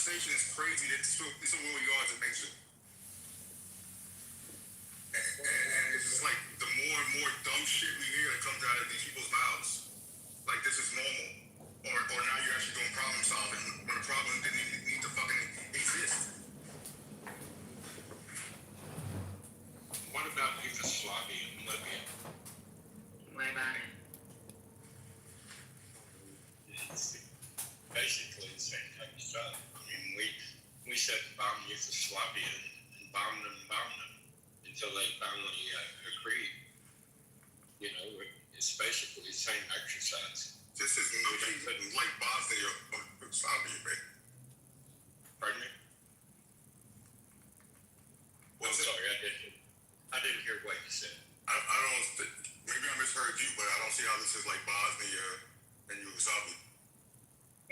conversation is crazy. It's a world yards of nature. And it's just like the more and more dumb shit we hear that comes out of these people's mouths. Like this is normal. Or now you're actually doing problem solving when the problem didn't even need to fucking exist. What about Yugoslavia and Libya? What about it? It's basically the same type of stuff. I mean, we said bomb Yugoslavia and bombed them until they finally agreed. You know, it's basically the same exercise. This is like Bosnia or Yugoslavia, right? Pardon me? I'm sorry, I didn't hear what you said. I don't. Maybe I misheard you, but I don't see how this is like Bosnia and Yugoslavia.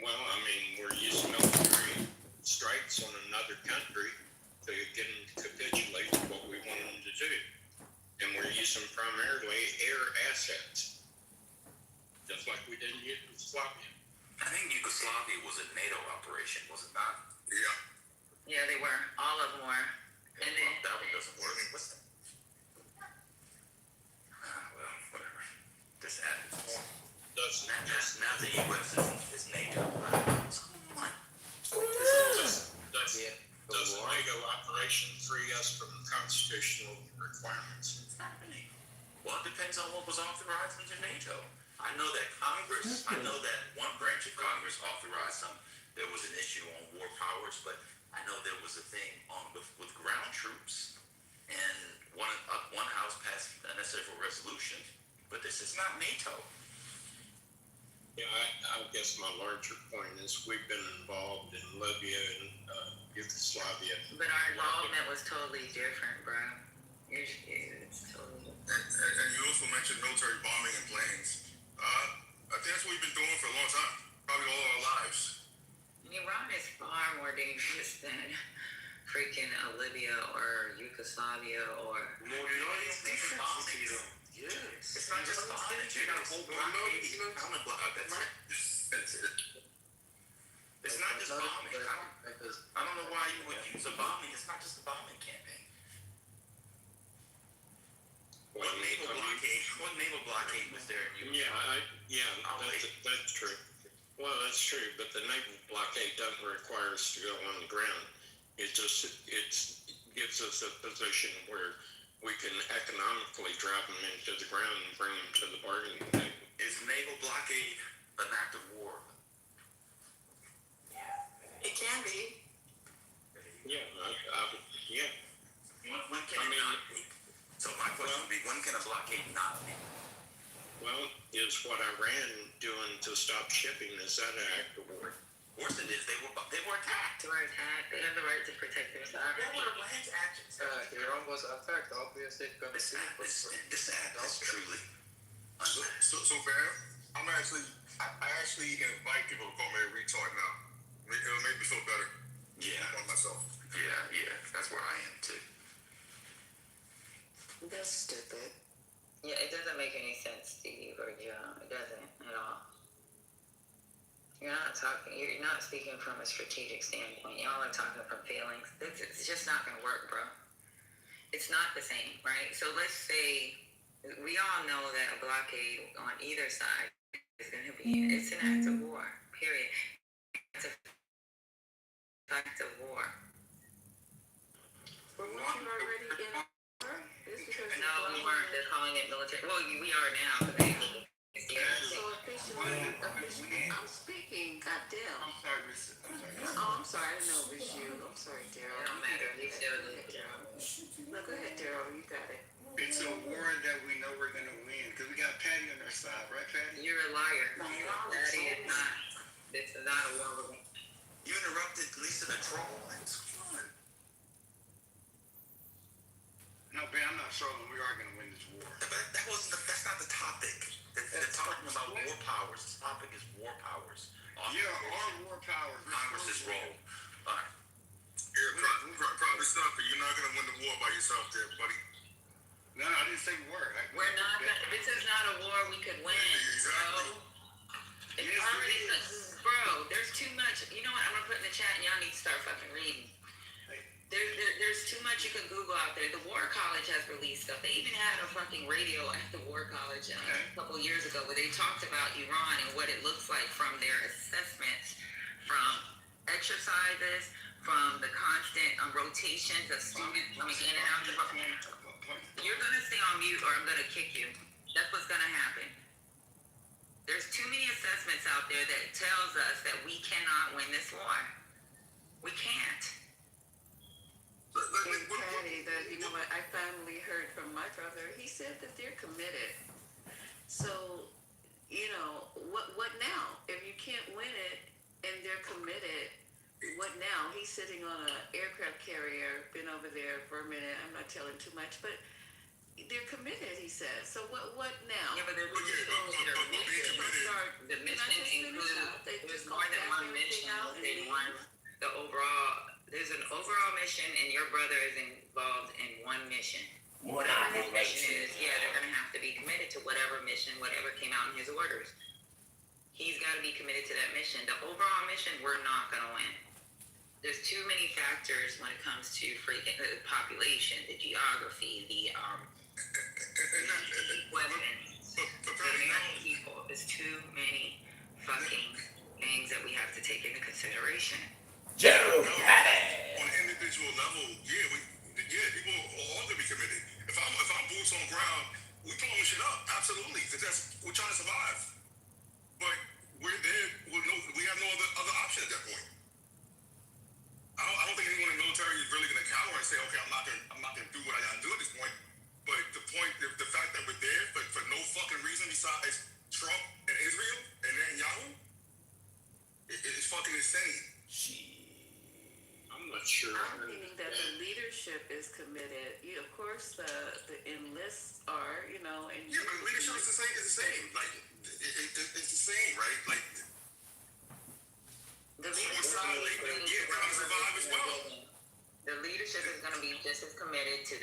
Well, I mean, we're using military strikes on another country to get them to capitulate to what we want them to do. And we're using primarily air assets, just like we did in Yugoslavia. I think Yugoslavia was a NATO operation, was it not? Yeah. Yeah, they were. All of them were. And then that one doesn't work. What's that? Well, whatever. Just add it. Now the U.S. is NATO. Does the NATO operation free us from constitutional requirements? It's happening. Well, it depends on what was authorized into NATO. I know that one branch of Congress authorized some. There was an issue on war powers, but I know there was a thing on with ground troops, and one house passed several resolutions. But this is not NATO. Yeah, I guess my larger point is we've been involved in Libya and Yugoslavia. But our involvement was totally different, bro. It's totally different. And you also mentioned military bombing and planes. I think that's what we've been doing for a long time, probably all our lives. Iran is far more dangerous than freaking Libya or Yugoslavia or. It's bombing. Yes. It's not just bombing. You got a whole blockade. That's it. It's not just bombing. I don't know why you would use a bombing. It's not just a bombing campaign. What naval blockade was there in Ukraine? That's true. Well, that's true, but the naval blockade doesn't require us to go on the ground. It gives us a position where we can economically drive them into the ground and bring them to the bargaining table. Is naval blockade an act of war? It can be. Yeah, yeah. When can it not be? So my question would be, when can a blockade not be? Well, is what Iran doing to stop shipping, is that an act of war? Of course it is. They were attacked. They were attacked. They have the right to protect themselves. What were Iran's actions? Iran was attacked. Obviously, This act is truly So fam, I actually invite people to call me a retard now. It'll make me feel better. Yeah. On myself. Yeah. That's where I am too. That's stupid. Yeah, it doesn't make any sense, Steve or John. It doesn't at all. You're not speaking from a strategic standpoint. Y'all are talking from feelings. It's just not going to work, bro. It's not the same, right? So let's say we all know that a blockade on either side is going to be, it's an act of war, period. It's an act of war. But weren't you already in war? No, we weren't. They're calling it military. Well, we are now. So officially, I'm speaking. Goddamn. I'm sorry, Miss. Oh, I'm sorry. I didn't know it was you. I'm sorry, Daryl. It don't matter. You still do it. No, go ahead, Daryl. You got it. It's a war that we know we're gonna win because we got Patty on our side, right, Patty? You're a liar. That is not. This is not a war. You interrupted Lisa the troll. That's fun. No, Ben, I'm not trolling. We are gonna win this war. But that's not the topic. They're talking about war powers. The topic is war powers. Our war powers. Congress's role. All right. You're probably stuff, but you're not going to win the war by yourself there, buddy. No, I didn't say war. We're not gonna, this is not a war we could win, bro. It's already, bro, there's too much. You know what? I'm gonna put in the chat, and y'all need to start fucking reading. There's too much you can Google out there. The War College has released stuff. They even had a fucking radio at the War College a couple years ago where they talked about Iran and what it looks like from their assessments, from exercises, from the constant rotations of students coming in and out. You're gonna stay on mute, or I'm gonna kick you. That's what's gonna happen. There's too many assessments out there that tells us that we cannot win this war. We can't. And Patty, you know what, I finally heard from my brother, he said that they're committed. So, you know, what now? If you can't win it and they're committed, what now? He's sitting on an aircraft carrier, been over there for a minute, I'm not telling too much, but they're committed, he says. So what now? Yeah, but there's But the mission includes, there's more than one mission. The overall, there's an overall mission, and your brother is involved in one mission. Whatever his mission is, they're gonna have to be committed to whatever mission, whatever came out in his orders. He's got to be committed to that mission. The overall mission, we're not gonna win. There's too many factors when it comes to freaking the population, the geography, the weapons, the American people. There's too many fucking things that we have to take into consideration. General Patty. On an individual level, people all to be committed. If I'm boots on the ground, we blowing shit up. Absolutely, because we're trying to survive. But we're there. We have no other option at that point. I don't think anyone in the military is really going to cower and say, okay, I'm not going to do what I got to do at this point. But the fact that we're there for no fucking reason besides Trump and Israel and Netanyahu, it's fucking insane. I'm not sure. I'm thinking that the leadership is committed. Of course, the enlists are, you know, and yeah, but leadership is the same. It's the same. Like it's the same, right? Like the leadership is going to be just as committed to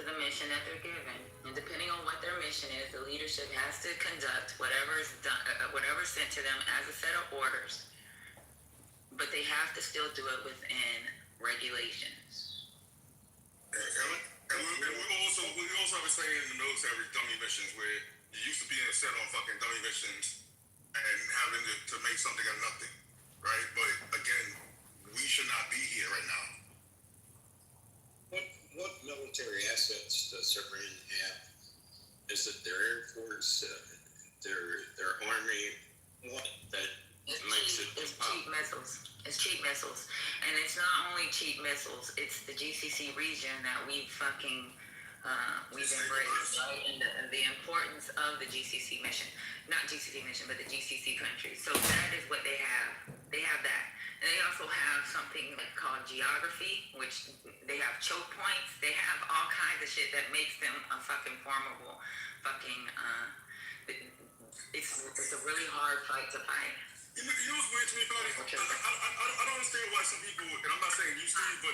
the mission that they're given, and depending on what their mission is, the leadership has to conduct whatever's done, whatever's sent to them as a set of orders. But they have to still do it within regulations. And we also have a saying in the military, dummy missions, where you used to be set on fucking dummy missions and having to make something out of nothing, right? But again, we should not be here right now. What military assets does Iran have? Is it their Air Force, their Army? What that makes it? It's cheap missiles. It's cheap missiles, and it's not only cheap missiles. It's the GCC region that we've embraced, right? And the importance of the GCC mission, not GCC mission, but the GCC countries. So that is what they have. They have that, and they also have something called geography, which they have choke points. They have all kinds of shit that makes them a fucking formidable, It's a really hard fight to fight. You know what's weird to me about it? Okay. I don't understand why some people, and I'm not saying you, Steve, but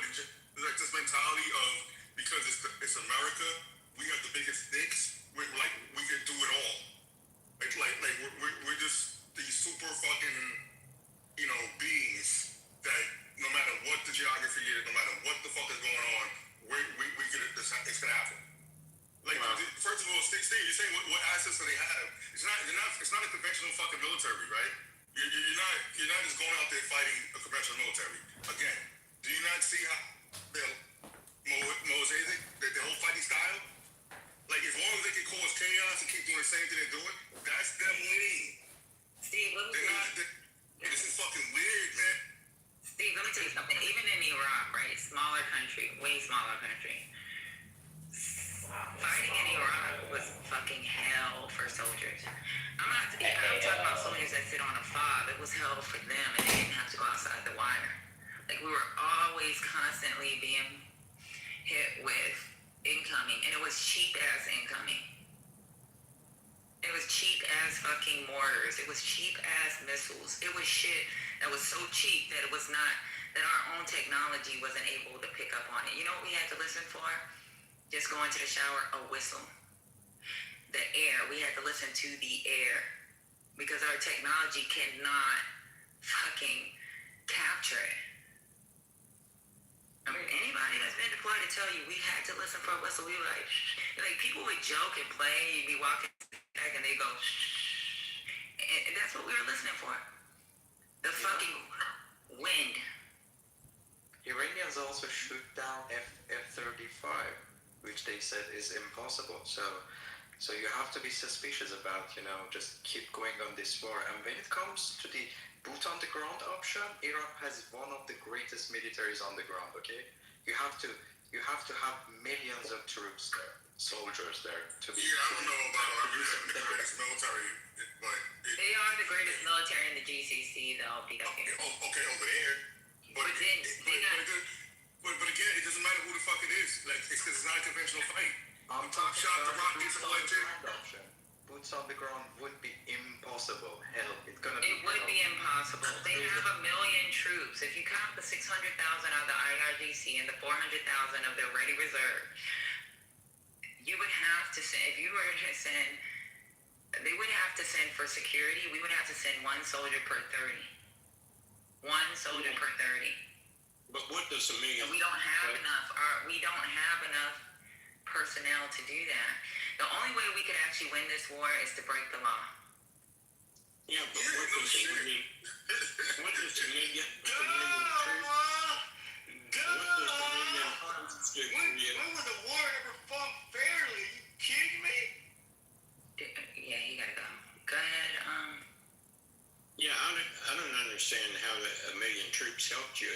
like this mentality of because it's America, we have the biggest dicks. We can do it all. We're just these super fucking beings that no matter what the geography is, no matter what the fuck is going on, we get it. It's gonna happen. First of all, Steve, you're saying what assets do they have? It's not a conventional fucking military, right? You're not just going out there fighting a conventional military. Again, do you not see how their mosaic, their whole fighting style? Like, as long as they can cause chaos and keep doing the same thing they're doing, that's them winning. Steve, this is fucking weird, man. Steve, let me tell you something. Even in Iraq, right, smaller country, way smaller country, fighting in Iraq was fucking hell for soldiers. I'm talking about soldiers that sit on a fob. It was hell for them, and they didn't have to go outside the wire. Like, we were always constantly being hit with incoming, and it was cheap ass incoming. It was cheap as fucking mortars. It was cheap ass missiles. It was shit that was so cheap that it was not, that our own technology wasn't able to pick up on it. You know what we had to listen for? Just going to the shower, a whistle. The air, we had to listen to the air. Because our technology cannot fucking capture it. I mean, anybody that's been deployed to tell you we had to listen for a whistle, we were like people would joke and play, you'd be walking back and they go, and that's what we were listening for. The fucking wind. Iranians also shoot down F-35, which they said is impossible. So you have to be suspicious about, just keep going on this war. And when it comes to the boot on the ground option, Iraq has one of the greatest militaries on the ground. Okay, you have to have millions of troops there, soldiers there to be. Yeah, I don't know about having the greatest military, but They are the greatest military in the GCC, though. okay, over there. But again, it doesn't matter who the fuck it is. Like, it's because it's not a conventional fight. I'm Top talking shot, the about rock gets boots on the elected. ground option. Boots on the ground would be impossible. Hell, it's gonna be. It would be impossible. They have 1 million troops. If you count the 600,000 of the IRGC and the 400,000 of their ready reserve, you would have to send, if you were to send, they would have to send for security, we would have to send 1 soldier per 30. 1 soldier per 30. But what does a million? And we don't have enough. We don't have enough personnel to do that. The only way we could actually win this war is to break the law. Yeah, but what does a million? What does a million? When was the war ever fought fairly? You kidding me? Yeah, you gotta go. Go ahead. Yeah, I don't understand how a million troops helped you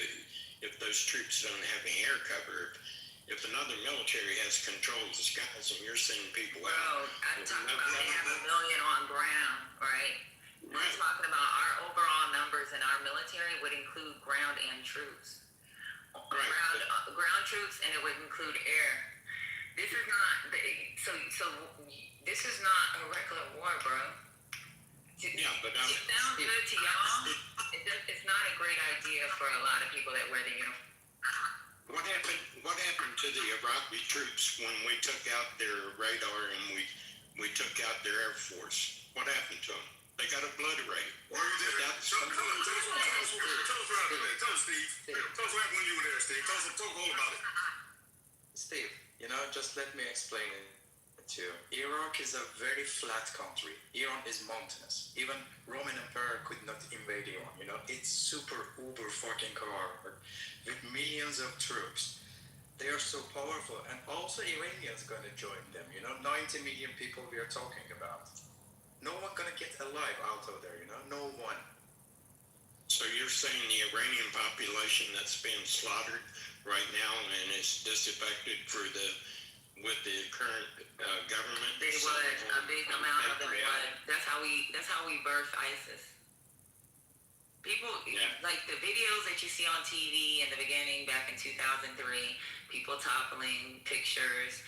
if those troops don't have any air cover. If another military has control of the skies and you're sending people Bro, out. I'm talking about they have 1 million on ground, right? I'm Right. talking about our overall numbers in our military would include ground and troops. Ground troops, and it would include air. This is not this is not a regular war, bro. Yeah, but it sounds good to y'all. It's not a great idea for a lot of people that wear the uniform. What happened to the Iraqi troops when we took out their radar and we took out their air force? What happened to them? They got obliterated. Where you did it? Tell us what happened. Tell us, Steve. Tell us what happened when you were there, Steve. Tell us all about it. Steve, just let me explain it to you. Iraq is a very flat country. Iran is mountainous. Even Roman Empire could not invade Iran. It's super uber fucking hard with millions of troops. They are so powerful, and also Iranians gonna join them. 90 million people we are talking about. No one gonna get alive out of there. No one. So you're saying the Iranian population that's being slaughtered right now and is disaffected with the current government? They would. A big amount of them would. That's how we birthed ISIS. People, like the videos that you see on TV in the beginning back in 2003, people toppling pictures,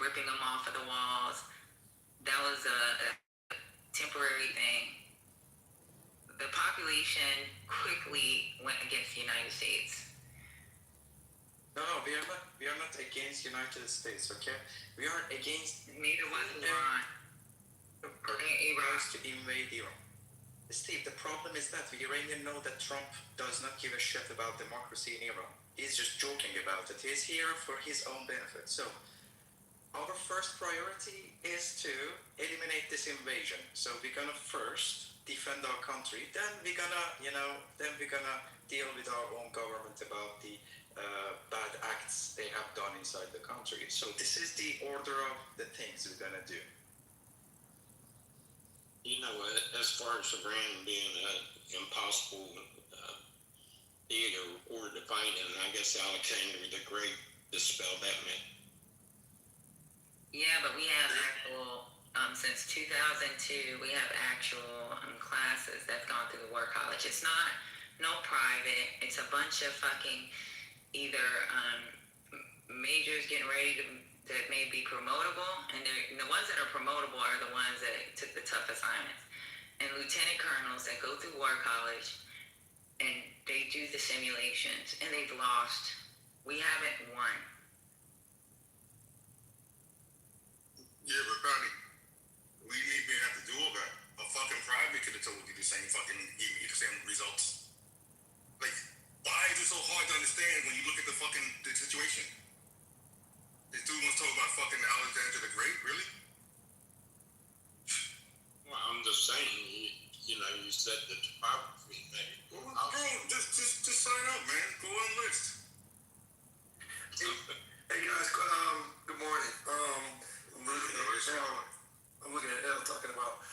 ripping them off of the walls. That was a temporary thing. The population quickly went against the United States. No, we are not against United States, okay? We are against Neither was Iran. Iraq to invade Iran. Steve, the problem is that the Iranians know that Trump does not give a shit about democracy in Iran. He's just joking about it. He's here for his own benefit. So, our first priority is to eliminate this invasion. So we're gonna first defend our country, then we're gonna deal with our own government about the bad acts they have done inside the country. So this is the order of the things we're gonna do. As far as Iran being an impossible theater or to fight in, I guess Alexander the Great dispelled that myth. Yeah, but we have actual, since 2002, we have actual classes that's gone through the War College. It's not, no private, it's a bunch of fucking either majors getting ready that may be promotable, and the ones that are promotable are the ones that took the tough assignments, and lieutenant colonels that go through War College, and they do the simulations, and they've lost. We haven't won. Yeah, but Donnie, we didn't even have to do all that. A fucking private could have told you the same fucking, the same reason results. Like, why is it so hard to understand when you look at the situation? This dude wants to talk about fucking Alexander the Great, really? Well, I'm just saying, you said the topography thing. Bro, just sign up, man. Go on list. Hey guys, good morning. I'm looking at Elle talking about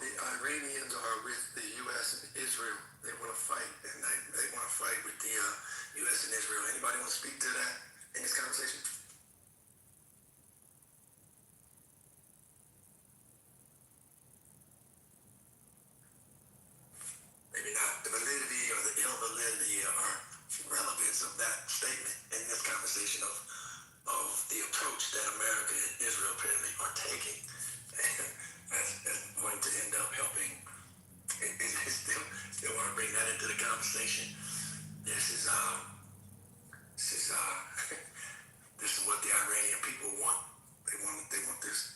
the Iranians are with the U.S. and Israel. They want to fight, and they want to fight with the U.S. and Israel. Anybody want to speak to that in this conversation? Maybe not the validity or the invalidity or relevance of that statement in this conversation of the approach that America and Israel apparently are taking. That's going to end up helping. Still want to bring that into the conversation. This is this is what the Iranian people want. They want this.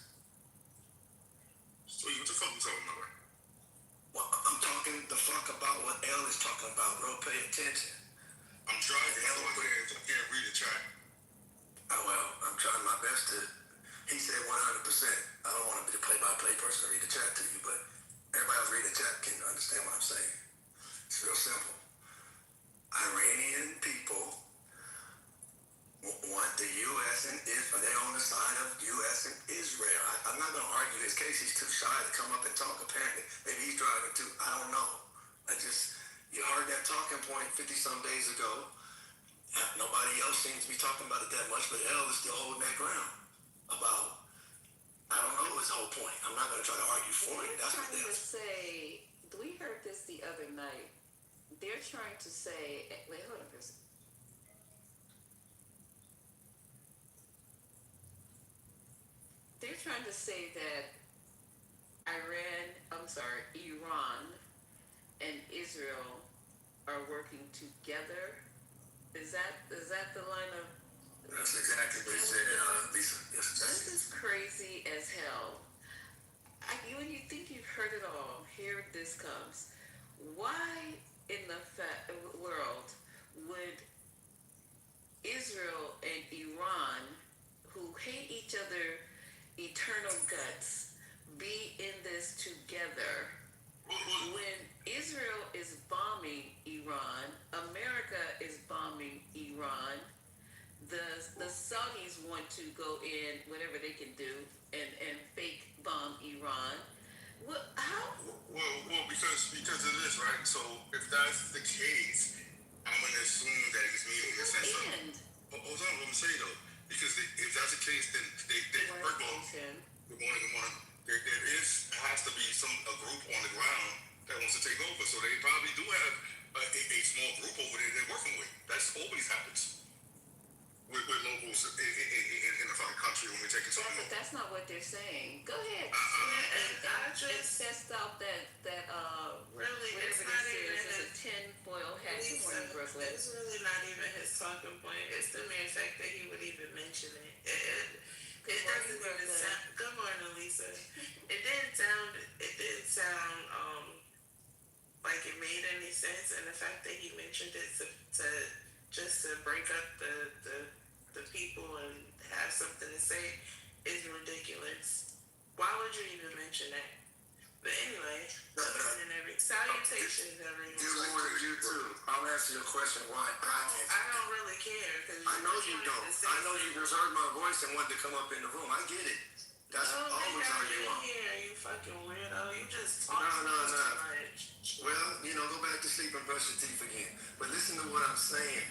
Sweet, what the fuck you talking about? Well, I'm talking the fuck about what Elle is talking about, bro. Pay attention. I'm driving. I can't read the chat. Oh, well, I'm trying my best to. He said 100%. I don't want to be the play-by-play person to read the chat to you, but everybody else reading the chat can understand what I'm saying. It's real simple. Iranian people want the U.S. and Israel. They're on the side of U.S. and Israel. I'm not going to argue his case. He's too shy to come up and talk, apparently. Maybe he's driving too. I don't know. You heard that talking point 50-some days ago. Nobody else seems to be talking about it that much, but Elle is still holding that ground about, I don't know his whole point. I'm not going to try to argue for it. That's what it Trying to is. say, we heard this the other night. They're trying to say, wait, hold on for a second. They're trying to say that Iran and Israel are working together. Is that the line of? That's exactly what he said, Lisa. Yes, This is crazy as hell. When you think you've heard it all, here this comes. Why in the world would Israel and Iran, who hate each other eternal guts, be in this together? When Israel is bombing Iran, America is bombing Iran, the Saudis want to go in whatever they can do and fake bomb Iran. How? Well, because of this, right? So if that's the case, I'm gonna assume that he's meaning the sense of. Hold on, let me say though, because if that's the case, then they first of all, good morning. There has to be a group on the ground that wants to take over. So they probably do have a small group over there they're working with. That's always happens with locals in the fucking country when we're taking something But over. that's not what they're saying. Go ahead. And I And just test out that really, it's whatever not this even is. It's a his. tinfoil hat. Good morning, Brooklyn. It's really not even his talking point. It's the mere fact that he would even mention it. It doesn't even sound. Good morning, Lisa. It didn't sound like it made any sense, and the fact that he mentioned it to just to break up the people and have something to say is ridiculous. Why would you even mention that? But anyway, salutations, everyone. Good morning, you too. I'll answer your question why I don't really care. I know you don't. I know you just heard my voice and wanted to come up in the room. I get it. That's always how you are. You fucking weirdo. You just talk No. too much. Well, go back to sleep and brush your teeth again. But listen to what I'm saying.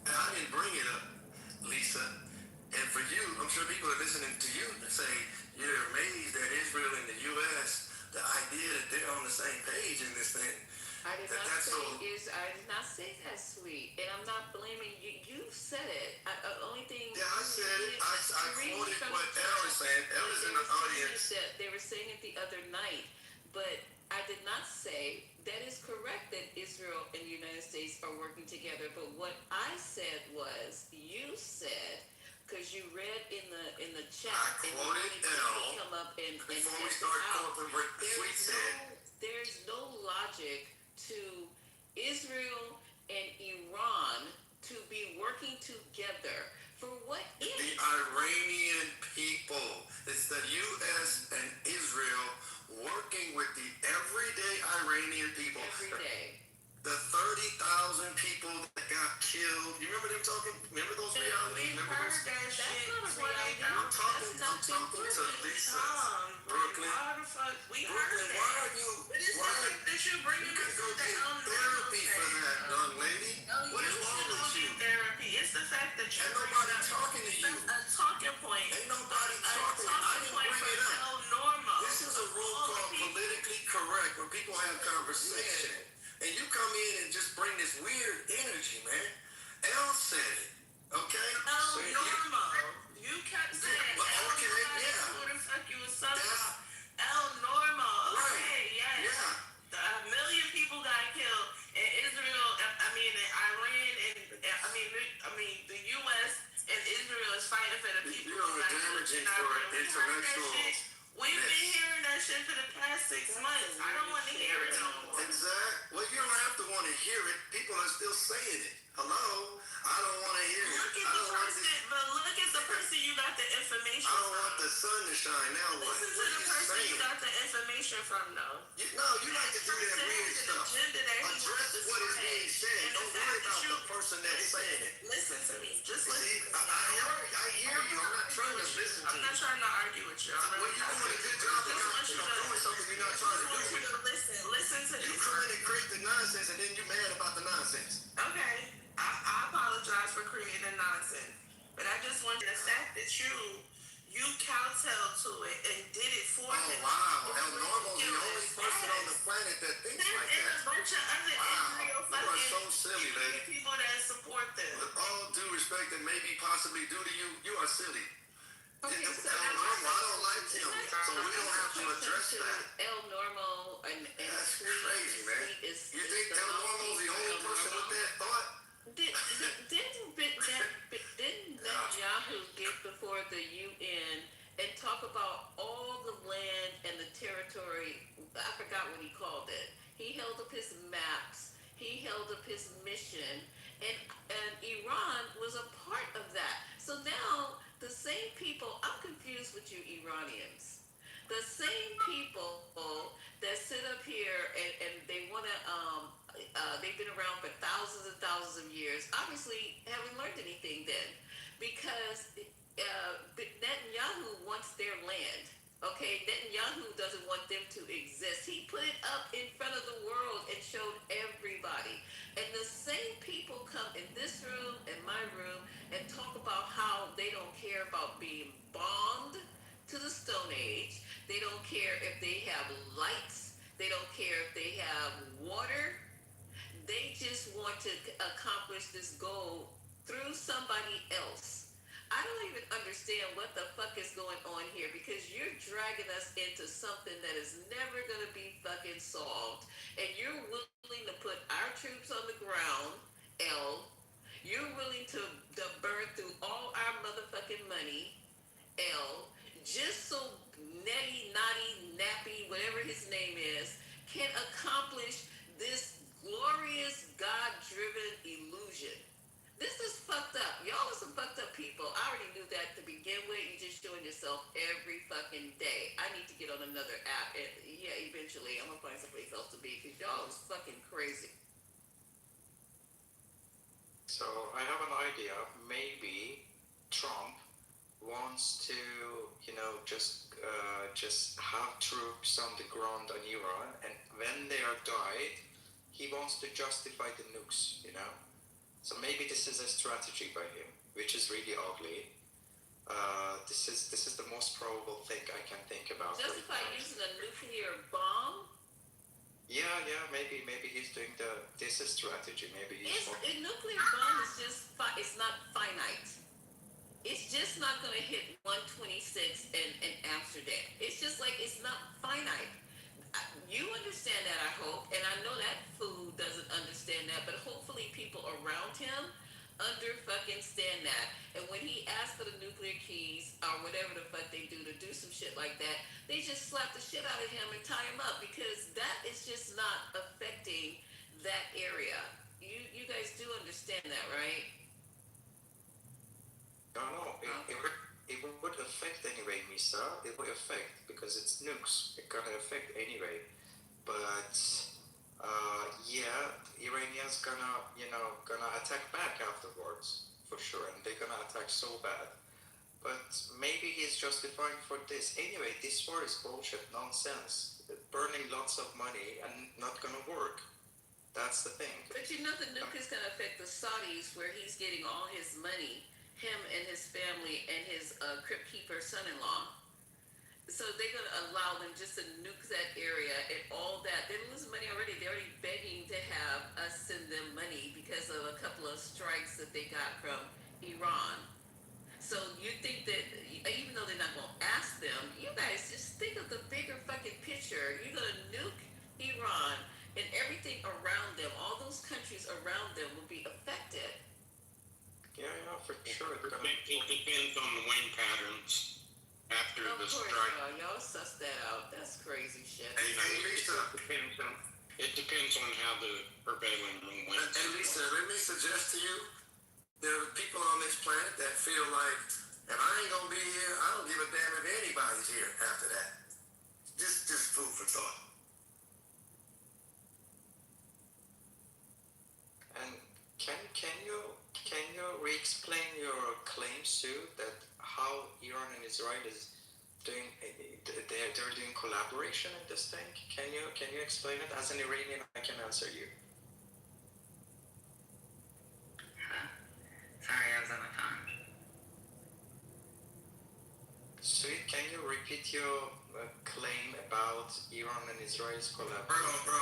And I didn't bring it up, Lisa. And for you, I'm sure people are listening to you and say you're amazed that Israel and the U.S., the idea that they're on the same page in this thing. I did not say that, sweet, and I'm not blaming you. You said it. The only thing. Yeah, I said it. I quoted what Elle is saying. Elle is in the audience. They were saying it the other night, but I did not say that is correct that Israel and the United States are working together. But what I said was, you said, because you read in the chat, I quoted Elle come up and before we start going from what Sweet said. There's no logic to Israel and Iran to be working together for what The end? Iranian people. It's the U.S. and Israel working with the everyday Iranian people. Every day. The 30,000 people that got killed. You remember them talking? Remember those realities? We Remember heard those? that shit. not a 28 reality. I'm talking That's to not been Lisa. Brooklyn. Brooklyn. Why the fuck? We heard Brooklyn, that. why are you? But it's the Why? fact that you're You bringing can us go to the get unnormal therapy for thing. that, young lady. What is wrong You with should you? get therapy. It's the fact that you're Ain't bringing nobody up talking to you. a talking point. Ain't nobody A talking. I talking didn't point bring for it up. El Normo. This is a room All the called people. Politically Correct, where people have conversation. And you come in and just bring this weird energy, man. Elle said it, okay? El So you- Normo. You kept saying Well, El okay, Normo. yeah. Who the fuck you was talking Yeah. about? El Normo. Right. Okay, yes. Yeah. A million people got killed in Israel. I mean, in Iran, and I mean, the U.S. and Israel is fighting for the people. You know, who got damaging killed in for Iran. We heard that intellectual. shit. We've been hearing that shit for the past 6 months. I don't want to hear it no more. Exactly. Well, you don't have to want to hear it. People are still saying it. Hello? I don't want to hear it. Look at I the don't want person, this. but look at the person you got the information I don't from. want the sun to shine. Now what? Listen to What the are you person you saying? got the information from, though. No, you like to do that Person weird has an stuff. agenda that he wants Address to what is spread. being said. And the Don't fact worry that about you- the person that's saying it. Listen to me. Just listen. See, to me. I hear you. I'm not trying to listen to I'm not you. trying to argue with you. I'm Well, really you're not. doing a good job of Just not want you to- doing something you're not just trying to want you do. to listen. Listen to You this. come in and create the nonsense, and then you're mad about the nonsense. Okay, I apologize for creating nonsense, but I just want the fact that you kowtowed to it and did it for Oh, him. wow. El Normo's the only person on the Yes. planet that thinks There like is a that. bunch of other Wow. Israel You are so fucking silly, lady. people that support them. With all due respect and maybe possibly due to you, you are silly. Okay, El so Normo, I don't like him, so we don't have to address that. El Normo and That's Sweet. crazy, man. Sweet is You think the El mouthpiece Normo's the for only El person Normo. with that thought? Didn't Netanyahu get before the UN and talk about all the land and the territory? I forgot what he called it. He held up his maps. He held up his mission, and Iran was a part of that. So now the same people. I'm confused with you, Iranians. The same people that sit up here and they want to they've been around for thousands and thousands of years, obviously haven't learned anything then, because Netanyahu wants their land. Okay, Netanyahu doesn't want them to exist. He put it up in front of the world and showed everybody. And the same people come in this room and my room and talk about how they don't care about being bombed to the Stone Age. They don't care if they have lights. They don't care if they have water. They just want to accomplish this goal through somebody else. I don't even understand what the fuck is going on here, because you're dragging us into something that is never going to be fucking solved. And you're willing to put our troops on the ground, L. You're willing to burn through all our motherfucking money, L, just so Nettie, Naughty, Nappy, whatever his name is, can accomplish this glorious God-driven illusion. This is fucked up. Y'all are some fucked up people. I already knew that to begin with. You're just showing yourself every fucking day. I need to get on another app. And yeah, eventually I'm gonna find someplace else to be, because y'all is fucking crazy. So I have an idea. Maybe Trump wants to, just have troops on the ground on Iran, and when they are died, he wants to justify the nukes. So maybe this is a strategy by him, which is really ugly. This is the most probable thing I can think about. Justify using a nuclear bomb? Yeah, maybe he's doing this is strategy. Maybe he's A nuclear bomb is just it's not finite. It's just not going to hit 126 in Amsterdam. It's just like, it's not finite. You understand that, I hope, and I know that fool doesn't understand that, but hopefully people around him stand that. And when he asks for the nuclear keys or whatever the fuck they do to do some shit like that, they just slap the shit out of him and tie him up, because that is just not affecting that area. understand that, right? No, it would affect anyway, Misa. It would affect because it's nukes. It gonna affect anyway. But yeah, Iranians gonna attack back afterwards for sure, and they're gonna attack so bad. But maybe he's justifying for this. Anyway, this war is bullshit, nonsense. Burning lots of money and not gonna work. That's the thing. But you know the nuke is going to affect the Saudis where he's getting all his money, him and his family and his crypt keeper son-in-law. So they're going to allow them just to nuke that area and all that. They're losing money already. They're already begging to have us send them money because of a couple of strikes that they got from Iran. So you think that even though they're not going to ask them, you guys just think of the bigger fucking picture. You're going to nuke Iran and everything around them, all those countries around them will be affected. Yeah, for sure. It depends on the wind patterns after Of the course, strike. y'all suss that out. That's crazy shit. Hey, Lisa. It depends on how the prevailing winds. Hey, Lisa, let me suggest to you, there are people on this planet that feel like, if I ain't gonna be here, I don't give a damn if anybody's here after that. Just food for thought. And can you re-explain your claim, Sue, that how Iran and Israel is doing? They're doing collaboration in this thing. Can you explain it? As an Iranian, I can answer you. Sorry, I was on the phone. Sweet, can you repeat your claim about Iran and Israel's collaboration? Bro,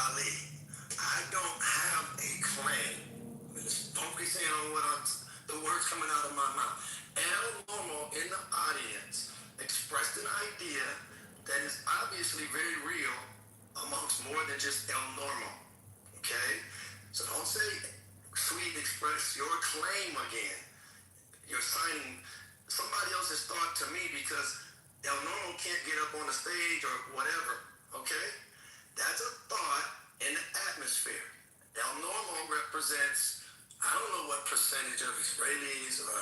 Ali, I don't have a claim. Just focusing on the words coming out of my mouth. El Normo in the audience expressed an idea that is obviously very real amongst more than just El Normo. Okay? So don't say, Sweet, express your claim again. You're signing somebody else's thought to me because El Normo can't get up on the stage or whatever. Okay? That's a thought in the atmosphere. El Normo represents, I don't know what percentage of Israelis or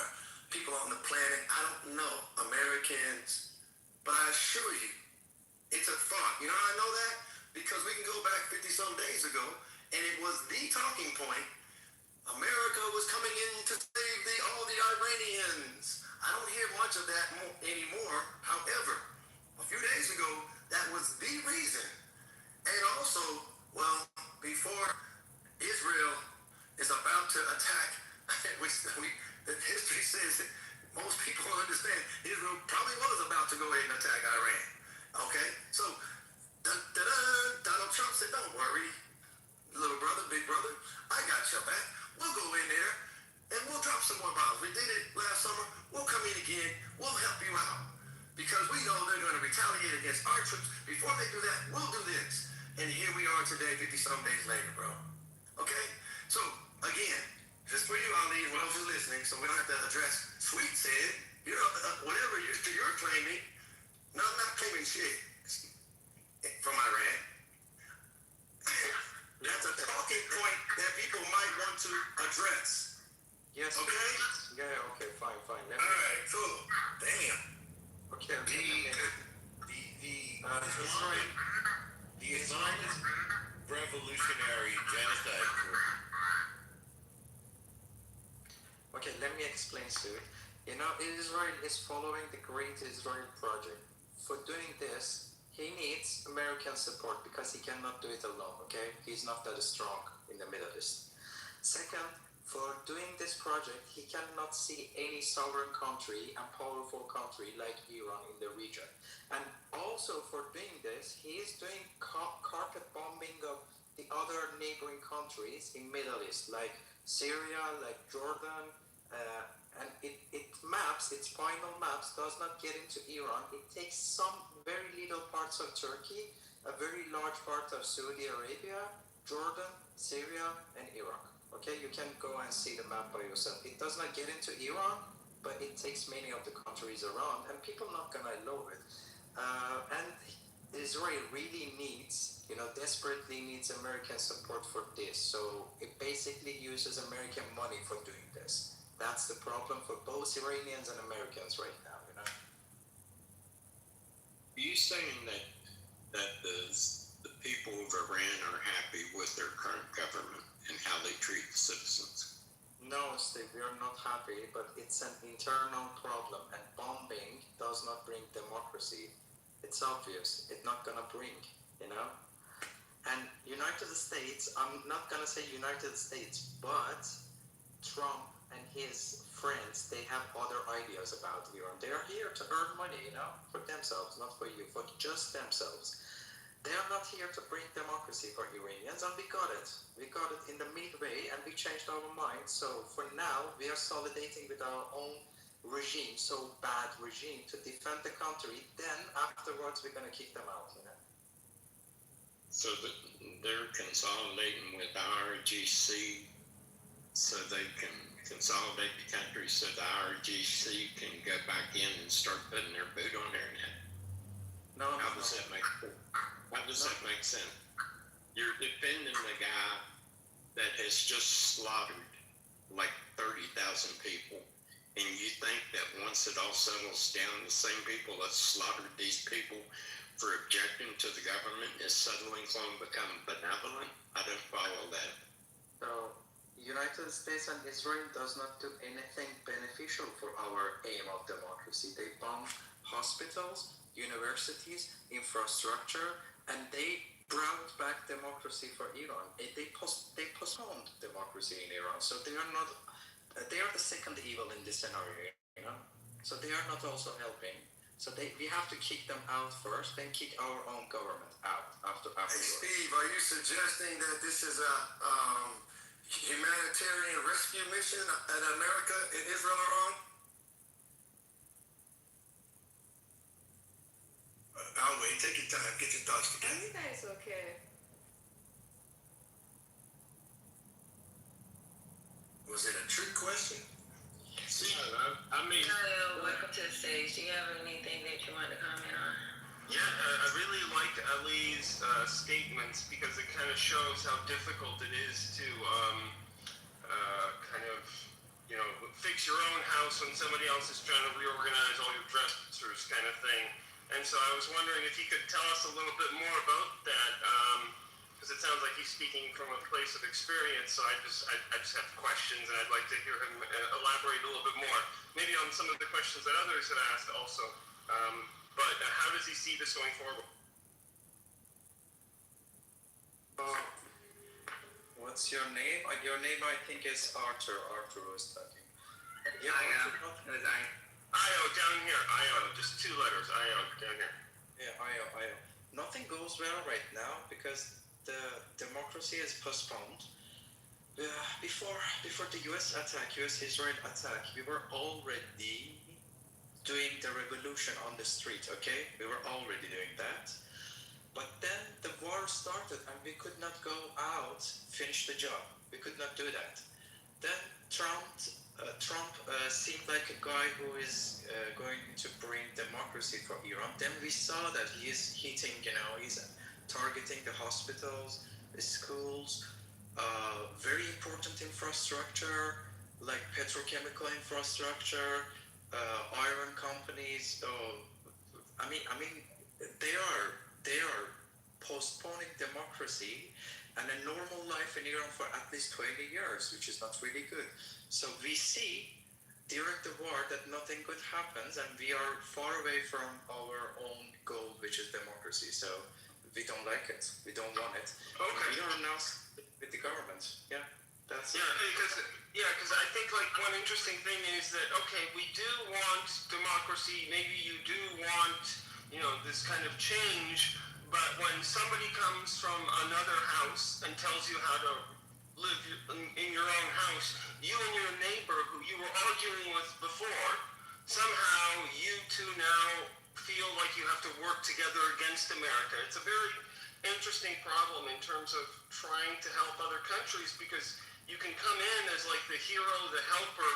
people on the planet, I don't know, Americans, but I assure you, it's a thought. You know how I know that? Because we can go back 50 some days ago, and it was the talking point. America was coming in to save all the Iranians. I don't hear much of that anymore. However, a few days ago, that was the reason. And also, well, before Israel is about to attack, which the history says that most people understand, Israel probably was about to go ahead and attack Iran. Okay? So, Donald Trump said, don't worry, little brother, big brother, I got your back. We'll go in there and we'll drop some more bombs. We did it last summer. We'll come in again. We'll help you out. Because we know they're going to retaliate against our troops. Before they do that, we'll do this. And here we are today, 50-some days later, bro. Okay? So, again, just for you, Ali, who else is listening, so we don't have to address Sweet said, whatever you're claiming, no, I'm not claiming shit from Iran. That's a talking point that people might want to address. Yes. Okay? Yeah, okay, fine. Alright, cool. Damn. Okay. The Islamist Revolutionary Genocide Group. Okay, let me explain, Sue. Israel is following the Great Israel Project. For doing this, he needs American support because he cannot do it alone, okay? He's not that strong in the Middle East. Second, for doing this project, he cannot see any sovereign country and powerful country like Iran in the region. And also for doing this, he is doing carpet bombing of the other neighboring countries in Middle East, like Syria, like Jordan, and its final maps does not get into Iran. It takes some very little parts of Turkey, a very large part of Saudi Arabia, Jordan, Syria, and Iraq. Okay, you can go and see the map by yourself. It does not get into Iran, but it takes many of the countries around, and people are not gonna love it. And Israel really needs, desperately needs American support for this. So it basically uses American money for doing this. That's the problem for both Iranians and Americans right now. Are you saying that the people of Iran are happy with their current government and how they treat the citizens? No, Steve, we are not happy, but it's an internal problem, and bombing does not bring democracy. It's obvious. It's not gonna bring. And United States, I'm not gonna say United States, but Trump and his friends, they have other ideas about Iran. They are here to earn money, for themselves, not for you, for just themselves. They are not here to bring democracy for Iranians, and we got it. We got it in the midway, and we changed our minds. So for now, we are solidating with our own regime, so bad regime, to defend the country. Then afterwards, we're gonna kick them out. So they're consolidating with IRGC so they can consolidate the country so the IRGC can go back in and start putting their boot on their neck. How does that make sense? You're defending the guy that has just slaughtered like 30,000 people, and you think that once it all settles down, the same people that slaughtered these people for objecting to the government is suddenly going to become benevolent? I don't follow that. So, United States and Israel does not do anything beneficial for our aim of democracy. They bomb hospitals, universities, infrastructure, and they brought back democracy for Iran. They postponed democracy in Iran. So they are the second evil in this scenario. So they are not also helping. So we have to kick them out first, then kick our own government out afterwards. Hey, Steve, are you suggesting that this is a humanitarian rescue mission that America and Israel are on? I'll wait. Take your time. Get your thoughts I together. think that's okay. Was it a trick question? I mean, Kyle, welcome to the stage. Do you have anything that you want to comment on? Yeah, I really liked Ali's statements because it kind of shows how difficult it is to kind of, fix your own house when somebody else is trying to reorganize all your dressers kind of thing. And so I was wondering if he could tell us a little bit more about that, because it sounds like he's speaking from a place of experience. So I just have questions, and I'd like to hear him elaborate a little bit more, maybe on some of the questions that others have asked also. But how does he see this going forward? What's your name? Your name, I think, is Arthur. Arthur was talking. Yeah, It was I. IO down here. IO, just 2 letters. IO down here. Yeah, IO. Nothing goes well right now because the democracy is postponed. Before the US-Israel attack, we were already doing the revolution on the street, okay? We were already doing that. But then the war started and we could not go out, finish the job. We could not do that. Then Trump seemed like a guy who is going to bring democracy for Iran. Then we saw that he is hitting, he's targeting the hospitals, the schools, very important infrastructure, like petrochemical infrastructure, iron companies. I mean, they are postponing democracy and a normal life in Iran for at least 20 years, which is not really good. So we see during the war that nothing good happens, and we are far away from our own goal, which is democracy. So we don't like it. We don't want it. Okay. We are now with the government. Yeah, that's because I think like one interesting thing is that we do want democracy. Maybe you do want this kind of change, but when somebody comes from another house and tells you how to live in your own house, you and your neighbor who you were arguing with before, somehow you two now feel like you have to work together against America. It's a very interesting problem in terms of trying to help other countries, because you can come in as like the hero, the helper,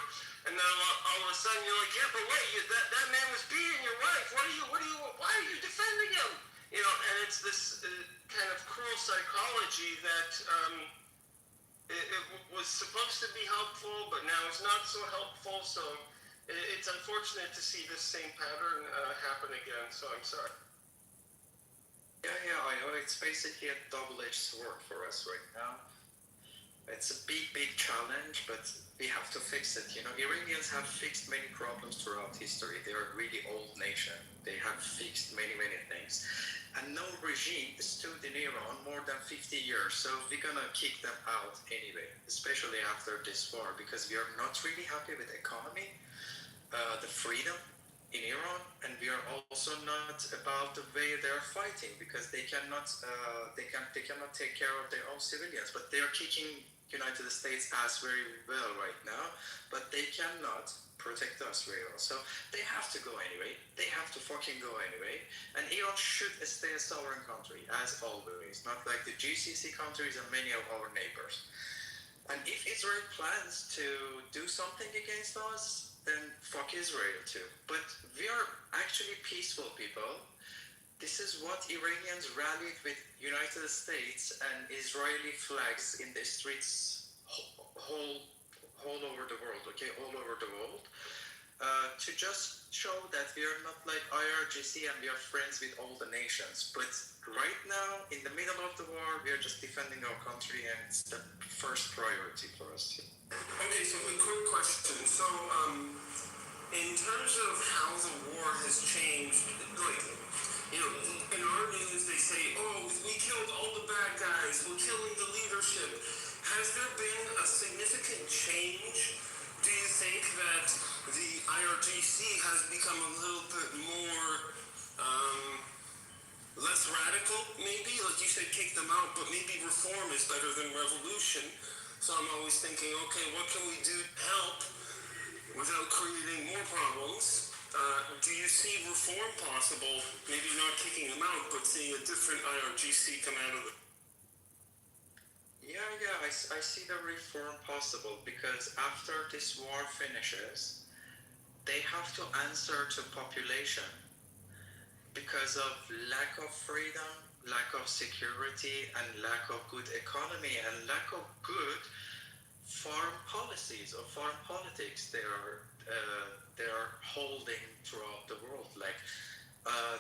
and then all of a sudden you're like, yeah, but wait, that man was beating your wife. Why are you defending him? and it's this kind of cruel psychology that it was supposed to be helpful, but now it's not so helpful. So it's unfortunate to see this same pattern happen again. So I'm sorry. Yeah, I know it's basically a double-edged sword for us right now. It's a big challenge, but we have to fix it. Iranians have fixed many problems throughout history. They're a really old nation. They have fixed many things. And no regime stood in Iran more than 50 years, so we're gonna kick them out anyway, especially after this war, because we are not really happy with the economy, the freedom in Iran, and we are also not about the way they're fighting, because they cannot take care of their own civilians. But they're kicking United States ass very well right now, but they cannot protect us very well. So they have to go anyway. They have to fucking go anyway. And Iran should stay a sovereign country, as always, not like the GCC countries and many of our neighbors. And if Israel plans to do something against us, then fuck Israel too. But we are actually peaceful people. This is what Iranians rallied with United States and Israeli flags in the streets all over the world, all over the world, to just show that we are not like IRGC and we are friends with all the nations. But right now, in the middle of the war, we are just defending our country, and it's the first priority for us. Okay, so a quick question. So, in terms of how the war has changed, like, in our news they say, oh, we killed all the bad guys, we're killing the leadership. Has there been a significant change? Do you think that the IRGC has become a little bit more, less radical, maybe? Like you said, kick them out, but maybe reform is better than revolution. So I'm always thinking, okay, what can we do to help without creating more problems? Do you see reform possible? Maybe not kicking them out, but seeing a different IRGC come out of it. Yeah, I see the reform possible, because after this war finishes, they have to answer to population because of lack of freedom, lack of security, and lack of good economy, and lack of good foreign policies or foreign politics they are holding throughout the world. Like,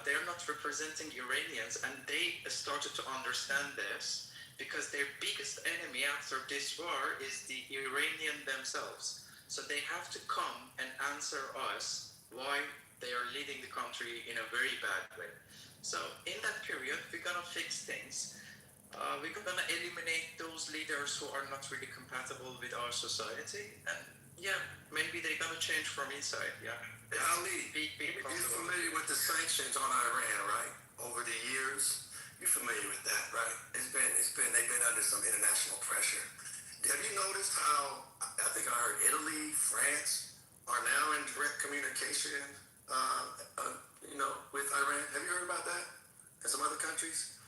they're not representing Iranians, and they started to understand this, because their biggest enemy after this war is the Iranian themselves. So they have to come and answer us why they are leading the country in a very bad way. So in that period, we're gonna fix things. We're gonna eliminate those leaders who are not really compatible with our society, and yeah, maybe they're gonna change from inside. Yeah. Ali, you're familiar with the sanctions on Iran, right? Over the years, you're familiar with that, right? They've been under some international pressure. Have you noticed how, I think I heard Italy, France are now in direct communication, with Iran? Have you heard about that? And some other countries?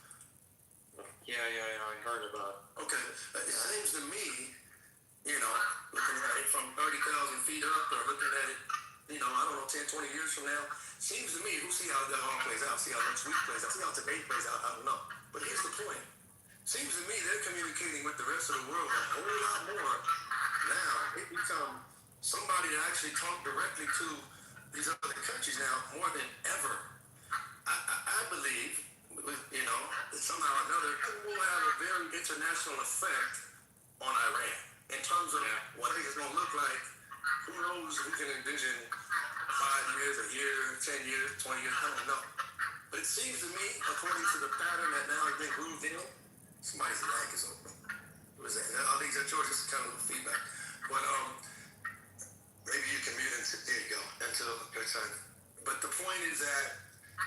Yeah, I heard about it. Okay, it seems to me, looking at it from 30,000 feet up, or looking at it, I don't know, 10, 20 years from now, seems to me, we'll see how that all plays out, see how next week plays out, see how today plays out, I don't know. But here's the point. Seems to me they're communicating with the rest of the world a whole lot more now. It become somebody to actually talk directly to these other countries now more than ever. I believe, that somehow or another, it will have a very international effect on Iran in terms of what it's going to look like. Who knows? We can envision 5 years, a year, 10 years, 20 years, I don't know. But it seems to me, according to the pattern that now has been grooved in, somebody's mic is open. What is that? I think that George is kind of feedback. But maybe you can mute it. There you go. Until your turn. But the point is that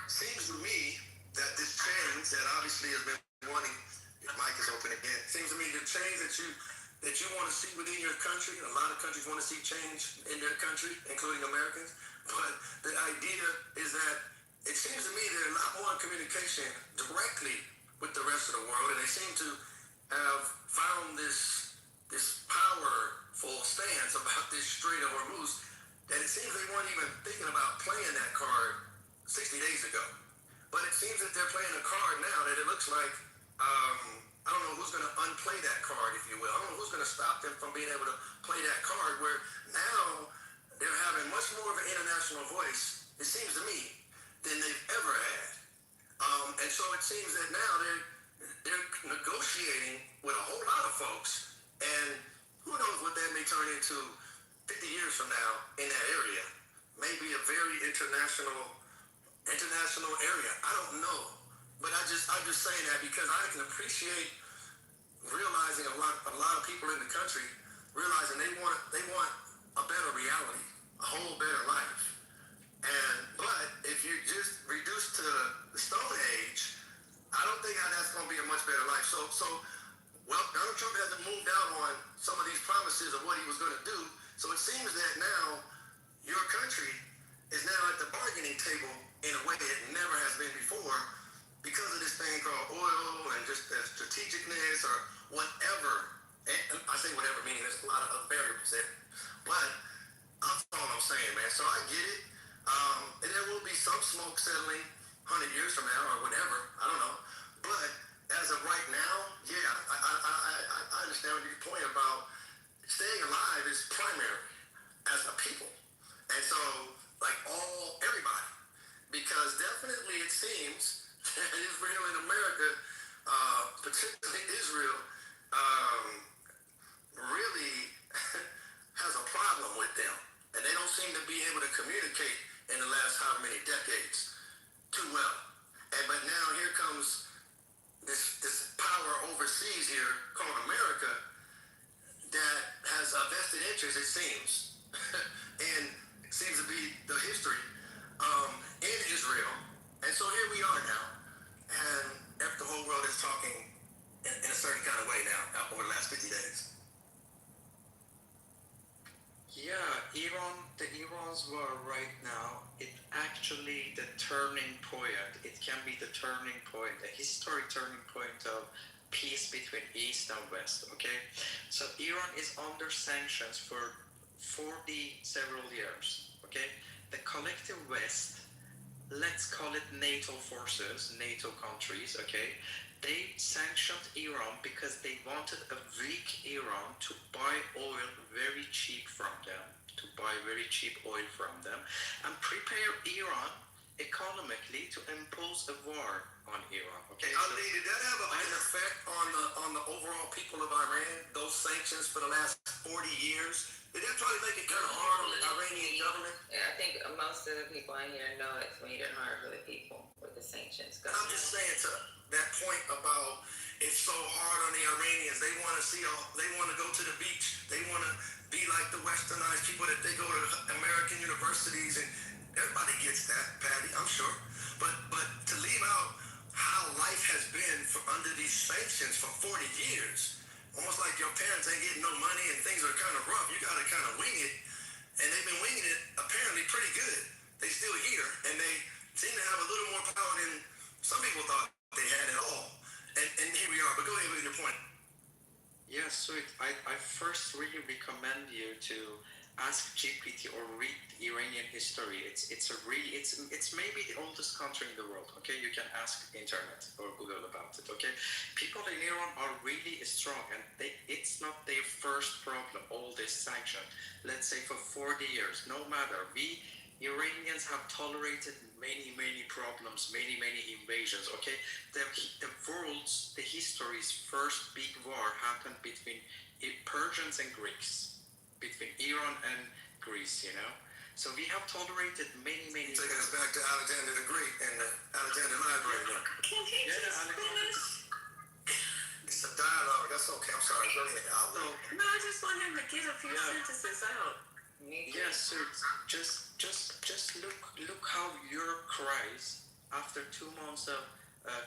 it seems to me that this change that obviously has been wanting, your mic is open again. It seems to me the change that you want to see within your country, a lot of countries want to see change in their country, including Americans. But the idea is that it seems to me there's a lot more communication directly with the rest of the world, and they seem to have found this powerful stance about this Strait of Hormuz that it seems they weren't even thinking about playing that card 60 days ago. But it seems that they're playing a card now that it looks like, I don't know who's going to unplay that card, if you will. I don't know who's going to stop them from being able to play that card, where now they're having much more of an international voice, it seems to me, than they've ever had. And so it seems that now they're negotiating with a whole lot of folks, and who knows what that may turn into 50 years from now in that area. Maybe a very international area. I don't know. But I'm just saying that because I can appreciate realizing a lot of people in the country realizing they want a better reality, a whole better life. But if you just reduce to the Stone Age, I don't think that's going to be a much better life. So Donald Trump hasn't moved out on some of these promises of what he was going to do. So it seems that now your country is now at the bargaining table in a way it never has been before because of this thing called oil and just the strategicness or whatever. And I say whatever, meaning there's a lot of other variables there. But that's all I'm saying, man. So I get it. And there will be some smoke settling 100 years from now or whatever. I don't know. But as of right now, yeah, I understand your point about staying alive is primary as a people. And so, like everybody, because definitely it seems that Israel in America, particularly Israel, really has a problem with them. And they don't seem to be able to communicate in the last how many decades too well. But now here comes this power overseas here called America that has a vested interest, it seems, and it seems to be the history in Israel. And so here we are now, and the whole world is talking in a certain kind of way now over the last 50 days. Yeah, the Iran's war right now, it actually the turning point. It can be the turning point, the historic turning point of peace between East and West. Okay, so Iran is under sanctions for 40 several years. Okay, the collective West, let's call it NATO forces, NATO countries. Okay, they sanctioned Iran because they wanted a weak Iran to buy oil very cheap from them, and prepare Iran economically to impose a war on Iran. Okay. Ali, did that have an effect on the overall people of Iran? Those sanctions for the last 40 years, did that probably make it kind of hard on the Iranian government? Yeah, I think most of the people in here know it's made it hard for the people with the sanctions. I'm just saying to that point about it's so hard on the Iranians. They want to go to the beach. They want to be like the westernized people that they go to American universities, and everybody gets that, Patty, I'm sure. But to leave out how life has been under these sanctions for 40 years, almost like your parents ain't getting no money and things are kind of rough. You got to kind of wing it. And they've been winging it apparently pretty good. They still here, and they seem to have a little more power than some people thought they had at all. And here we are. But go ahead with your point. Yeah, so I first really recommend you to ask GPT or read Iranian history. It's maybe the oldest country in the world. Okay, you can ask internet or Google about it. Okay, people in Iran are really strong, and it's not their first problem. All this sanction, let's say for 40 years, no matter we Iranians have tolerated many problems, many invasions. Okay, the history's first big war happened between Persians and Greeks, between Iran and Greece. So we have tolerated many. Taking us back to Alexander the Great and the Alexander Library. Can he just finish? It's a dialogue. That's okay. I'm sorry. Go ahead, No, I just want him to get a few sentences out. Yes, sir. Just look how Europe cries after 2 months of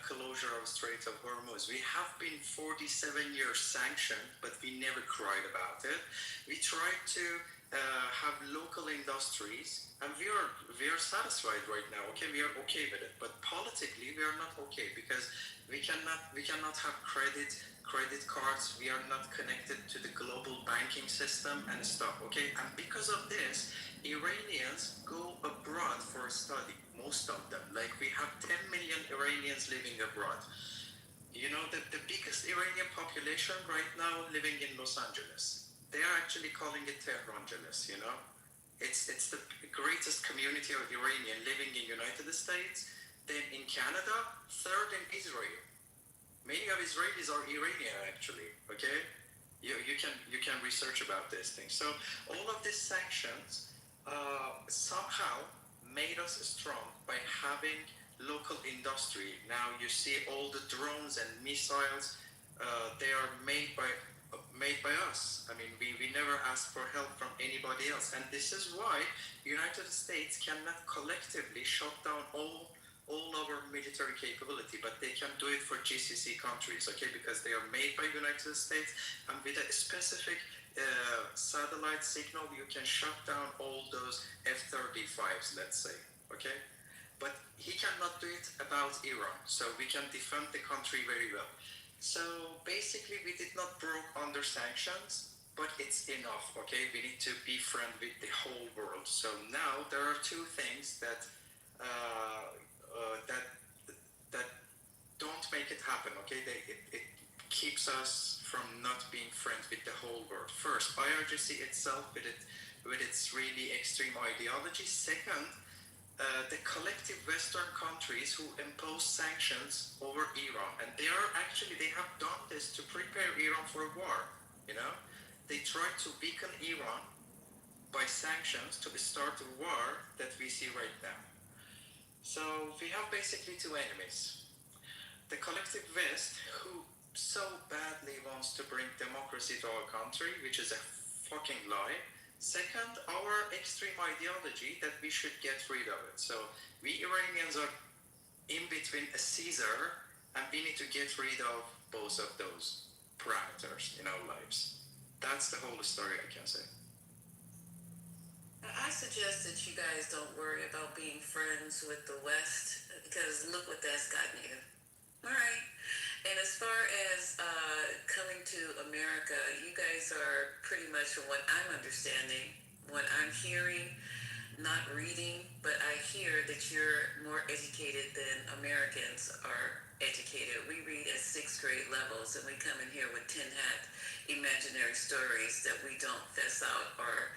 closure of Strait of Hormuz. We have been 47 years sanctioned, but we never cried about it. We tried to have local industries, and we are satisfied right now. Okay, we are okay with it, but politically we are not okay because we cannot have credit cards. We are not connected to the global banking system and stuff. Okay, and because of this, Iranians go abroad for study. Most of them, like we have 10 million Iranians living abroad. You know, the biggest Iranian population right now living in Los Angeles. They are actually calling it Tehrangeles, you know. It's the greatest community of Iranian living in United States, then in Canada, third in Israel. Many of Israelis are Iranian actually, okay? You can research about these things. So all of these sanctions somehow made us strong by having local industry. Now you see all the drones and missiles, they are made by us. I mean, we never asked for help from anybody else, and this is why United States cannot collectively shut down all our military capability, but they can do it for GCC countries, okay, because they are made by United States, and with a specific satellite signal, you can shut down all those F-35s, let's say, okay? But he cannot do it about Iran, so we can defend the country very well. So basically, we did not broke under sanctions, but it's enough, okay? We need to be friend with the whole world. So now there are two things that that don't make it happen, okay? It keeps us from not being friends with the whole world. First, IRGC itself with its really extreme ideology. Second, the collective Western countries who impose sanctions over Iran, and they have done this to prepare Iran for a war. You know, they tried to weaken Iran by sanctions to start a war that we see right now. So we have basically two enemies: the collective West, who so badly wants to bring democracy to our country, which is a fucking lie. Second, our extreme ideology that we should get rid of it. So we Iranians are in between a Caesar, and we need to get rid of both of those parameters in our lives. That's the whole story I can say. I suggest that you guys don't worry about being friends with the West because look what that's gotten you. All right. And as far as coming to America, you guys are pretty much, from what I'm understanding, what I'm hearing, not reading, but I hear that you're more educated than Americans are educated. We read at 6th grade levels, and we come in here with tin hat imaginary stories that we don't fess out, or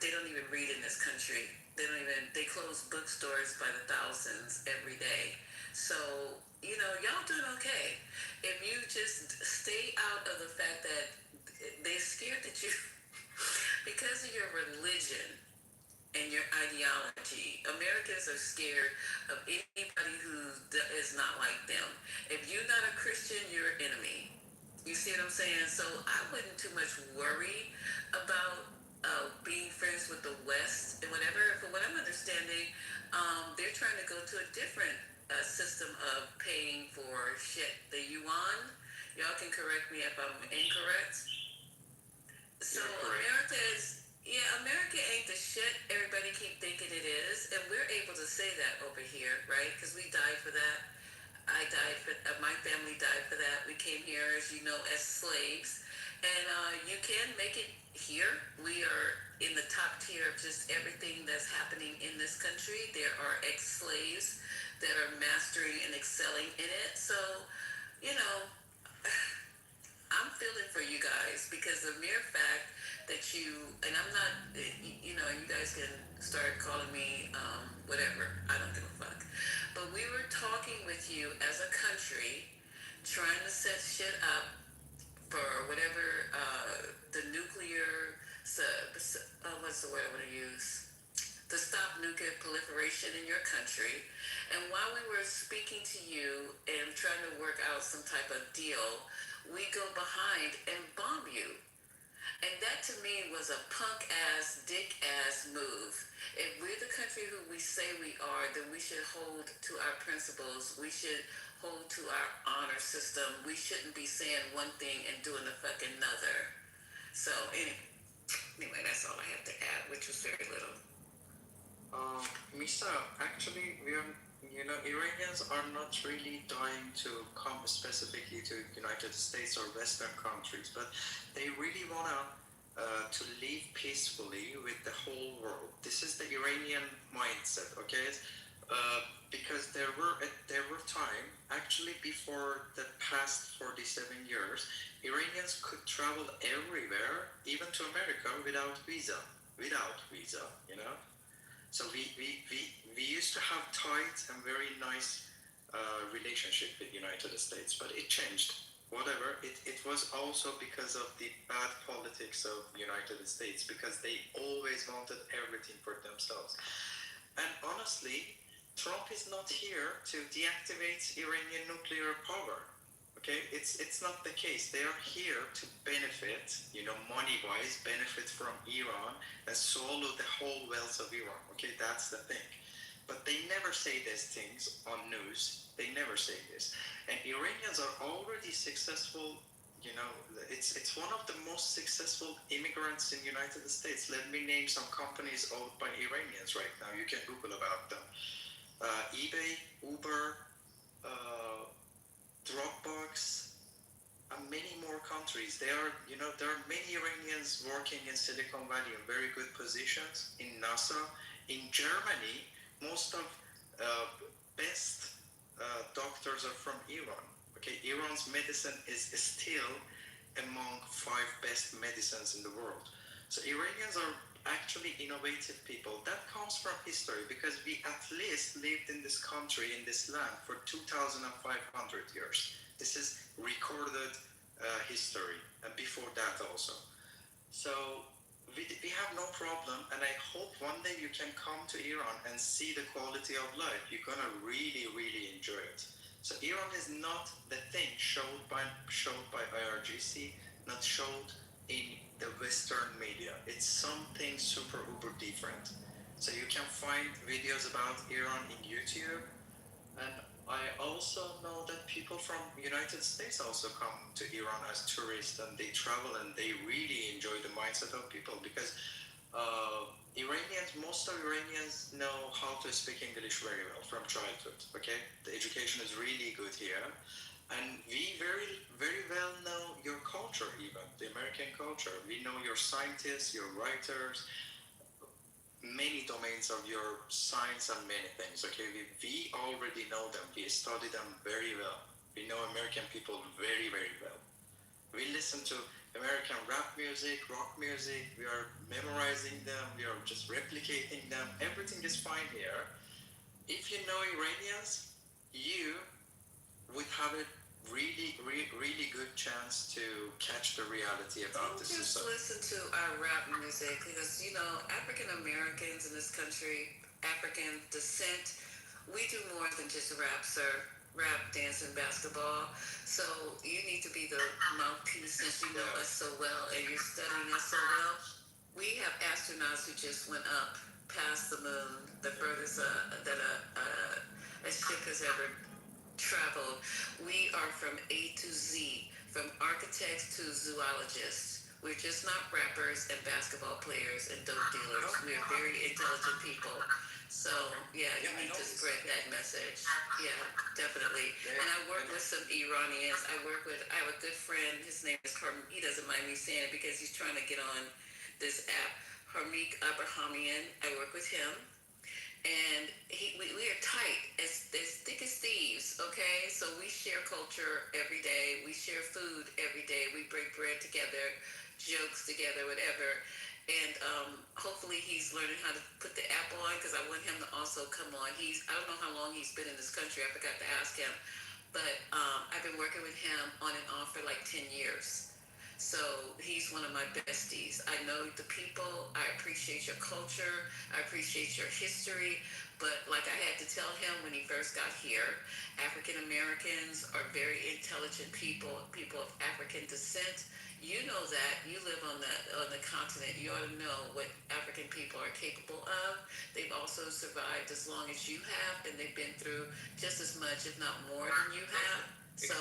they don't even read in this country. They close bookstores by the thousands every day. So, you know, y'all doing okay. If you just stay out of the fact that they're scared that you, because of your religion and your ideology, Americans are scared of anybody who is not like them. If you're not a Christian, you're an enemy. You see what I'm saying? So I wouldn't too much worry about being friends with the West and whatever. From what I'm understanding, they're trying to go to a different system of paying for shit. The yuan, y'all can correct me if I'm incorrect. So America ain't the shit everybody keep thinking it is, and we're able to say that over here, right? Because we died for that. I died for my family died for that. We came here, as you know, as slaves, and you can make it here. We are in the top tier of just everything that's happening in this country. There are ex-slaves that are mastering and excelling in it. So, you know, I'm feeling for you guys because the mere fact that and I'm not, you know, you guys can start calling me whatever. I don't give a fuck. But we were talking with you as a country, trying to set shit up for whatever the nuclear, what's the word I want to use? To stop nuclear proliferation in your country. And while we were speaking to you and trying to work out some type of deal, we go behind and bomb you. And that to me was a punk ass, dick ass move. If we're the country who we say we are, then we should hold to our principles. We should hold to our honor system. We shouldn't be saying one thing and doing the fucking another. So anyway, that's That's all I have to add, which was very little. Misa, actually, Iranians are not really dying to come specifically to United States or Western countries, but they really wanna to live peacefully with the whole world. This is the Iranian mindset, okay? Because there were time actually before the past 47 years, Iranians could travel everywhere, even to America, without visa, you know. So we used to have tight and very nice relationship with United States, but it changed. Whatever, it was also because of the bad politics of United States, because they always wanted everything for themselves. And honestly, Trump is not here to deactivate Iranian nuclear power. Okay, it's not the case. They are here to benefit, money-wise, benefit from Iran and swallow the whole wealth of Iran. Okay, that's the thing. But they never say these things on news. They never say this. And Iranians are already successful. It's one of the most successful immigrants in the United States. Let me name some companies owned by Iranians right now. You can Google about them. eBay, Uber, Dropbox, and many more countries. There are many Iranians working in Silicon Valley in very good positions, in NASA. In Germany, most of best doctors are from Iran. Okay, Iran's medicine is still among 5 best medicines in the world. So Iranians are actually innovative people. That comes from history, because we at least lived in this country, in this land, for 2,500 years. This is recorded history, and before that also. So we have no problem, and I hope one day you can come to Iran and see the quality of life. You're gonna really, really enjoy it. So Iran is not the thing showed by IRGC, not showed in the Western media. It's something super uber different. So you can find videos about Iran in YouTube, and I also know that people from United States also come to Iran as tourists, and they travel and they really enjoy the mindset of people, because most of Iranians know how to speak English very well from childhood. Okay, the education is really good here, and we very, very well know your culture, even the American culture. We know your scientists, your writers, many domains of your science, and many things. Okay, we already know them. We study them very well. We know American people very, very well. We listen to American rap music, rock music. We are memorizing them. We are just replicating them. Everything is fine here. If you know Iranians, you would have a really, really good chance to catch the reality about Don't this just society. listen to our rap music, because African Americans in this country, African descent, we do more than just rap, sir. Rap, dance, and basketball. So you need to be the mouthpiece, since you know us so well and you're studying us so well. We have astronauts who just went up past the moon, the furthest that a ship has ever traveled. We are from A to Z, from architects to zoologists. We're just not rappers and basketball players and dope dealers. We're very intelligent people. So you need to spread that message. Yeah, definitely. And I work with some Iranians. I have a good friend. His name is he doesn't mind me saying it because he's trying to get on this app. Harmeek Abrahamian. I work with him. And we are tight, as thick as thieves, okay? So we share culture every day. We share food every day. We break bread together, jokes together, whatever. And hopefully he's learning how to put the app on, because I want him to also come on. I don't know how long he's been in this country. I forgot to ask him. But I've been working with him on and off for like 10 years. So he's one of my besties. I know the people. I appreciate your culture. I appreciate your history. But like I had to tell him when he first got here, African Americans are very intelligent people of African descent. You know that. You live on the continent. You ought to know what African people are capable of. They've also survived as long as you have, and they've been through just as much, if not more, than you have. So,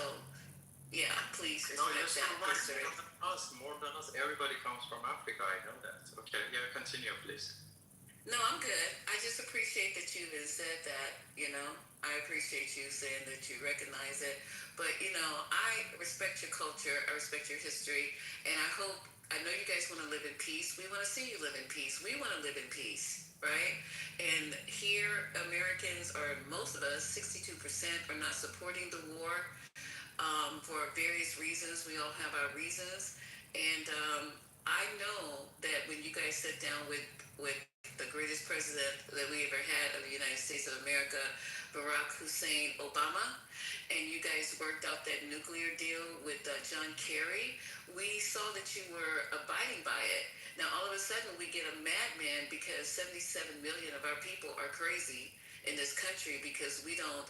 yeah, please respect that history. us, more than us. Everybody comes from Africa. I know that. Okay, yeah, continue, please. No, I'm good. I just appreciate that you have said that, you know. I appreciate you saying that you recognize it. But, you know, I respect your culture, I respect your history, and I know you guys want to live in peace. We want to see you live in peace. We want to live in peace, right? And here, Americans, or most of us, 62% are not supporting the war for various reasons. We all have our reasons. And I know that when you guys sit down with the greatest president that we ever had of the United States of America, Barack Hussein Obama, and you guys worked out that nuclear deal with John Kerry, we saw that you were abiding by it. Now, all of a sudden, we get a madman because 77 million of our people are crazy in this country because we don't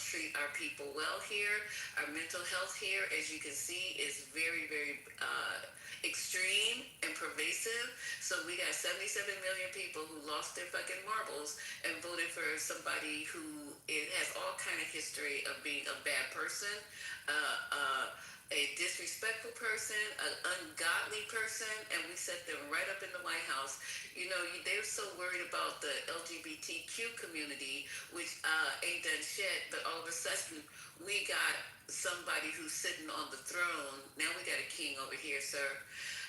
treat our people well here. Our mental health here, as you can see, is very, very extreme and pervasive. So we got 77 million people who lost their fucking marbles and voted for somebody who has all kind of history of being a bad person, a disrespectful person, an ungodly person, and we set them right up in the White House. You know, they're so worried about the LGBTQ community, which ain't done shit, but all of a sudden we got somebody who's sitting on the throne. Now we got a king over here, sir,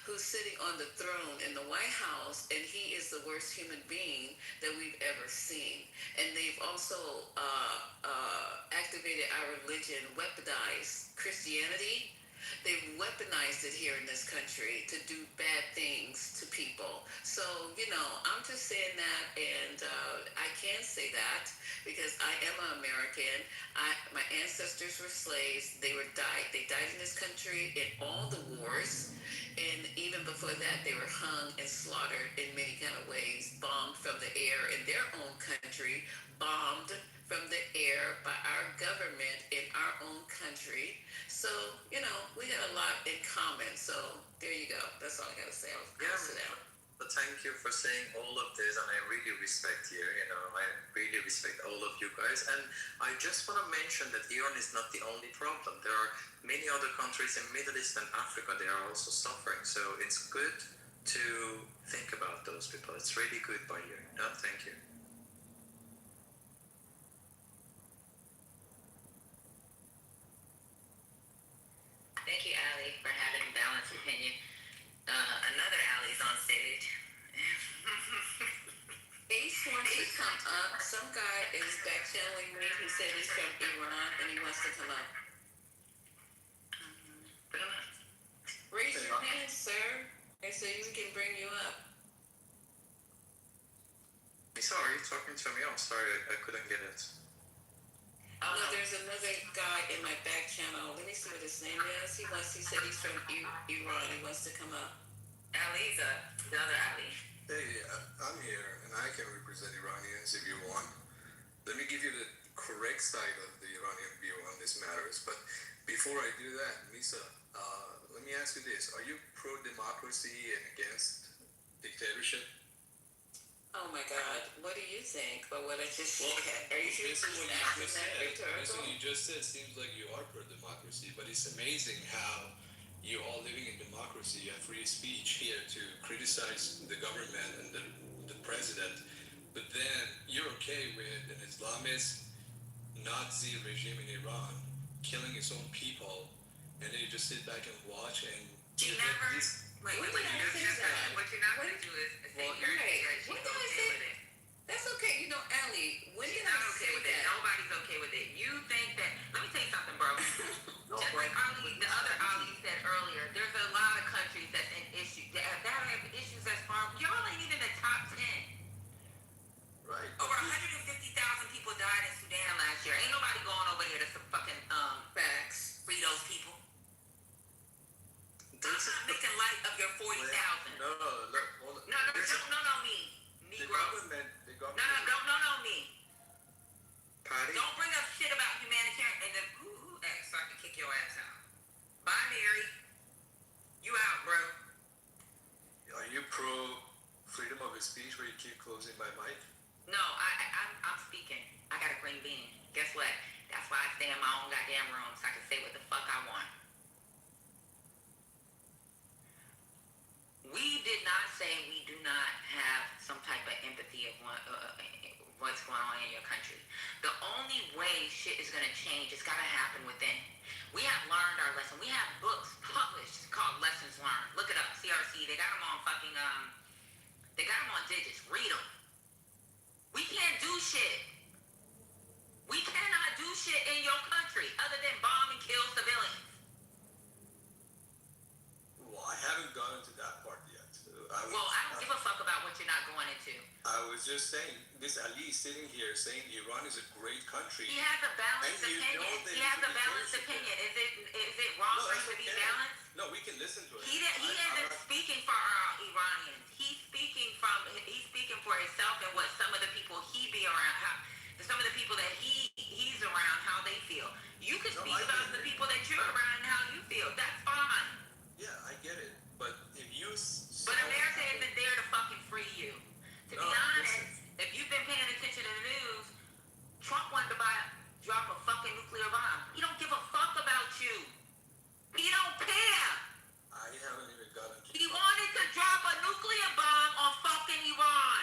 who's sitting on the throne in the White House, and he is the worst human being that we've ever seen. And they've also activated our religion, weaponized Christianity. They've weaponized it here in this country to do bad things to people. So, you know, I'm just saying that, and I can say that because I am an American. My ancestors were slaves. They died in this country in all the wars. And even before that, they were hung and slaughtered in many kind of ways, bombed from the air in their own country, bombed from the air by our government in our own country. So, you know, we got a lot in common. So there you go. That's all I got to say. I'll sit down. But thank you for saying all of this, and I really respect you. You know, I really respect all of you guys. And I just want to mention that Iran is not the only problem. There are many other countries in Middle East and Africa. They are also suffering. So it's good to think about those people. It's really good by you. No, thank you. Thank you, Ali, for having a balanced opinion. Another Ali's on stage. Ace wants to come up. Some guy is back channeling me. He said he's from Iran and he wants to come up. Raise your hand, sir, and so we can bring you up. Sorry, you're talking to me. I'm sorry, I couldn't get it. Oh, no, there's another guy in my back channel. Let me see what his name is. He said he's from Iran. He wants to come up. Ali's up. The other Ali. Hey, I'm here, and I can represent Iranians if you want. Let me give you the correct side of the Iranian view on these matters. But before I do that, Lisa, let me ask you this. Are you pro-democracy and against dictatorship? Oh my God, what do you think about what I just said? Are you Based on what you asking just that said, rhetorical? based on what you just said, seems like you are pro-democracy, but it's amazing how you're all living in democracy. You have free speech here to criticize the government and the president, but then you're okay with an Islamist Nazi regime in Iran killing its own people, and then you just sit back and watch and You never. Wait, what you're not going to do is say you're she's okay with it. That's okay. You know, Ali, when She's did not I okay say with it. that? Nobody's okay with it. You think that. Let me tell you something, bro. Just like Ali, the other Ali said earlier, there's a lot of countries that's in issues that have issues as far. Y'all ain't even in the top 10. Right. Over 150,000 people died in Sudan last year. Ain't nobody going over there to some fucking Facts. free those people. I'm not making light of your 40,000. No, look, hold on. No, don't me. The Negro. government. No, me. Patty. Don't bring up shit about humanitarian and then so I can kick your ass out. Bye, Mary. You out, bro. Are you pro-freedom of speech where you keep closing my mic? No, I'm speaking. I got a green bean. Guess what? That's why I stay in my own goddamn room so I can say what the fuck I want. say we do not have some type of empathy of what's going on in your country. The only way shit is going to change, it's got to happen within. We have learned our lesson. We have books published called Lessons Learned. Look it up, CRC. They got them on fucking, they got them on digits. Read them. We can't do shit. We cannot do shit in your country other than bomb and kill civilians. Well, I haven't gone into that part yet. I don't give a fuck about what you're not going into. I was just saying, this Ali sitting here saying Iran is a great country. He has a balanced opinion. He has a balanced opinion. Is it wrong for him to be balanced? No, we can listen to it. He isn't speaking for Iranians. He's speaking for himself and what some of the people he be around, some of the people that he's around, how they feel. You can speak about the people that you're around and how you feel. That's fine. Yeah, I get it. But if you... But America isn't there to fucking free you. To be honest, if you've been paying attention to the news, Trump wanted to drop a fucking nuclear bomb. He don't give a fuck about you. He don't care. I haven't even gotten to... He wanted to drop a nuclear bomb on fucking Iran.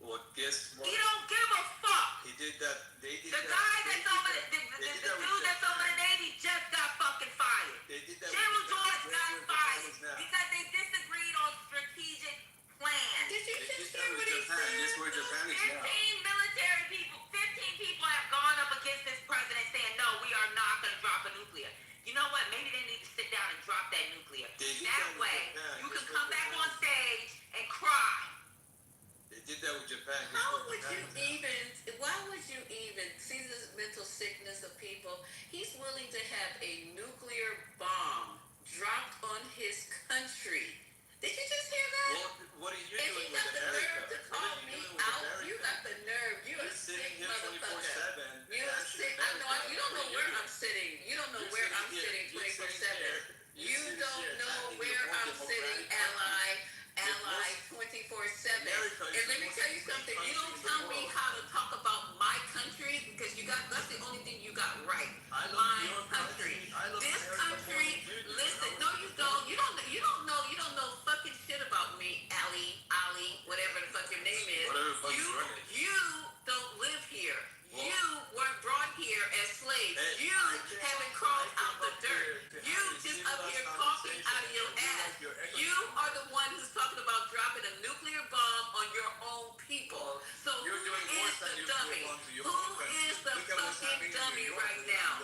Well, guess what? He don't give a fuck. He did that. They did the that. Guy that's over the dude that's over the Navy just got fucking fired. They did that. General George got fired because they disagreed on strategic plans. Did you just hear what he Japan. said? This is where Japan is 15 now. military people, 15 people have gone up against this president saying, no, we are not going to drop a nuclear. You know what? Maybe they need to sit down and drop that nuclear. That way, you can come back on stage and cry. They did that with Japan. Why would you even see this mental sickness of people? He's willing to have a nuclear bomb dropped on his country. Did you just hear that? Well, what are you and doing he with got the America? nerve to call me out. You got the nerve. You are sick, motherfucker. You are sick. I know. You don't know where I'm sitting. You don't know where I'm sitting 24/7. You don't know where I'm sitting, ally 24/7. And let me tell you something. You don't tell me how to talk about my country because that's the only thing you got right. My country. This country. Listen. No, you don't. You don't know fucking shit about me, Ali, whatever the fuck your name is. You don't live here. You weren't brought here as slaves. You haven't crawled out the dirt. You just up here talking out of your ass. You are the one who's talking about dropping a nuclear bomb on your own people. So who is the dummy? Who is the fucking dummy right now?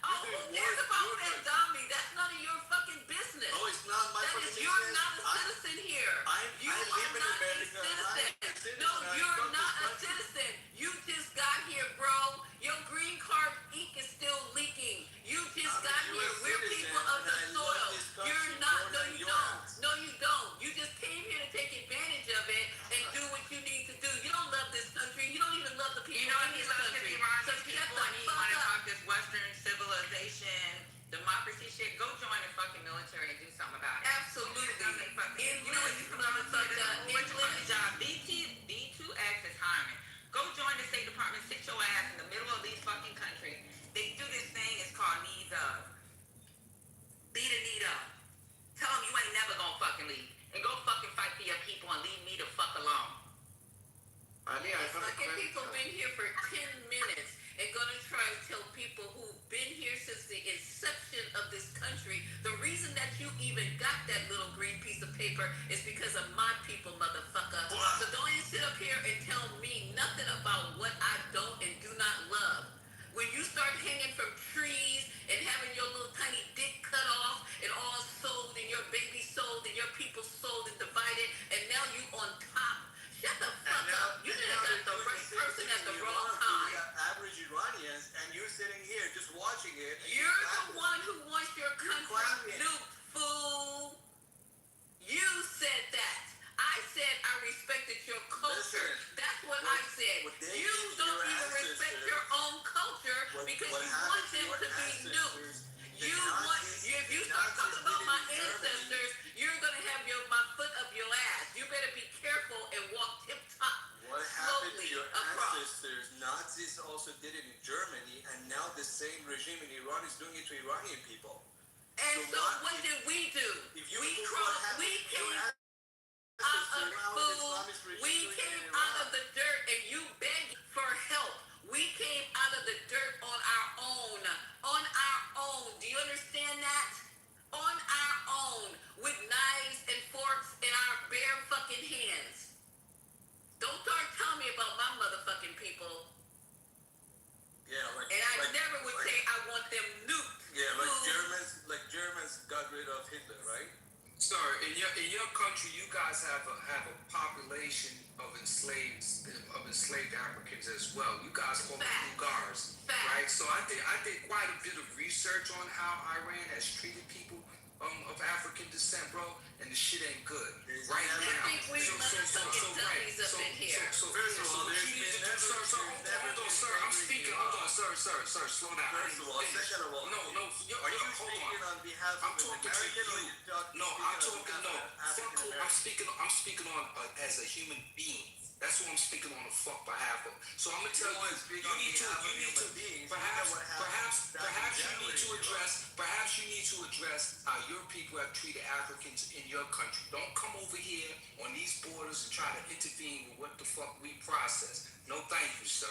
Oh, who cares about that dummy? That's none of your fucking business. No, it's not my fucking business. You're not a citizen here. You are not a citizen. No, you're not a citizen. You just got here, bro. Your green card ink is still leaking. You just got here. We're people of the soil. You're not. No, you don't. No, you don't. You just came here to take advantage of it and do what you need to do. You don't love this country. You don't even love the people in this country. So shut the fuck up. This Western civilization, democracy shit, go join the fucking military and do something about it. Absolutely. You know what you motherfucker, job. B2X is hiring. Go join the State Department, sit your ass in the middle of these fucking countries. They do this thing, it's called needs of. Lead a need of. Tell them you ain't never gonna fucking leave. And go fucking fight for your people and leave me the fuck alone. Fucking people been here for 10 minutes and gonna try to tell people who've been here since the inception of this country, the reason that you even got that little green piece of paper is because of my people, motherfucker. So don't even sit up here and tell me nothing about what I don't and do not love. When you start hanging from trees and having your little tiny dick cut off and all sold and your baby sold and your people sold and divided and now you on top, shut the fuck up. You didn't got the right person at the wrong time. Average Iranians, and you're sitting here just watching it. You're the one who wants your country nuked, fool. You said that. I said I respected your culture. That's what I said. You don't even respect your own culture because you want them to be nuked. If you start talking about my ancestors, you're gonna have my foot up your ass. You better be careful and walk tip top. What happened to your ancestors? Nazis also did it in Germany, and now the same regime in Iran is doing it to Iranian people. And so what did we do? If you We look crossed. what happened, We came. Sir, in your country, you guys have a population of enslaved Africans as well. You guys call them Lugars, right? So I did quite a bit of research on how Iran has treated people of African descent, bro, and the shit ain't good right now. I think we motherfucking dummies up in here. So first of all, there's been hold on, sir. I'm speaking. Hold on, sir, slow down. First of all, second of all, no, are you speaking on behalf I'm of an talking to American or you. you talking No, I'm on talking. behalf No, of an fuck who. African American? I'm speaking on as a human being. That's who I'm speaking on the fuck behalf of. So I'm gonna tell you, you need to perhaps you need to address how your people have treated Africans in your country. Don't come over here on these borders and try to intervene with what the fuck we process. No, thank you, sir.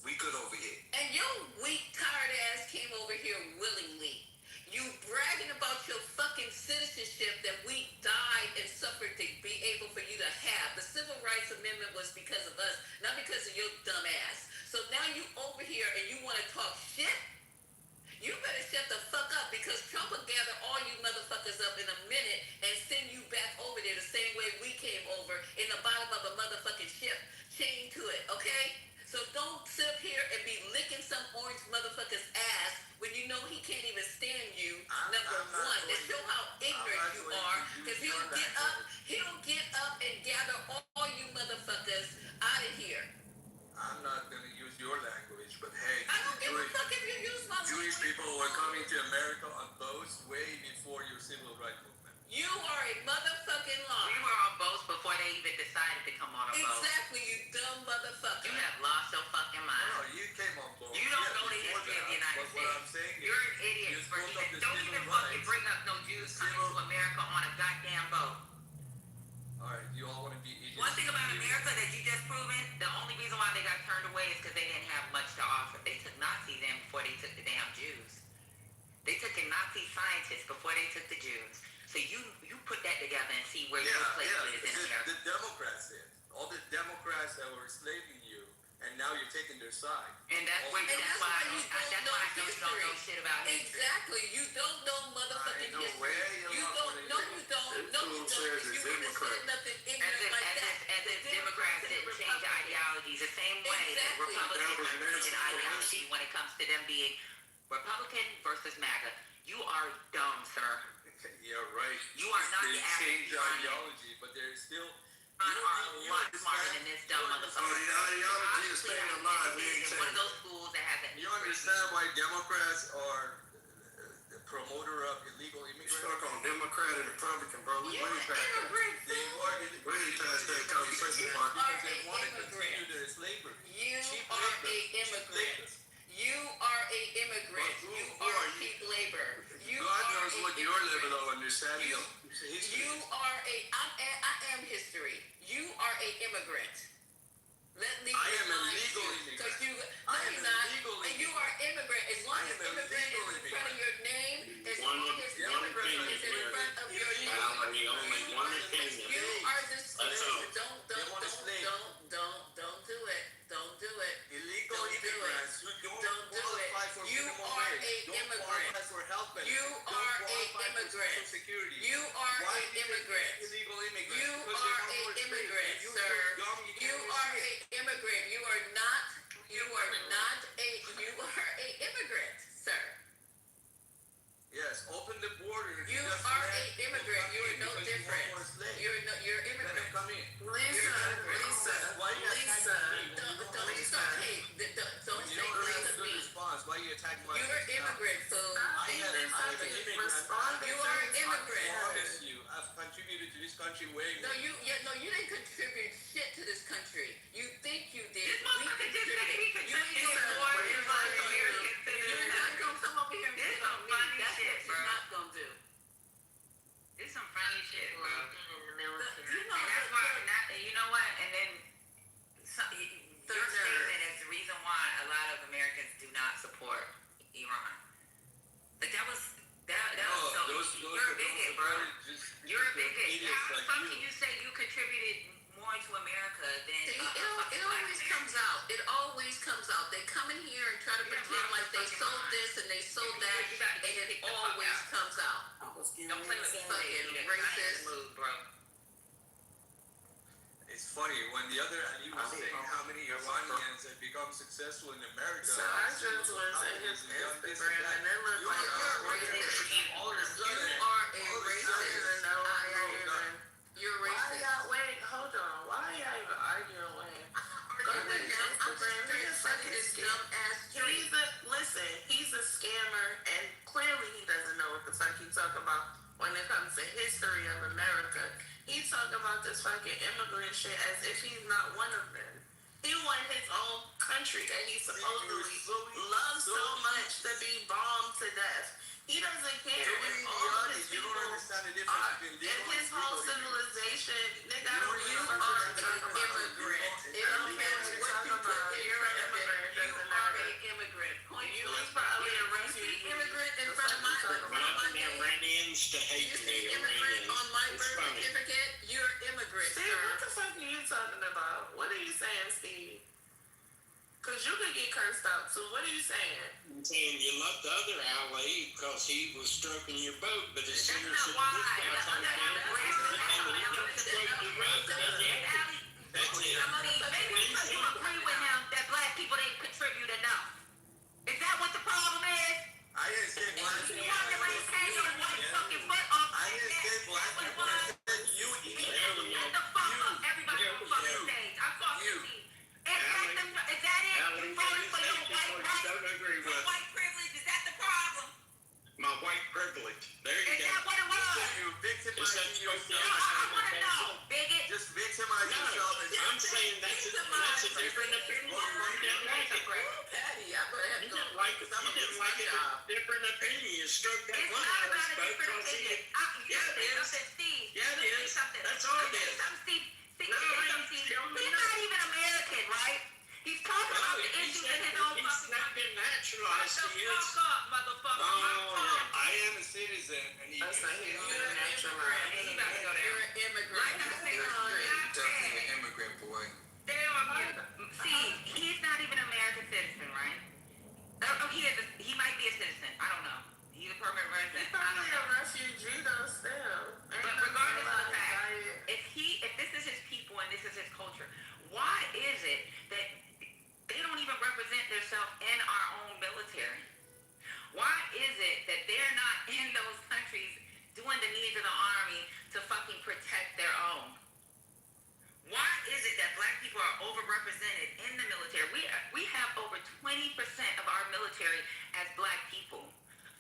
We good over here. And your weak, tired ass came over here willingly. You bragging about your fucking citizenship that we died and suffered to be able for you to have. The Civil Rights Amendment was because of us, not because of your dumb ass. So now you over here and you want to talk shit? You better shut the fuck up because Trump will gather all you motherfuckers up in a minute and send you back over there the same way we came over in the bottom of a motherfucking ship, chained to it, okay? So don't sit up here and be licking some orange motherfucker's ass when you know he can't even stand you, number one. To show how ignorant you are, because he'll get up and gather all you motherfuckers out of here. I'm not going to use your language, but hey, I don't give a fuck if you use my Jewish language. people were coming to America on boats way before your civil rights movement. You are a motherfucking liar. We were on boats before they even decided to come on a boat. Exactly, you dumb motherfucker. You have lost your fucking mind. No, you came on board. You don't know the history of the United But States. what I'm saying You're is, an idiot you for spoke of the don't civil even fucking rights. bring up no Jews coming to America on a goddamn boat. All right, you all want to be idiots. One thing about America that you just proven, the only reason why they got turned away is because they didn't have much to offer. They took Nazis in before they took the damn Jews. They took in Nazi scientists before they took the Jews. So you put that together and see where your place is in America. The Democrats did. All the Democrats that were enslaving you, and now you're taking their side. And that's why you don't know shit about history. Exactly, you don't know motherfucking history. You don't. You haven't said nothing ignorant like that. As if Democrats didn't change ideologies the same way that Republicans change ideology when it comes to them being Republican versus MAGA. You are dumb, sir. Yeah, right. You are not the They average change ideology, but they're still. are a lot smarter than this dumb motherfucker. the ideology is staying alive. We ain't One of changing. those schools that has an You understand why Democrats are the promoter of illegal immigrants? Stuck on Democrat and Republican, bro. We way past that. They were Way past that conversation, Mark. because they want to continue their slavery. You are a immigrant. You are a immigrant. Who You are are you? cheap labor. You God are knows a what your immigrant. level of understanding of history You is. are I am history. You are a immigrant. Let me I am a remind legal you, immigrant. 'cause you, I no, am you're a not. legal And you are immigrant. As long I as am a immigrant legal is in front of immigrant. your name, as One long of- as the only immigrant thing is is in that front of your I name, only you one are thing the is you are the That's all. don't They want to slave. don't do it. Don't do it. Illegal Don't do it. immigrants who don't Don't do it. qualify for You minimum are wage, a don't immigrant. qualify for health benefits, You don't are a qualify for immigrant. Social Security. You are Why a do they immigrant. make illegal immigrants? You Because are they a want more slaves. immigrant, If sir. you're dumb, you You can't are see it. a immigrant. You are not a immigrant, sir. Yes, open the border. You just are let a people immigrant. come You are in no because you want different. more slaves. You're Let them immigrant. come in. Lisa, Why you attacking me? Don't start. Hey, don't You say don't have please a good me. response. Why you attacking my You're an immigrant, fool. I am an immigrant. Responding You are an I immigrant. promise you, I've contributed to this country way No, more. you didn't contribute shit to this country. You think you did. This We motherfucker just said he contributed. You ain't contributed gonna more do than it. most Americans to You're this not country. gonna come over here and This pick some on me. funny That's shit, what bro. you're not gonna do. It's some funny shit, bro. You know, And that's why, you know what? And then your statement is the reason why a lot of Americans do not support Iran. Like that was so. You're a bigot, bro. You're a bigot. How the fuck can you say you contributed more to America than See, a it fucking black always American? comes out. It always comes out. They come in here and try to pretend like they sold this and they sold that, and it always comes out. Don't play with me. Fucking racist move, bro. It's funny when the other and you were saying how many Iranians have become successful in America. So I just was in his Instagram and it looked like All of a sudden, you are a racist. You're Why racist. y'all wait? Hold on. Why y'all even arguing with him? Go to his Instagram. He's a fucking scammer. He's a scammer, and clearly he doesn't know what the fuck he's talking about when it comes to history of America. He's talking about this fucking immigrant shit as if he's not one of them. He wants his own country that he supposedly loves so much to be bombed to death. He doesn't care if all of his people are, if his whole civilization, nigga, I don't give a fuck. Immigrant. It don't matter what you put. You're an immigrant. You are an immigrant. Point You blank. was probably a You refugee. speak immigrant in front of my name. Iranians to hate You the speak immigrant Iranians. on my It's birth funny. certificate. You're immigrant, Steve, sir. what the fuck are you talking about? What are you saying, Steve? Because you could get cursed out too. What are you saying? I'm saying you love the other ally because he was stroking your boat, but as soon as That's not why. this guy comes in, and he don't stroke your boat, that's it. Maybe because you agree with him that black people didn't contribute enough. Is that what the problem is? I didn't say black You people. want to maintain your white fucking foot off I didn't say black people. I said you Shut the fuck up, everybody on the fucking stage. I'm talking to you. Is that it? You voted for your white rights? Don't agree Your with white privilege? Is that the problem? my white privilege. There you Is go. that what it was? You Is victimizing that yourself. I want to know, bigot. Just victimize No, yourself. I'm saying that's a different opinion. You didn't like it. Patty, I better have You to go. didn't like it. You didn't like it. Different opinion. You struck that It's one not out of about a spoke different because he opinion. did. Yeah, it is. Steve. Yeah, it Let me say is. something. That's all Let it me say is. something, Steve. Steve, No, let me say I something, Steve. don't He's know. not even American, right? He's talking No, about the he issues said in his that own he's fucking not country. been Shut naturalized. the He is. fuck up, motherfucker. Oh, I am a citizen, and he That's not his You're an immigrant. And he about to go there. You're an immigrant. Like I said, Definitely an immigrant boy. Stay on mute. See, he's not even an American citizen, right? Oh, he might be a citizen. I don't know. He's a permanent resident. He's probably a refugee though still. But regardless of the fact, if this is his people and this is his culture, why is it that they don't even represent themselves in our own military? Why is it that they're not in those countries doing the needs of the army to fucking protect their own? Why is it that black people are overrepresented in the military? We have over 20% of our military as black people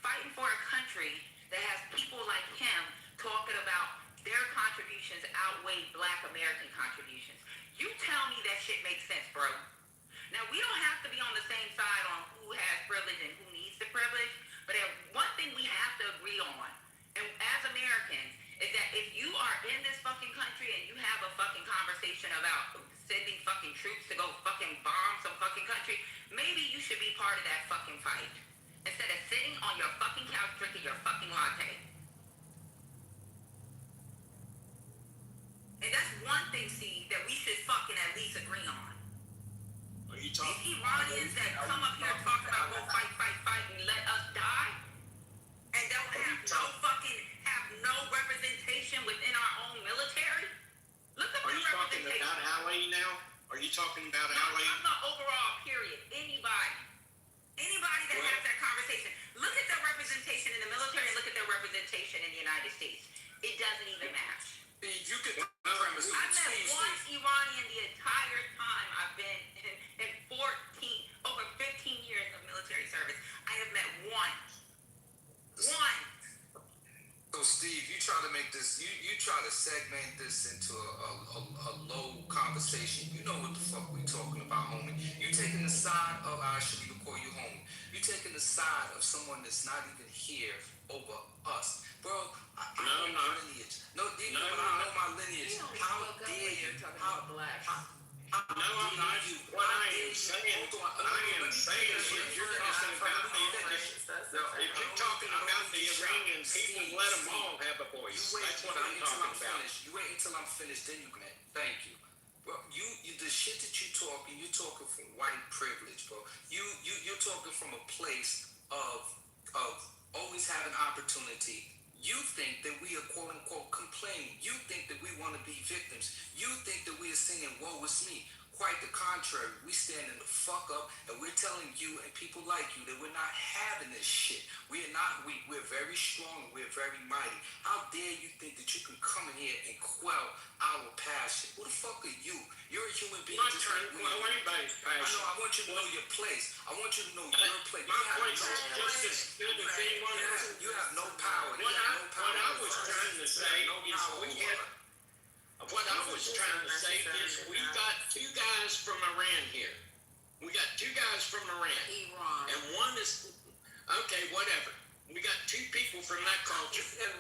fighting for a country that has people like him talking about their contributions outweigh black American contributions. You tell me that shit makes sense, bro. Now, we don't have to be on the same side on who has privilege and who needs the privilege, but one thing we have to agree on, and as Americans, is that if you are in this fucking country and you have a fucking conversation about sending fucking troops to go fucking bomb some fucking country, maybe you should be part of that fucking fight instead of sitting on your fucking couch drinking your fucking latte. And that's one thing, Steve, that we should fucking at least agree on. Are you These talking? Iranians that come up here and talk about go fight, fight, fight, and let us die, and don't have no representation within our own military. Look at Are the you talking representation. about Ali now? Are you talking about No, Ali? I'm not overall. Period. Anybody that has that conversation. Look at their representation in the military and look at their representation in the United States. It doesn't even match. You could premise I met one Iranian the entire time I've been in over 15 years of military service. I have met one. One. So Steve, you try to make this, you try to segment this into a low conversation. You know what the fuck we talking about, homie. You taking the side of, I shouldn't even call you homie. You taking the side of someone that's not even here over us. Bro, I know my lineage. No, but I know my lineage. How dare you? Talking about black. No, I'm not. What I am saying, if you're talking about if you're talking about the Iranian people, let them all have a voice. That's what I'm talking about. You wait until I'm finished, then you can. Thank you. Bro, you the shit that you're talking from white privilege, bro. You're talking from a place of always having opportunity. You think that we are quote unquote playing. You think that we want to be victims. You think that we are singing woe is me. Quite the contrary. We standing the fuck up and we're telling you and people like you that we're not having this shit. We are not weak. We're very strong. We're very mighty. How dare you think that you can come in here and quell our passion? Who the fuck are you? You're a human being. I'm not trying to quell anybody's I passion. know. I want you to know your place. I want you to know your place. My place is just as good as anyone else. You have no power. What I was trying to say is what I was trying to say is we got two guys from Iran here. We got two guys from Iran. Iran. And one is, okay, whatever. We got two people from that culture. And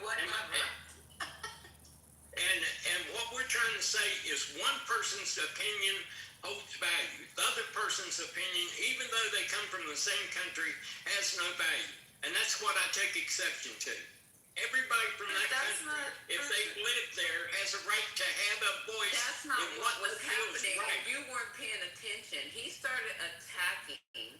what we're trying to say is one person's opinion holds value. The other person's opinion, even though they come from the same country, has no value. And that's what I take exception to. Everybody from that country, if they live there, has a right to have a voice. That's not in what was feels happening. right. You weren't paying attention. He started attacking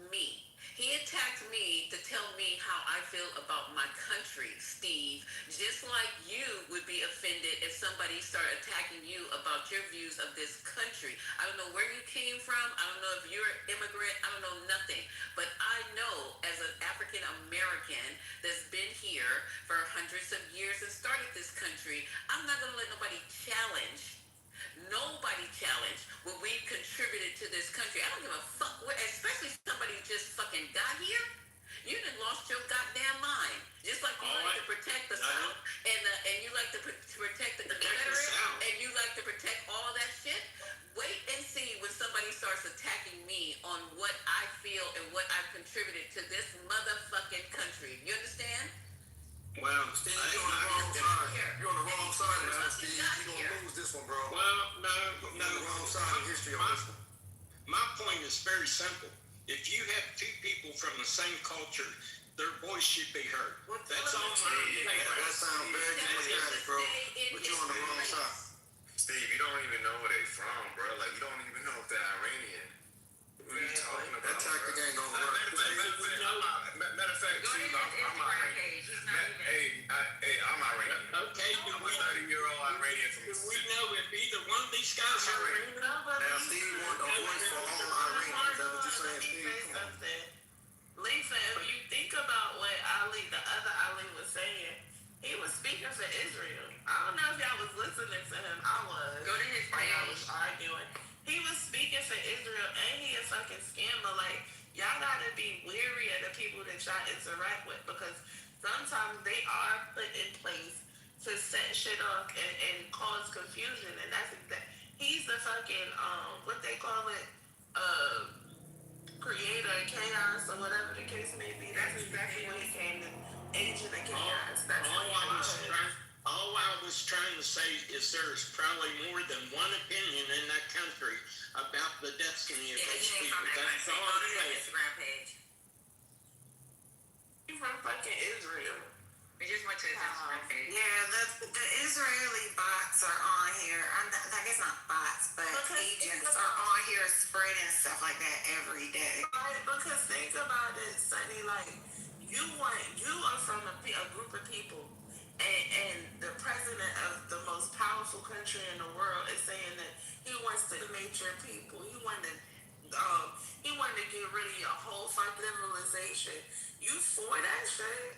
me. He attacked me to tell me how I feel about my country, Steve. Just like you would be offended if somebody started attacking you about your views of this country. I don't know where you came from. I don't know if you're an immigrant. I don't know nothing. But I know as an African American that's been here for hundreds of years and started this country, I'm not going to let nobody challenge what we've contributed to this country. I don't give a fuck what, especially somebody who just fucking got here. You done lost your goddamn mind. Just like you like to protect the South and you like to protect the Confederate and you like to protect all that shit. Wait and see when somebody starts attacking me on what I feel and what I've contributed to this motherfucking country. You understand? Well, Steve, you're on the wrong side. You're on the wrong side of that, Steve. You're going to lose this one, bro. Well, no. You're on the wrong side of history on this one. My point is very simple. If you have two people from the same culture, their voice should be heard. That's all I'm saying. That sounds very democratic, bro. But you're on the wrong side. Steve, you don't even know where they from, bro. Like, you don't even know if they're Iranian. What are you talking about? That tactic ain't gonna work. Matter of fact, Steve, I'm Iranian. Hey, I'm Iranian. Okay, I'm a 30-year-old Iranian from do we know if either one of these guys are Iranian? Now, Steve want a voice for all Iranians. Is that what you're saying, Steve? Lisa, if you think about what the other Ali was saying, he was speaking for Israel. I don't know if y'all was listening to him. I was. Go to his While y'all page. was arguing. He was speaking for Israel and he a fucking scammer. Like, y'all gotta be weary of the people that y'all interact with because sometimes they are put in place to set shit off and cause confusion. And that's he's the fucking, what they call it, creator of chaos or whatever the case may be. That's exactly what he came to, agent of chaos. That's what he was. All I was trying to say is there's probably more than one opinion in that country about the destiny of those people. That's all I'm saying. Instagram page. He's from fucking Israel. We just went to his Instagram page. Yeah, the Israeli bots are on here. I guess not bots, but agents are on here spreading stuff like that every day. Right, because think about it, Sonny, like, you are from a group of people, and the president of the most powerful country in the world is saying that he wants to make your people. He wanted to get rid of your whole fucking civilization. You for that shit?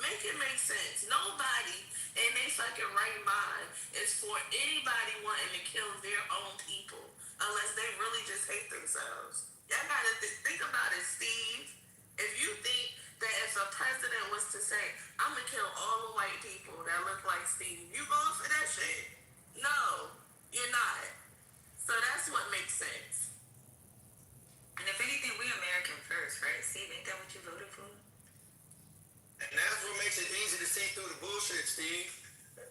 Make it make sense. Nobody in their fucking right mind is for anybody wanting to kill their own people unless they really just hate themselves. Y'all gotta think about it, Steve. If you think that if a president was to say, I'm gonna kill all the white people that look like Steve, you going for that shit? No, you're not. So that's what makes sense. And if anything, we American first, right? Steve, ain't that what you voted for? And that's what makes it easy to see through the bullshit, Steve.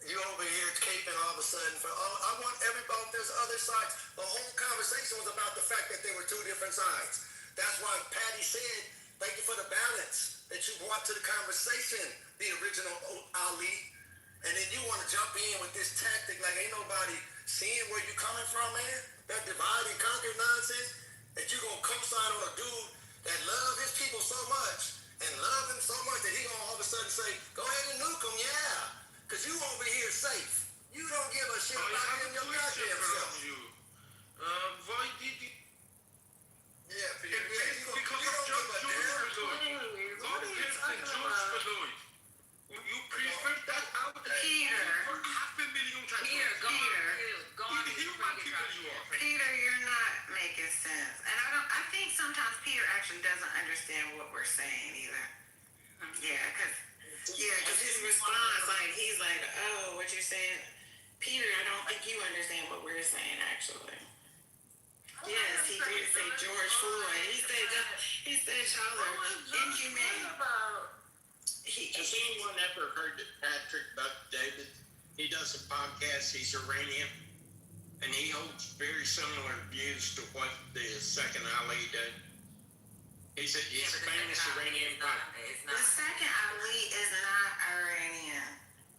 You over here caping all of a sudden for, I want everybody, there's other sides. The whole conversation was about the fact that there were two different sides. That's why Patty said, thank you for the balance that you brought to the conversation, the original Ali. And then you want to jump in with this tactic like ain't nobody seeing where you coming from, man. That divide and conquer nonsense, that you going to co-sign on a dude that love his people so much and love him so much that he going to all of a sudden say, go ahead and nuke him, yeah. Because you won't shit I about have in a your question goddamn from self. you. Why did you... Yeah, Peter. Because of George Floyd. God help George Floyd. You prefer that out of Peter. for half a million times. Peter, go on. Hear my people you are. Peter, you're not making sense. And I think sometimes Peter actually doesn't understand what we're saying either. Yeah, because his response, like, he's like, oh, what you're saying? Peter, I don't think you understand what we're saying, actually. Yes, he did say George Floyd. He said y'all are inhumane. Has anyone ever heard of Patrick Buck David? He does a podcast. He's Iranian, and he holds very similar views to what the Second Ali did. He's a famous Iranian podcast. The second Ali is not Iranian.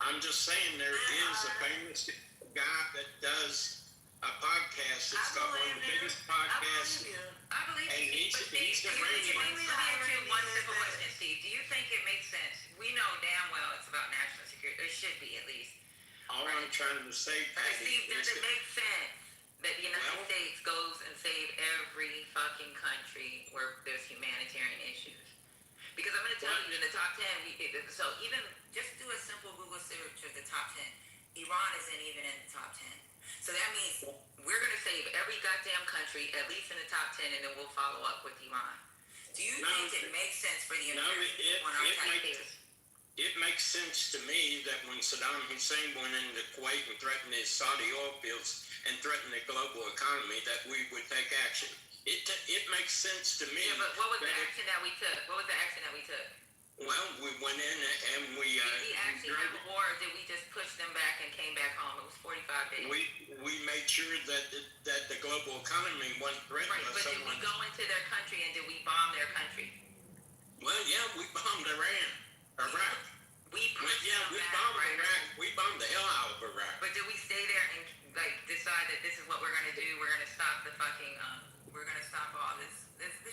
I'm just saying there is a famous guy that does a podcast. It's got one of the biggest podcasts. I believe and you. he's Iranian. Iranian. Let me ask you one simple question, Steve. Do you think it makes sense? We know damn well it's about national security. It should be, at least. All I'm trying to say, Patty, Steve, does is it make sense that the United States goes and saves every fucking country where there's humanitarian issues? Because I'm going to tell you, in the top 10, so even just do a simple Google search of the top 10. Iran isn't even in the top 10. So that means we're going to save every goddamn country, at least in the top 10, and then we'll follow up with Iran. Do you think it makes sense for the United States on our taxpayers? It makes sense to me that when Saddam Hussein went into Kuwait and threatened his Saudi oil fields and threatened the global economy, that we would take action. It makes sense to me. Yeah, but what was the action that we took? What was the action that we took? Well, we went in and we... Did we actually have a war, or did we just push them back and came back home? It was 45 days. We made sure that the global economy wasn't threatened. Right, but did we go into their country and did we bomb their country? Well, yeah, we bombed Iraq. We bombed Iraq. We bombed the hell out of Iraq. But did we stay there and like decide that this is what we're gonna do? We're gonna stop the fucking we're gonna stop all this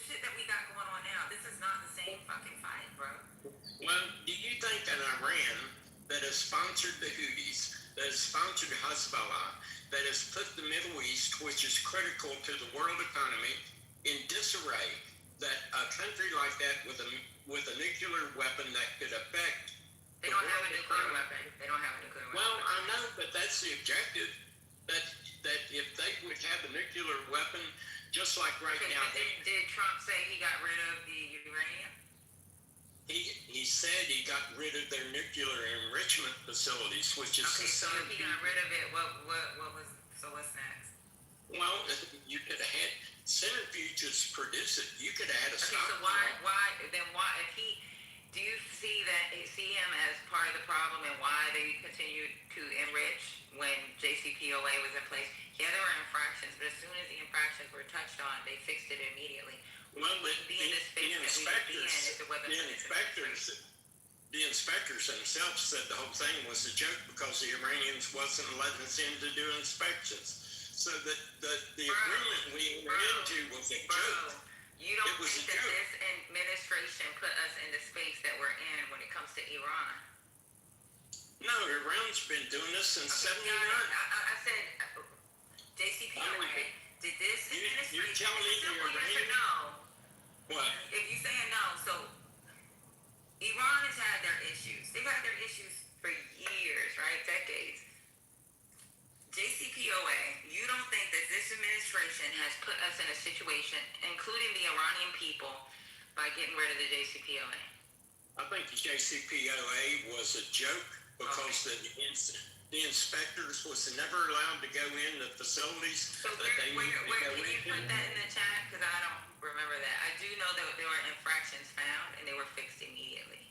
shit that we got going on now. This is not the same fucking fight, bro. Well, do you think that Iran, that has sponsored the Houthis, that has sponsored Hezbollah, that has put the Middle East, which is critical to the world economy, in disarray, that a country like that with a nuclear weapon that could affect... They don't have a nuclear weapon. They don't have a nuclear weapon. Well, I know, but that's the objective. That if they would have a nuclear weapon, just like right now... But did Trump say he got rid of the uranium? He said he got rid of their nuclear enrichment facilities, which is... Okay, so if he got rid of it, what's next? Well, you could have had centrifuges produce it. You could have had a Okay, so why, if he... Do you see him as part of the problem and why they continued to enrich when JCPOA was in place? Yeah, there were infractions, but as soon as the infractions were touched on, they fixed it immediately. Well, the inspectors themselves said the whole thing was a joke because the Iranians wasn't letting us in to do inspections. So the agreement we entered into was a joke. You don't think that this administration put us in the space that we're in when it comes to Iran? No, Iran's been doing this since 79. I said, JCPOA, did this administration... You're telling me the Iranian... No. What? If you're saying no, so Iran has had their issues. They've had their issues for years, right? Decades. JCPOA, you don't think that this administration has put us in a situation, including the Iranian people, by getting rid of the JCPOA? I think the JCPOA was a joke because the inspectors was never allowed to go in the facilities. So can you put that in the chat? Because I don't remember that. I do know that there were infractions found and they were fixed immediately.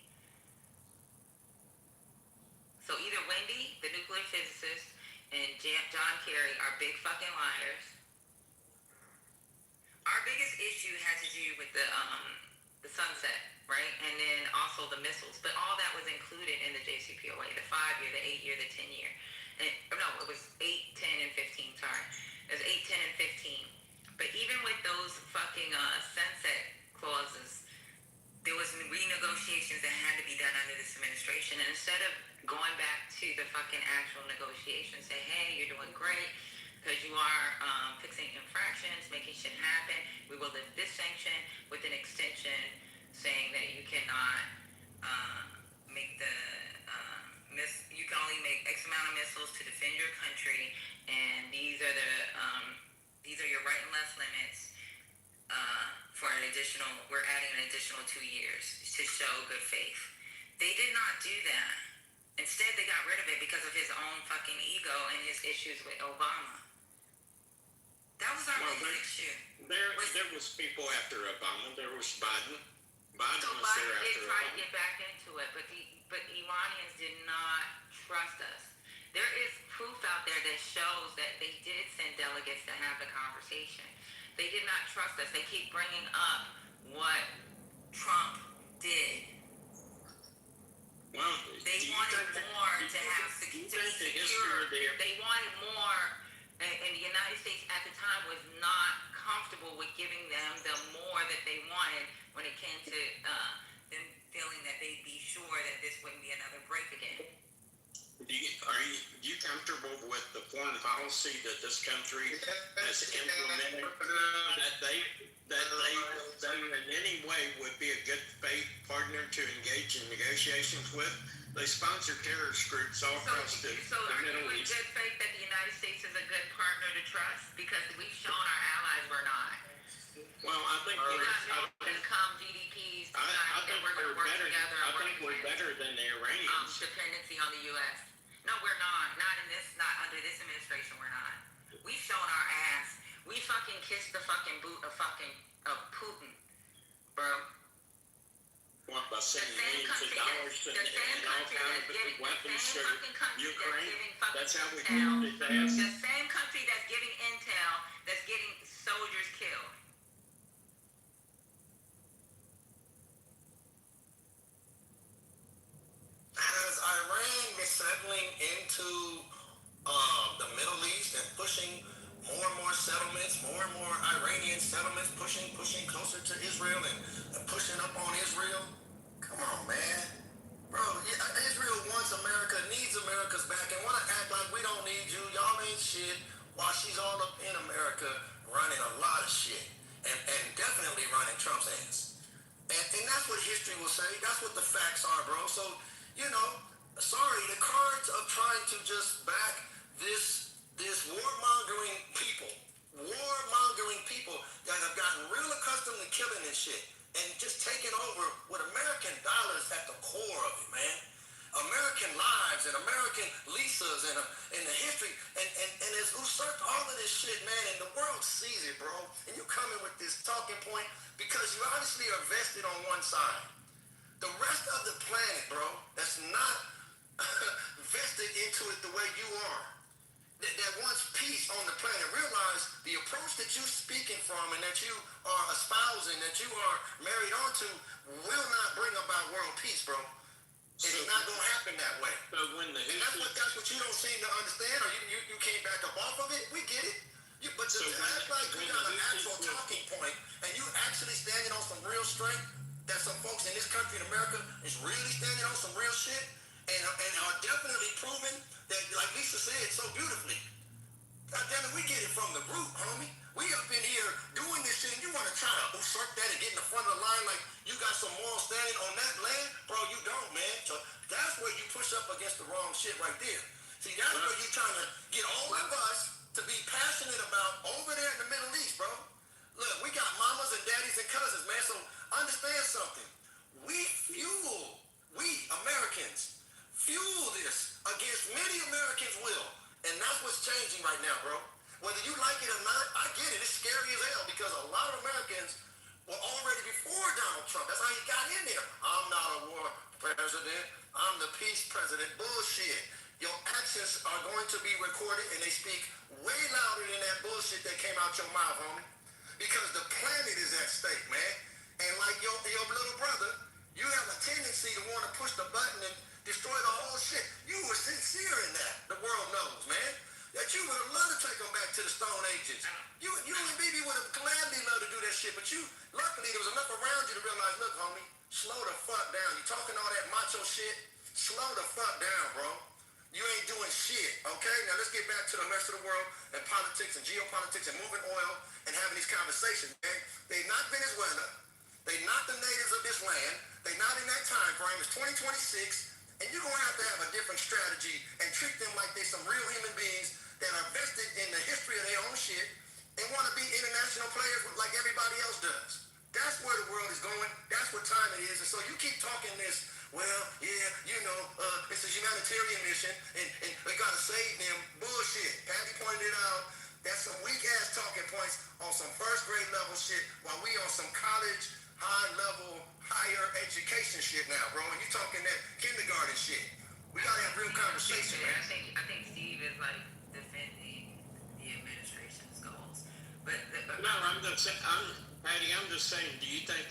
So either Wendy, the nuclear physicist, and John Kerry are big fucking liars. Our biggest issue had to do with the sunset, right? And then also the missiles. But all that was included in the JCPOA, the 5-year, the 8-year, the 10-year. No, it was 8, 10, and 15, sorry. It was 8, 10, and 15. But even with those fucking sunset clauses, there was renegotiations that had to be done under this administration. And instead of going back to the fucking actual negotiation. Say, hey, you're doing great because you are fixing infractions, making shit happen. We will lift this sanction with an extension saying that you cannot make the you can only make X amount of missiles to defend your country, and these are your right and left limits. For an additional, we're adding an additional 2 years to show good faith. They did not do that. Instead, they got rid of it because of his own fucking ego and his issues with Obama. That was our biggest issue. There was people after Obama. There was Biden. Biden So was there Biden did after try to Obama. get back into it, but Iranians did not trust us. There is proof out there that shows that they did send delegates to have the conversation. They did not trust us. They keep bringing up what Trump did. Well, They wanted more to have secure. They wanted more, and the United States at the time was not comfortable with giving them the more that they wanted when it came to them feeling that they'd be sure that this wouldn't be another break again. Are you comfortable with the foreign policy that this country has implemented? That they in any way would be a good faith partner to engage in negotiations with? They sponsor terrorist groups all across the Middle East. So are you in good faith that the United States is a good partner to trust? Because we've shown our allies we're not. Well, I think income, GDPs, and we're going to work together. I think we're better than the Iranians. Dependency on the U.S. No, we're not. Not under this administration. We're not. We've shown our ass. We fucking kissed the fucking boot of Putin, bro. What, by sending millions of dollars and all kinds of weapons to Ukraine? That's how we did that. The same country that's giving intel that's getting soldiers killed. Has Iran been settling into the Middle East and pushing more and more settlements, more and more Iranian settlements, pushing closer to Israel and pushing up on Israel? Come on, man. Bro, Israel wants America, needs America's back, and want to act like we don't need you. Y'all ain't shit. While she's all up in America running a lot of shit and definitely running Trump's ass. And that's what history will say. That's what the facts are, bro. So, sorry, the cards of trying to just back this warmongering people that have gotten real accustomed to killing and shit and just taking over with American dollars at the core of it, man. American lives and American leases and the history and has usurped all of this shit, man, and the world sees it, bro. And you come in with this talking point because you obviously are vested on one side. The rest of the planet, bro, that's not vested into it the way you are, that wants peace on the planet, realize the approach that you're speaking from and that you are espousing, that you are married onto, will not bring about world peace, bro. It's not going to happen that way. But when the and that's what you don't seem to understand, or you can't back up off of it. We get it. But to act like you got an actual talking point and you actually standing on some real strength, that some folks in this country in America is really standing on some real shit and are definitely proving that, like Lisa said so beautifully, God damn it, we get it from the root, homie. We up in here doing this shit and you want to try to usurp that and get in the front of the line like you got some moral standing on that land? Bro, you don't, man. So that's where you push up against the wrong shit right there. See, that's where you're trying to get all of us to be passionate about over there in the Middle East, bro. Look, we got mamas and daddies and cousins, man, so understand something. We Americans, fuel this against many Americans will. And that's what's changing right now, bro. Whether you like it or not, I get it. It's scary as hell because a lot of Americans were already before Donald Trump. That's how he got in there. I'm not a war president. I'm the peace president. Bullshit. Your actions are going to be recorded and they speak way louder than that bullshit that came out your mouth, homie. Because the planet is at stake, man. And like your little brother, you have a tendency to want to push the button and destroy the whole shit. You were sincere in that. The world knows, man. That you would have loved to take them back to the Stone Ages. You and BB would have gladly loved to do that shit, but luckily there was enough around you to realize, look, homie, slow the fuck down. You talking all that macho shit? Slow the fuck down, bro. you ain't doing shit, okay? Now let's get back to the rest of the world and politics and geopolitics and moving oil and having these conversations, okay? They not Venezuela. They not the natives of this land. They not in that time frame. It's 2026. And you're going to have a different strategy and treat them like they're some real human beings that are vested in the history of their own shit and want to be international players like everybody else does. That's where the world is going. That's what time it is. And so you keep talking this, well, yeah, it's a humanitarian mission and we got to save them. Bullshit. Patty pointed it out. That's some weak-ass talking points on some first-grade level shit while we on some college, high-level, higher education shit now, bro. And you talking that kindergarten shit. We got to have real conversation, man. I think Steve is like defending the administration's goals. But no, Patty, I'm just saying, do you think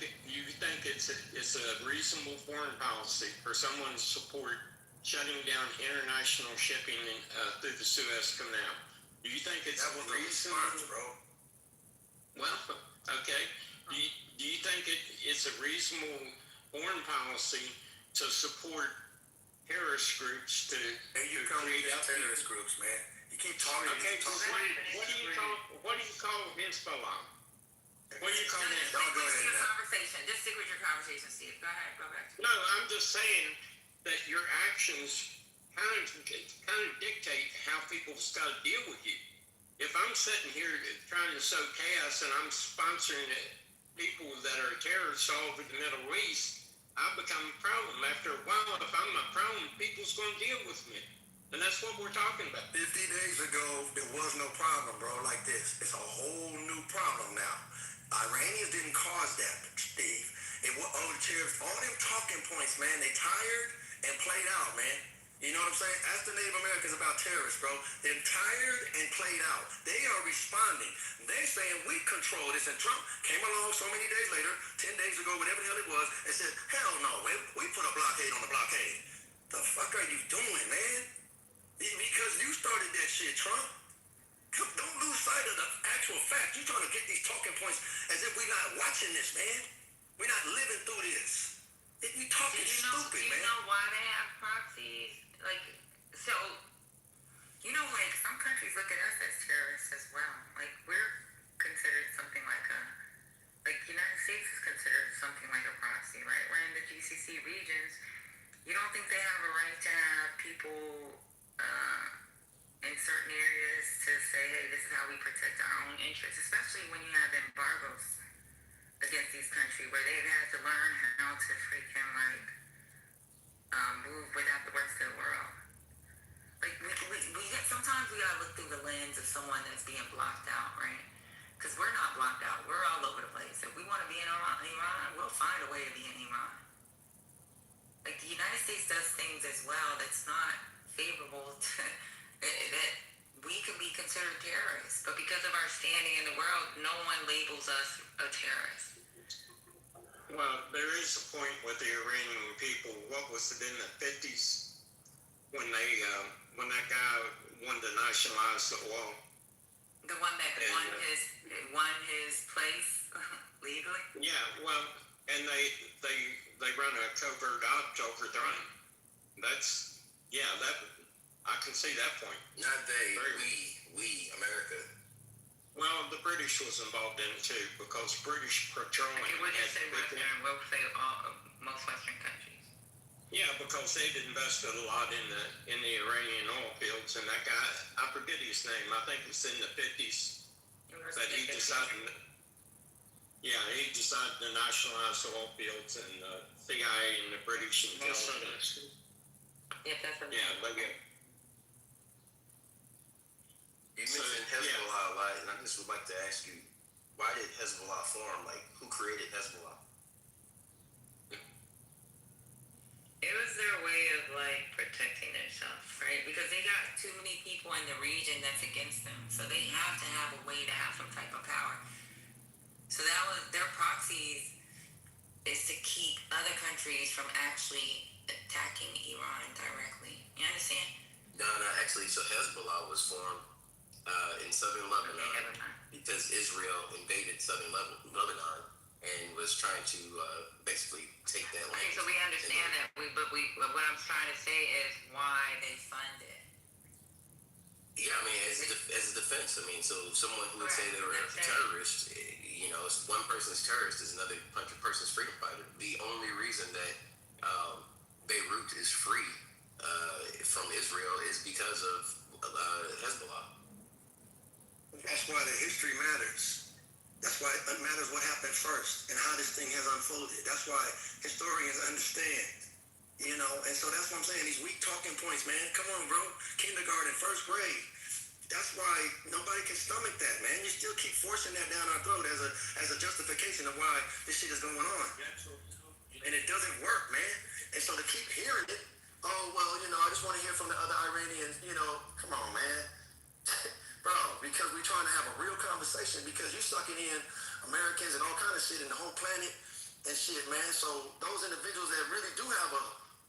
it's a reasonable foreign policy for someone to support shutting down international shipping through the Suez Canal? Do you think it's reasonable, bro? Well, okay. Do you think it's a reasonable foreign policy to support terrorist groups to create terrorist groups, man? You keep talking. Okay, what do you call Hezbollah? What do you call that? Don't go into your conversation. Just stick with your conversation, Steve. Go ahead. Go back. No, I'm just saying that your actions kind of dictate how people's got to deal with you. If I'm sitting here trying to sow chaos and I'm sponsoring people that are terrorists all over the Middle East, I become a problem. After a while, if I'm a problem, people's going to deal with me. And that's what we're talking about. 50 days ago, there was no problem, bro, like this. It's a whole new problem now. Iranians didn't cause that, Steve. It was all the terrorists, all them talking points, man, they tired and played out, man. You know what I'm saying? Ask the Native Americans about terrorists, bro. They're tired and played out. They are responding. They're saying we control this. And Trump came along so many days later, 10 days ago, whatever the hell it was, and said, hell no, we put a blockade on the blockade. The fuck are you doing, man? Because you started that shit, Trump. Don't lose sight of the actual fact. You're trying to get these talking points as if we're not watching this, man. We're not living through this. You talking stupid, man. Do you know why they have proxies? Like, so, like some countries look at us as terrorists as well. Like, we're considered something like the United States is considered something like a proxy, right? We're in the GCC regions. You don't think they have a right to have people in certain areas to say, hey, this is how we protect our own interests, especially when you have embargoes against these countries where they've had to learn how to freaking move without the rest of the world. Like sometimes we gotta look through the lens of someone that's being blocked out, right? Because we're not blocked out. We're all over the place. If we want to be in Iran, we'll find a way to be in Iran. Like the United States does things as well that's not favorable to that we can be considered terrorists. But because of our standing in the world, no one labels us a terrorist. Well, there is a point with the Iranian people. What was it in the 50s when that guy wanted to nationalize the oil? The one that won his place legally? Yeah, well, and they run a covert ops to overthrow him. I can see that point. Not they, we, America. Well, the British was involved in it too, because British petroleum. Okay, we'll just say Western, we'll say most Western countries. Yeah, because they'd invested a lot in the Iranian oil fields, and that guy, I forget his name, I think it's in the 50s, that he decided. Yeah, he decided to nationalize the oil fields, and the CIA and the British intelligence. Yeah, that's a You mentioned Hezbollah a lot, and I just would like to ask you, why did Hezbollah form? Like, who created Hezbollah? It was their way of protecting themselves, right? Because they got too many people in the region that's against them, so they have to have a way to have some type of power. So that was their proxies, is to keep other countries from actually attacking Iran directly. You understand? No, actually, so Hezbollah was formed in southern Lebanon because Israel invaded southern Lebanon and was trying to basically take that land. Okay, so we understand that. But what I'm trying to say is why they fund it. Yeah, I mean, as a defense. I mean, so someone who would say they were a terrorist, you know, one person's terrorist is another person's freedom fighter. The only reason that Beirut is free from Israel is because of Hezbollah. That's why the history matters. That's why it matters what happened first and how this thing has unfolded. That's why historians understand, you know, and so that's what I'm saying. These weak talking points, man. Come on, bro. Kindergarten, first grade. That's why nobody can stomach that, man. You still keep forcing that down our throat as a justification of why this shit is going on. And it doesn't work, man. And so to keep hearing it, oh, well, you know, I just want to hear from the other Iranians, you know, come on, man. Bro, because we're trying to have a real conversation because you're sucking in Americans and all kind of shit in the whole planet and shit, man. So those individuals that really do have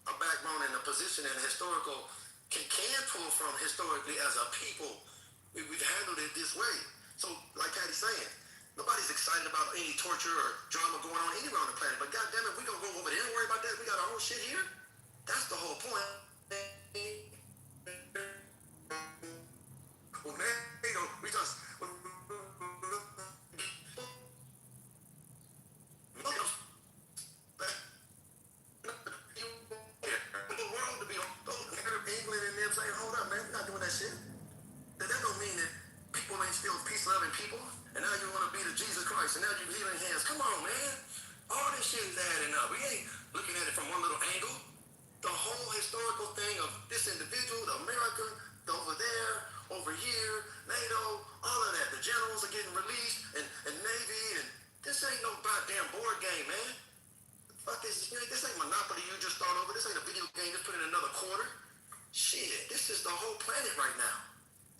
a backbone and a position and a historical can pull from historically as a people. We've handled it this way. So like Patty's saying, nobody's excited about any torture or drama going on anywhere on the planet. But goddamn it, we gonna go over there and worry about that. We got our own shit here. That's the whole point. Well, man, you know, we just the world to be on England and them saying, hold up, man, we're not doing that shit. That don't mean that people ain't still peace-loving people, and now you want to be the Jesus Christ, and now you're leaving hands. Come on, man. All this shit is adding up. We ain't looking at it from one little angle. The whole historical thing of this individual, the America, over there, over here, NATO, all of that. The generals are getting released, and Navy, and this ain't no goddamn board game, man. Fuck this, this ain't Monopoly you just thought over. This ain't a video game, just put in another quarter. Shit, this is the whole planet right now.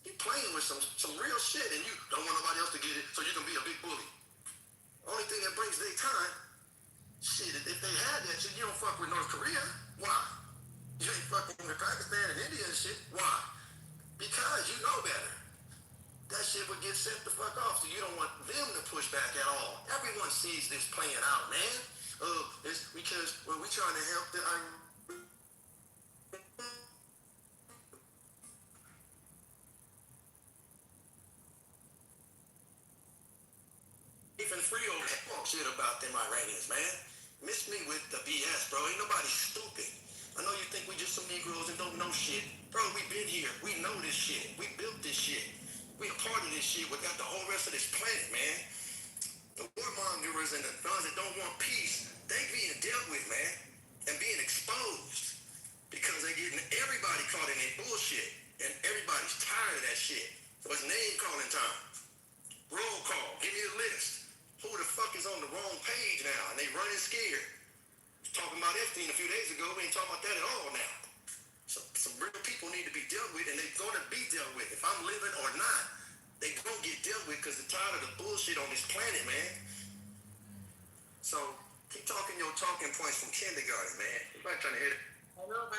You playing with some real shit, and you don't want nobody else to get it, so you can be a big bully. Only thing that brings their time, shit, if they had that shit, you don't fuck with North Korea. Why? You ain't fucking with Pakistan and India and shit. Why? Because you know better. That shit would get sent the fuck off, so you don't want them to push back at all. Everyone sees this playing out, man. It's because when we trying to help the even free over talk shit about them Iranians, man. Miss me with the BS, bro. Ain't nobody stupid. I know you think we just some Negroes and don't know shit. Bro, we been here. We know this shit. We built this shit. We a part of this shit. We got the whole rest of this planet, man. The warmongers and the ones that don't want peace, they being dealt with, man, and being exposed because they're getting everybody caught in their bullshit, and everybody's tired of that shit. So it's name calling time. Roll call. Give me a list. Who the fuck is on the wrong page now? And they running scared. Was talking about Epstein a few days ago. We ain't talking about that at all now. So some real people need to be dealt with, and they're gonna be dealt with. If I'm living or not, they gonna get dealt with because they're tired of the bullshit on this planet, man. So keep talking your talking points from kindergarten, man. Everybody trying to hit it. Hello.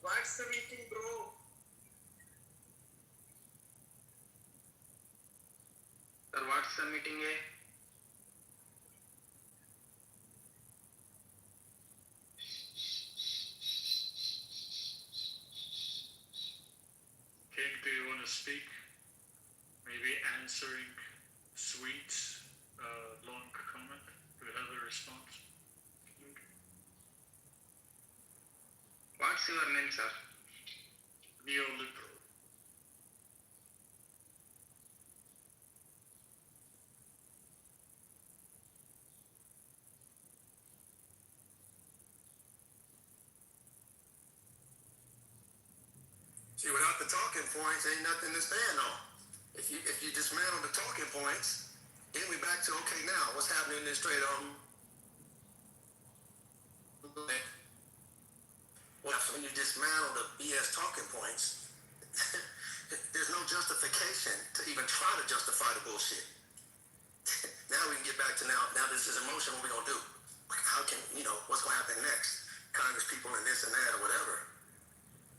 What's the meeting, bro? Sir, what's the meeting, eh? King, do you want to speak? Maybe answering Sweet's long comment? Do you have a response? What's your name, sir? Neoliberal. See, without the talking points, ain't nothing to stand on. If you dismantle the talking points, then we back to okay now, what's happening in this trade well, when you dismantle the BS talking points, there's no justification to even try to justify the bullshit. Now we can get back to now this is emotion, what we gonna do? How can, what's gonna happen next? Congress people and this and that or whatever.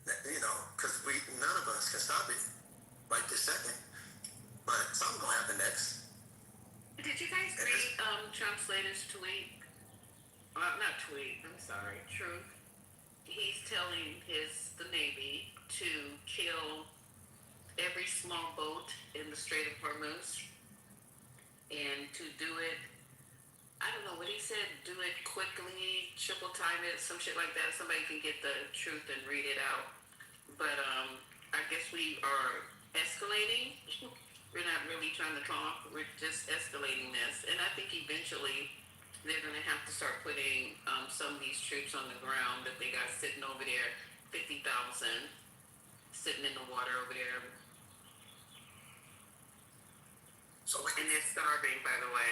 Because none of us can stop it. right this second. But something's gonna happen next. Did you guys read Trump's latest tweet? Not tweet. I'm sorry. Truth. He's telling the Navy to kill every small boat in the Strait of Hormuz, and to do it. I don't know what he said. Do it quickly, triple time it, some shit like that. Somebody can get the truth and read it out. But I guess we are escalating. We're not really trying to talk. We're just escalating this, and I think eventually they're going to have to start putting some of these troops on the ground that they got sitting over there, 50,000 sitting in the water over there. So we And they're starving, by the way.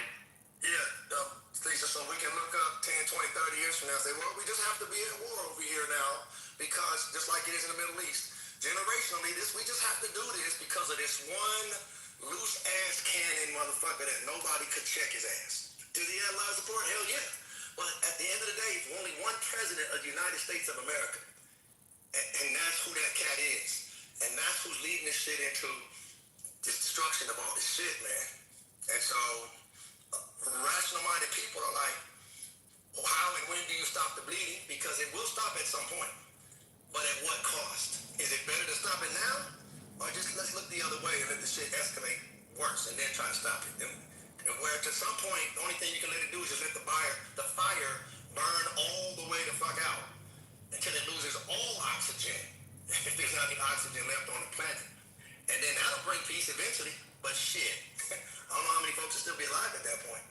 Yeah, Lisa, so we can look up 10, 20, 30 years from now and say, well, we just have to be at war over here now because just like it is in the Middle East, generationally, we just have to do this because of this one loose-ass cannon motherfucker that nobody could check his ass. Do the allies support? Hell yeah. But at the end of the day, if only one president of the United States of America, and that's who that cat is, and that's who's leading this shit into this destruction of all this shit, man. And so rational-minded people are like, well, how and when do you stop the bleeding? Because it will stop at some point. But at what cost? Is it better to stop it now? Or just let's look the other way and let the shit escalate worse and then try to stop it? And where to some point, the only thing you can let it do is just let the fire burn all the way the fuck out until it loses all oxygen. If there's not any oxygen left on the planet. And then that'll bring peace eventually. But shit, I don't know how many folks will still be alive at that point.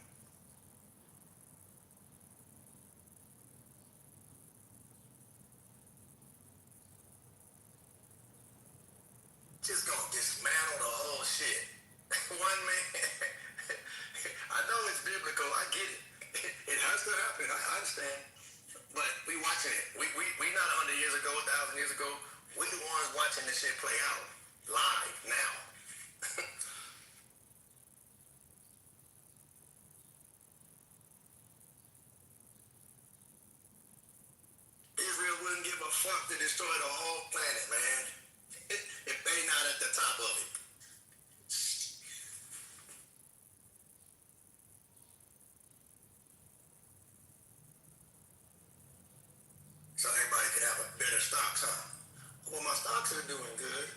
Just gonna dismantle the whole shit. One man. I know it's biblical. I get it. It has to happen. I understand. But we watching it. We not 100 years ago, 1,000 years ago. We the ones watching this shit play out live now. Israel wouldn't give a fuck to destroy the whole planet, man. If they not at the top of it. So everybody could have a better stocks, huh? Well, my stocks are doing good.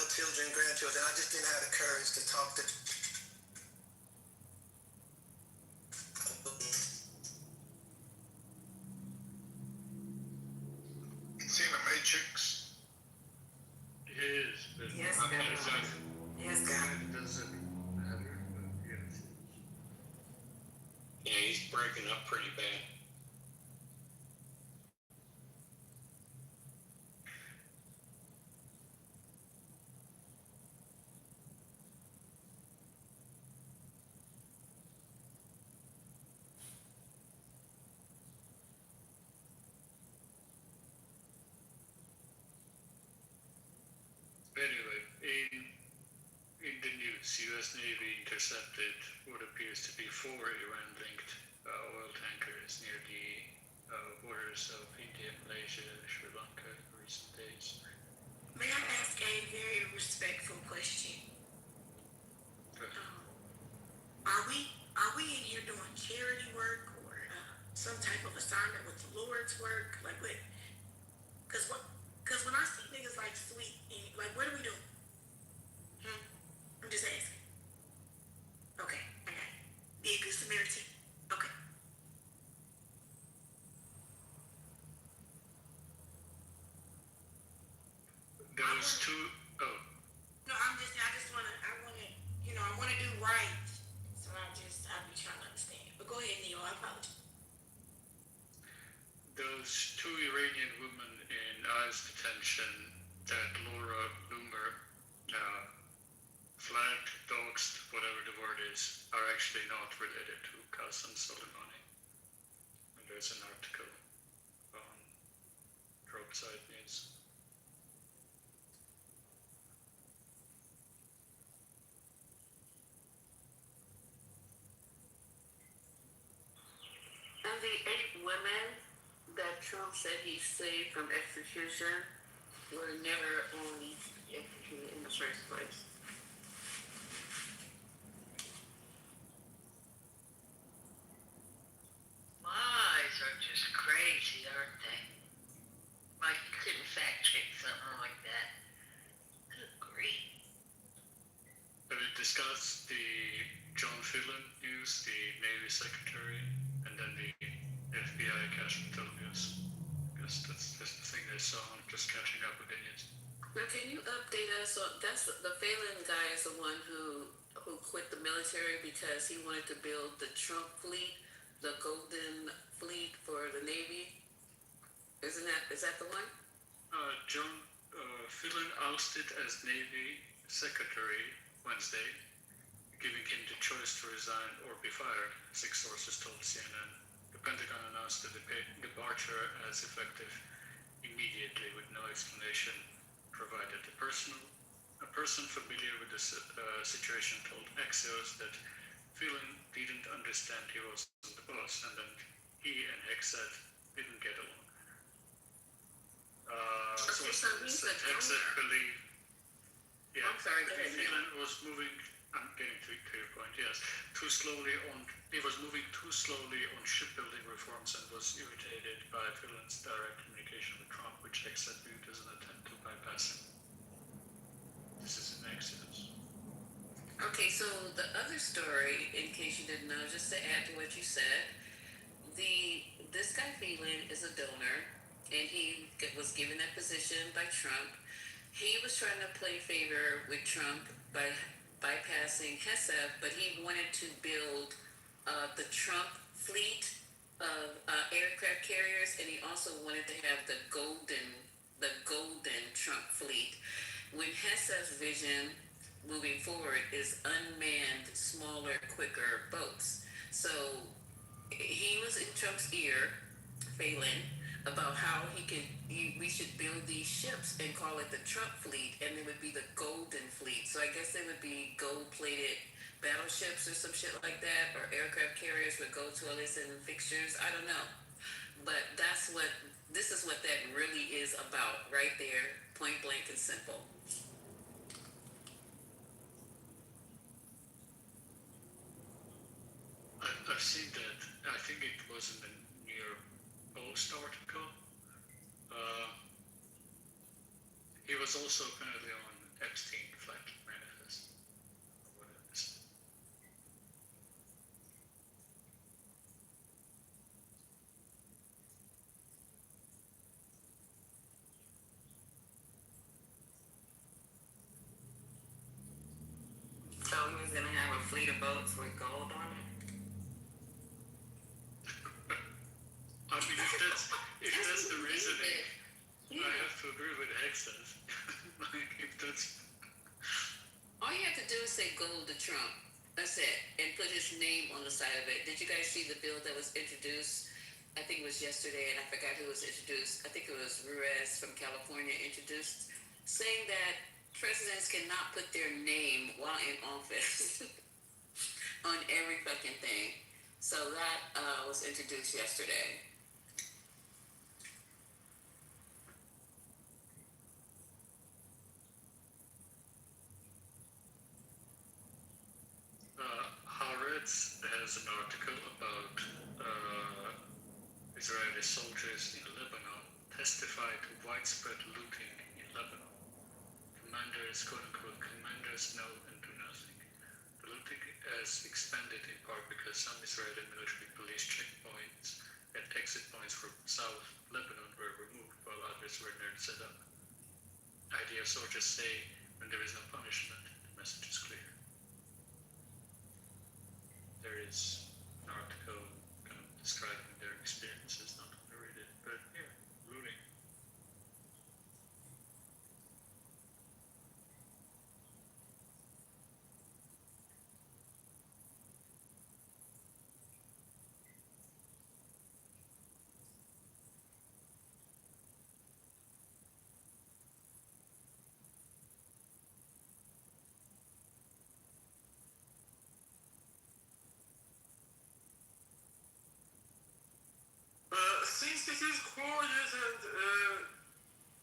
Children, grandchildren, I just didn't have the courage to talk to. Seen the Matrix? Yes, but Yes, I'm God. not sure. Yes, God. It doesn't matter, but yes. Yeah, he's breaking up pretty bad. Anyway, in the news, U.S. Navy intercepted what appears to be 4 Iran-linked oil tankers near the borders of India, Malaysia, Sri Lanka in recent days. May I ask a very respectful question? Are we in here doing charity work, those two. Oh, No, I wanna do right. So I be trying to understand. But go ahead, Neil, I apologize. those two Iranian women in ICE detention that Laura Loomer flagged, doxed, whatever the word is, are actually not related to Qasem Soleimani. And there's an article on Dropside News. And the 8 women that Trump said he saved from execution were never only executed in the first place. Lies are just crazy, aren't they? Like you couldn't fact check something like that. Good grief. Have you discussed the John Phelan news, the Navy Secretary, and then the FBI Cashmantel news? Because that's the thing they saw. I'm just catching up with it. Now, can you update us on that's the Phelan guy is the one who quit the military because he wanted to build the Trump fleet, the Golden Fleet for the Navy. Is that the one? John Phelan ousted as Navy Secretary Wednesday, giving him the choice to resign or be fired, 6 sources told CNN. The Pentagon announced the departure as effective immediately with no explanation provided. A person familiar with the situation told Axios that Phelan didn't understand he wasn't the boss, and then he and Hexed didn't get along. Sources said Hexed believed. Yeah, I'm sorry, go ahead. Phelan was moving. I'm getting to your point. Yes, he was moving too slowly on shipbuilding reforms and was irritated by Phelan's direct communication with Trump, which Hexed viewed as an attempt to bypass him. This is an Exodus. Okay, so the other story, in case you didn't know, just to add to what you said, this guy Phelan is a donor, and he was given that position by Trump. He was trying to play favor with Trump by bypassing Hesef, but he wanted to build the Trump fleet of aircraft carriers, and he also wanted to have the golden Trump fleet. When Hesef's vision moving forward is unmanned, smaller, quicker boats. So he was in Trump's ear, Phelan, about how we should build these ships and call it the Trump fleet, and it would be the Golden Fleet. So I guess they would be gold-plated battleships or some shit like that, or aircraft carriers with gold toilets and fixtures. I don't know, but this is what that really is about, right there, point blank and simple. I've seen that. I think it was in the New York Post article. He was also apparently on Epstein flight manifest. Or whatever it is. So he was gonna have a fleet of boats with gold on it. I mean, if that's the reasoning, I have to agree with Hexes. Like, if that's... All you have to do is say gold to Trump. That's it. And put his name on the side of it. Did you guys see the bill that was introduced? I think it was yesterday, and I forgot who was introduced. I think it was Ruiz from California introduced, saying that presidents cannot put their name while in office on every fucking thing. So that was introduced yesterday. Haaretz has an article about Israeli soldiers in Lebanon testify to widespread looting in Lebanon. Commanders, quote-unquote, commanders know and do nothing. The looting has expanded in part because some Israeli military police checkpoints and exit points from South Lebanon were removed while others were not set up. idea of soldiers say when there is no punishment, the message is clear. There is an article kind of describing their experiences, not going to read it, but yeah, looting. Since it is quiet and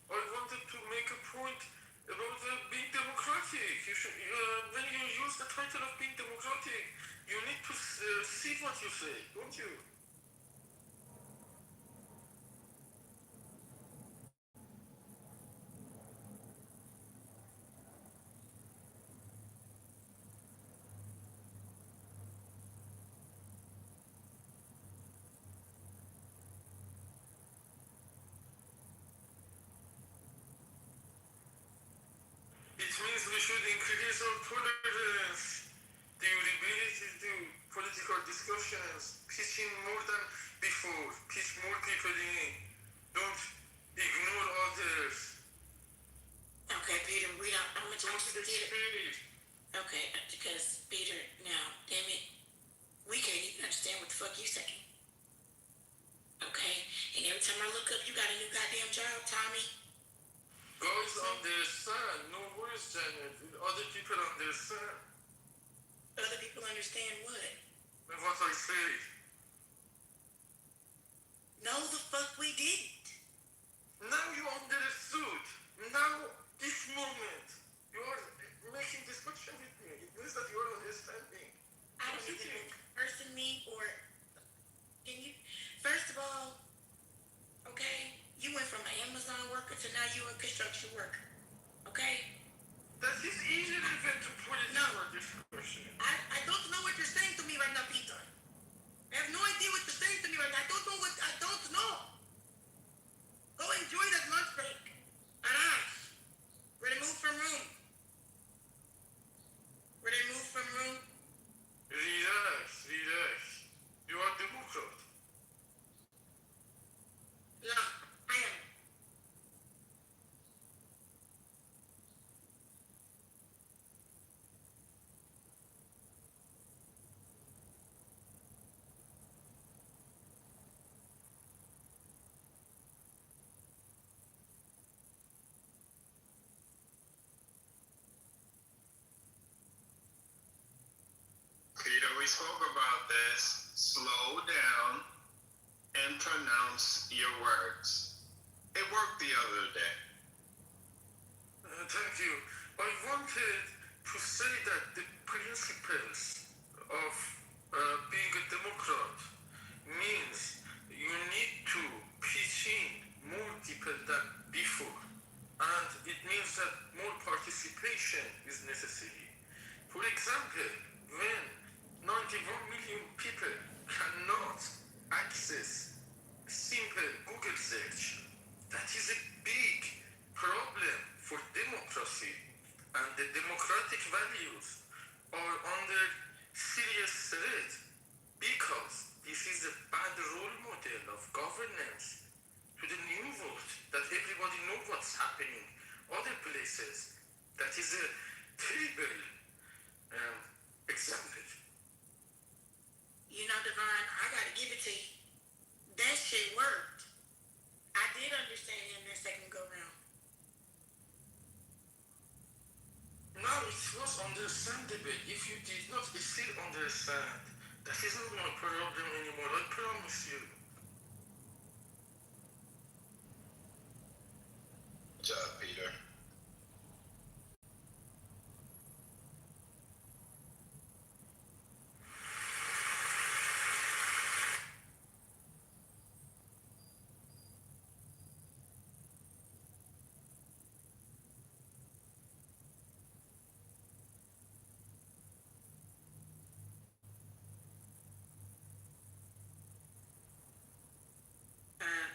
I wanted to make a point about being democratic. You should, when you use the title of being democratic, you need to see what you say, don't you? It means we should increase our tolerance, durability to political discussions, pitching more than before, pitch more people in, don't ignore others. Okay, Peter, I'm gonna talk to Peter. Okay, because Peter, now, damn it, we can't even understand what the fuck you saying. Okay, and every time I look up, you got a new goddamn job, Tommy. Guys understand, no worries, Janet. Other people understand. Other people understand what? What I say. No, the fuck we didn't. Now you understood. Now, this moment, you are making discussion with me. It means that you are understanding. I don't even know person me or can you first of all, okay, you went from an Amazon worker to now you a construction worker. Okay? That is irrelevant to political discussion. I don't know what you're saying to me right now, Peter. I have no idea what you're saying to me right now. I don't know. Go enjoy that lunch break. Ready to move from room. Ready to move from room. Relax. You are Democrat. Yeah, I am. Peter, we spoke about this. Slow down and pronounce your words. It worked the other day. Thank you. I wanted to say that the principles of being a Democrat means you need to pitch in more people than before. And it means that more participation is necessary. For example, when 91 million people cannot access simple Google search, that is a big problem for democracy, and the democratic values are under serious threat because this is a bad role model of governance to the new world, that everybody knows what's happening other places. That is a terrible example. You know, Devon, I gotta give it to you. That shit worked. I did understand him that second go round. Now it was understandable. If you did not still understand, that is not my problem anymore, I promise you. Good job, Peter.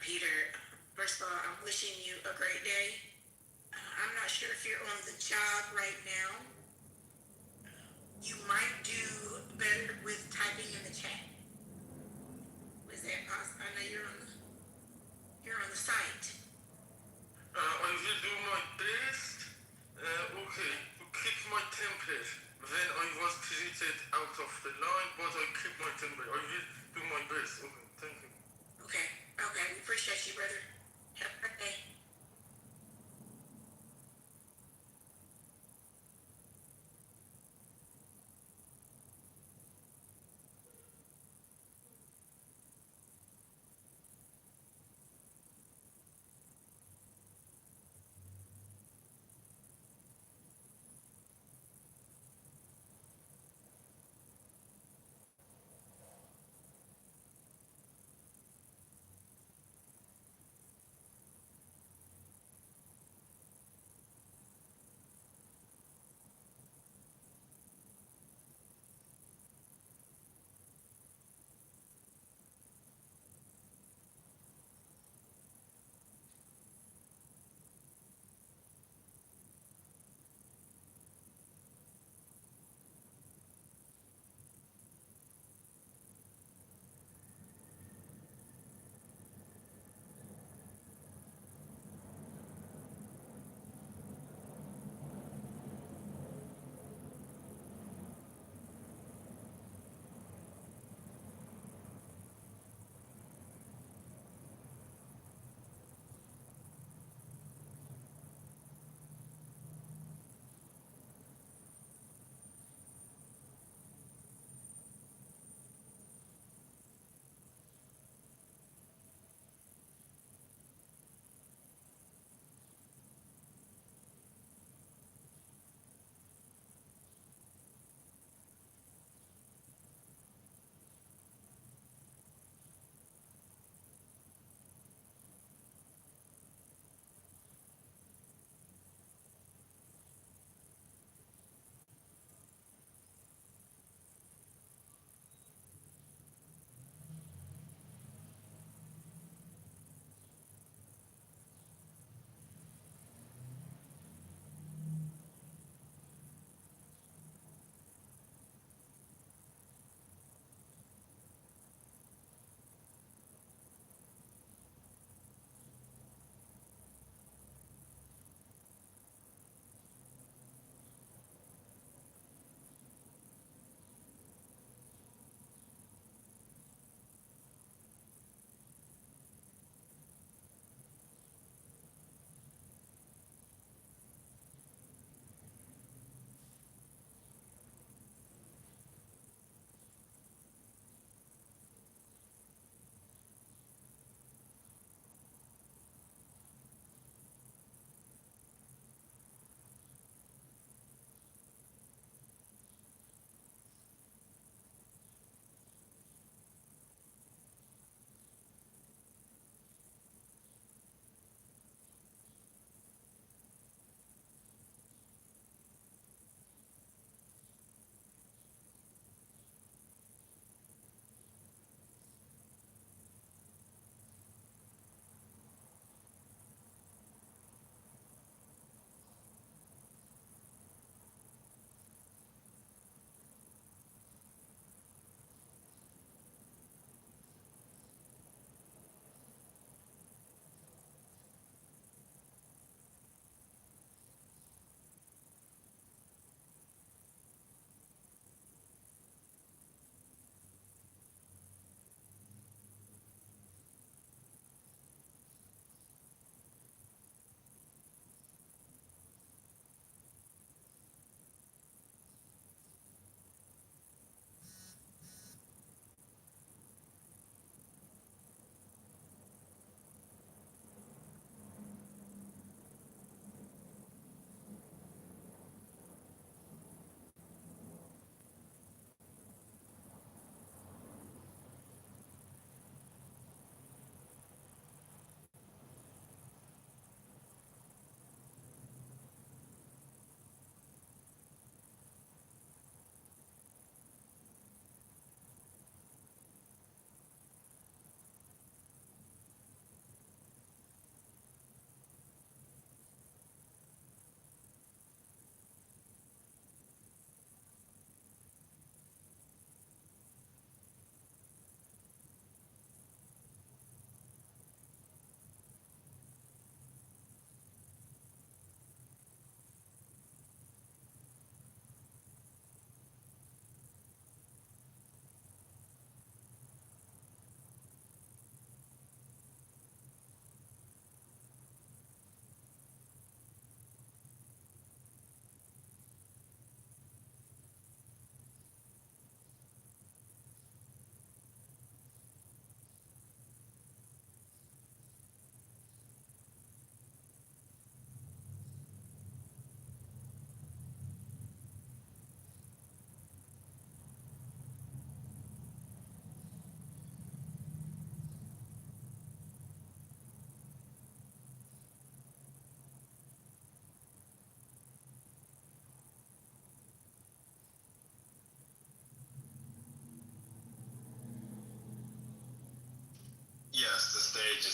Peter, first of all, I'm wishing you a great day. I'm not sure if you're on the job right now. You might do better with typing in the chat. Was that possible? I know you're on the site. I will do my best. Okay, to keep my temper. When I was treated out of the line, but I keep my temper. I will do my best. Okay, thank you. Okay, we appreciate you, brother. Have a great day.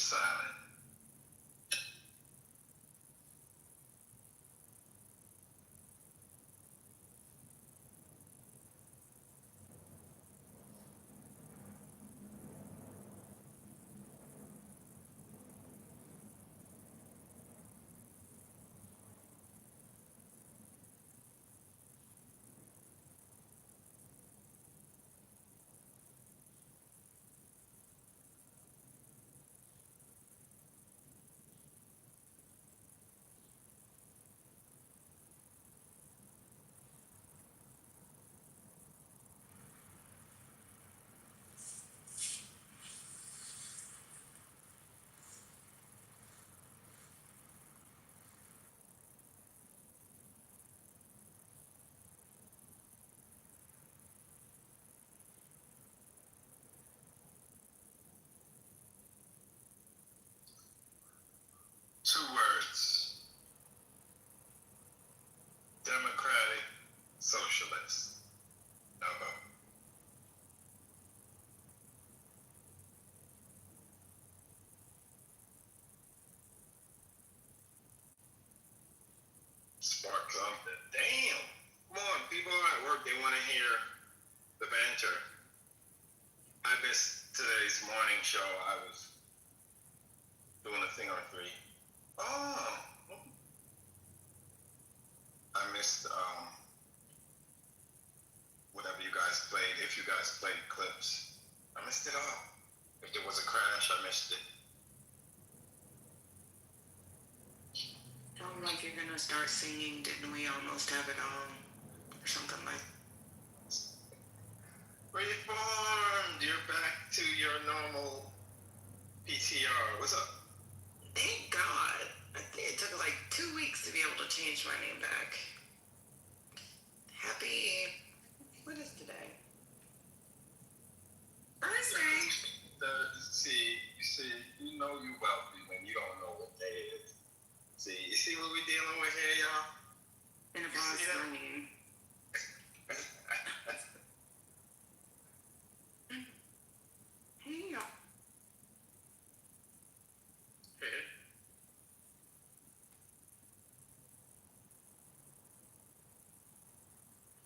silent. Two words. Democratic Socialist. No go. Spark something. Damn. Come on, people at work, they want to hear the banter. I missed today's morning show. I was doing a thing on 3. Oh. I missed whatever you guys played, if you guys played clips. I missed it all. If there was a crash, I missed it. Sounds like you're gonna start singing Didn't We Almost Have It All? Or something like Reformed! You're back to your normal PTR. What's up? Thank God. I think it took like 2 weeks to be able to change my name back. Happy, what is today? Thursday. See, you know you wealthy when you don't know what day it is. See, you see what we dealing with here, y'all? And if I was singing. Hey, y'all.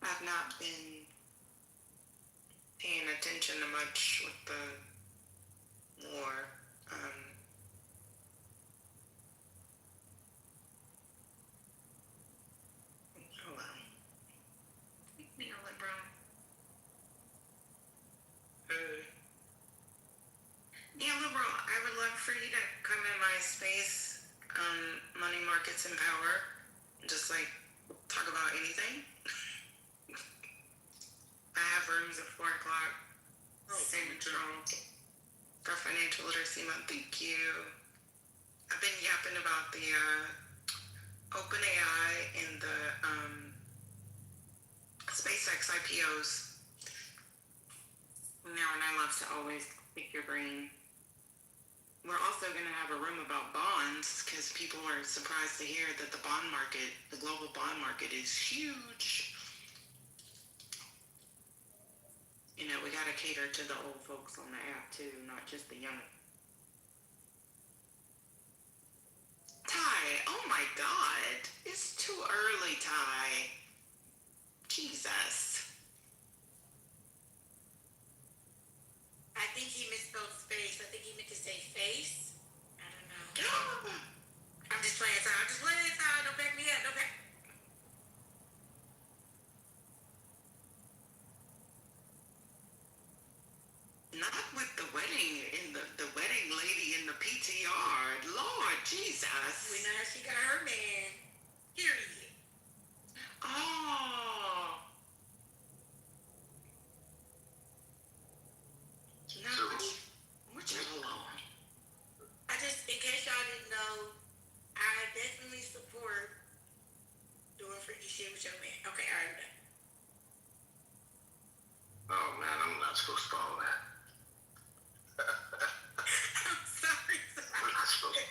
I've not been paying attention to much with the war. Oh well. Neoliberal. Neoliberal, I would love for you to come in my space, money markets and power. Just like talk about anything. I have rooms at 4 o'clock. Central. For Financial Literacy Month, thank you. I've been yapping about the OpenAI and the SpaceX IPOs. Now, and I love to always pick your brain. We're also going to have a room about bonds because people are surprised to hear that the bond market, the global bond market, is huge. You know, we got to cater to the old folks on the app too, not just the young. Ty, oh my God, it's too early, Ty. Jesus. I think he misspelled space. I think he meant to say face. I don't know. I'm just playing, Ty. I'm just playing, Ty. Don't back me up. Don't back. Not with the wedding in the wedding lady in the PTR. Lord Jesus. We know she got her man. Period. Oh. No. What you alone? I just, in case y'all didn't know, I definitely support doing freaky shit with your man. Okay, all right, I'm done. Oh man, I'm not supposed to follow that. I'm sorry. We're not supposed to.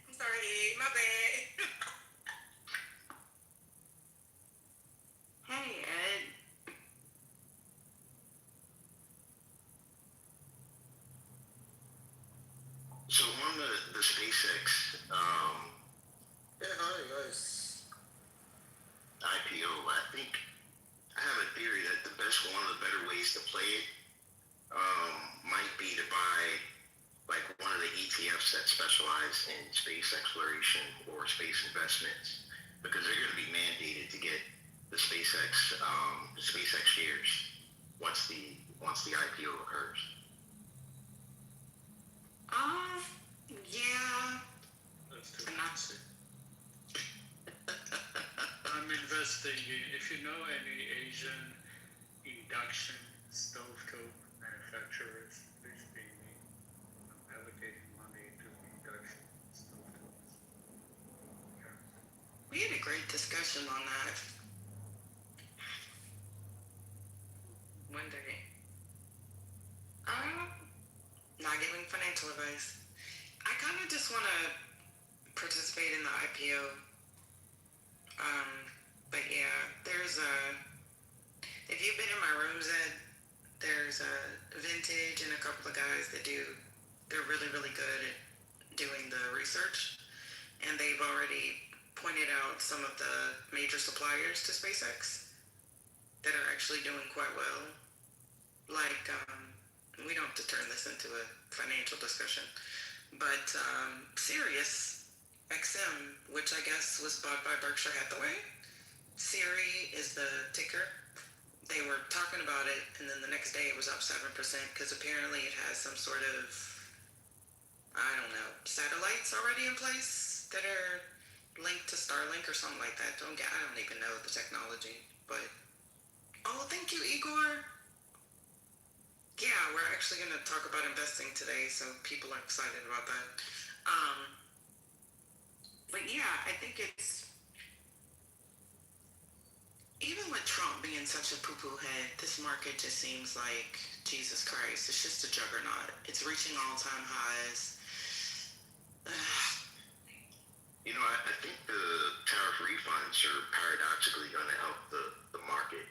I'm sorry, Ed. My bad. Hey, Ed. So when SpaceX IPO, I think I have a theory that one of the better ways to play it might be to buy like one of the ETFs that specialize in space exploration or space investments, because they're going to be mandated to get the SpaceX shares once the IPO occurs. Yeah. That's too fancy. I'm investing in, if you know any Asian induction stovetop manufacturers, please pay me. I'm allocating money to induction stovetops. Yeah. We had a great discussion on that one day. Not giving financial advice. I kind of just want to participate in the IPO. But yeah, if you've been in my rooms, Ed, there's a Vintage and a couple of guys they're really, really good at doing the research. And they've already pointed out some of the major suppliers to SpaceX that are actually doing quite well. Like, we don't have to turn this into a financial discussion, but Sirius XM, which I guess was bought by Berkshire Hathaway. Siri is the ticker. They were talking about it, and then the next day it was up 7% because apparently it has some sort of, I don't know, satellites already in place that are linked to Starlink or something like that. I don't even know the technology, but thank you, Igor. Yeah, we're actually going to talk about investing today, so people are excited about that. But yeah, I think it's, even with Trump being such a poo-poo head, this market just seems like, Jesus Christ, it's just a juggernaut. It's reaching all-time highs. I think the tariff refunds are paradoxically going to help the market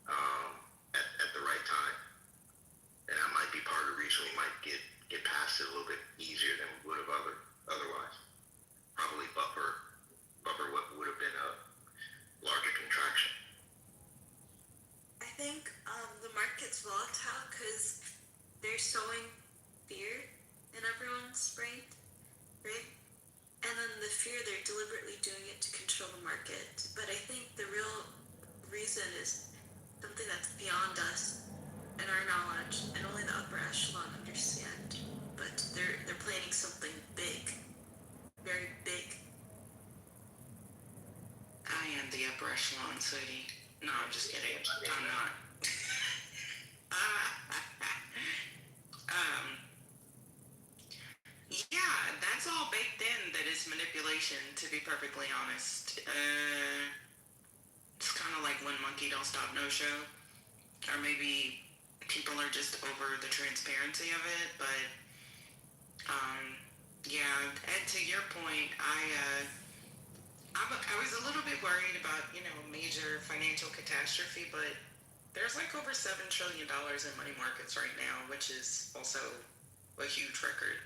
at the right time. And that might be part of the reason we might get past it a little bit easier than we would have otherwise. Probably buffer what would have been a larger contraction. I think the market's volatile because they're sowing fear in everyone's brain, right? And then the fear, they're deliberately doing it to control the market. But I think the real reason is something that's beyond us and our knowledge, and only the upper echelon understand. But they're planning something big, very big. I am the upper echelon, sweetie. No, I'm just kidding. I'm not. Yeah, that's all baked in. That is manipulation, to be perfectly honest. It's kind of like One Monkey Don't Stop No Show, or maybe people are just over the transparency of it. But yeah, and to your point, I was a little bit worried about, major financial catastrophe, but there's like over $7 trillion in money markets right now, which is also a huge record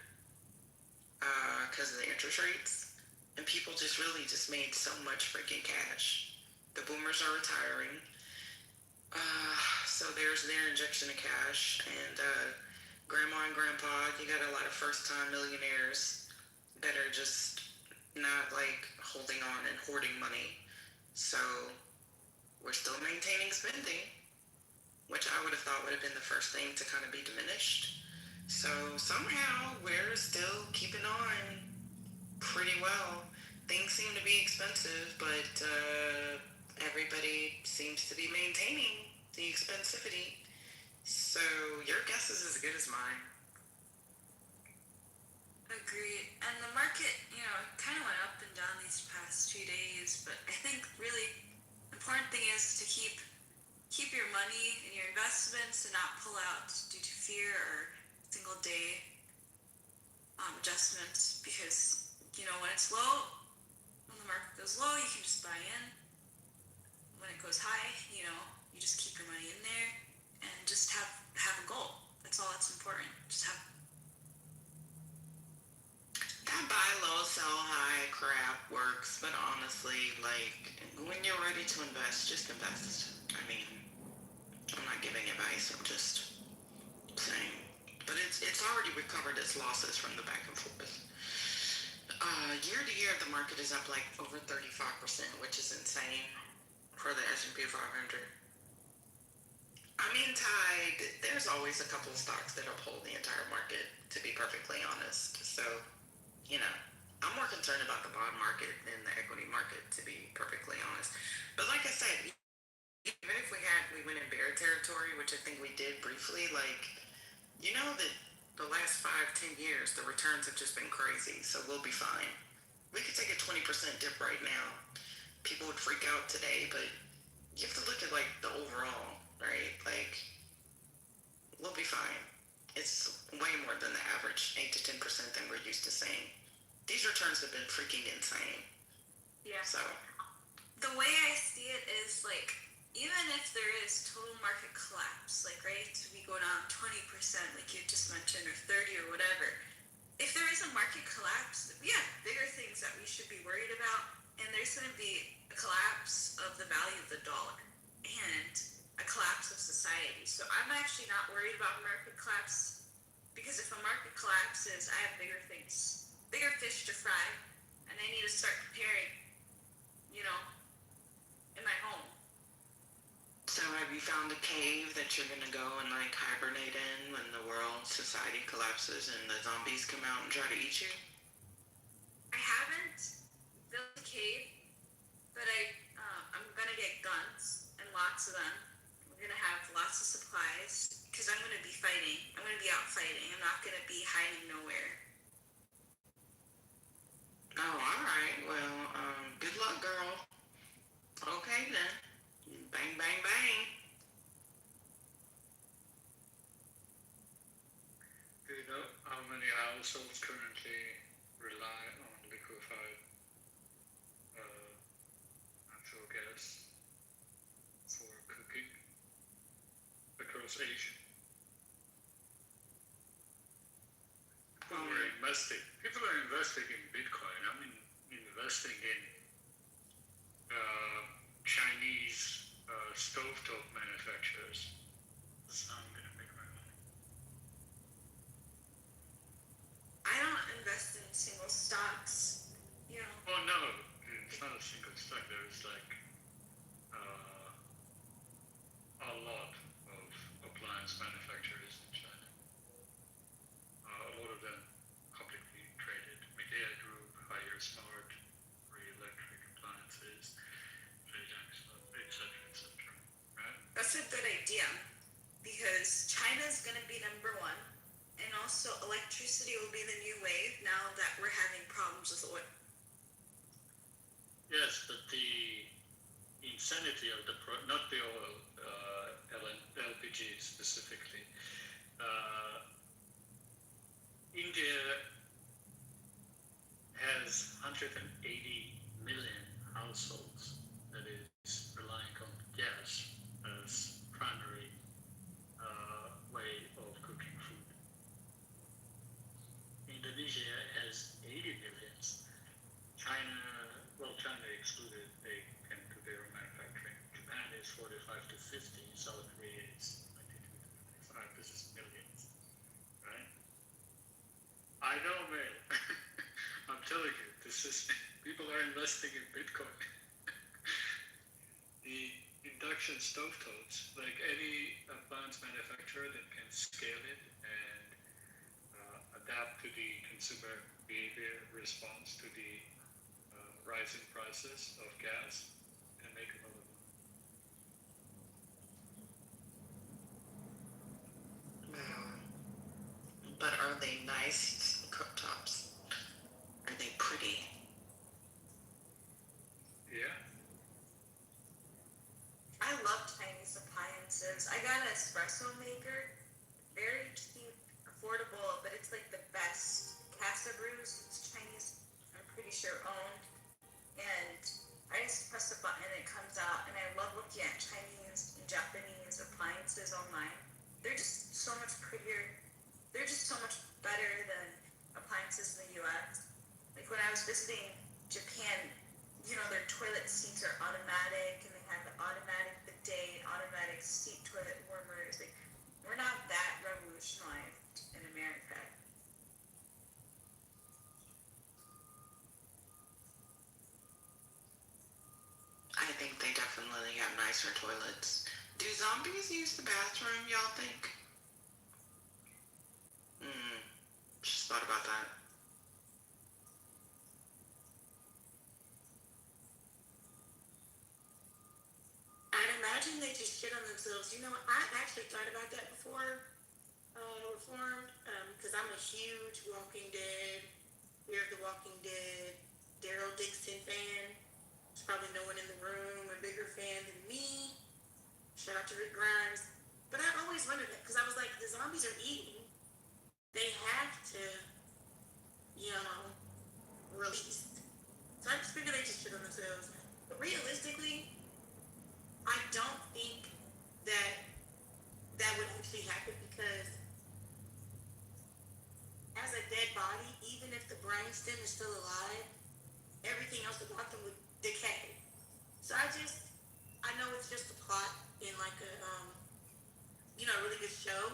because of the interest rates. And people really made so much freaking cash. The boomers are retiring. So there's their injection of cash. And grandma and grandpa, you got a lot of first-time millionaires that are just not like holding on and hoarding money. So we're still maintaining spending, which I would have thought would have been the first thing to kind of be diminished. So somehow we're still keeping on pretty well. Things seem to be expensive, but everybody seems to be maintaining the expensivity. So your guess is as good as mine. Agreed. And the market, kind of went up and down these past 2 days, but I think really important thing is to keep your money in your investments and not pull out due to fear or single day adjustments, because when it's low, when the market goes low, you can just buy in. When it goes high, you just keep your money in there and just have a goal. That's all that's important. Just have. That honestly, like, when you're ready to invest, just invest. I mean, I'm not giving advice, I'm just saying. But it's already recovered its losses from the back and forth. Year to year, the market is up like over 35%, which is insane for the S&P 500. I mean, Tide, there's always a couple of stocks that uphold the entire market, to be perfectly honest. So, you know, I'm more concerned about the bond market than the equity market, to be perfectly honest. But like I said, even if we went in bear territory, which I think we did briefly, like, you know that the last 5-10 years, the returns have just been crazy, so we'll be fine. We could take a 20% dip right now. People would freak out today, but you have to look at, like, the overall, right? Like, we'll be fine. It's way more than the average 8 to 10% that we're used to seeing. These returns have been freaking insane. Yeah. So, the way I see it is, like, even if there is total market collapse, like, right, we go down 20%, like you just mentioned, or 30 or whatever. If there is a market collapse, yeah, bigger things that we should be worried about, and there's going to be a collapse of the value of the dollar and a collapse of society. So I'm actually not worried about market collapse, because if a market collapses, I have bigger things, bigger fish to fry, and I need to start preparing, you know, in my home. so have you found a cave that you're gonna go and like hibernate in when the world society collapses and the zombies come out and try to eat you? I haven't built a cave, but I'm gonna get guns and lots of them. We're gonna have lots of supplies because I'm gonna be fighting. I'm gonna be out fighting. I'm not gonna be hiding nowhere. Oh, all right. Well, good luck, girl. Okay then. Bang, bang, bang. Do you know how many households currently rely on liquefied natural gas for cooking across Asia? People are investing in Bitcoin. I mean, investing in Chinese stovetop manufacturers. That's how I'm going to make my money. I don't invest in single stocks, you know. Oh no, it's not a single stock. There's like a lot of appliance manufacturers in China. A lot of them publicly traded. Medea Group, Higher Smart, Free Electric Appliances, etc., etc. Right? That's a good idea, because China's going to be number one, and also electricity will be the new wave now that we're having problems with oil. Yes, but the insanity of not the oil, LPG specifically. India has 180 million households that is relying on gas as primary way of cooking food. Indonesia has 80 million. China excluded, they can do their own manufacturing. Japan is 45 to 50, South Korea is 92 to 55. This is millions, right? I know, man. I'm telling you, people are investing in Bitcoin. The induction stovetops, like any appliance manufacturer that can scale it and adapt to the consumer behavior response to the rising prices of gas, can make a lot of money. Wow. But are they nice cooktops? Are they pretty? Yeah. I love Chinese appliances. I got an espresso maker, very cheap, affordable, but it's like the best. Casa Brews, it's Chinese, I'm pretty sure owned. And I just press a button and it comes out, and I love looking at Chinese and Japanese appliances online. They're just so much prettier. They're just so much better than appliances in the US. Like when I was visiting Japan, you know, their nicer toilets. Do zombies use the bathroom, y'all think? Just thought about that. I'd imagine they just shit on themselves. You know, I've actually thought about that before, Reformed, because I'm a huge Walking Dead, Fear of the Walking Dead, Daryl Dixon fan. There's probably no one in the room a bigger fan than me. Shout out to Rick Grimes. But I always wondered that because I was like, the zombies are eating. They have to, release. So I just figured they just shit on themselves. But realistically, I don't think that would actually happen because as a dead body, even if the brainstem is still alive, everything else about them would decay. So I know it's just a plot in like a, really good show,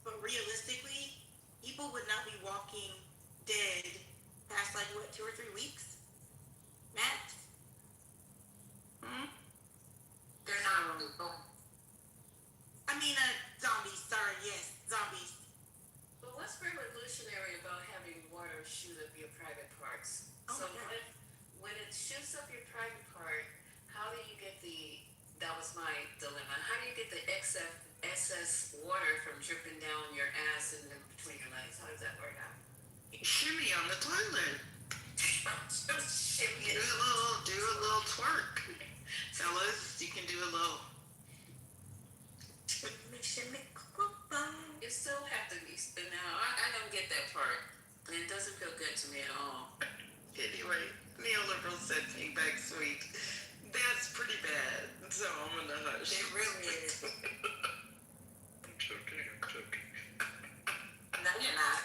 but realistically, people would not be walking dead past like what, 2 or 3 weeks max. They're not people. I mean, zombies. Sorry, yes, zombies. But what's revolutionary about having water shoot up your private parts? Oh So my God. when it shoots up your private part, how do you get that was my dilemma, how do you get the excess water from dripping down your ass and in between your legs? How does that work out? Shimmy on the toilet. Shimmy. Do a little twerk. Fellas, you can do a little. You still have to be spin out. I don't get that part. And it doesn't feel good to me at all. Anyway, neoliberal said pink bag sweet. That's pretty bad. So I'm gonna hush. It really is. I'm joking. No, you're not.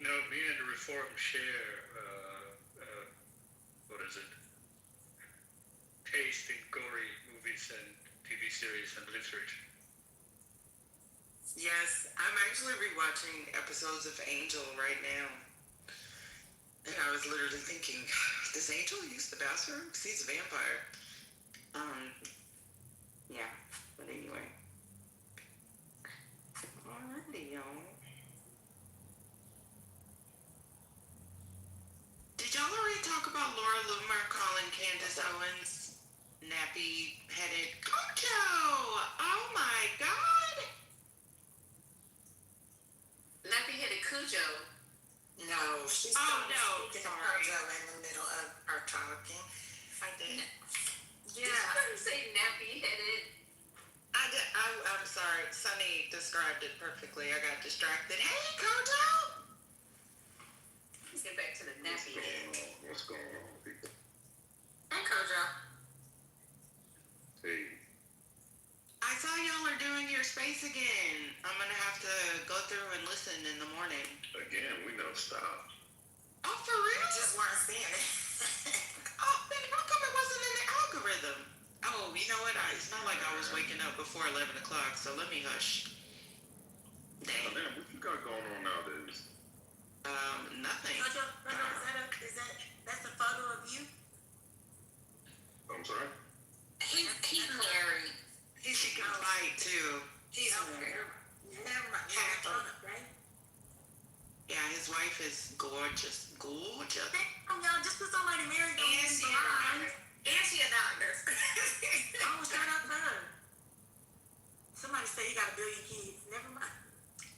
No, me and the Reform share, what is it? Taste in gory movies and TV series and literature. Yes, I'm actually rewatching episodes of Angel right now. And I was literally thinking, does Angel use the bathroom? Because he's a vampire. Yeah, but anyway. Alrighty, y'all. Did y'all already talk about Laura Loomer calling Candace Owens nappy-headed Cocho? Oh my God! Nappy-headed Cujo. No, she's Sorry. In the middle of our talking. I did. Yeah. Did you say nappy-headed? I'm sorry. Sunny described it perfectly. I got distracted. Hey, Kojo! Let's get back to the nappy head. What's going on, people? Hey, Kojo. Hey. I saw y'all are doing your space again. I'm gonna have to go through and listen in the morning. Again, we never stop. Oh, for real? Just weren't seeing it. Oh, then how come it wasn't in the algorithm? Oh, you know what? It's not like I was waking up before 11 o'clock, so let me hush. Oh, damn, what you got going on nowadays? Nothing. Kojo, that's a photo of you? I'm sorry? He's married. He can fight, too. He's married. Never mind. Right? Yeah, his wife is gorgeous. Gorgeous. Y'all, just because somebody married don't mean blind. And she a doctor. Oh, shout out to her. Somebody said he got a billion kids. Never mind.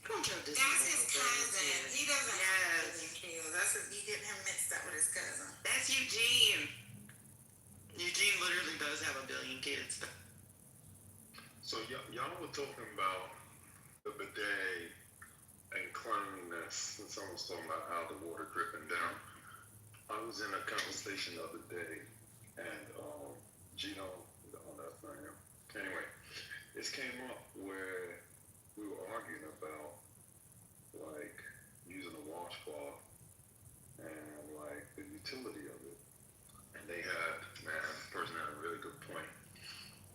That's That's his cousin. He doesn't have Yes. kids. You get him mixed up with his cousin. That's Eugene. Eugene literally does have a billion kids. So y'all were talking about the bidet and cleanliness, and someone was talking about how the water dripping down. I was in a conversation the other day, and Gino on that thing. Anyway, this came up where we were arguing about like using a washcloth and like the utility of it. And they had, the person had a really good point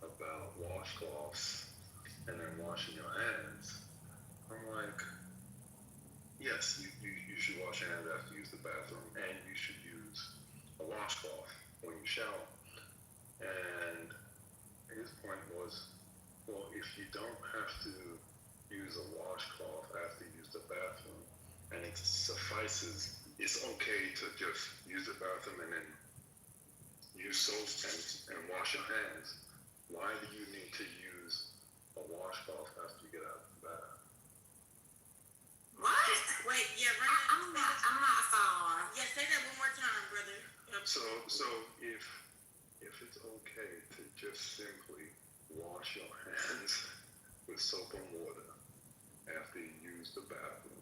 about washcloths and then washing your hands. I'm like, yes, you should wash your hands after you use the bathroom, and you should use a washcloth when think suffices. It's okay to just use the bathroom and then use soap and wash your hands. Why do you need to use a washcloth after you get out of the bath? What? Wait, yeah, I'm not following. Yeah, say that one more time, brother. So if it's okay to just simply wash your hands with soap and water after you use the bathroom,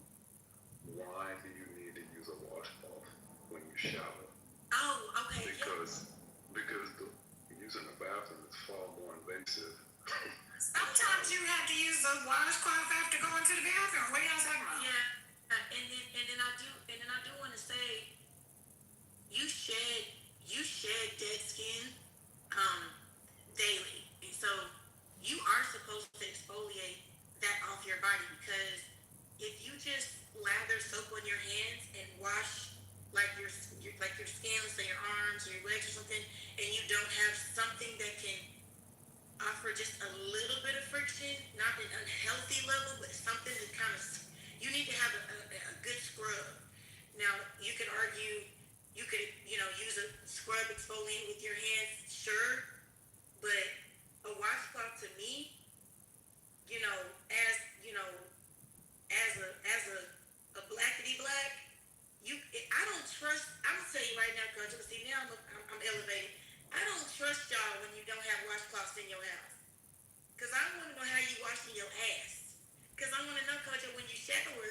why do you need to use a washcloth when you shower? Oh, okay. Because using the bathroom is far more invasive. Sometimes you have to use a washcloth after going to the bathroom. What are y'all talking about? Yeah, and then I do want to say, you shed dead skin daily, and so you are supposed to exfoliate that off your body, because if you just lather soap on your hands and wash like your skin, let's say your arms or your legs or something, and you don't have something that can offer just a little bit of friction, not an unhealthy level, but something that kind of, you need to have a good scrub. Now, you could argue, you could, use a scrub exfoliant with your hands, sure, but a washcloth to me, as a blackity black, I don't trust, I'm gonna tell you right now, cause you see now I'm elevated. I don't trust y'all when you don't have washcloths in your house. Cause I wanna know how you washing your ass. Cause I wanna know, cause when you shower,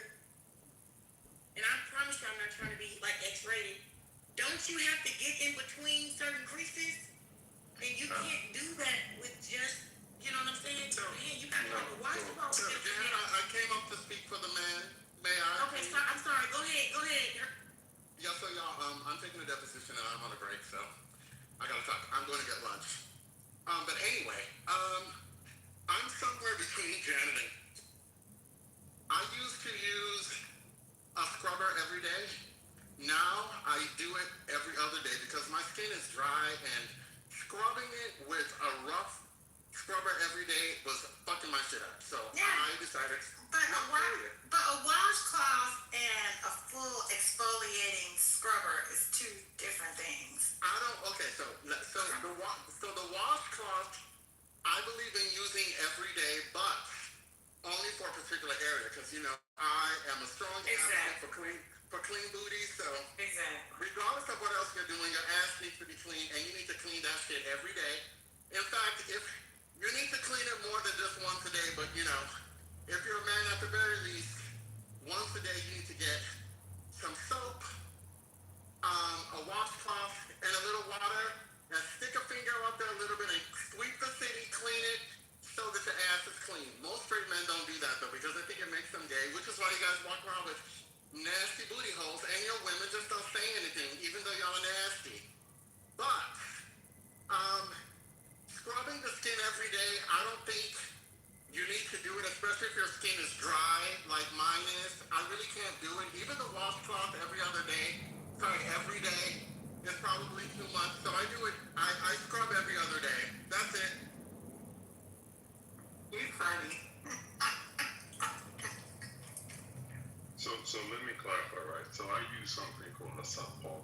and I promise you I'm not trying to be like X-rated, don't you have to get in between certain creases? And you can't do that with just, you know what I'm saying? So, man, you gotta have a washcloth. So, Jan, I came up to speak for the man. May I? Okay, I'm sorry. Go ahead. Yeah, so y'all, I'm taking a deposition and I'm on a break, so I gotta talk. I'm going to get lunch. But anyway, I'm somewhere between Janet and I used to use a scrubber every day. Now I do it every other day because my skin is dry, and scrubbing it with a rough scrubber every day was fucking my shit up. So I decided. But a washcloth and a full exfoliating scrubber is two different things. Okay, so the washcloth I believe in using every day, but only for a particular area, because I am a strong advocate for clean booty. So regardless of what else you're doing, your ass needs to be clean, and you need to clean that shit every day. In fact, if you need to clean it more than just once a day, but if you're a man, at the very least, once a day you need to get some soap, a washcloth, and a little water, and stick a finger up there a little bit and sweep the city, clean it, so that your ass is clean. Most straight men don't do that, though, because they think it makes them gay, which is why you guys walk around with nasty booty holes, and your women just don't say anything, even though y'all are nasty. But scrubbing the skin every day, I don't think you need to do it, especially if your skin is dry like mine is. I really can't do it. Even the washcloth every day is probably too much. So I do it, I scrub every other day. That's it. You're funny. So let me clarify, right? So I use something called a southpaw,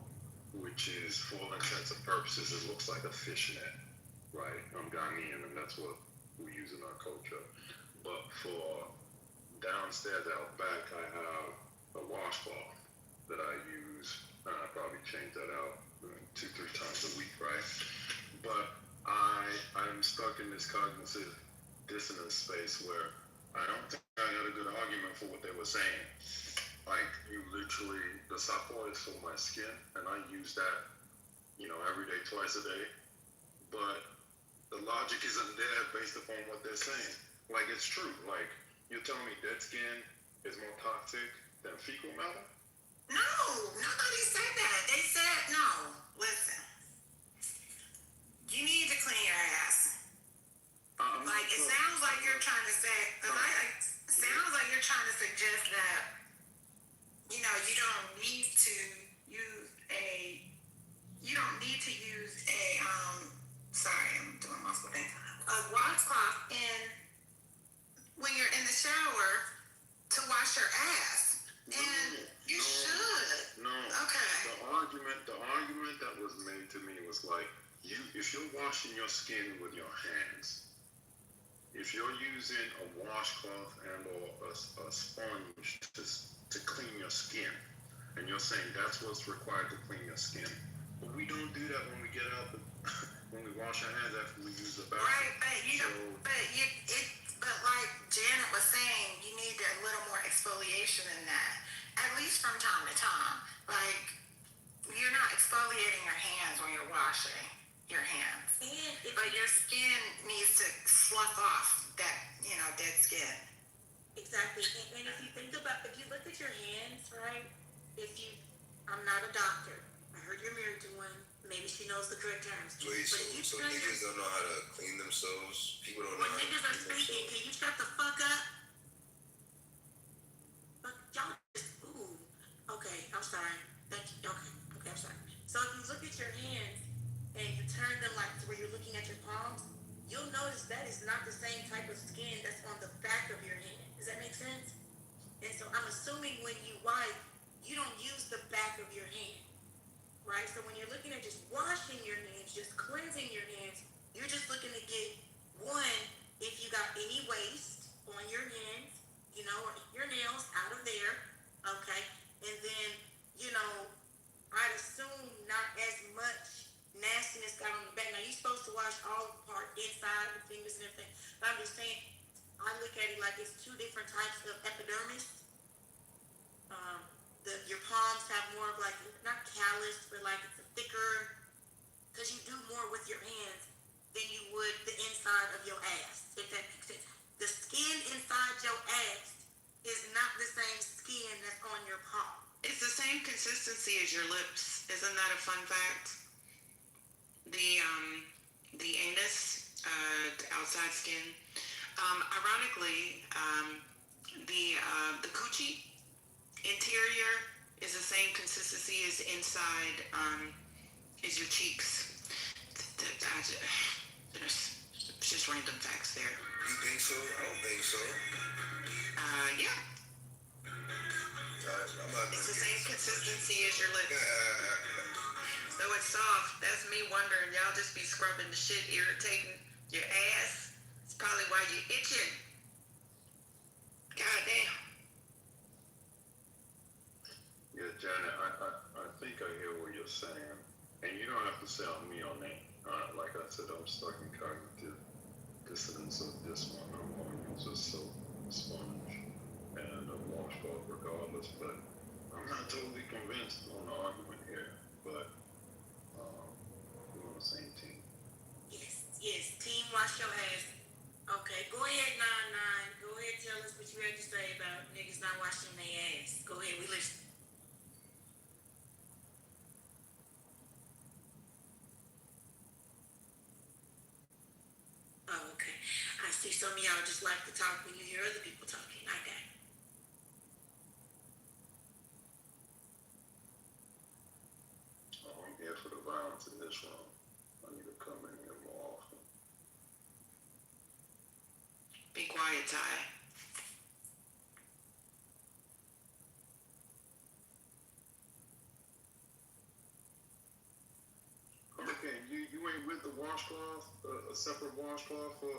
which is, for all intents and purposes, it looks like a fishnet, right? I'm Ghanaian, and that's what we use in our culture. But for downstairs out back, I have a washcloth that I use. I probably change that out 2-3 times a week, right? But I'm stuck in this cognitive dissonance space where I don't think I got a good argument for what they were saying. Like, you literally, the southpaw is for my skin, and I use that, every day, twice a day. But the logic isn't there based upon what they're saying. Like, it's true. Like, you're telling me dead skin is more toxic than fecal matter? No, nobody said that. They said, no, listen. You need to clean your ass. It sounds like you're trying to say, sounds like you're trying to suggest that, you don't need to use sorry, I'm doing multiple things, a washcloth when you're in the shower to wash your ass. And, washing your skin with your hands. If you're using a washcloth and or a sponge to clean your skin, and you're saying that's what's required to clean your skin, but we don't do that when we get out, when we wash our hands after we use the bathroom. Right, but like Janet was saying, you need a little more exfoliation in that, at least from time to time. Like, you're not exfoliating your hands when you're washing your hands, but your skin needs to slough off that, dead skin. Exactly. And if you think about, if you look at your hands, right? I'm not a doctor. I heard you're married to one. Maybe she knows the correct terms. Wait, so niggas don't know how to clean themselves? People don't know how to niggas are speaking, can you shut the fuck up? Fuck, y'all just, ooh. Okay, I'm sorry. Thank you. Okay, I'm sorry. So if you look at your hands and you turn them like to where you're looking at your palms, you'll notice that is not the same type of skin that's on the back of your hand. Does that make sense? And so I'm assuming when you wipe, you don't use the back of your hand, right? So when you're looking at just washing your hands, just cleansing your hands, you're just looking to get, one, if you got any waste on your hands, or your nails out of there, okay? And then, I'd assume not as much nastiness got on the back. Now, you're supposed to wash all the part inside, the fingers and everything, but I'm just saying, I look at it like it's two different types of epidermis. Your palms have more of like, not callus, but like it's a thicker, because you do more with your hands than you would the inside of your ass, if that makes sense. The skin inside your ass is not the same skin that's on your palm. It's the same consistency as your lips. Isn't that a fun fact? The anus, the outside skin. Ironically, the coochie interior is the same consistency as inside is your cheeks. There's just random facts there. You think so? I don't think so. Yeah. It's the same consistency as your lips. So it's soft. That's me wondering. Y'all just be scrubbing the shit, irritating your ass. It's probably why you're itching. God damn. Yeah, Janet, I think I hear what you're saying, and you don't have to sell me on that. Like I said, I'm stuck in cognitive dissonance of this one. I'm going to use a soap, sponge, and a washcloth regardless, but I'm not totally convinced on the argument here, but we're on the same team. Yes, team wash your ass. Okay, go ahead, 9-9. Go ahead, tell us what you had to say about niggas not washing their ass. Go ahead, we listen. Oh, okay. I see some of y'all just like to talk when you hear other people talking. I got it. I'm here for the violence in this room. I need to come in here more often. Be quiet, Ty. Okay, you ain't with the washcloth, a separate washcloth for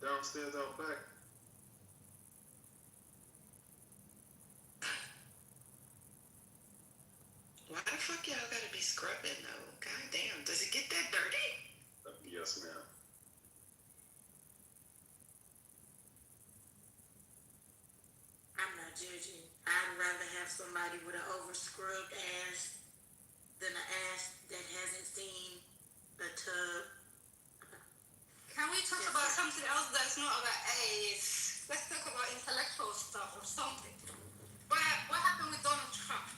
downstairs out back? Why the fuck y'all gotta be scrubbing though? God damn, does it get that dirty? Yes, ma'am. I'm not judging. I'd rather have somebody with an over-scrubbed ass than an ass that hasn't seen a tub. Can we talk about something else that's not about ass? Let's talk about intellectual stuff or something. What happened with Donald Trump?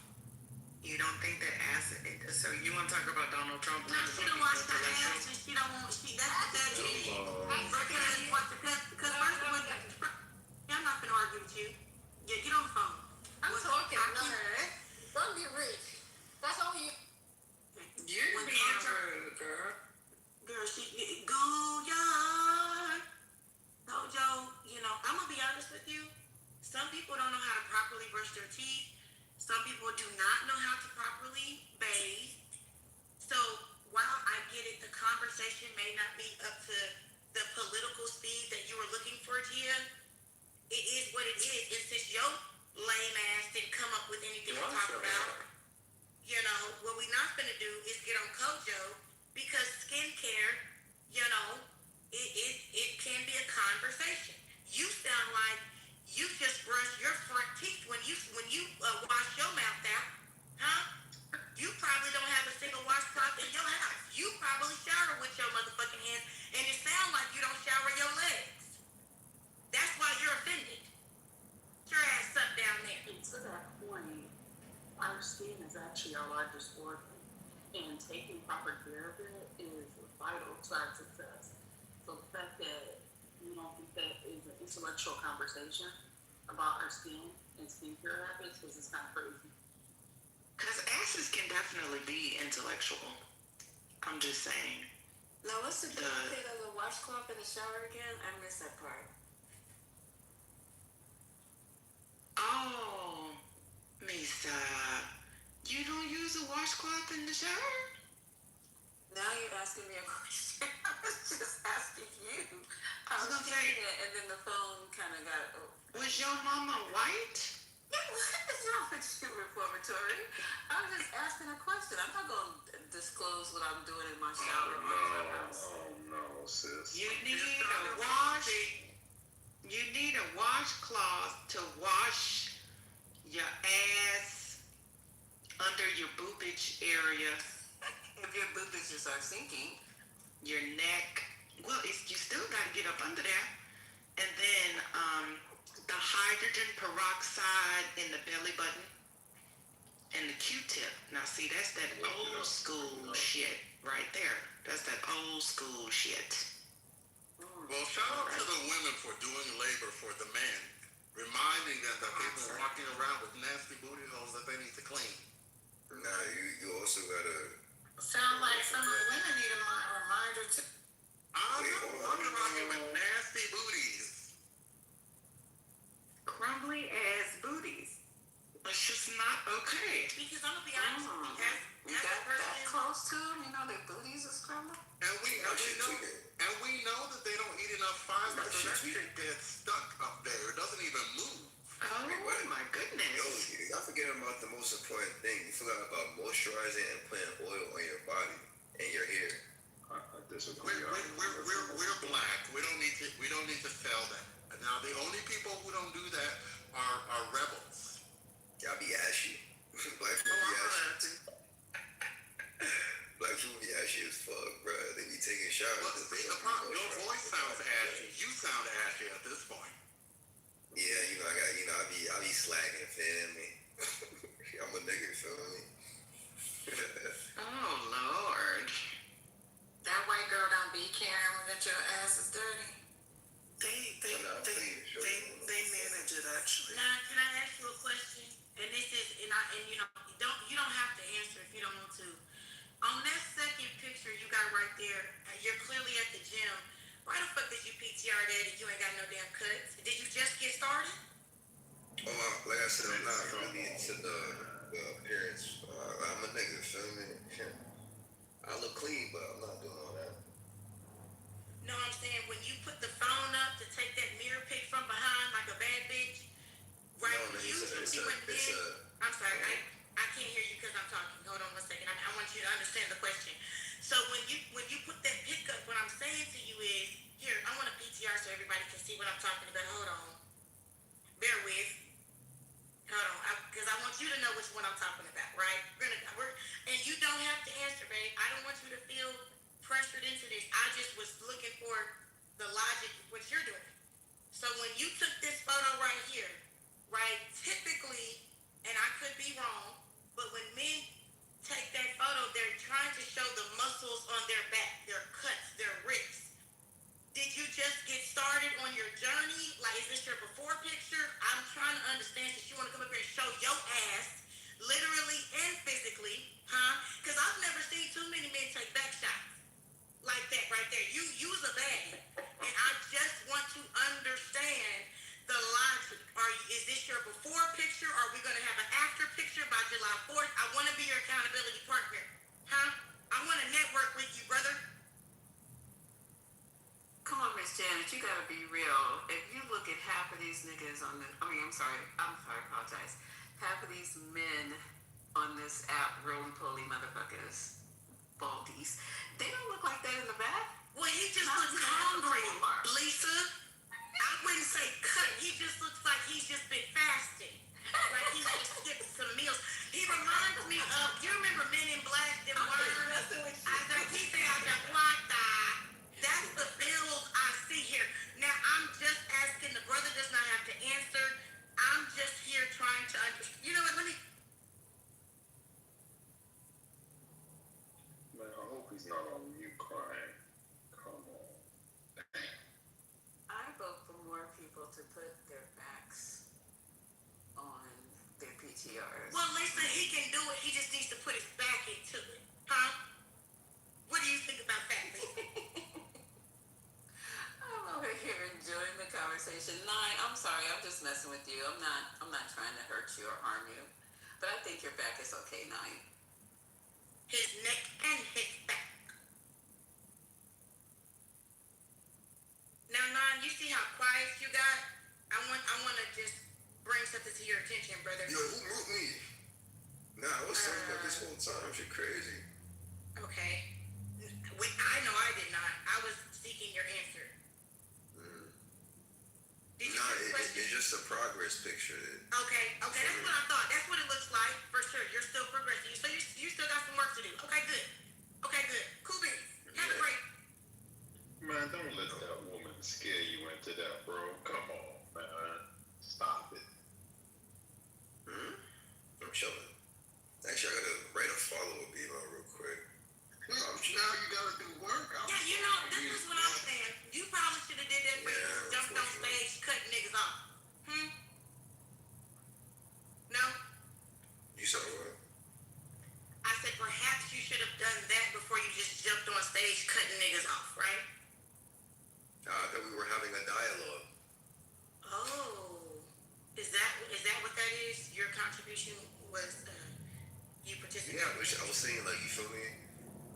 You don't think that ass? So you want to talk about Donald Trump? No, she don't wash her ass and she don't want. That's it. Because first of all, I'm not gonna argue with you. Yeah, get on the phone. I'm talking. Don't be rude. That's all you. You're being rude, girl. Girl, she go yard. Jojo, I'm gonna be honest with you. Some people don't know how to properly brush their teeth. Some people do not know how to properly bathe. So while I get it, the conversation may not be up to the political speed that you were looking for, Gia, it is what it is. And since your lame ass didn't come up with anything to talk about, you know, what we not gonna do is get on Kojo because skincare, you know, it can be a conversation. You sound like you just brush your front teeth when you wash your mouth out, huh? You probably don't have a single washcloth in your house. You probably shower with your motherfucking hands, and it sounds like you don't shower your legs. That's why you're offended. Get your ass up down there. And to that point, our skin is actually our largest organ, and taking proper care of it is vital to our success. So the fact that you don't think that is an intellectual conversation about our skin and skincare habits, because it's kind of crazy. Because asses can definitely be intellectual. I'm just saying. Now, what's the benefit of the washcloth in the shower again? I missed that part. Oh, Misa, you don't use a washcloth in the shower? Now you're asking me a question. I was just asking you. I was saying it, and then the phone kind of got. Was your mama white? Yeah, what is wrong with you, reformatory? I was just asking a question. I'm not going to disclose what I'm doing in my shower. Oh no, sis. You need a washcloth to wash your ass under your boobage area. If your boobages are sinking. Your neck. Well, you still got to get up under there. And then the hydrogen peroxide in the belly button. And the Q-tip. Now, see, that's that old school shit right there. That's that old school shit. Well, shout out to the women for doing labor for the men, reminding them that they've been walking around with nasty booty holes that they need to clean. Nah, you also gotta. Sound like some of the women need a reminder too. I'm rocking with nasty booties. Crumbly ass booties. It's just not okay. Because I'm gonna be honest with you, You got that close to them? You know their booties is crumbling? And we know that they don't eat enough fiber, so that shit gets stuck up there. It doesn't even move. Oh my goodness. Yo, y'all forgetting about the most important thing. You forgot about moisturizing and putting oil on your body and your hair. I disagree. We're black. We don't need to sell that. Now the only people who don't do that are rebels. Y'all be ashy. Black people be ashy. Black people be ashy as fuck, bro. They be taking showers. Look, your voice sounds ashy. You sound ashy at this point. Yeah, I be slacking, feel me? I'm a nigga, feel me? Oh Lord. That white girl don't be caring that your ass is dirty. They manage it actually. Now, can I ask you a question? And this is, you don't have to answer if you don't want to. On that second picture you got right there, you're clearly at the gym. Why the fuck did you PTR that and you ain't got no damn cuts? Did you just get started? Oh, like I said, I'm not really into the appearance. I'm a nigga, feel me? I look clean, but I'm not doing all that. No, I'm saying when you put the phone up to take that mirror pic from behind like a bad bitch, right? No, I'm sorry, I can't hear you because I'm talking. Hold on one second. I want you to understand the question. So when you put that pic up, what I'm saying to you is, here, I want a PTR so everybody can see what I'm talking about. Hold on. Bear with. Hold on, because I want you to know which one I'm talking about, right? And you don't have to answer, babe. I don't want you to feel pressured into this. I just was looking for the logic of what you're doing. So when you took this photo right here, right, typically, and I could be wrong, but when men take that photo, they're trying to show the muscles on their back, their cuts, their ribs. Did you just get started on your journey? Like, is this your before picture? I'm trying to understand since you want to come up here and show your ass, literally and physically, huh? Because I've never seen too many men take back shots like that right there. You use a baddie. And I just want to understand the logic. Is this your before picture? Are we going to have an after picture by July 4th? I want to be your accountability partner, huh? I want to network with you, brother. Miss Janet, you gotta be real. If you look at half of these niggas on the, I'm sorry, I apologize. Half of these men on this app, roly-poly motherfuckers, baldies, they don't look like that in the back. Well, he just looks hungry, Lisa. I wouldn't say cut. He just looks like he's just been fasting. Like he's just skipped some meals. He reminds me of, you remember Men in Black, them worms? He said, that's the bills I see here. Now, I'm just asking, the brother does not have to answer. I'm just here trying to understand. You know what, let me. Man, I hope he's not on mute crying. Come on. I vote for more people to put their backs on their PTRs. Well, Lisa, he can do it. He just needs to put his back into it. Huh? What do you think about that, Lisa? I'm over here enjoying the conversation. Nine, I'm sorry, I'm just messing with you. I'm not trying to hurt you or harm you. But I think your back is okay, Nine. His neck and his back. Now, Nan, you see how quiet you got? I want to just bring something to your attention, brother. Yo, who moved me? Nah, I was talking about this whole time. Shit crazy. Okay. I know I did not. I was seeking your answer. It's just a progress picture. Okay, that's what I thought. That's what it looks like, for sure. You're still progressing. So you still got some work to do. Okay, good. Cool beans. Have a great. Man, don't let that woman scare you into that, bro. Come on, man. Stop it. I'm chilling. Actually, I gotta write a follow-up email real quick. Now you gotta do work. Yeah, you know, this is what I'm saying. You probably should have did that when you jumped on stage cutting niggas off. No? You said what? I said perhaps you should have done that before you just jumped on stage cutting niggas off, right? I thought we were having a dialogue. Oh. Is that what that is? Your contribution was you participated? Yeah, I was saying, like, you feel me?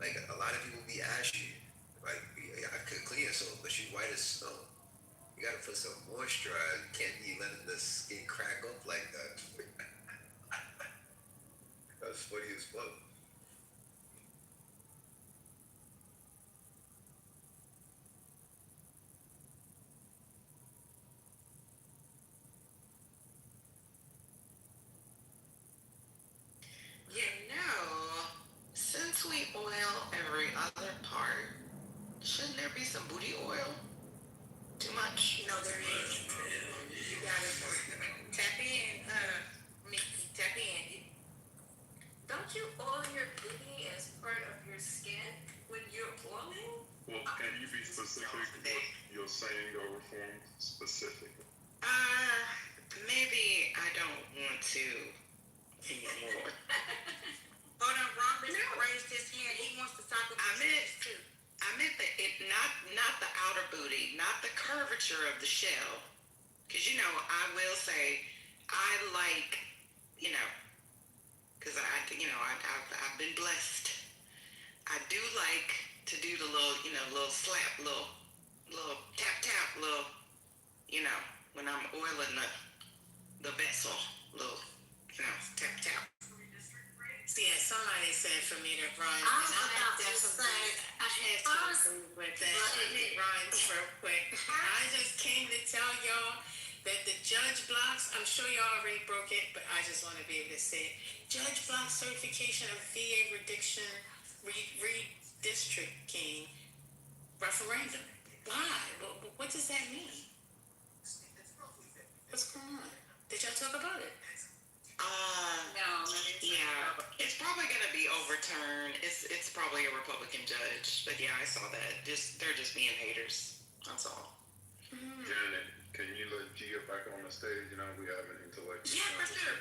Like, a lot of people be ashy. Like, I could clean yourself, but you white as snow. You gotta put some moisturize. You can't be letting the skin crack up like that. That's funny as fuck. You know, since we oil every other part, shouldn't there be some booty oil? Too much? No, there is. You gotta tap in, Mickey, tap in. Don't you oil your booty as part of your skin when you're oiling? Well, can you be specific what you're saying or reform specific? Maybe I don't want to anymore. Hold on, Ron raised his hand. He wants to talk about this too. I meant not the outer booty, not the curvature of the shell. Because, you know, I will say, I like, because I've been blessed. I do like to do the little slap, little tap, when I'm oiling the vessel, little, tap. Yeah, somebody said for me to run. I was about to say, I had to agree with that. Let me run real quick. I just came to tell y'all that the judge blocks, I'm sure y'all already broke it, but I just want to be able to say it. Judge block certification of VA redistricting referendum. Why? What does that mean? What's going on? Did y'all talk about it? No. Yeah, it's probably going to be overturned. It's probably a Republican judge, but yeah, I saw that. They're just being haters. That's all. Janet, can you let Gia back on the stage? We have an intellectual. Yeah, for sure.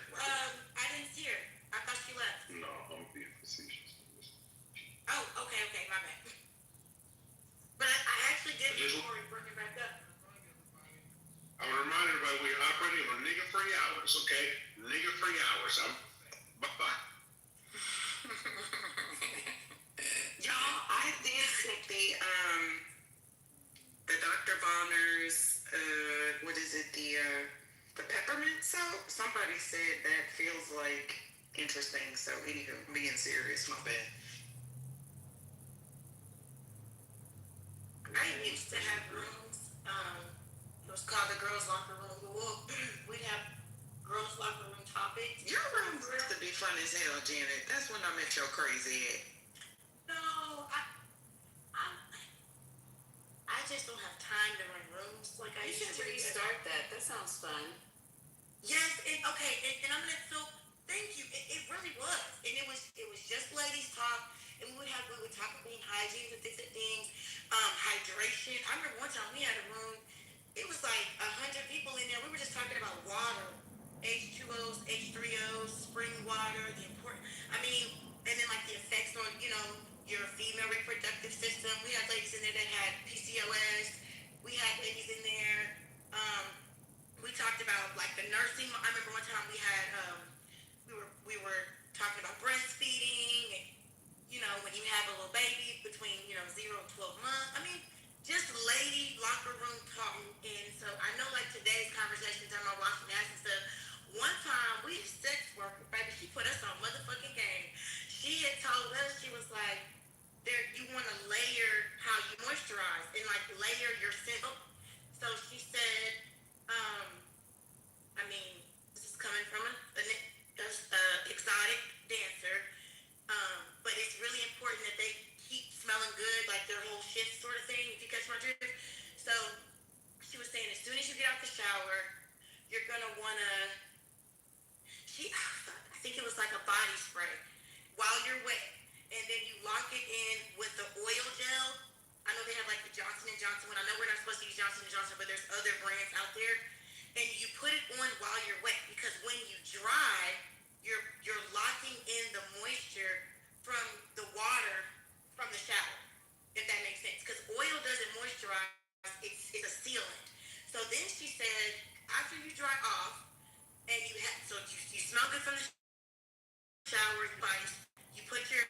I didn't see her. I thought she left. No, I'm being facetious. Oh, okay, my bad. But I actually did before we bring it back up. I want to remind everybody we're operating on nigga-free hours, okay? Nigga-free hours. Bye-bye. Y'all, I did get the Dr. somebody said that feels like interesting. So anywho, being serious, my bad. I used to have rooms. It was called the girls' locker room. We'd have girls' locker room topics. Your room used to be fun as hell, Janet. That's when I met your crazy head. No, I just don't have time to run rooms like I You used should to. restart that. That sounds fun. Yes, and okay, and I'm gonna so thank you. It really was, and it was just ladies talk, and we would talk about being hygiene and different things, hydration. I remember one time we had a room. It was like 100 people in there. We were just talking about water, H2Os, H3Os, spring water, the important. I mean, and then like the effects on your female reproductive system. We had ladies in there that had PCOS. We had ladies in there. We talked about like the nursing. I remember one time we had we were talking about breastfeeding and when you have a little baby between 0 and 12 months. I mean, just lady locker room talking. And so I know like today's conversation talking about washing ass and stuff. One time we had sex worker, baby, she put us on motherfucking game. She had told us, she was like, you want to layer how you moisturize and like layer your scent. So she said, I mean, this is coming from an exotic dancer, but it's really important that they keep smelling good, like their whole shift sort of thing, if you catch my drift. So she was saying, as soon as you get out the shower, you're going to want to, I think it was like a body spray while you're wet, and then you lock it in with the oil gel. I know they have like the Johnson & Johnson one. I know we're not supposed to use Johnson & Johnson, but there's other brands out there. And you put it on while you're wet, because when you dry, you're locking in the moisture from the water from the shower, if that makes sense. Because oil doesn't moisturize, it's a sealant. So then she said, after you dry off, and you smell good from the shower, you put your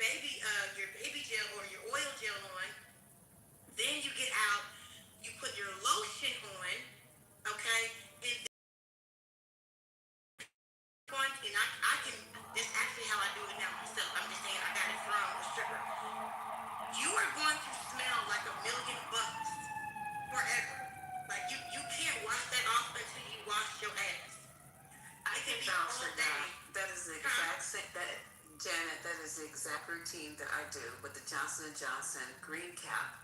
baby gel or your oil gel on, then you get out, you put your lotion on, okay, and I can, that's actually how I do it now myself. I'm just saying I got it from a stripper. You are going to smell like $1,000,000 forever. Like you can't wash that off until you wash your ass. I can vouch for that. That is the exact same, Janet, that is the exact routine that I do with the Johnson & Johnson Green Cap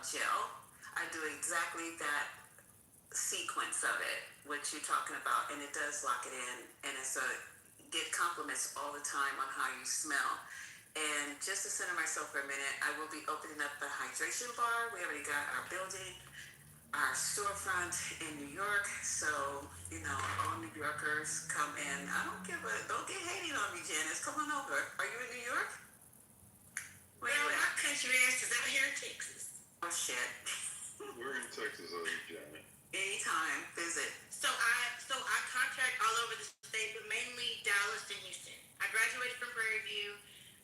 gel. I do exactly that sequence of it, what you're talking about, and it does lock it in, and get compliments all the time on how you smell. And just to center myself for a minute, I will be opening up a hydration bar. We already got our building, our storefront in New York, so all New Yorkers come in. Don't get hating on me, Janice. Come on over. Are you in New York? Well, my country ass is out here in Texas. Oh shit. Where in Texas are you, Janet? Anytime, visit. So I contract all over the state, but mainly Dallas and Houston. I graduated from Prairie View.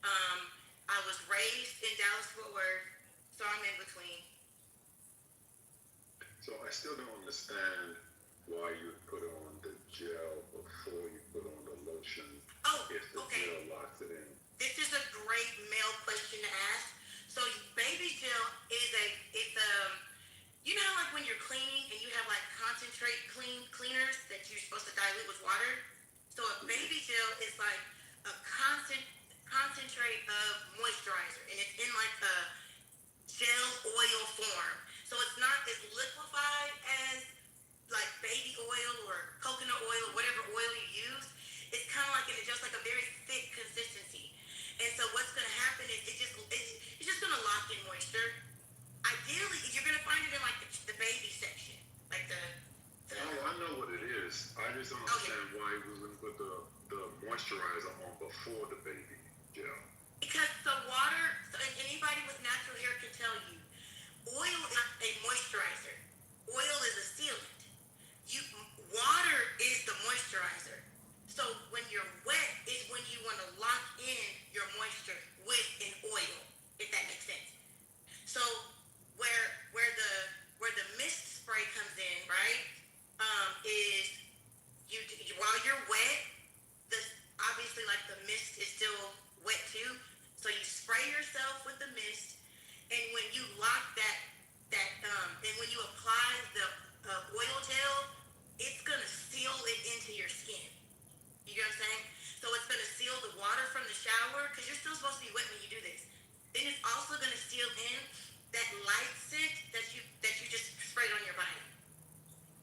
I was raised in Dallas Fort Worth, so I'm in between. So I still don't understand why you put on the gel before you put on the lotion. If the gel locks it in. This is a great male question to ask. So baby gel is how like when you're cleaning and you have like concentrate cleaners that you're supposed to dilute with water. So a baby gel is like a concentrate of moisturizer, and it's in like a gel oil form. So it's not as liquefied as like baby oil or coconut oil or whatever oil you use. It's kind of like just like a very thick consistency. And so what's going to happen is it's just going to lock in moisture. Ideally, you're going to find it in like the baby section, like the. Oh, I know what it is. I just don't understand why we wouldn't put the moisturizer on before the baby gel. Because the water, and anybody with natural hair can tell you, oil is a moisturizer. Oil is a sealant. Water is the moisturizer. So when you're wet is when you want to lock in your moisture with an oil, if that makes sense. So where the mist spray comes in, right, is light scent that you just sprayed on your body.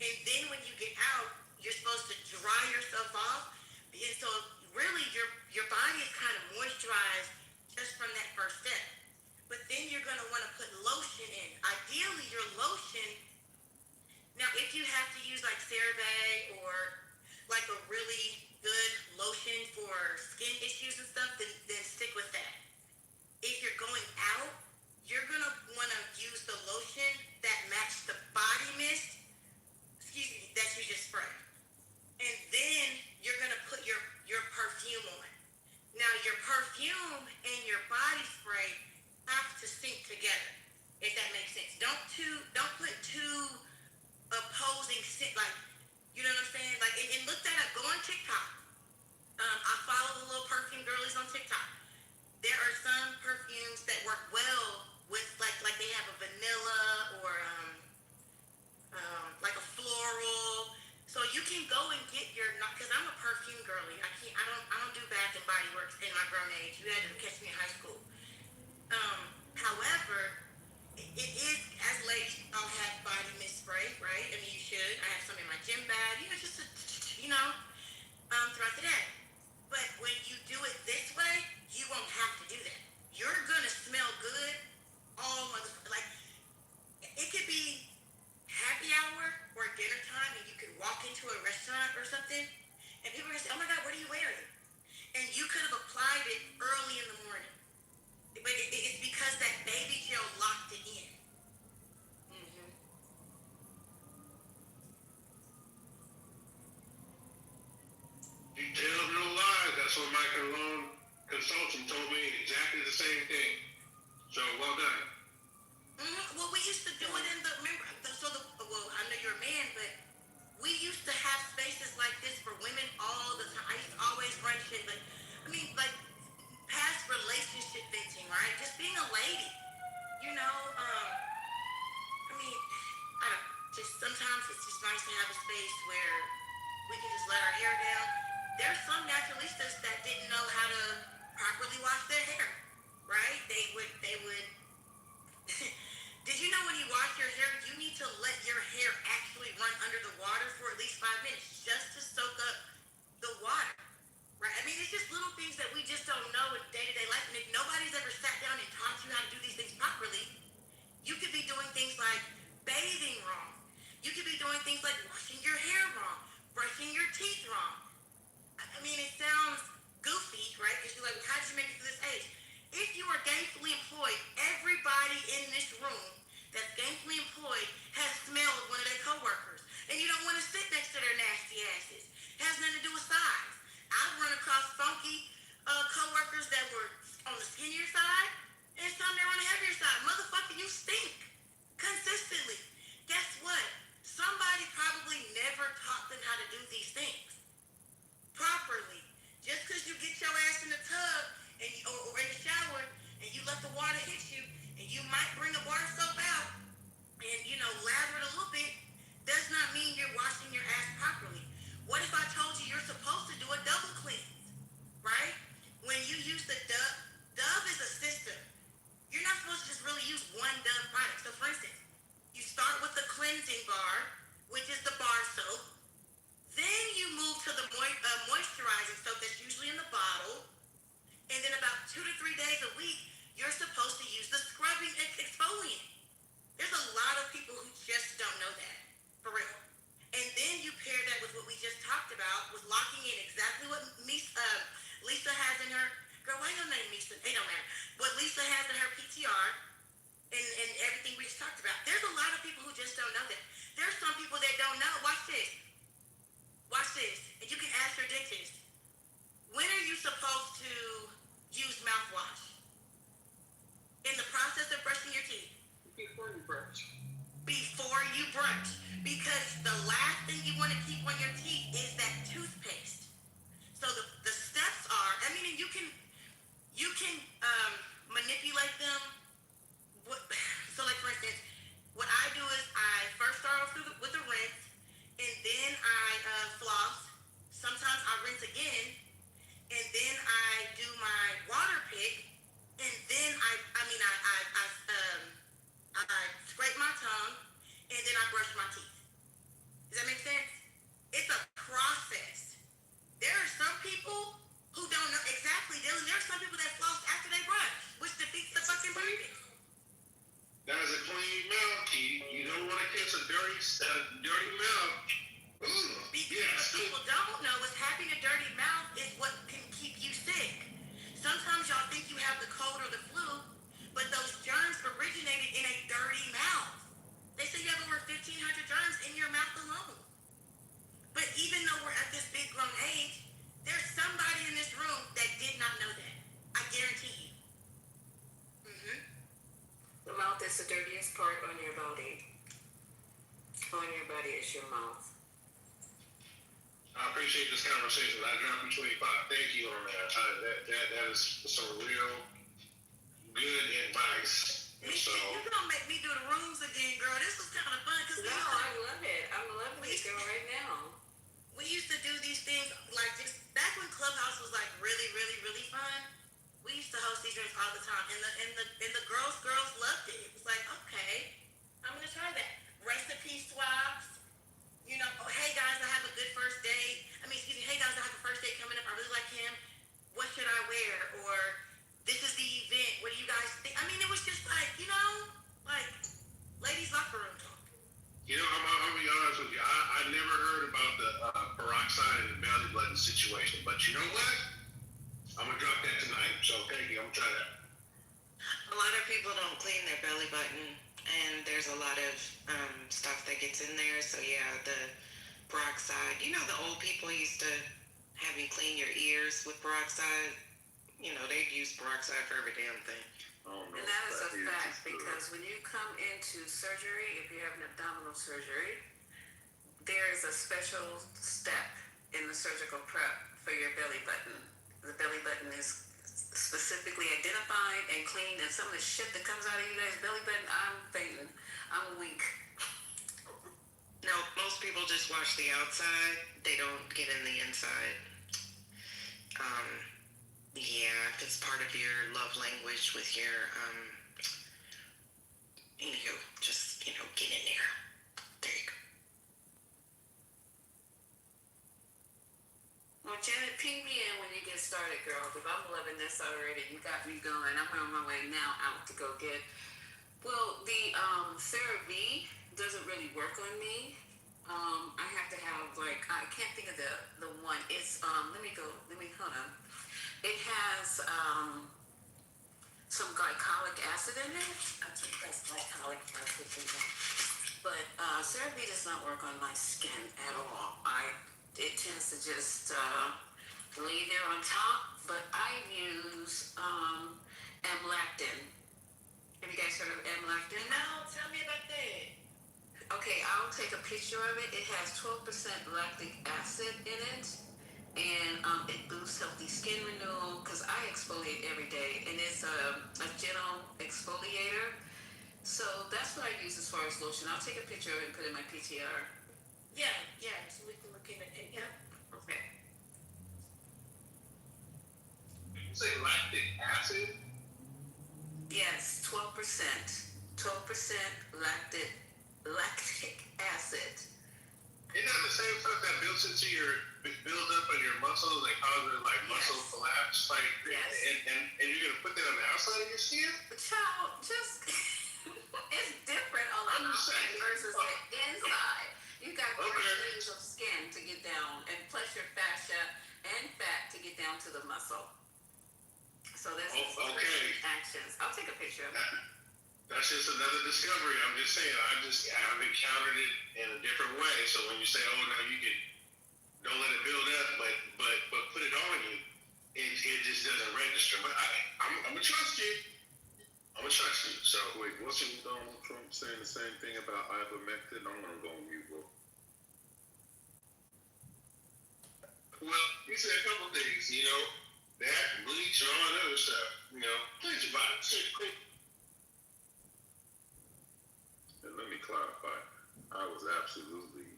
And then when you get out, you're supposed to dry yourself off. And so really your body is kind of moisturized just from that first step. But then you're gonna want to put lotion in. Ideally your lotion, now if you have to use like CeraVe or like a really good lotion for skin issues and stuff, then stick with that. If you're going out, you're gonna want to use the lotion that matches the body mist, that you just sprayed. And then you're gonna put your perfume on. Now your perfume and your body spray have to sync together, if that makes sense. Don't put two opposing scent, like, you know what I'm saying? Like, and look that up. Go on TikTok. I follow the little perfume girlies on TikTok. There are some perfumes that work well with like they have a vanilla or like a floral. So you can go and get your, because I'm a perfume girly. I don't do Bath and Body Works in my grown age. You had to catch me in high school. However, it is, as ladies, I'll have body mist spray, right? I mean, you should. I have some in my gym bag, just throughout the day. But when you do it this way, you won't have to do that. You're gonna smell good all like it could be happy hour or dinner time, and you could walk into a restaurant or something, and people are gonna say, "Oh my God, what are you wearing?" And you could have applied it early in the morning, but it's because that baby gel locked it in. You tell them no lies. That's what my cologne consultant told me. Exactly the same thing. So well done. Well, we used to do it in the, well, I know you're a man, but we used to have spaces like this for women all the time. I used to always run shit, but I mean, like, past relationship venting, right? Just being a lady, I mean, I don't know, just sometimes it's just nice to have a space where we can just let our hair down. There's some naturalistas that didn't know how to properly wash their hair, right? They would did you know when you wash your hair, you need to let your hair actually run under the water for at least 5 minutes just to soak up the water, right? I mean, it's just little things that we just don't know in day-to-day life. And if nobody's ever sat down and taught you how to do these things properly, you could be doing things like bathing wrong. You could be doing things like washing your hair wrong, brushing your teeth wrong. I mean, it sounds goofy, right? Because you're like, well, how did you make it to this age? If you are gainfully employed, everybody in this room that's gainfully employed has smelled one of their coworkers. And you don't want to sit next to their nasty asses. It has nothing to do with size. I've run across funky coworkers that were on the skinnier side and some that were on the heavier side. Motherfucker, you stink consistently. Guess what? Somebody probably never taught them how to do these things properly. Just because you get your ass in the tub or in the shower and you let the water hit you and you might bring a bar of soap out and lather it a little bit does not mean you're washing your ass properly. What if I told you you're supposed to do a double cleanse, right? When you use the Dove is a system. You're not supposed to just really use one Dove product. So for instance, you start with the cleansing bar, which is the bar soap. Then you move to the moisturizing soap that's usually in the bottle. And then about 2 to 3 days a week, you're supposed to use the scrubbing exfoliant. There's a lot of people who just don't know that, for real. And then you pair that with what we just talked about, with locking in exactly what Lisa has in her, girl, why your name Lisa? It don't matter. What Lisa has in her PTR and everything we just talked about. There's a lot of people who just don't know that. There's some people that don't know. Watch this. And you can ask your dentist, when are you supposed to use mouthwash? In the process of brushing your teeth? Before you brush. Before you brush. Because the last thing you want to keep on your teeth is that toothpaste. So the steps are, I mean, you can manipulate them. So like for instance, what I do is I first start off with a rinse, and then I floss. Sometimes I rinse again, and then I do my water pick, a dirty mouth. Because what people don't know is having a dirty mouth is what can keep you sick. Sometimes y'all think you have the cold or the flu, but those germs originated in a dirty mouth. They say you have over 1,500 germs in your mouth alone. But even though we're at this big grown age, there's somebody in this room that did not know that. I guarantee you. The mouth is the dirtiest part on your body. On your body is your mouth. I appreciate this conversation. I dropped you 25. Thank you on that. That is some real good advice. So You're gonna make me do the rooms again, girl. This was kind of fun because no, I love it. I'm loving it, girl, right now. We used to do these things like just back when Clubhouse was like really, really, really fun. We used to host these rooms all the time, and the girls loved it. It was like, okay, I'm gonna try that. Recipe swaps. You know, oh, hey guys, I have a good first date. Hey guys, I have a first date coming up. I really like him. What should I wear? Or this is the event. What do you guys think? It was just like, like ladies' locker room talk. I'll be honest with you. I never heard about the peroxide and the belly button situation, but you know what? I'm gonna drop that tonight. So thank you. I'm gonna try that. A lot of people don't clean their belly button, and there's a lot of stuff that gets in there. So yeah, the peroxide. The old people used to have you clean your ears with peroxide. They'd use peroxide for every damn thing. And that is a fact because when you come into surgery, if you have an abdominal surgery, there is a special step in the surgical prep for your belly button. The belly button is specifically identified and cleaned, and some of the shit that comes out of you guys' belly button, I'm fainting. I'm weak. No, most people just wash the outside. They don't get in the inside. Yeah, if it's part of your love language with your, just, get in there. There you go. Well, Janet, ping me in when you get started, girl, because I'm loving this already. You got me going. I'm on my way now out to go get. Well, the CeraVe doesn't really work on me. I have to have I can't think of the one. It's hold on. It has some glycolic acid in it. I think that's glycolic acid in it. But CeraVe does not work on my skin at all. It tends to just lay there on top. But I use amlactin. Have you guys heard of amlactin? No, tell me about that. Okay, I'll take a picture of it. It has 12% lactic acid in it, and it boosts healthy skin renewal because I exfoliate every day, and it's a gentle exfoliator. So that's what I use as far as lotion. I'll take a picture of it and put it in my PTR. Yeah, so we can look at it. Yeah. Okay. You say lactic acid? Yes, 12%. 12% lactic acid. Isn't that the same stuff that builds up in your muscles and causes muscle collapse? Yes. And you're gonna put that on the outside of your skin? Child, just it's different on the outside versus the inside. You got 3 layers of skin to get down, and plus your fascia and fat to get down to the muscle. So there's actions. I'll take a picture of it. That's just another discovery. I'm just saying, I've encountered it in a different way. So when you say, oh no, you can don't let it build up, but put it on you, it just doesn't register. But I'm gonna trust you. I'm gonna trust you. So wait, wasn't Donald Trump saying the same thing about ivermectin? I'm gonna go on mute, bro. Well, he said a couple things, that, bleach, and all that other stuff, cleanse your body, quick. And let me clarify, I was absolutely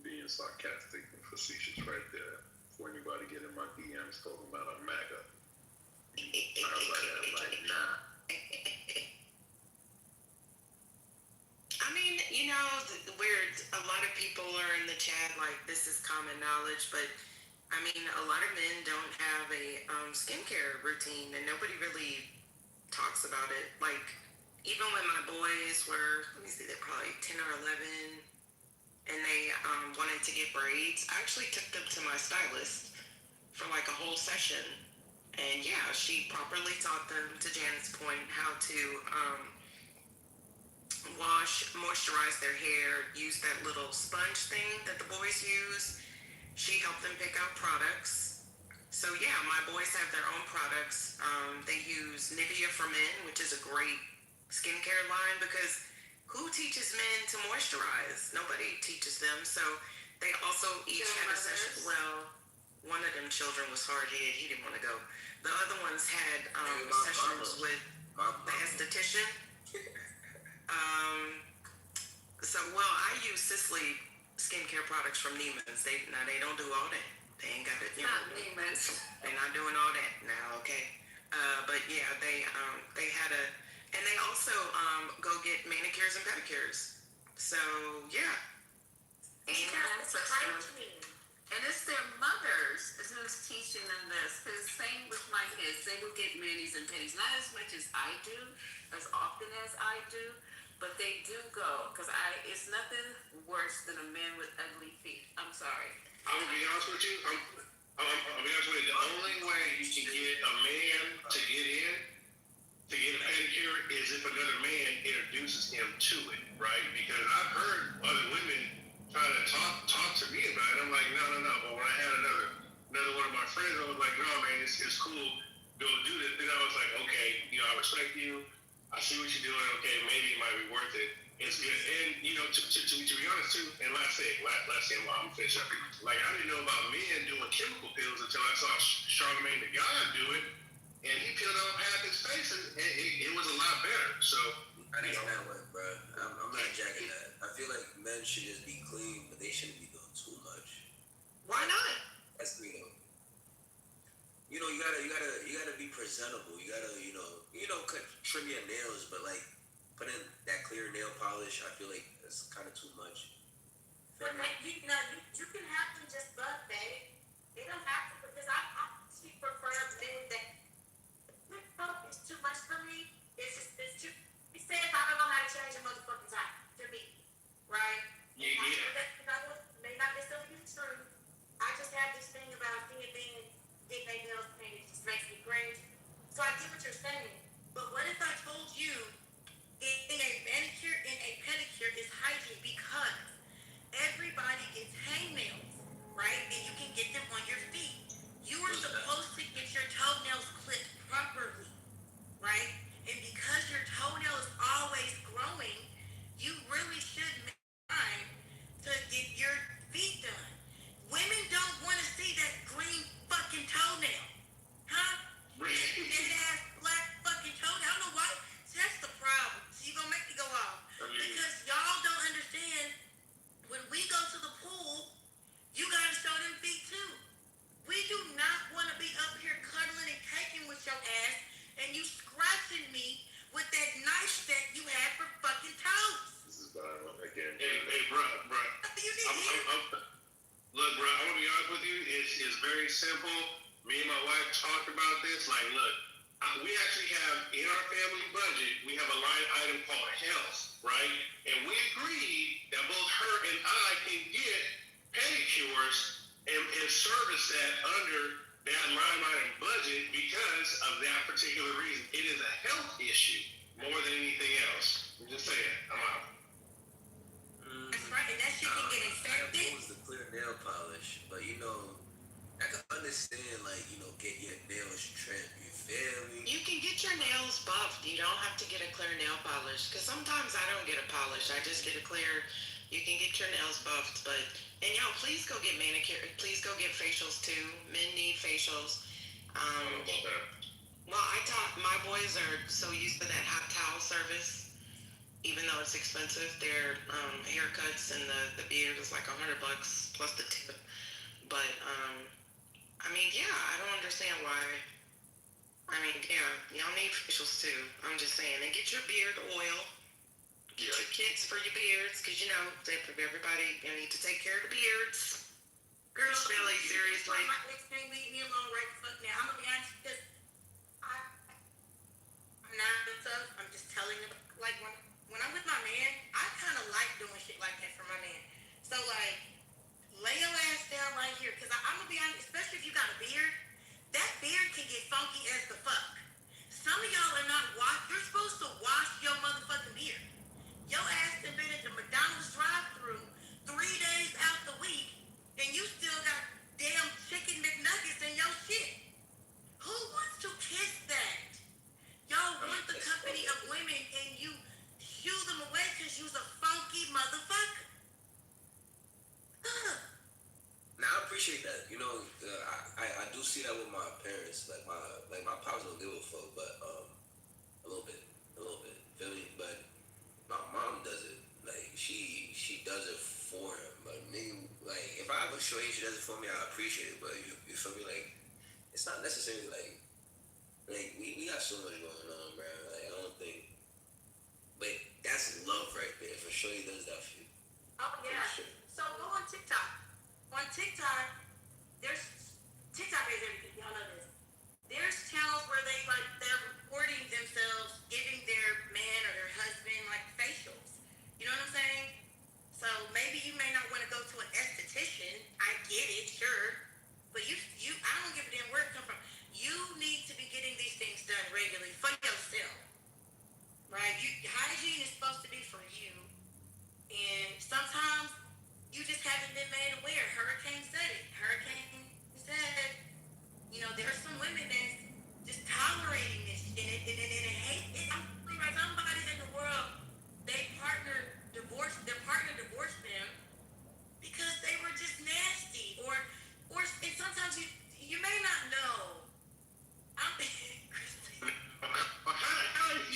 being sarcastic and facetious right there. For anybody getting my DMs talking about a MAGA. I'm like, nah. Where a lot of people are in the chat, this is common knowledge, but a lot of men don't have a skincare routine, and nobody really talks about it. even when my boys were, let me see, they're probably 10 or 11, and they wanted to get braids, I actually took them to my stylist for like a whole session. And yeah, she properly taught them, to Janet's point, how to wash, moisturize their hair, use that little sponge thing that the boys use. She helped them pick out products. So yeah, my boys have their own products. They use Nivea for Men, which is a great skincare line, because who teaches men to moisturize? Nobody teaches them. So they also each had a session. Well, one of them children was hard-headed. He didn't want to go. The other ones had sessions with the esthetician. So, well, I use Sisley skincare products from Neiman's. They don't do all that. They ain't got it. Not Neiman's. They're not doing all that now, okay? But yeah, they had and they also go get manicures and pedicures. So yeah. And it's their mothers who's teaching them this. Because same with my kids, they will get manis and pedis, not as much as I do, as often as I do, but they do go. Because it's nothing worse than a man with ugly feet. I'm sorry. I'm gonna be honest with you. I'll be honest with you. The only way you can get a man to get a pedicure, is if another man introduces him to it, right? Because I've heard other women try to talk to me about it. I'm like, no. But when I had another one of my friends, I was like, no, man, it's cool. Go do this. Then I was like, okay, I respect you. I see what you're doing. Okay, maybe it might be worth it. It's good. And to be honest too. And last thing while I'm finished up, like I didn't know about men doing chemical pills until I saw Charlamagne the God do it, and he peeled off half his face, and it was a lot better. So I think that way, bro. I'm not jacking that. I feel like men should just be clean, but they shouldn't be doing too much. Why not? That's me though. You gotta be presentable. You gotta, trim your nails, but like put in that clear nail polish. I feel like that's kind of too much. But you can have them just butt, babe. They don't have to, because I actually prefer men that it's too much for me. It's too. He says I don't know how to change a motherfucking time to me, right? Yeah. May not necessarily be true. I just have this thing about being getting their nails painted. It just makes me cringe. So I get what you're saying. But what if I told you in a manicure and a pedicure is hygiene, because everybody gets hangnails, right? And you can get them on your feet. You are supposed to get your toenails clipped properly, right? And because your toenail is always growing, you really should make time to get your feet done. Women don't want to see that green fucking toenail, huh? That ass black fucking toenail. I don't know why. See, that's the problem. So you're gonna make me go off. Because y'all don't understand, when we go to the pool, you gotta show them feet too. We do not want to be up here cuddling and caking with your ass and you scratching me with that knife that you had for fucking toes. This is again. Hey, bro. Look, bro, I'm gonna be honest with you. It's very simple. Me and my wife talked about this. Like, look, we actually have in our family budget, we have a line item called health, right? And we agreed that both her and I can get pedicures and service that under that line item budget because of that particular reason. It is a health issue more than anything else. I'm just saying. I'm out. That's right, and that shit can get infected. It was the clear nail polish, but I can understand, get your nails trimmed. You feel me? You can get your nails buffed. You don't have to get a clear nail polish. Because sometimes I don't get a polish. I just get a clear. You can get your nails buffed. And y'all, please go get manicure. Please go get facials too. Men need facials. Well, my boys are so used to that hot towel service. Even though it's expensive, their haircuts and the beard is like $100 plus the tip. But I don't understand why. Y'all need facials too. I'm just saying, and get your beard oil. Get your kits for your beards, because everybody need to take care of the beards. Girls, really, seriously. My ex can't leave me alone right the fuck now. I'm gonna be honest, because I now and stuff, I'm just telling them, like, when I'm with my man, I kind of like doing shit like that for my man. So, like, lay your ass down right here, because I'm going to be honest, especially if you got a beard, that beard can get funky as the fuck. Some of y'all are not you're supposed to wash your motherfucking beard. Your ass has been at the McDonald's drive-thru 3 days out the week, and you still got damn chicken McNuggets in your shit. Who wants to kiss that? Y'all want the company of women, and you shoo them away because you's a funky motherfucker. Now I appreciate that. You know, I do see that with my parents. Like my pops don't give a fuck, but a little bit. Feel me? But my mom does it. Like she does it for him. Like nigga, like if I have a show and she does it for me, I appreciate it. But you feel me? Like it's not necessarily like we got so much going on, bro. Like I don't think, but that's love right there. For sure, he does that for you. Oh yeah. Sure. So go on TikTok. On TikTok, TikTok is everything. Y'all know this. There's channels where they're recording themselves giving their man or their husband like facials. You know what I'm saying? So maybe you may not want to go to an esthetician. I get it, sure. But I don't give a damn where it comes from. You need to be getting these things done regularly for yourself. Right? Hygiene is supposed to be for you. And sometimes you just haven't been made aware. Hurricane said it. Hurricane said, you know, there's some women that's just tolerating this shit and hate it. I'm like somebody in the world, their partner divorced them because they were just nasty. Or and sometimes you may not know. How did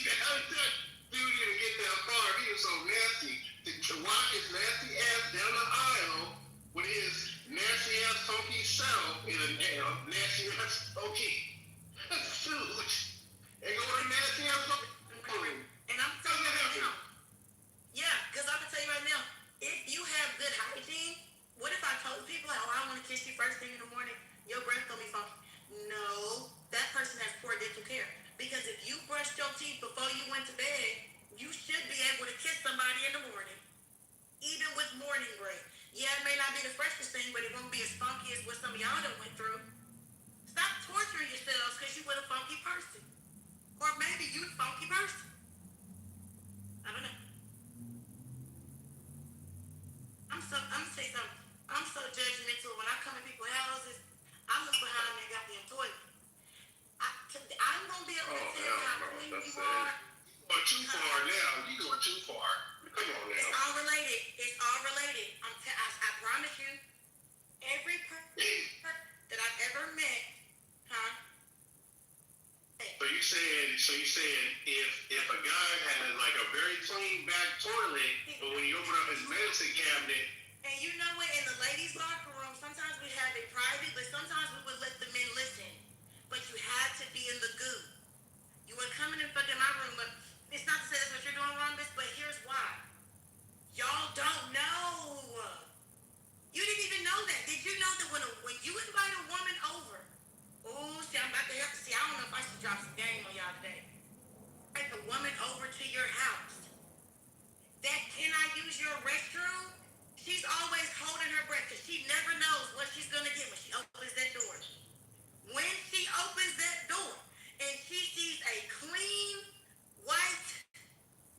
that dude even get that far? He was so nasty to walk his nasty ass down the aisle with his nasty ass funky self in a nasty ass funky suit and go to nasty ass funky. And I'm telling you now. Yeah, because I'm gonna tell you right now, if you have good hygiene, what if I told people, oh, I want to kiss you first thing in the morning, your breath gonna be funky? No, that person has poor dental care. Because if you brushed your teeth before you went to bed, you should be able to kiss somebody in the morning, even with morning breath. Yeah, it may not be the freshest thing, but it won't be as funky as what some of y'all done went through. Stop torturing yourselves because you with a funky person. Or maybe you the funky person. I don't know. I'm gonna say something. I'm so judgmental. When I come to people's houses, I look behind their goddamn toilet. I'm gonna be able to tell how clean you are. But too far now. You going too far. Come on now. It's all related. I promise you, every person that I've ever met, huh? So you saying if a guy has like a very clean back toilet, but when you open up his medicine cabinet, and you know what, in the ladies' locker room, sometimes we have it private, but sometimes we would let the men listen. But you had to be in the goo. You would come in and fuck in my room, but it's not to say that's what you're doing wrong, bitch, but here's why. Y'all don't know. You didn't even know that. Did you know that when you invite a woman over, I'm about to have to see, I don't know if I should drop some game on y'all today. Invite a woman over to your house. That can I use your restroom? She's always holding her breath because she never knows what she's going to get when she opens that door. When she opens that door and she sees a clean, white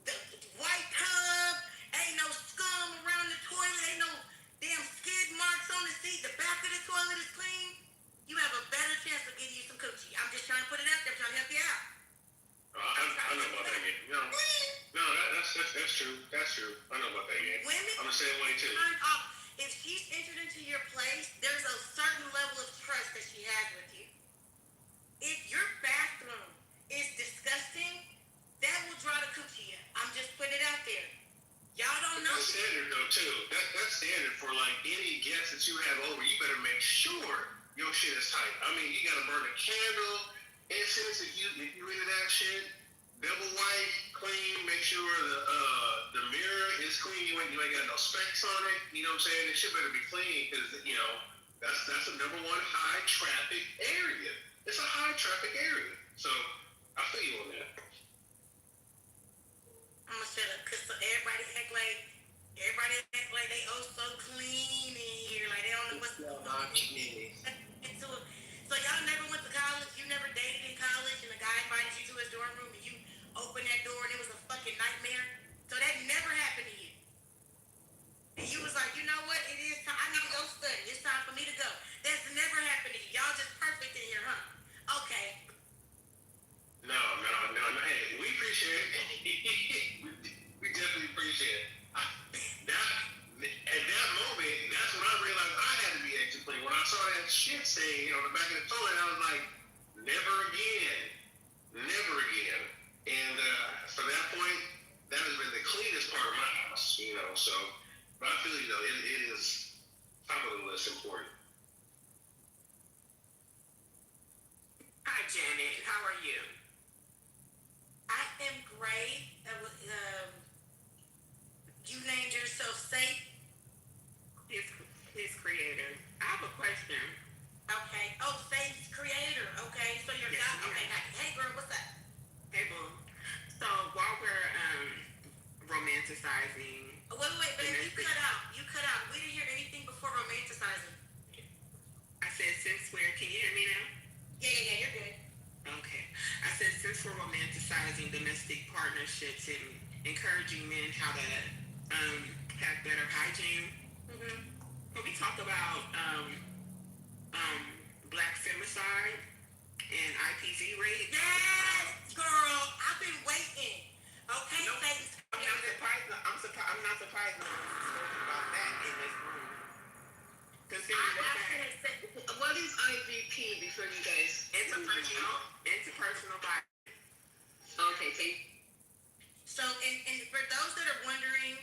tub, ain't no scum around the toilet, ain't no damn skid marks on the seat, the back of the toilet is clean, you have a better chance of getting you some coochie. I'm just trying to put it out there, I'm trying to help you out. I know about that game. No, that's true. That's true. I know about that game. Women, I'm the same way too. If she's entered into your place, there's a certain level of trust that she has with you. If your bathroom is disgusting, that will draw the coochie in. I'm just putting it out there. Y'all don't know. That's standard though too. That's standard for like any guest that you have over. You better make sure your shit is tight. I mean, you gotta burn a candle, incense if you into that shit. Double wipe, clean. Make sure the mirror is clean. You ain't got no specks on it. You know what I'm saying? It shit better be clean because that's the number one high traffic area. It's a high traffic area. So I feel you on that. I'm gonna shut up because everybody act like they oh so clean in here, like they don't know what's going on. So y'all never went to college, you never dated in college, and the guy invited you to his dorm room and you opened that door and it was a fucking nightmare. So that never happened to you. And you was like, you know what? It is time. I need to go study. It's time for me to go. That's never happened to you. Y'all just perfect in here, huh? Okay. No. Hey, we appreciate it. we definitely appreciate it. At that moment, that's when I realized I had to be extra clean. When I saw that shit stain on the back of the toilet, I was like, never again. Never again. And from that point, that has been the cleanest part of my house, so, but I feel it is top of the list important. Hi, Janet. How are you? I am great. You named yourself Safe? His creator. I have a question. Okay. Oh, Safe's creator. Okay. So you're Yes, not. Okay. Hey, girl, what's up? Hey, boo. So while we're romanticizing. Wait, babe. You cut out. We didn't hear anything before romanticizing. I said, can you hear me now? Yeah, you're good. Okay. I said, since we're romanticizing domestic partnerships and encouraging men how to have better hygiene, can we talk about black femicide and IPV rate? Yes, girl. I've been waiting. Okay, No, Safe. I'm not surprised no one's spoken about that in this room. What is IVP before you guys? Interpersonal violence. Okay, thank you. So, and for those that are wondering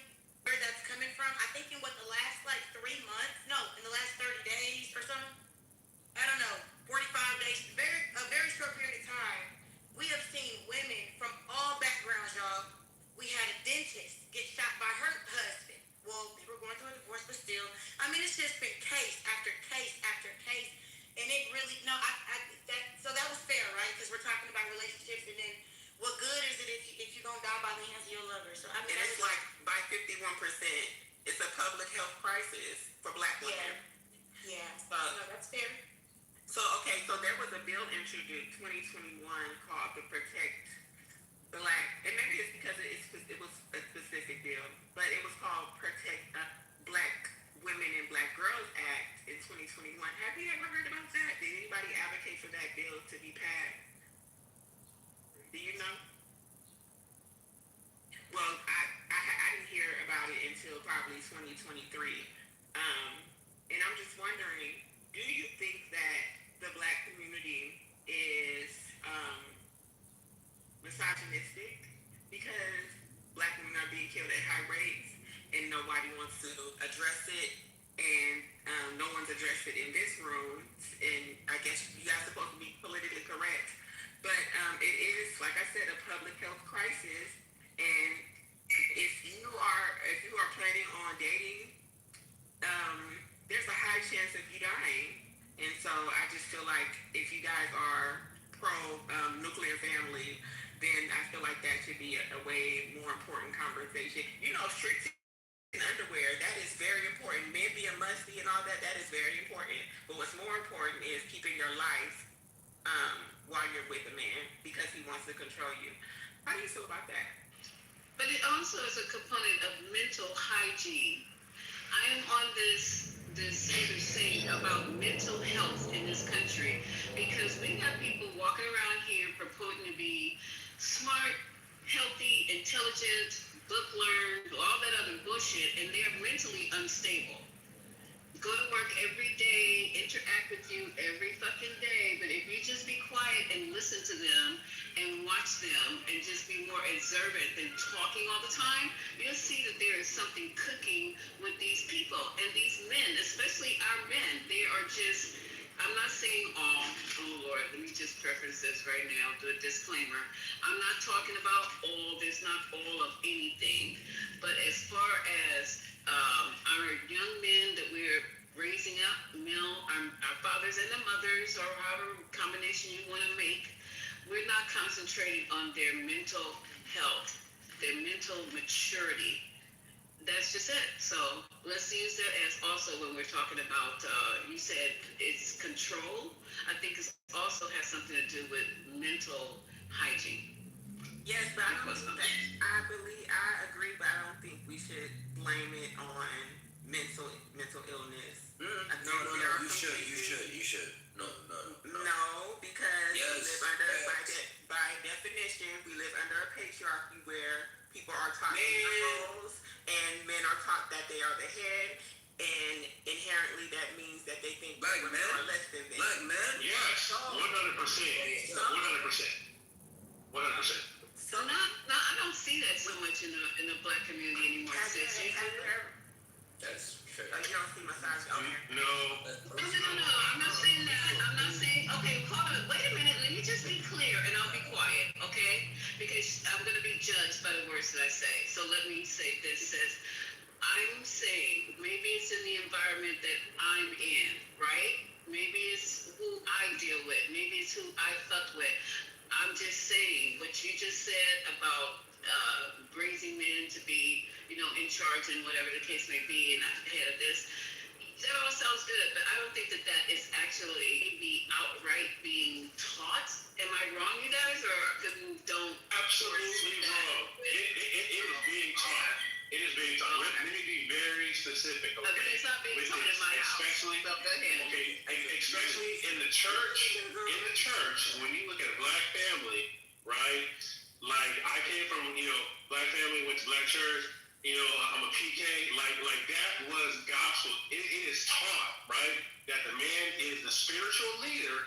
where that's coming from, I think in the last 3 months, in the last 30 days or something, I don't know, 45 days, a very short period of time, we have seen women from all backgrounds, y'all. We had a dentist get shot by her husband. Well, they were going through a divorce, but still, it's just been case after case after case. And it really, so that was fair, right? Because we're talking about relationships, and then what good is it if you're going to die by the hands of your lover? So, and it's like by 51%, it's a public health crisis for black women. Yeah. No, that's fair. So there was a bill introduced 2021 called the Protect Black, and maybe it's because it was a specific bill, but it was called Protect Black Women and Black Girls Act in 2021. Have you ever heard about that? Did anybody advocate for that bill to be passed? Do you know? Well, I didn't hear about it until probably 2023. And I'm just wondering, do you think that the black community is misogynistic because black women are being killed at high rates and nobody wants to address it, and no one's addressed it in this room, and I guess you guys are supposed to be politically correct, but it is, like I said, a public health crisis, and if you are planning on dating, there's a high chance of you dying. And so I just feel like if you guys are pro nuclear family, then I feel like that should be a way more important conversation. Strict underwear, that is very important. Men being musty and all that is very important. But what's more important is keeping your life while you're with a man because he wants to control you. How do you feel about that? But it also is a component of mental hygiene. I am on this crusade about mental health in this country because we got people walking around here purporting to be smart, healthy, intelligent, book learned, all that other bullshit, and they're mentally unstable. Go to work every day, interact with you every fucking day, but if you just be quiet and listen to them and watch them and just be more observant than talking all the time, you'll see that there is something cooking with these people. And these men, especially our men, they are just, I'm not saying all, oh Lord, let me just preface this right now, do a disclaimer. I'm not talking about all, there's not all of anything. But as far as our young men that we're raising up, our fathers and the mothers, or however combination you want to make, we're not concentrating on their mental health. their mental maturity. That's just it. So let's use that as also when we're talking about, you said it's control. I think it also has something to do with mental hygiene. Yes, but I don't think that, I agree, but I don't think we should blame it on mental illness. No, you should. No. No, because Yes, we live under, yes. by definition, we live under a patriarchy where people are taught to be roles, and men are taught that they are the head, and inherently that means that they think Black women men? are less than them. Black man? Yes, 100%. 100%. So I don't see that so much in the black community anymore. Sis. That's fair. You don't see misogyny on there. No. No. I'm not saying that. I'm not saying. Okay, hold on. Wait a minute. Let me just be clear, and I'll be quiet. Okay? Because I'm gonna be judged by the words that I say. So let me say this. Says I'm saying maybe it's in the environment that I'm in, right? Maybe it's who I deal with. Maybe it's who I fuck with. I'm just saying what you just said about raising men to be, in charge and whatever the case may be, and ahead of this. That all sounds good, but I don't think that is actually maybe outright being taught. Am I wrong, you guys, or don't? Absolutely wrong. It is being taught. It is being taught. Let me be very specific, okay? But it's not being taught in my house. Especially, so go ahead. Okay, especially in the church. In the church, when you look at a black family, right? Like I came from, black family, went to black church. I'm a PK. Like that was gospel. It is taught, right, that the man is the spiritual leader,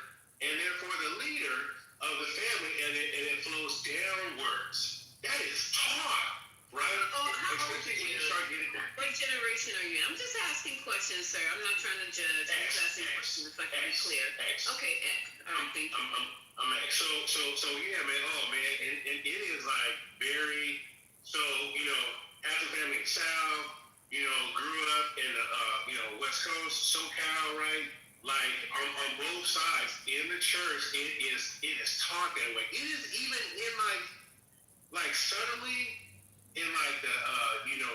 and therefore the leader of the family, and it flows downwards. That is taught, right? Oh, how old are Especially when you? you start getting that. What generation are you in? I'm just asking questions, sir. I'm not trying to judge. I'm just asking questions if I can be clear. Okay, all right, thank you. I'm so yeah, man. Oh man, and it is like very. So as a family in the South, grew up in the West Coast, SoCal, right? Like on both sides in the church, it is taught that way. It is even in like subtly in like the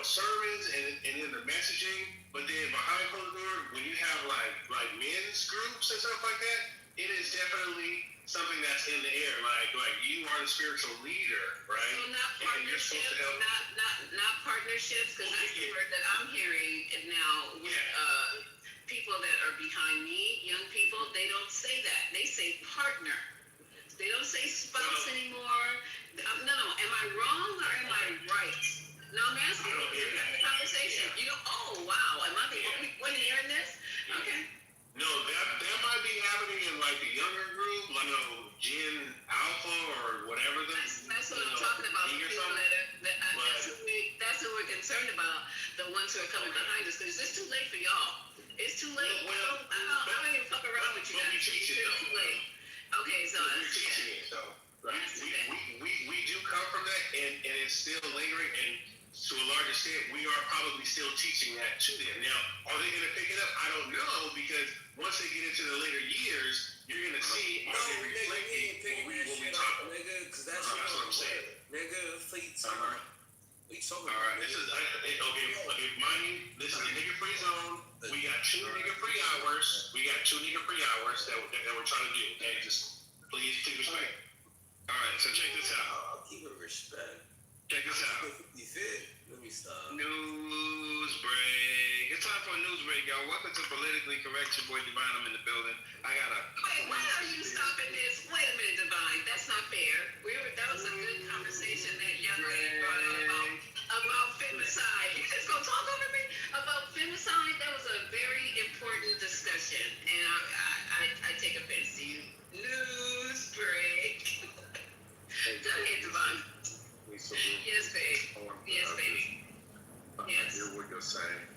sermons and in the messaging, but then behind closed doors, when you have like men's groups and stuff like that, it is definitely something that's in the air. Like you are the spiritual leader, right? So not partnerships, not partnerships, because that's the word that I'm hearing now with people that are behind me, young people. They don't say that. They say partner. They don't say spouse anymore. No. Am I wrong or am I right? No, I'm asking you to have the conversation. Oh wow, am I the only one hearing this? Okay. No, that might be happening in like the younger group, like Gen Alpha or whatever. That's what I'm talking about. The people that's who we're concerned about. The ones who are coming behind us, because it's too late for y'all. It's too late. Well, I don't even fuck around with you guys. It's too late. Okay, so we're teaching it though, right? We do come from that, and it's still lingering, and to a large extent, we are probably still teaching that to them. Now, are they going to pick it up? I don't know, because once they get into the later years, you're going to see are they reflecting what we talk about. Nigga, because that's what I'm saying. Nigga, please. All right, this is okay. Mind you, this is a nigga-free zone. We got 2 nigga-free hours. That we're trying to do. Okay, just please keep respect. All right, so check this out. I'll keep it respect. Check this out. Let me stop. News break. It's time for a news break, y'all. Welcome to Politically Correct. Your boy Divine, I'm in the building. Wait, why are you stopping this? Wait a minute, Divine. That's not fair. That was a good conversation that young lady brought out about femicide. You just gonna talk over me about femicide? That was a very important discussion, and I take offense to you. News break. Go ahead, Divine. Yes, babe. Yes, baby. I hear what you're saying,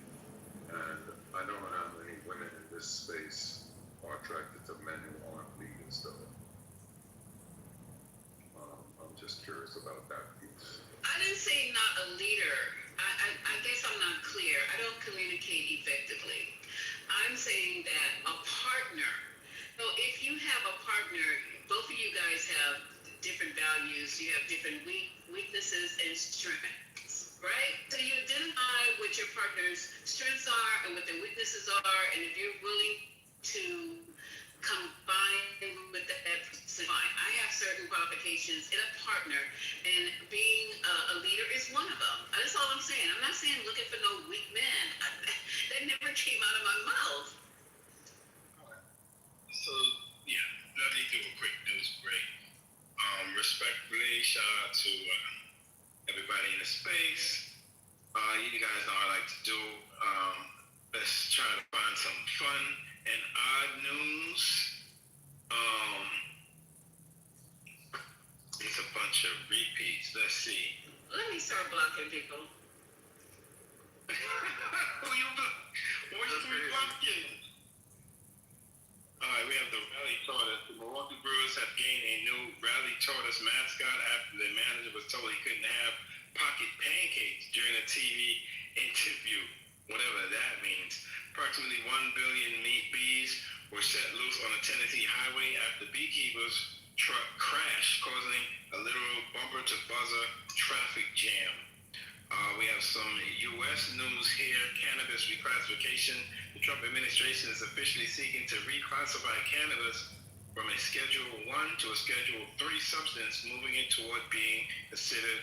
and I don't know how many women in this space are attracted to men who aren't leaders, though. I'm just curious about that piece. I didn't say not a leader. I guess I'm not clear. I don't communicate effectively. I'm saying that a partner. So if you have a partner, both of you guys have different values. You have different weaknesses weaknesses and strengths, right? So you identify what your partner's strengths are and what their weaknesses are, and if you're willing to combine with that person, fine. I have certain qualifications in a partner, and being a leader is one of them. That's all I'm saying. I'm not saying looking for no weak men. That never came out of my mouth. So, yeah, let me do a quick news break. Respectfully, shout out to everybody in the space. You guys know what I like to do. Let's try to find some fun and odd news. It's a bunch of repeats. Let's see. Let me start blocking people. Who you blocking? All right, we have the Rally Tortoise. The Milwaukee Brewers have gained a new Rally Tortoise mascot after the manager was told he couldn't have pocket pancakes during a TV interview, whatever that means. Approximately 1 billion bees were set loose on a Tennessee highway after beekeepers' truck crashed, causing a literal bumper-to-buzzer traffic jam. We have some U.S. news here. Cannabis reclassification. The Trump administration is officially seeking to reclassify cannabis from a Schedule 1 to a Schedule 3 substance, moving it toward being considered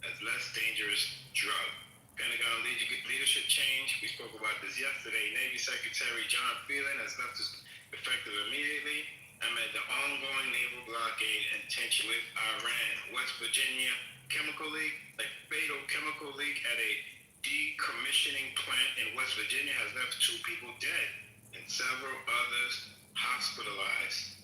as less dangerous drug. Pentagon leadership change. We spoke about this yesterday. Navy Secretary John Phelan has left his effective immediately amid the ongoing naval blockade and tension with Iran. West Virginia chemical leak, a fatal chemical leak at a decommissioning plant in West Virginia has left 2 people dead and several others hospitalized.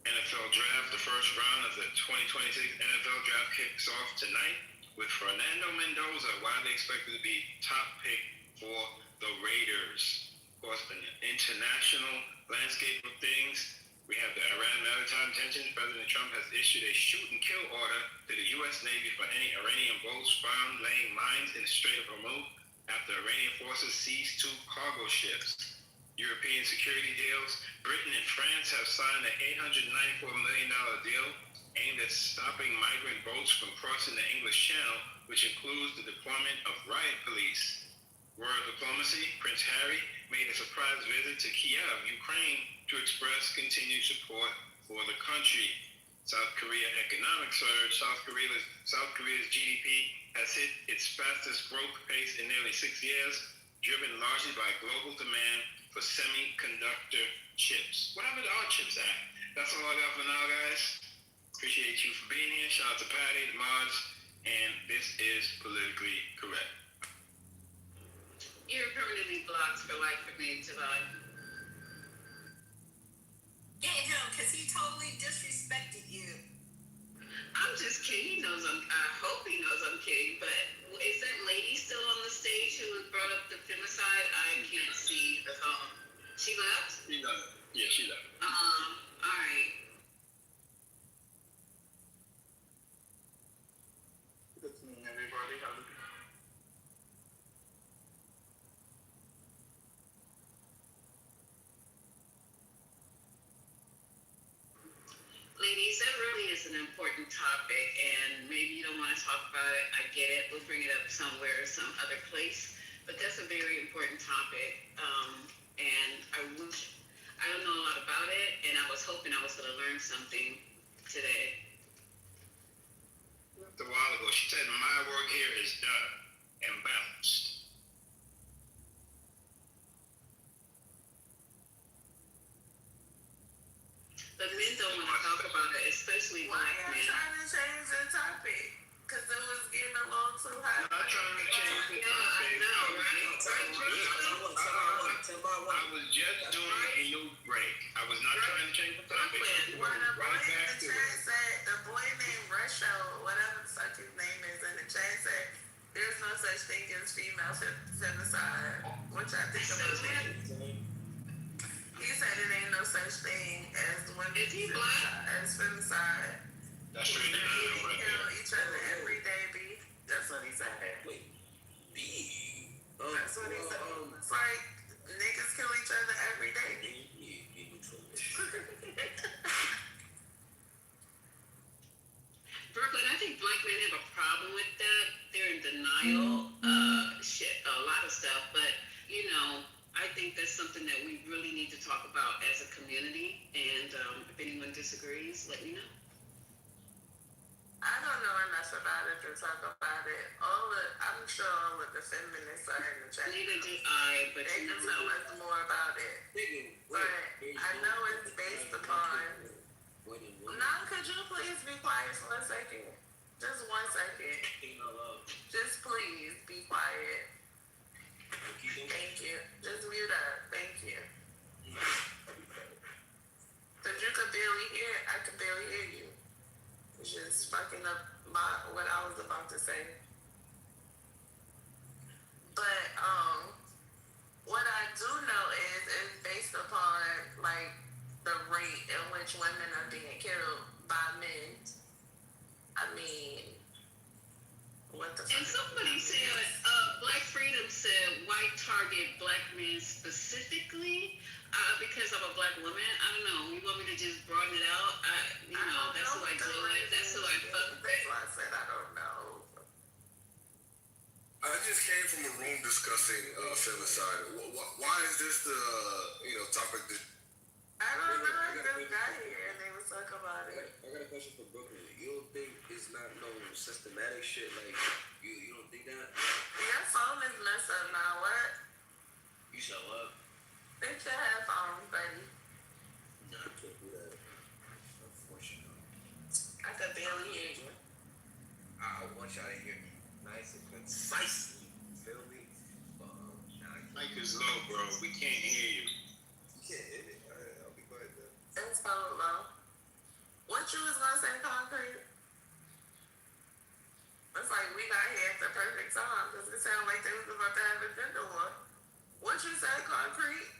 NFL draft, the first round of the 2026 NFL draft kicks off tonight with Fernando Mendoza widely expected to be top pick for the Raiders. Of course, in the international landscape of things, we have the Iran maritime tensions. President Trump has issued a shoot and kill order to the U.S. Navy for any Iranian boats found laying mines in the Strait of Hormuz after Iranian forces seized 2 cargo ships. European security deals. Britain and France have signed an $894 million deal aimed at stopping migrant boats from crossing the English Channel, which includes the deployment of riot police. Royal diplomacy. Prince Harry made a surprise visit to Kiev, Ukraine, to express continued support for the country. South Korea economic surge. South Korea's GDP has hit its fastest growth pace in nearly 6 years, driven largely by global demand for semiconductor chips. What happened to our chips act? That's all I got for now, guys. Appreciate you for being here. Shout out to Patty, the mods, and this is Politically Correct. You're permanently blocked for life for me, Javon. Get him, because he totally disrespected you. I'm just kidding. He knows I hope he knows I'm kidding, but is that lady still on the stage who brought up the femicide? I can't see the phone. She left? She left. Yeah, she left. All right. Good evening, everybody. How's it going? Ladies, that really is an important topic, and maybe you don't want to talk about it. I get it. We'll bring it up somewhere, some other place. But that's a very important topic, and I don't know a lot about it, and I was hoping I was going to learn something today. A while ago, she said, "My work here is done and bounced." But men don't want to talk about it, especially Why black are men. you trying to change the topic? Because it was getting a little too hot. I'm not trying to change the topic. I was just doing a news break. I was not trying to change the topic. Where the boy Right in back the to chat it. said, the boy named Rusho, whatever the fuck his name is in the chat said, there's no such thing as female femicide. Which I think about that. He said it ain't no such thing as women as femicide. That's really They right kill there. each other every day, B. That's what he said. Wait, B. That's what he said. It's like niggas kill each other every day, B. Brooklyn, I think black men have a problem with of stuff, but I think that's something that we really need to talk about as a community. And if anyone disagrees, let me know. I don't know enough about it to talk about it. I'm sure all of the feminists are in the chat. Neither do I, but they can tell us more about it. But I know it's based upon. Now, could you please be quiet for a second? Just 1 second. Just please be quiet. Thank you. Just mute up. Thank you. Because you could barely hear. I could barely hear you. It's just fucking up what I was about to say. But what I do know is it's based upon like the rate in which women are being killed by men. I mean, what the fuck? And somebody said, Black Freedom said, white target black men specifically because I'm a black woman. I don't know. You want me to just broaden it out? That's who I deal with. That's who I fuck with. That's why I said I don't know. I just came from a room discussing femicide. Why is this the topic that? I don't know. I just got here and they was talking about it. I got a question for Brooklyn. You don't think it's not no systematic shit? Like you don't think that? Your phone is messed up now. What? You show up. Fix your headphones, buddy. No, I can't do that. Unfortunately. I could barely hear you. I want y'all to hear me nice and concisely. Feel me? Mic is low, bro. We can't hear you. You can't hear me. Alright, I'll be quiet then. It's so low. What you was gonna say, Concrete? It's like we got here at the perfect time because it sounded like they was about to have a gender war. What you say, Concrete?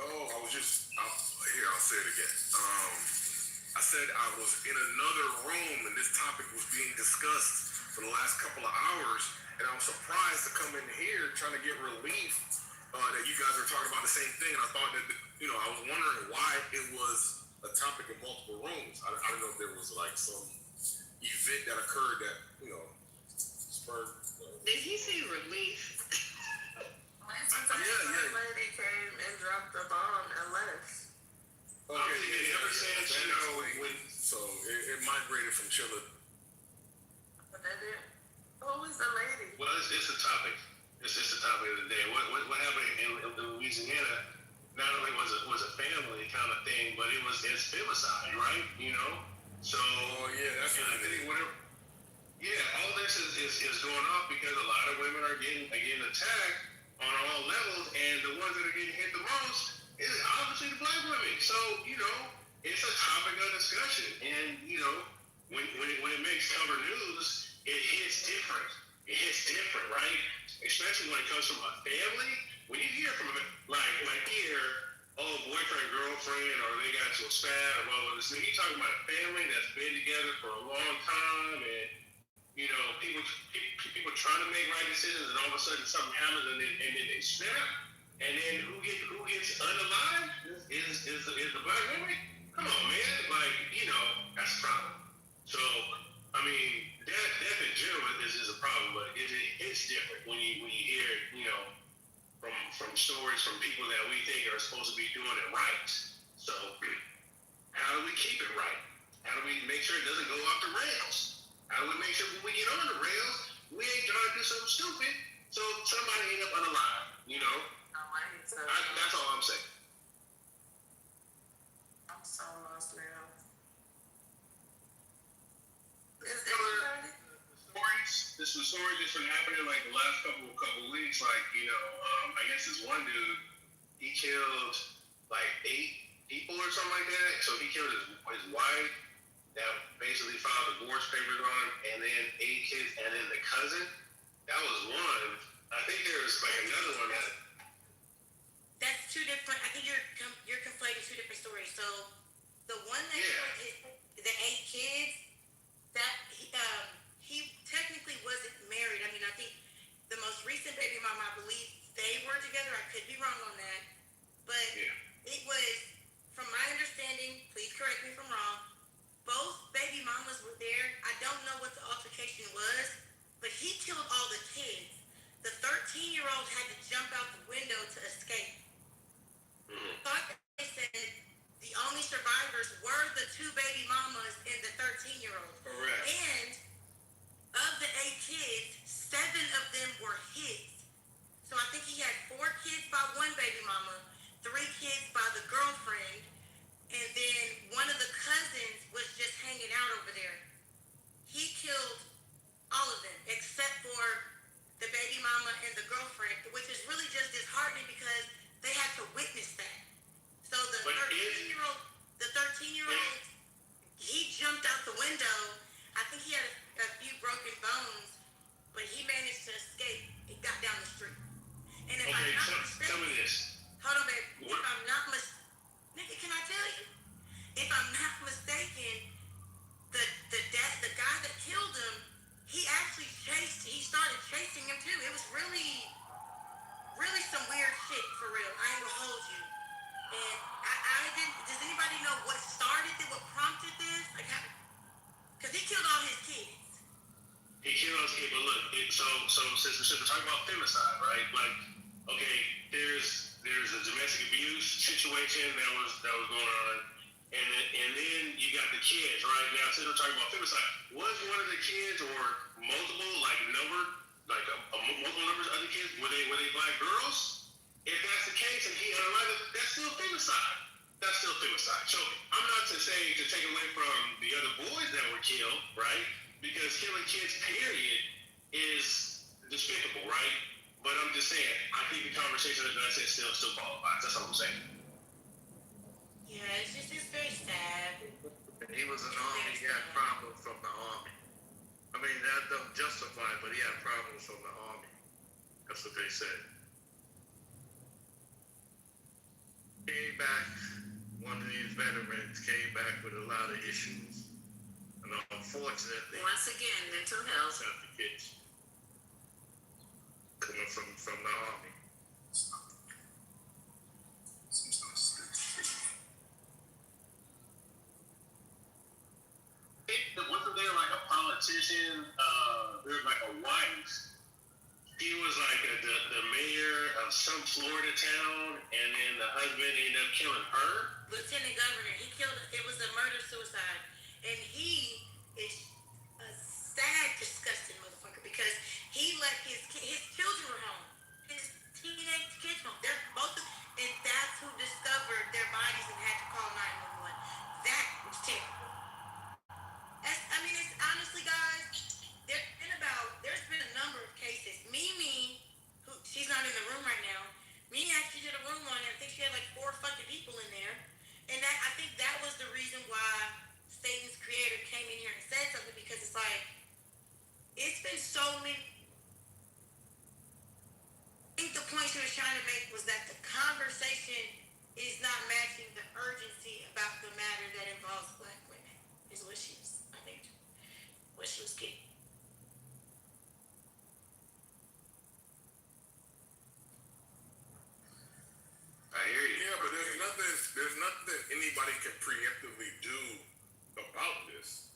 Oh, I'll say it again. I said I was in another room and this topic was being discussed for the last couple of hours, and I was surprised to come in here trying to get relief that you guys were talking about the same thing, and I thought that, I was wondering why it was a topic in multiple rooms. I don't know if there was like some event that occurred that, spurred. Did he say relief? Yeah. Lady came and dropped the bomb and left. So it migrated from Chile. But that it. Who was the lady? Well, it's a topic. It's just a topic of the day. What happened in Louisiana? Not only was a family kind of thing, but it's femicide, right? So that's what I think. All this is going off because a lot of women are getting attacked on all levels, and the ones that are getting hit the most is obviously the black women. So it's a topic of discussion, and when it makes cover news, it hits different. It hits different, right? Especially when it comes from a family. When you hear from like here, boyfriend, girlfriend, or they got to a spat or blah blah. You're talking about a family that's been together for a long time, and people trying to make right decisions, and all of a sudden something happens, and then they snap, and then who gets unalive is the black woman. Come on, man, that's a problem. So death in general is a problem, but it's different when you hear from stories from people that we think are supposed to be doing it right. So how do we keep it right? How do we make sure it doesn't go off the rails? How do we make sure when we get on the rails, we ain't trying to do something stupid, so somebody end up unalive, That's all I'm saying. I'm so lost now. This was stories that's been happening like the last couple weeks. I guess this one dude, he killed like 8 people or something like that. So he killed his wife, that basically filed divorce papers on him, and then 8 kids, and then the cousin. That was one. I think there was like another one that. That's two different. I think you're conflating two different stories. So the one that killed the 8 kids, that he technically wasn't married. I mean, I think the most recent baby mama, I believe they were together. I could be wrong on that, but it was, from my understanding, please correct me if I'm wrong, both baby mamas were there. I don't know what the altercation was, but he killed all the kids. The 13-year-old 13-year-old had to jump out the window to escape. Thought they said the only survivors were the 2 baby mamas and the 13-year-old. Correct. And of the 8 kids, 7 of them were his. So I think he had 4 kids by one baby mama, 3 kids by the girlfriend, and then one of the cousins was just hanging out over there. He killed all of them except for the baby mama and the girlfriend, which is really just disheartening because they had to witness that. So the 13-year-old, he jumped out the window. I think he had a few broken bones, but he managed to escape. He got down the street. And if I'm not mistaken, tell me this. Hold on, babe. If I'm not nigga, can I tell you? If I'm not mistaken, the guy that killed him, he started chasing him too. It was really, really some weird shit for real. I ain't gonna hold you. And I didn't. Does anybody know what started it? What prompted this? Like, because he killed all his kids. He killed all his kids, but look. So since we're talking about femicide, right? Like, okay, there's a domestic abuse situation that was going on, and then you got the kids, right? Now, since we're talking about femicide, was one of the kids or multiple multiple numbers of the kids were they black girls? If that's the case, and he unalive, that's still femicide. That's still femicide. So I'm not to take away from the other boys that were killed, right? Because killing kids, period, is despicable, right? But I'm just saying, I think the conversation that I said still qualifies. That's all I'm saying. Yeah, it's very sad. He was an army, he had problems from the army. I mean, that don't justify it, but he had problems from the army. That's what they said. Came back, one of these veterans came back with a lot of issues. And unfortunately, Once again, mental health. The kids coming from the army. Wasn't there like a politician, there was like a wife, he was like the mayor of some Florida town, and then the husband ended up killing her? Lieutenant Governor, he killed, it was a murder-suicide, and he is a sad, disgusting motherfucker because he let his children were home, his teenage kids home. They're both, and that's who discovered their bodies and had to call 911. That was terrible. It's honestly, guys, there's been a number of cases. Mimi, who she's not in the room right now. Mimi actually did a room on it. I think she had like 4 fucking people in there, and I think that was the reason why Satan's creator came in here and said something, because it's like it's been so many. I think the point she was trying to make was that the conversation is not matching the urgency about the matter that involves black women. Is what she was, I think, what she was getting. I hear you. Yeah, but there's nothing that anybody can preemptively do about this.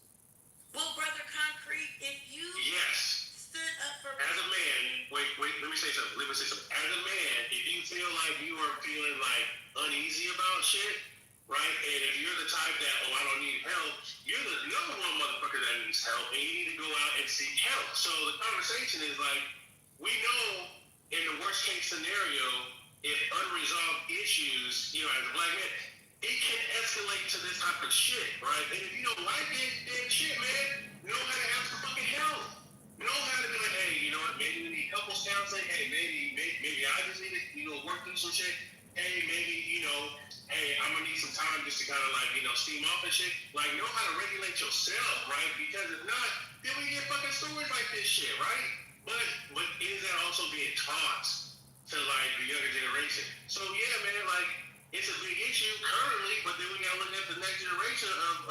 Well, Brother Concrete, if you stood up for... As a man, wait, let me say something. As a man, if you feel like you are feeling like uneasy about shit, right? And if you're the type that, I don't need help, you're the number one motherfucker that needs help, and you need to go out and seek help. So the conversation is like, we know in the worst case scenario, if unresolved issues, as a black man, it can escalate to this type of shit, right? And if you don't like it, then shit, man, know how to have some fucking help. Know how to be like, hey, you know what, maybe we need couples counseling. Hey, maybe I just need to, work through some shit. Hey, maybe, hey, I'm gonna need some time just to kind of like, steam off and shit. Like, know how to regulate yourself, right? Because if not, then we get fucking stories like this shit, right? But is that also being taught to like the younger generation? So yeah, man, like it's a big issue currently, but then we gotta look at the next generation of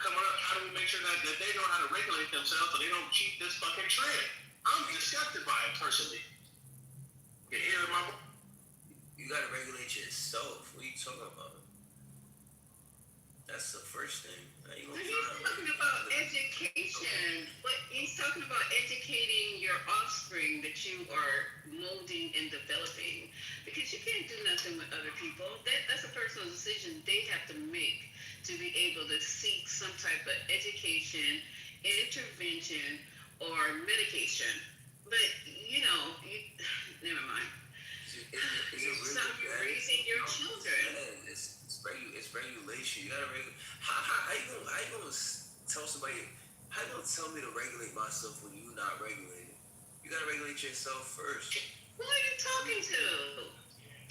coming up. How do we make sure that they know how to regulate themselves so they don't keep this fucking trend? I'm disgusted by it personally. You hear my? You gotta regulate yourself. What are you talking about? That's the first thing. He's talking about education, but he's talking about educating your offspring that you are molding in the discussing with other people. That's a personal decision they have to make to be able to seek some type of education, intervention, or medication. But never mind. It's Stop raising your children. It's regulation. You gotta regulate. How you gonna tell somebody? How you gonna tell me to regulate myself when you not regulated? You gotta regulate yourself first. Who are you talking to?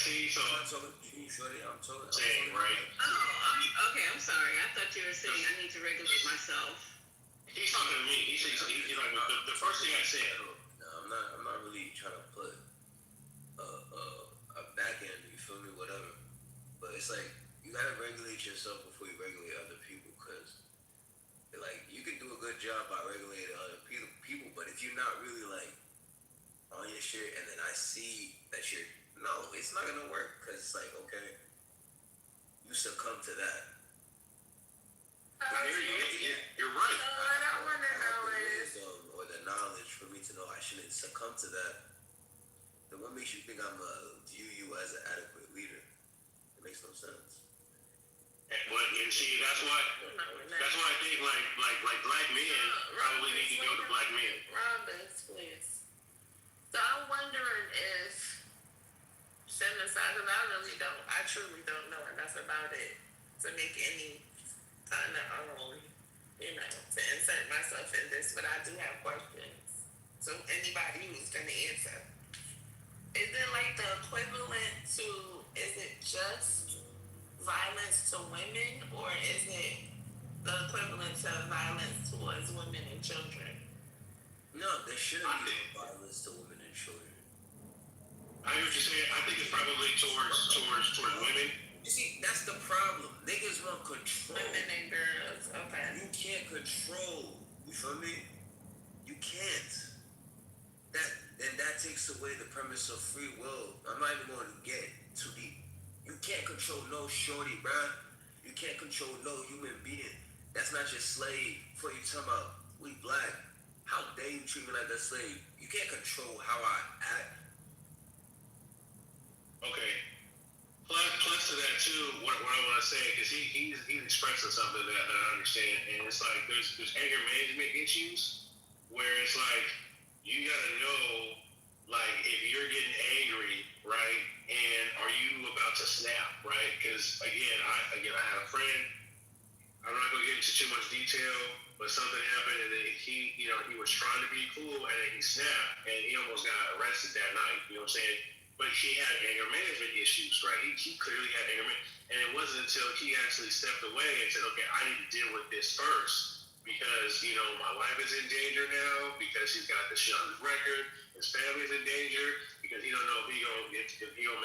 I'm talking to you, Shorty. I'm talking. Right? Oh, okay. I'm sorry. I thought you were saying I need to regulate myself. He's talking to me. He's like the first thing I said. No, I'm not really trying to put a back end. You feel me? Whatever. But it's like you gotta regulate yourself before you regulate other people, because like you can do a good job by regulating other people, but if you're not really like on your shit, and then I see that it's not gonna work, because it's like, okay, you succumb to that. You're right. What I want to know is, or the knowledge for me to know I shouldn't succumb to that. Then what makes you think I'm view you as an adequate leader? It makes no sense. And see, that's why I think like black men probably need to go to black men. Robbins, please. So I'm wondering if, setting aside, because I truly don't know enough about it to make any kind of to insert myself in this, but I do have questions. So anybody who's going to answer. Is it like the equivalent to, is it just violence to women, or is it the equivalent to violence towards women and children? No, there shouldn't be violence to women and children. I hear what you're saying. I think it's probably towards women. You see, that's the problem. Niggas want control. Women and girls, okay. You can't control. You feel me? You can't. That takes away the premise of free will. I'm not even going to get too deep. You can't control no shorty, bruh. You can't control no human being. That's not your slave. For you talking about we black. How dare you treat me like a slave? You can't control how I act. Okay. Plus to that too, what I want to say, because he's expressing something that I understand, and it's like there's anger management issues where it's like you gotta know, like, if you're getting angry, right, and are you about to snap, right? Because again, I had a friend. I'm not gonna get into too much detail, but something happened, and then he was trying to be cool, and then he snapped, and he almost got arrested that night. You know what I'm saying? But he had anger management issues, right? He clearly had anger management, and it wasn't until he actually stepped away and said, okay, I need to deal with this first, because, my life is in danger now, because he's got this shit on his record, his family's in danger, because he don't know if he gonna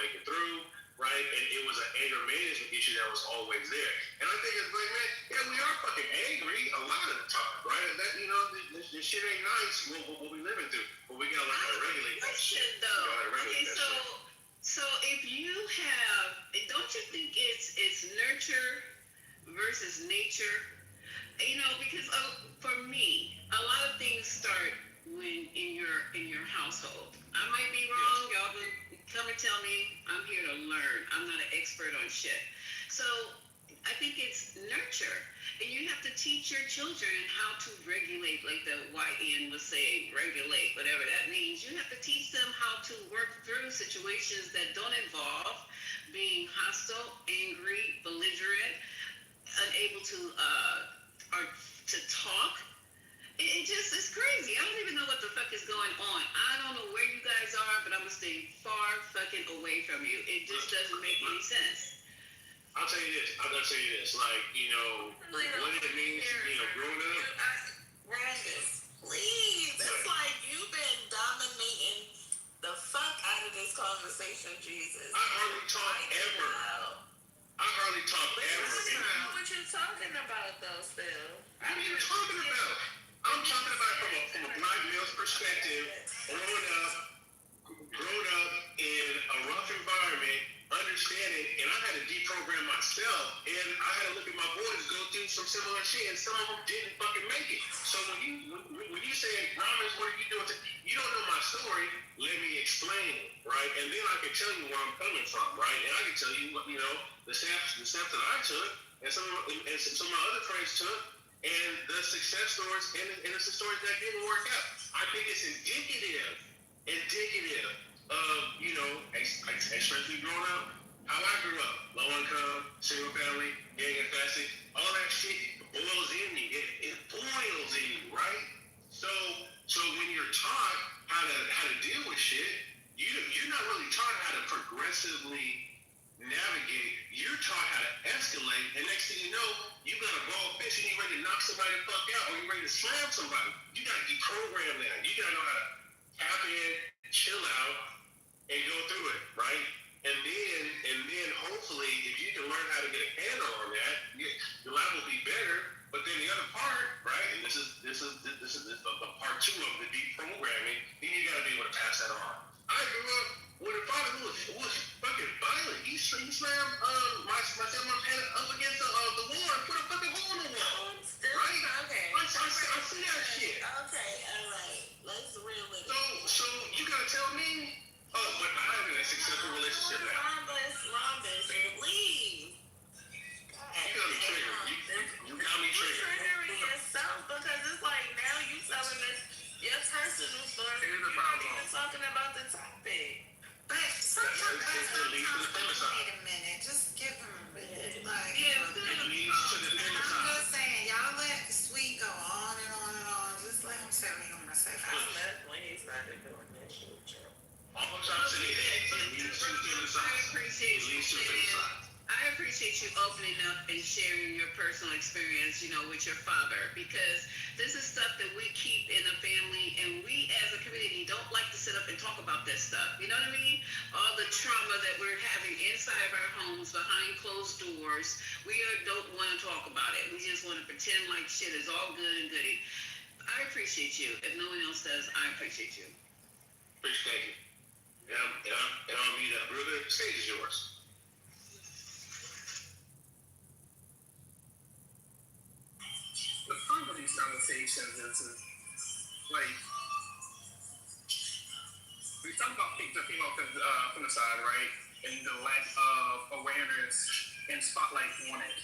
make it through, right? And it was an anger management issue that was always there. And I think as black men, yeah, we are fucking angry a lot of the time, right? And that, this shit ain't nice, what we living through, but we gotta learn how to regulate that shit. Okay, so if you have, don't you think it's nurture versus nature? Because for me, a lot of things start when in your household. I might be wrong. Y'all can come and tell me. I'm here to learn. I'm not an expert on shit. So I think it's nurture, and you have to teach your children how to regulate, like the YN was saying, regulate, whatever that means. You have to teach them how to work through situations that don't involve being hostile, angry, belligerent, unable to talk. It's crazy. I don't even know what the fuck is going on. I don't know where you guys are, but I'm gonna stay far fucking away from you. It just doesn't make any sense. I'll tell you this. Like, what it means, growing up. Brandis, please. It's like you've been dominating the fuck out of this conversation, Jesus. I hardly talk ever. I don't know what you're talking about, though, still. What are you talking about? I'm talking about from a black male's perspective, growing up in a rough environment, understand it, and I had to deprogram myself, and I had to look at my boys go through some similar shit, and some of them didn't fucking make it. So when you say, Ramos, what are you doing? You don't know my story. Let me explain it, right? And then I can tell you where I'm coming from, right? And I can tell you what, the steps that I took, and some of my other friends took, and the success stories and the stories that didn't work out. I think it's indicative of, especially growing up, how I grew up, low income, single family, gang infested, all that shit boils in me. It boils in you, right? So when you're taught how to deal with shit, you're not really taught how to progressively navigate. You're taught how to escalate, and next thing you know, you got a ball fish and you're ready to knock somebody the fuck out, or you're ready to slam somebody. You gotta deprogram that. You gotta know how to tap in, chill out, and go through it, right? And then hopefully, if you can learn how to get a handle on that, your life will be better. But then the other part, right? And this is the part 2 of the deprogramming. Then you gotta be able to pass that on. I grew up with a father who was fucking violent. He slammed my stepmom up against the wall and put a fucking hole in the wall. Right? Okay. I see that shit. Okay, all right. Let's reel it. So you gotta tell me, but I have a successful relationship now. Rhombus, please. You got me triggered. You got me triggered. You're triggering yourself because it's like now you telling us your personal story. You're not even talking about the topic. But sometimes, Wait a minute, just give him a minute. Like, it leads to the I'm just saying, y'all let the sweet go on and on and on. Just let him tell me what I'm gonna say. I love when he started doing that shit. All I'm trying to say is it leads to the femicide. It leads to femicide. I appreciate you opening up and sharing your personal experience, with your father, because this is stuff that we keep in a family, and we as a community don't like to sit up and talk about this stuff. You know what I mean? All the trauma that we're having inside of our homes, behind closed doors, we don't want to talk about it. We just want to pretend like shit is all good and goody. I appreciate you. If no one else does, I appreciate you. Appreciate you. And I'll meet up. Brother, the stage is yours. The point of these conversations is like we talk about the female femicide, right? And the lack of awareness and spotlight on it.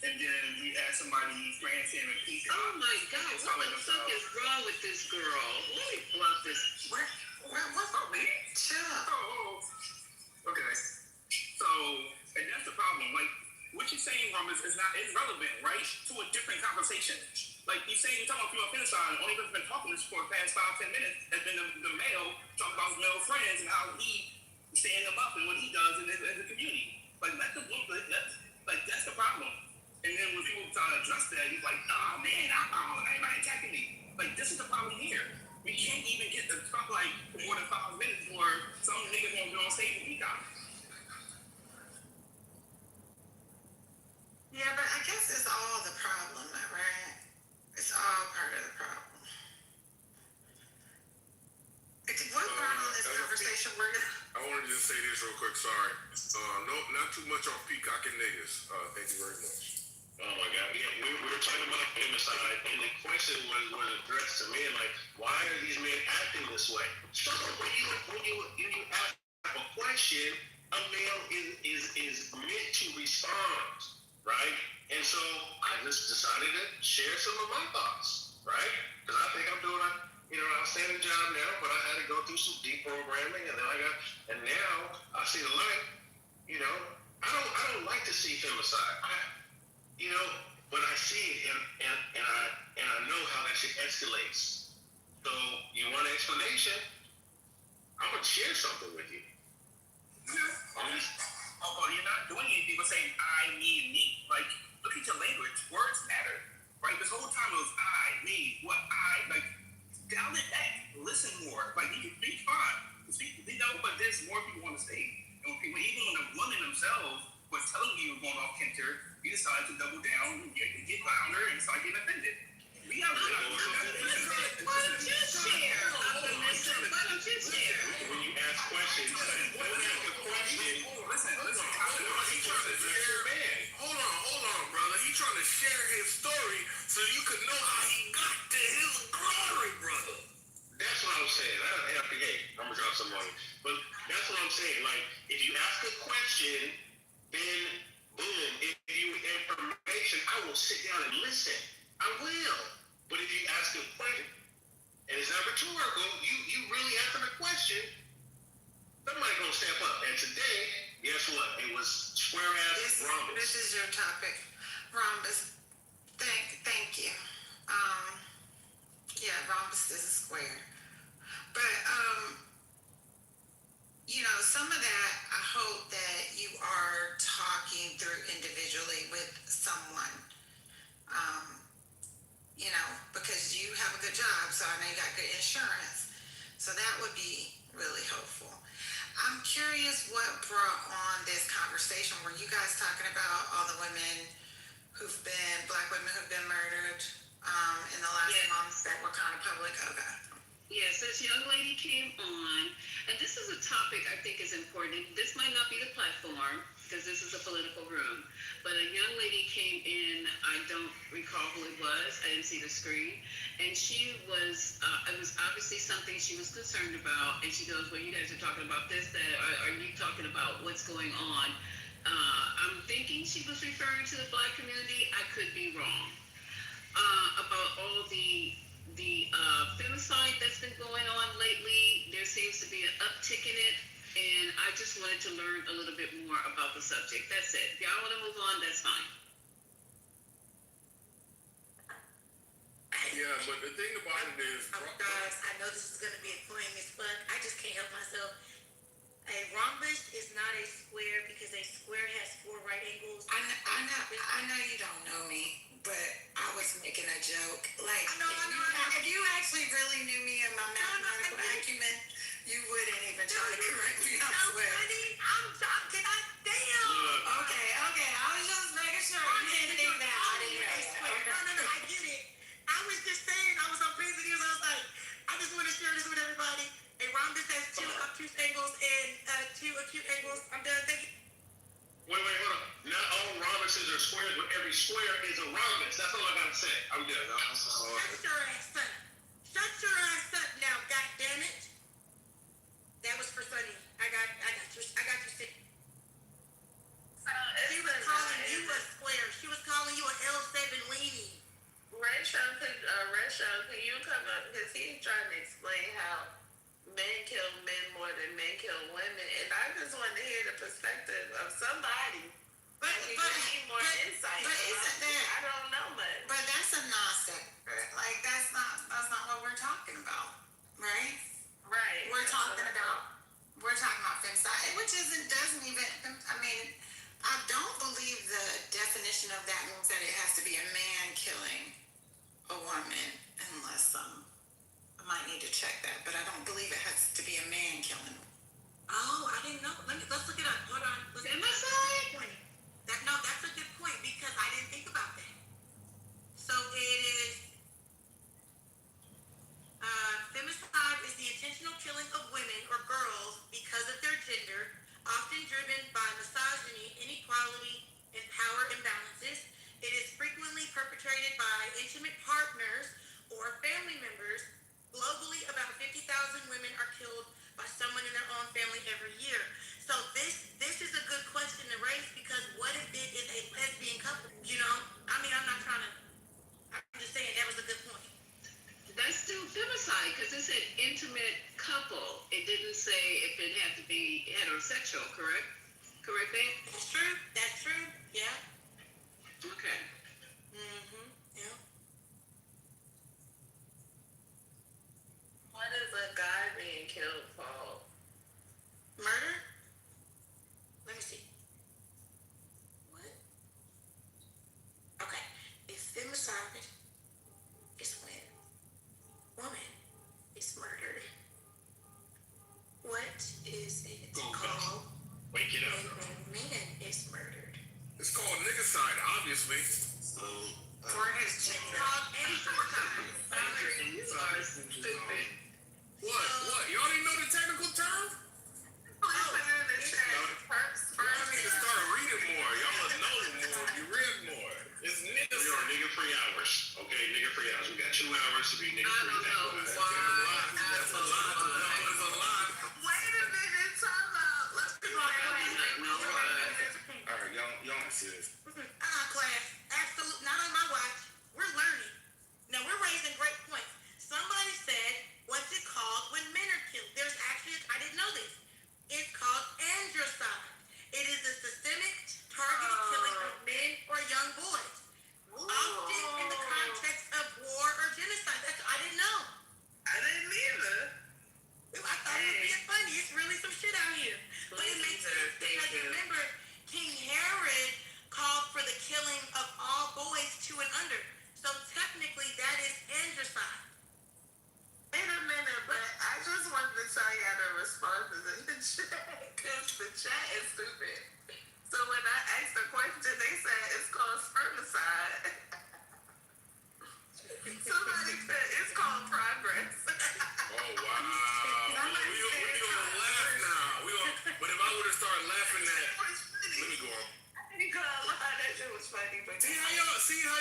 And then we ask somebody, Francine and Peacock. Oh my God, what the fuck is wrong with this girl? Let me block this. What's up, man? Chill out. Oh, okay. So, and that's the problem. Like, what you're saying, Rum, is relevant, right? To a different conversation. Like, you're saying you're talking about female femicide, and only person been talking this for the past 5-10 minutes has been the male talking about his male friends and how he stand them up and what he does in the community. Like, that's the problem. And then when people try to address that, he's like, oh man, everybody attacking me. Like, this is the problem here. We can't even get the spotlight for more than 5 minutes for some niggas won't go on stage and Peacock. Yeah, but I guess it's all the problem, right? It's all part of the problem. What part on this conversation we're gonna... I wanted to just say this real quick, sorry. Not too much on Peacock and niggas. Thank you very much. Oh my God! Yeah, we were talking about femicide, and the question was addressed to men, like, why are these men acting this way? So when you ask a question, a male is meant to respond, right? And so I just decided to share some of my thoughts, right? Because I think I'm doing an outstanding job now, but I had to go through some deprogramming, and now I see the light. I don't like to see femicide. But I see it, and I know how that shit escalates. So you want an explanation? I'm gonna share something with you. You're not doing anything but saying I, me. Like, look at your language. Words matter, right? This whole time it was I, me, what I. Like, dial it back. Listen more. Like, you can speak fine. But there's more people on the stage. And even when the women themselves was telling you going off Kenter, you decided to double down and get louder and start getting offended. We have Why don't you share? Why don't you share? When you ask questions, don't ask a question question. Listen. He trying to share. Hold on, brother. He trying to share his story so you could know how he got to his glory, brother. That's what I'm saying. I'm gonna drop some money. But that's what I'm saying. Like, if you ask a question, then boom. If you information, I will sit down and listen. I will. But if you ask a question, and it's not rhetorical, you really answer the question, somebody gonna step up. And today, guess what? It was square ass rhombus. This is your topic, rhombus. Thank you. Yeah, rhombus is a square. But some of that, I hope that you are talking through individually with someone. Because you have a good job, so I know you got good insurance. So that would be really helpful. I'm curious what brought on this conversation. Were you guys talking about all the women black women who've been murdered in the last months that were kind of public? Okay. Yes, this young lady came on, and this is a topic I think is important. This might not be the platform, because this is a political room, but a young lady came in, I don't recall who it was, I didn't see the screen, and she was, it was obviously something she was concerned about, and she goes, well, you guys are talking about this, that, are you talking about what's going on? I'm thinking she was referring to the black community, I could be wrong, about all the femicide that's been going on lately. There seems to be an uptick in it, and I just wanted to learn a little bit more about the subject. That's it. If y'all want to move on, that's fine. Yeah, but the thing about it is, guys, I know this is gonna be annoying as fuck. I just can't help myself. A rhombus is not a square because a square has 4 right angles. I know you don't know me, but I was making a joke. Like, if you actually really knew me and my mathematical acumen, you wouldn't even try to correct me. I swear. I'm talking. Damn. Okay. I was just making sure you didn't think that. I didn't know. No. I get it. I was just saying. I was on President. I was like, I just want to share this with everybody. A rhombus has 2 obtuse angles and 2 acute angles. I'm done. Thank you. Wait, hold on. Not all rhombuses are squares, but every square is a rhombus. That's all I gotta say. I'm good. Shut your ass up. Shut your ass up now, goddammit. That was for Sunny. I got you. Sick. She was calling you a square. She was calling you an L7 weenie. Rayshon, can you come up? Because he's trying to explain how men kill men more than men kill women. And I just want to hear the perspective of somebody. But need more insight. But isn't that? I don't know much. But that's a non-sequitur. Like, that's not what we're talking about, right? Right. We're talking about femicide, which doesn't even. I mean, I don't believe the definition of that means that it has to be a man killing a woman, unless I might need to check that, but I don't believe it has to be a man killing. Oh, I didn't know. Let's look it up. Hold on. Femicide? That's a good point because I didn't think about that. So it is femicide is the intentional killing of women or girls because of their gender, often driven by misogyny, inequality, and power imbalances. It is frequently perpetrated by intimate partners or family members. Globally, about 50,000 women are killed by someone in their own family every year. So this is a good question to raise because what if it is a lesbian couple? I'm just saying that was a good point. That's still femicide because it said intimate couple. It didn't say if it had to be heterosexual, correct? Correct, babe? That's true. Yeah. Okay. Yeah. What is a guy being killed for? Murder? Let me see. What? Okay. If femicide is when woman is murdered, what is it called? Wake it up. When man is murdered. It's called niggercide, obviously. It's called anti-crime. You are stupid. What? Y'all didn't know the technical term? Put it in the chat. sis. Class. Absolutely. Not on my watch. We're learning. Now, we're raising great points. Somebody said, what's it called when men are killed? There's actually, I didn't know this. It's called androcide. It is a systemic, targeted killing of men or young boys. Often in the context of war or genocide. I didn't know. I didn't either. I thought it was being funny. It's really some shit out here. But it makes sense because remember, King Herod called for the killing of all boys 2 and under. So technically, that is androcide. Wait a minute, but I just wanted to tell y'all the responses in the chat because the chat is stupid. So when I asked the question, they said it's called spermicide. Somebody said it's called progress. Oh wow! We gonna laugh now. But if I would have started laughing at, let me go on. I ain't gonna lie, that shit was funny. But See how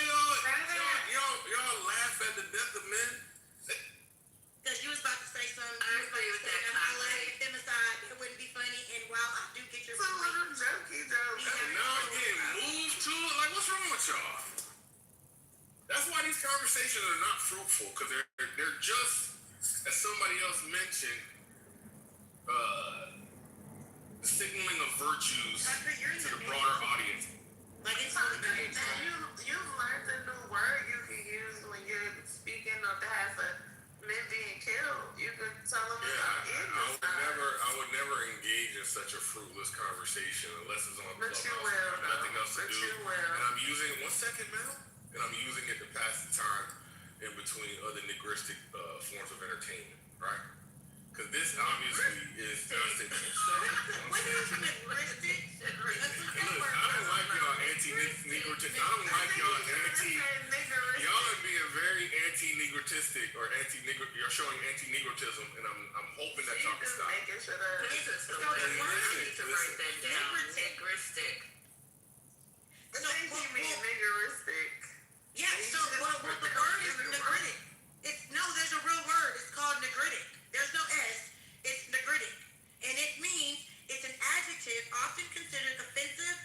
y'all laugh at the death of men? Because you was about to say something. I agree with that. I laugh at femicide. It wouldn't be funny. And while I do get your some little jokey joke. Now I'm getting moved to it. Like, what's wrong with y'all? That's why these conversations are not fruitful, because they're just, as somebody else mentioned, signaling of virtues to the broader audience. Like it's You've learned a new word you can use when you're speaking on behalf of men being killed. You could tell them I would never engage in such a fruitless conversation unless it's on But Clubhouse. you will, I have nothing else to but do. you will. And I'm using it, 1 second, man. And I'm using it to pass the time in between other nigristic forms of entertainment, right? Because this obviously is constant. What is nigristic? Look, I don't like y'all anti-nigristic. I don't like y'all y'all are being very anti-nigristic or you're showing anti-nigritism, and I'm hoping that y'all can stop. Jesus, the word you need to write that down. Nigristic. What do you mean niggristic? Yeah, so the word is nigritic. There's a real word. It's called nigritic. There's no S. It's nigritic. And it means it's an adjective often considered offensive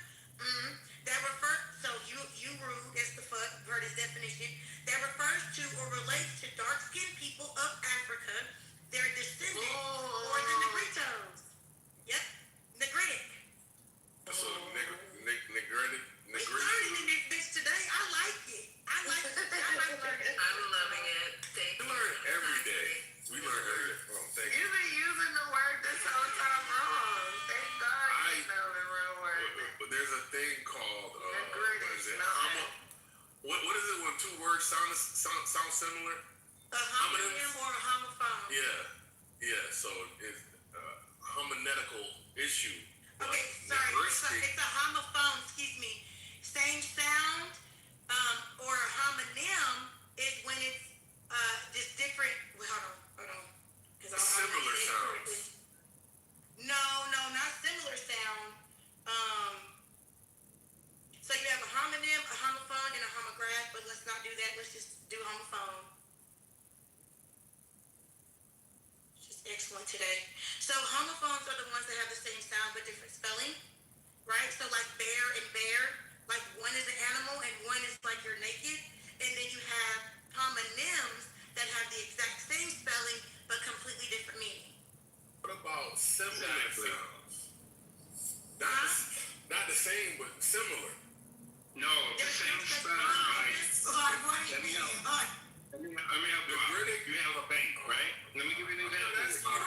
that refers, so you rude as the fuck, per this definition, that refers to or relates to dark-skinned people of Africa, their descendants, or the Negritos. Yep, nigritic. So nigritic. We learning in this bitch today. I like it. I like learning. I'm loving it. Thank you. We learn every day. We learn every day. Oh, thank you. You've been using the word this whole time wrong. Thank God you know the real word. But there's a thing called nigritic. What is it when 2 words sound similar? A homonym or a homophone. Yeah. So it's a homiletical issue. Okay, sorry. It's a homophone. Excuse me. Same sound, or a homonym is when it's just different. Well, hold on. Similar sounds. No, not similar sound. So you have a homonym, a homophone, and a homograph, but let's not do that. Let's just do homophone. Just excellent today. So homophones are the ones that have the same sound but different spelling, right? So like bear and bear, like one is an animal and one is like you're naked, and then you have homonyms that have the exact same spelling but completely different meaning. What about similar sounds? Not the same, but similar. No, the same spelling, right? Let me help. You have a bank, right? Let me give you an example. I'm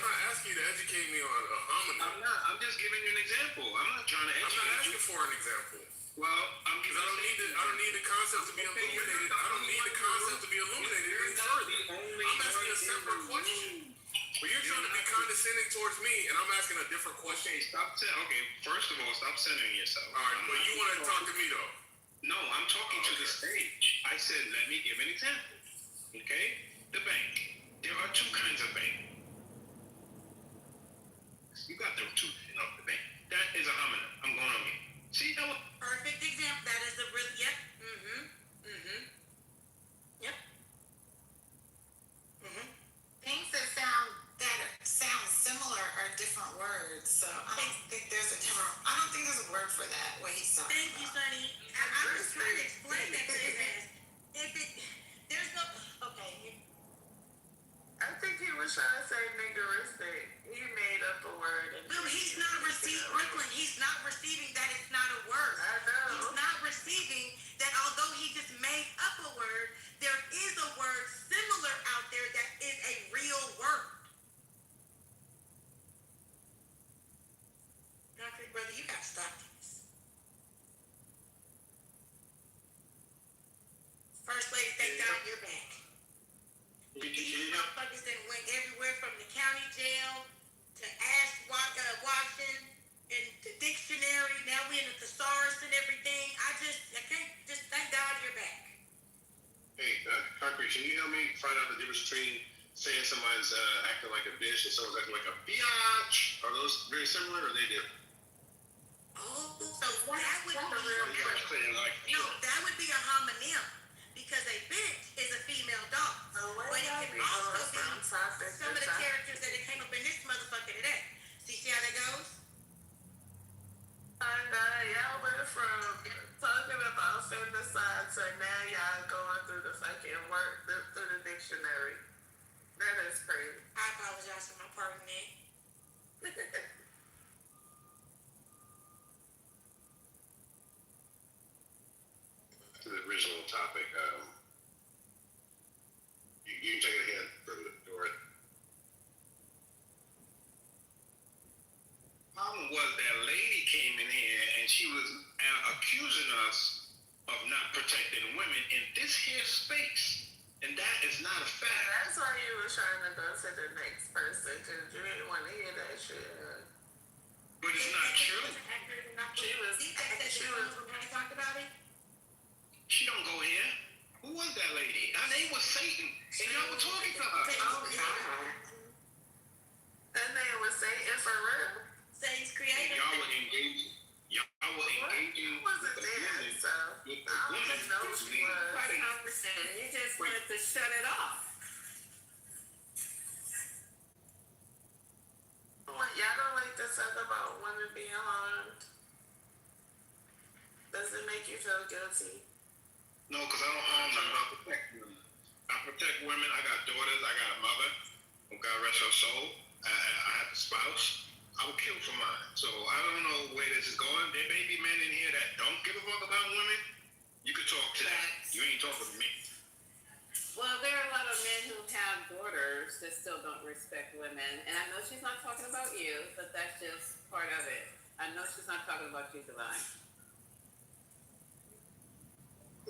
not asking you to educate me on a homonym. I'm just giving you an example. I'm not trying to educate you. I'm not asking for an example. Well, I'm giving. I don't need the concept to be illuminated. I don't need the concept to be illuminated any further. I'm asking a separate question. But you're trying to be condescending towards me, and I'm asking a different question. Okay, first of all, stop centering yourself. All right, but you want to talk to me though? No, I'm talking to the stage. I said, let me give an example. Okay? The bank. There are 2 kinds of bank. You got the 2 of the bank. That is a homonym. I'm going on mute. See, that was Perfect example. That is a real, yep. Yep. Things that sound similar are different different word. So I don't think there's a word for that. What he's talking Thank you, about. Sonny. I was trying to explain that to his ass. There's no, okay, I think he was trying to say niggeristic. He made up a word. no, he's not receiving, Brooklyn, he's not receiving that it's not a word. I know. He's not receiving that although he just made up a word, there is a word similar out there that is a real word. Concrete brother, you gotta stop this. First lady, thank God you're back. These motherfuckers that went everywhere from the county jail to washing and the dictionary. Now we in the thesaurus and everything. I can't just thank God you're back. Hey, Concrete, can you help me find out the difference between saying somebody's acting like a bitch and someone's acting like a biatch? Are those very similar or are they different? Oh, so that would be that would be a homonym because a bitch is a female dog. But it can also be some of the characters that came up in this motherfucker today. See how that goes? I know, y'all went from talking about femicide to now y'all going through the fucking work, through the dictionary. That is crazy. I apologize for my pardon there. To the original topic, you can take it ahead, Brother Dory. Problem was that lady came in here and she was accusing us of not protecting women in this here space, and that is not a fact. That's why you were trying to go to the next person, because you didn't want to hear that shit. But it's not true. She was talked about it. She don't go here. Who was that lady? Her name was Satan, and y'all were talking to her. Oh, God. That name was Satan for real. Satan's creator. Y'all were engaging. I wasn't there, so I don't even know who she was. 100%. You just wanted to shut it off. Y'all don't like to talk about women being harmed. Does it make you feel guilty? No, because I don't harm them. I protect women. I protect women. I got daughters. I got a mother. Oh, God rest her soul. I have a spouse. I would kill for mine. So I don't know where this is going. There may be men in here that don't give a fuck about women. You could talk to them. You ain't talking to me. Well, there are a lot of men who have daughters that still don't respect women. And I know she's not talking about you, but that's just part of it. I know she's not talking about you, Divine.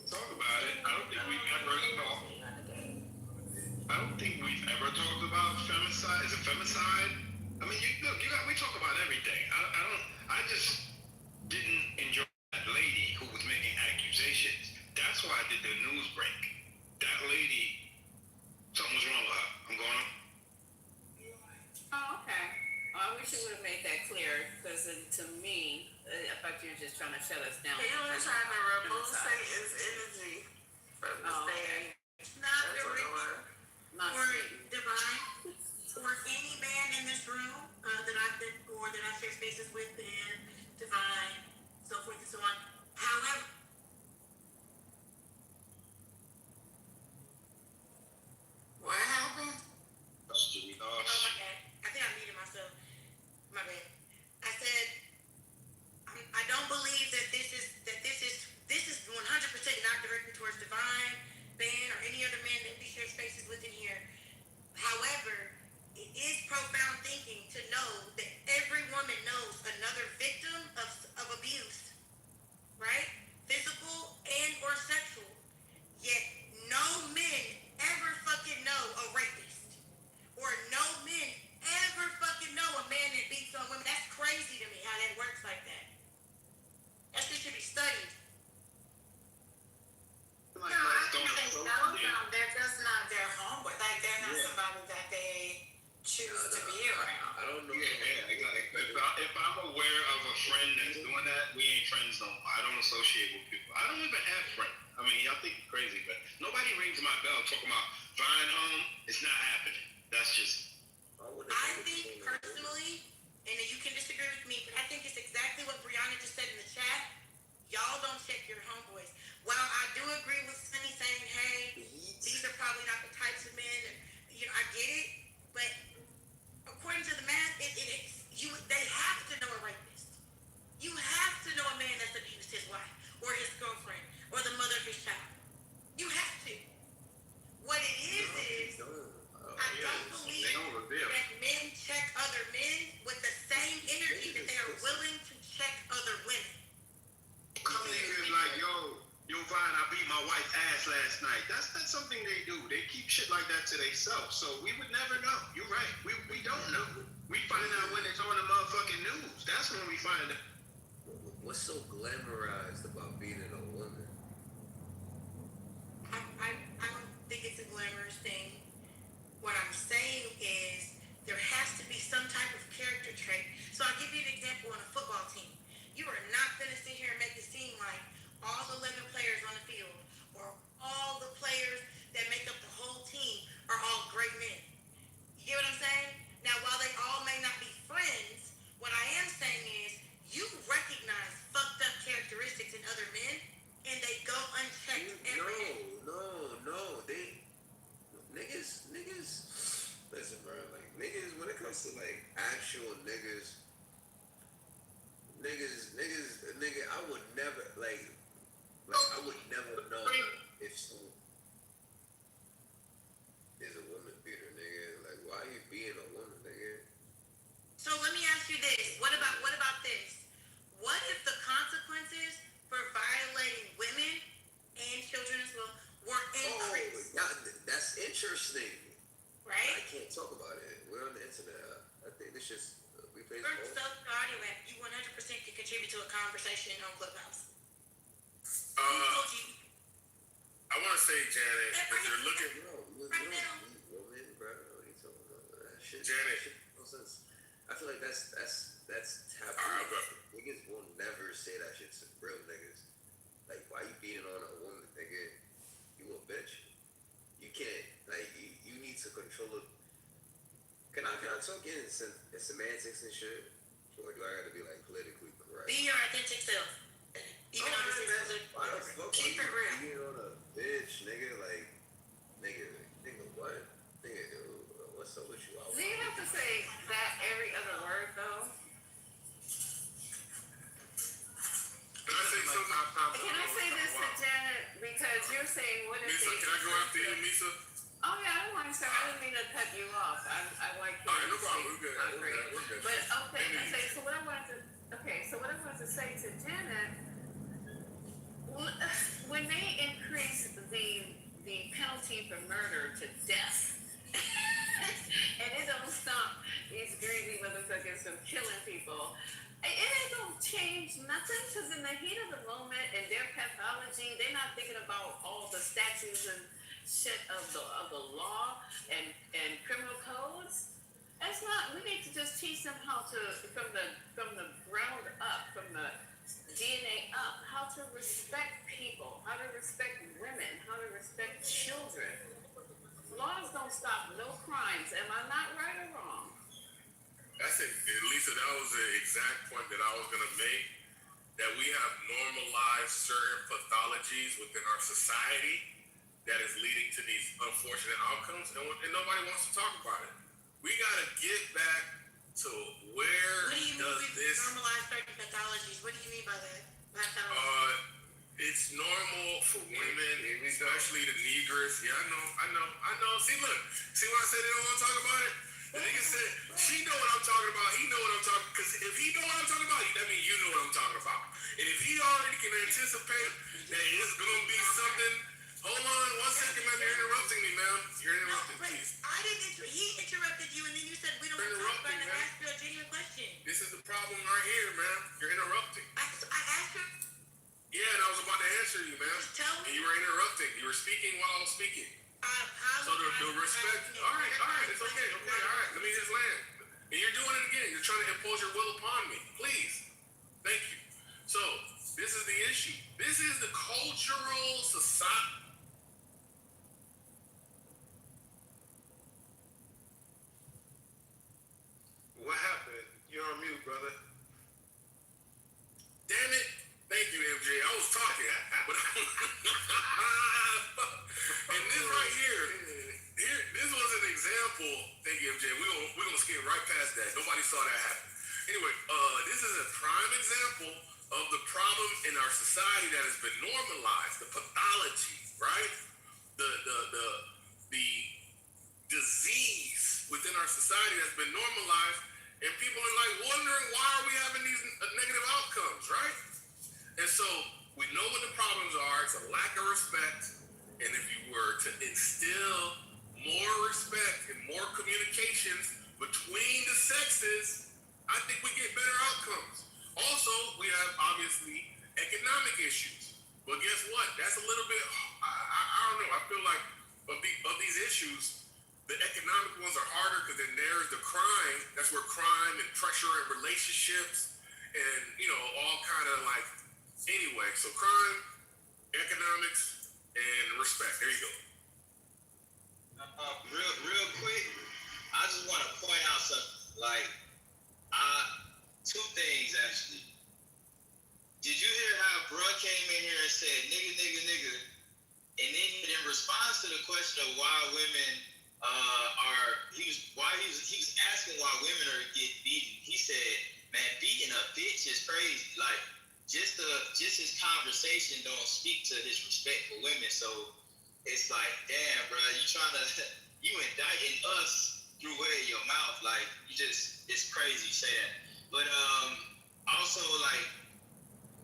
Talk about it. I don't think we've ever talked about femicide. Is it femicide? I mean, we talk about everything. I just didn't enjoy that lady who was making accusations. That's why I did the news break. That lady, something was wrong with her. I'm going on. Oh, okay. Well, I wish you would have made that clear, because to me, I thought you were just trying to shut us down. He was trying to remove Satan's energy from the stage. Not That's what it was. Not or Satan. Divine, or any man in this room that I've been, or that I share spaces with, and Divine, so forth and so on. However, What happened? oh my bad, I think I muted myself. My bad. I said I don't believe that this is 100% not directed towards Divine, Ben, or any other men that we share spaces with in here. However, it is profound thinking to know that every woman knows another victim of abuse, right? Physical and or sexual. Yet no men ever fucking know a rapist. Or no men ever fucking know a man that beats on women. That's crazy to me how that works like that. That shit should be studied. No, I think they know them. They're just not their homeboy. Like, they're not somebody that they choose to be around. I don't know. If I'm aware of a friend that's doing that, we ain't friends no more. I don't associate with people. I don't even have friends. I mean, y'all think it's crazy, but nobody rings my bell talking about Vine home. It's not happening. That's just. I think personally men with the same energy that they are willing to check other women. Come in here and like, yo, Vine, I beat my wife's ass last night. That's not something they do. They keep shit like that to themselves. So we would never know. You're right. We don't know. We find out when it's on the motherfucking news. That's when we find out. What's so glamorized about being a woman? I don't think it's a glamorous thing. What I'm saying is there has to be some type of character trait. So I'll give you an example on a football team. You are not going to sit here and make it seem like all 11 players on the field or all the players that make up the whole team are all great men. You get what I'm saying? Now, while they all may not be friends, what I am saying is you recognize fucked up characteristics in other men and they go unchecked every day. No. Niggas, listen, bro, like, niggas, when it comes to, like, actual nigga, I would never, I would never know if someone is a woman beater, nigga. Like, why are you being a woman, nigga? So let me ask you this. What about this? What if the consequences for violating women and children as well were increased? That's interesting. Right? I can't talk about it. We're on the internet. I think it's just we play First up, the audio app, you 100% can contribute to a conversation on Clubhouse. I want to say, Janet, if you're looking, right now, woman, bro. What are you talking about? That shit. Janet. I feel like that's taboo. Niggas will never say that shit to real niggas. Like, why you beating on a woman, nigga? You a bitch. You can't, like, you need to control it. Can I talk in semantics and shit? Or do I gotta be, like, politically correct? Be your authentic self. Even though this is keep it real. Beating on a bitch, nigga, like, nigga, what? Nigga, what's up with you? Do you have to say that every other word, though? Can I say something? Can I say this to Janet? Because you're saying, what if Misa, can I go after you, Misa? Oh, yeah, I don't mind, sir. I didn't mean to cut you off. I like All right, no problem. We're good. We're good. But, okay, so what I wanted to say to Janet, when they increase the penalty for murder to death, and it don't stop these greedy motherfuckers from killing people, it ain't gonna change nothing, because in the heat of the moment and their pathology, they're not thinking about all the statutes and shit of the law and criminal codes. That's not, we need to just teach them how to, from the ground up, from the DNA up, how to respect people, how to respect women, how to respect children. Laws don't stop no crimes. Am I not right or wrong? That's it. Lisa, that was the exact point that I was going to make, that we have normalized certain pathologies within our society that is leading to these unfortunate outcomes, and nobody wants to talk about it. We got to get back to where What do you mean we normalize certain pathologies? What do you mean by that? It's normal for women, especially the Negroes. Yeah, I know. See when I say they don't want to talk about it? The nigga said, she know what I'm talking about, he know what I'm talking about. Because if he know what I'm talking about, that means you know what I'm talking about. And if he already can anticipate that it's going to be something, hold on one second, man, you're interrupting me, man. You're interrupting, please. I didn't he interrupted you, and then you said we don't talk about it, and I asked you a genuine question. This is the problem right here, man. You're interrupting. I asked you. Yeah, and I was about to answer you, man. Just tell me. And you were interrupting. You were speaking while I was speaking. So the respect. All right. It's okay. All right. Let me just land. And you're doing it again. You're trying to impose your will upon me. Please. Thank you. So this is the issue. This is the cultural society. What happened? You're on mute, brother. Damn it. Thank you, MJ. I was talking. But and this right here, this was an example. Thank you, MJ. We're gonna skip right past that. Nobody saw that happen. Anyway, this is a prime example of the problem in our society that has been normalized, the pathology, right? The disease within our society that's been normalized, and people are like wondering why are we having these negative outcomes, right? And so we know what the problems are. It's a lack of respect. And if you were to instill more respect and more communications between the sexes, I think we get better outcomes. Also, we have obviously economic issues. But guess what? That's a little bit, I don't know. I feel like of these issues, the economic ones are harder because then there's the crime. That's where crime and pressure and relationships and, all kind of like, anyway. So crime, economics, and respect. There you go. Real quick, I just want to point out something. Like, two things actually. Did you hear how Bruh came in here and said nigga, nigga, nigga, and then in response to the question of why women he was asking why women are getting beaten. He said, man, beating a bitch is crazy. Like, just his conversation don't speak to his respect for women. So it's like, damn, bro, you indicting us through way of your mouth. Like, it's crazy you say that. But also, like,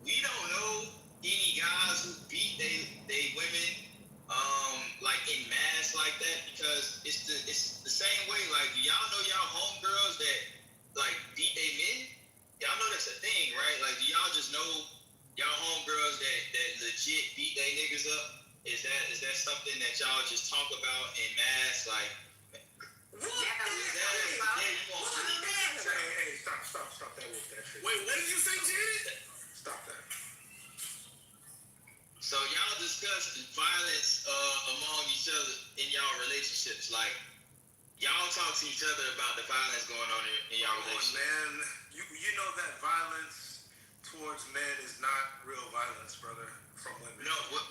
we don't know any guys who beat they women like in mass like that, because it's the same way. Like, do y'all know y'all homegirls that like beat they men? Y'all know that's a thing, right? Like, do y'all just know y'all homegirls that legit beat they niggas up? Is that something that y'all just talk about in mass? Like, Hey, stop that with that shit. Wait, what did you say, Janet? Stop that. So y'all discuss violence among each other in y'all relationships. Like, y'all talk to each other about the violence going on in y'all relationships. Man, you know that violence towards men is not real violence, brother, from women. No, but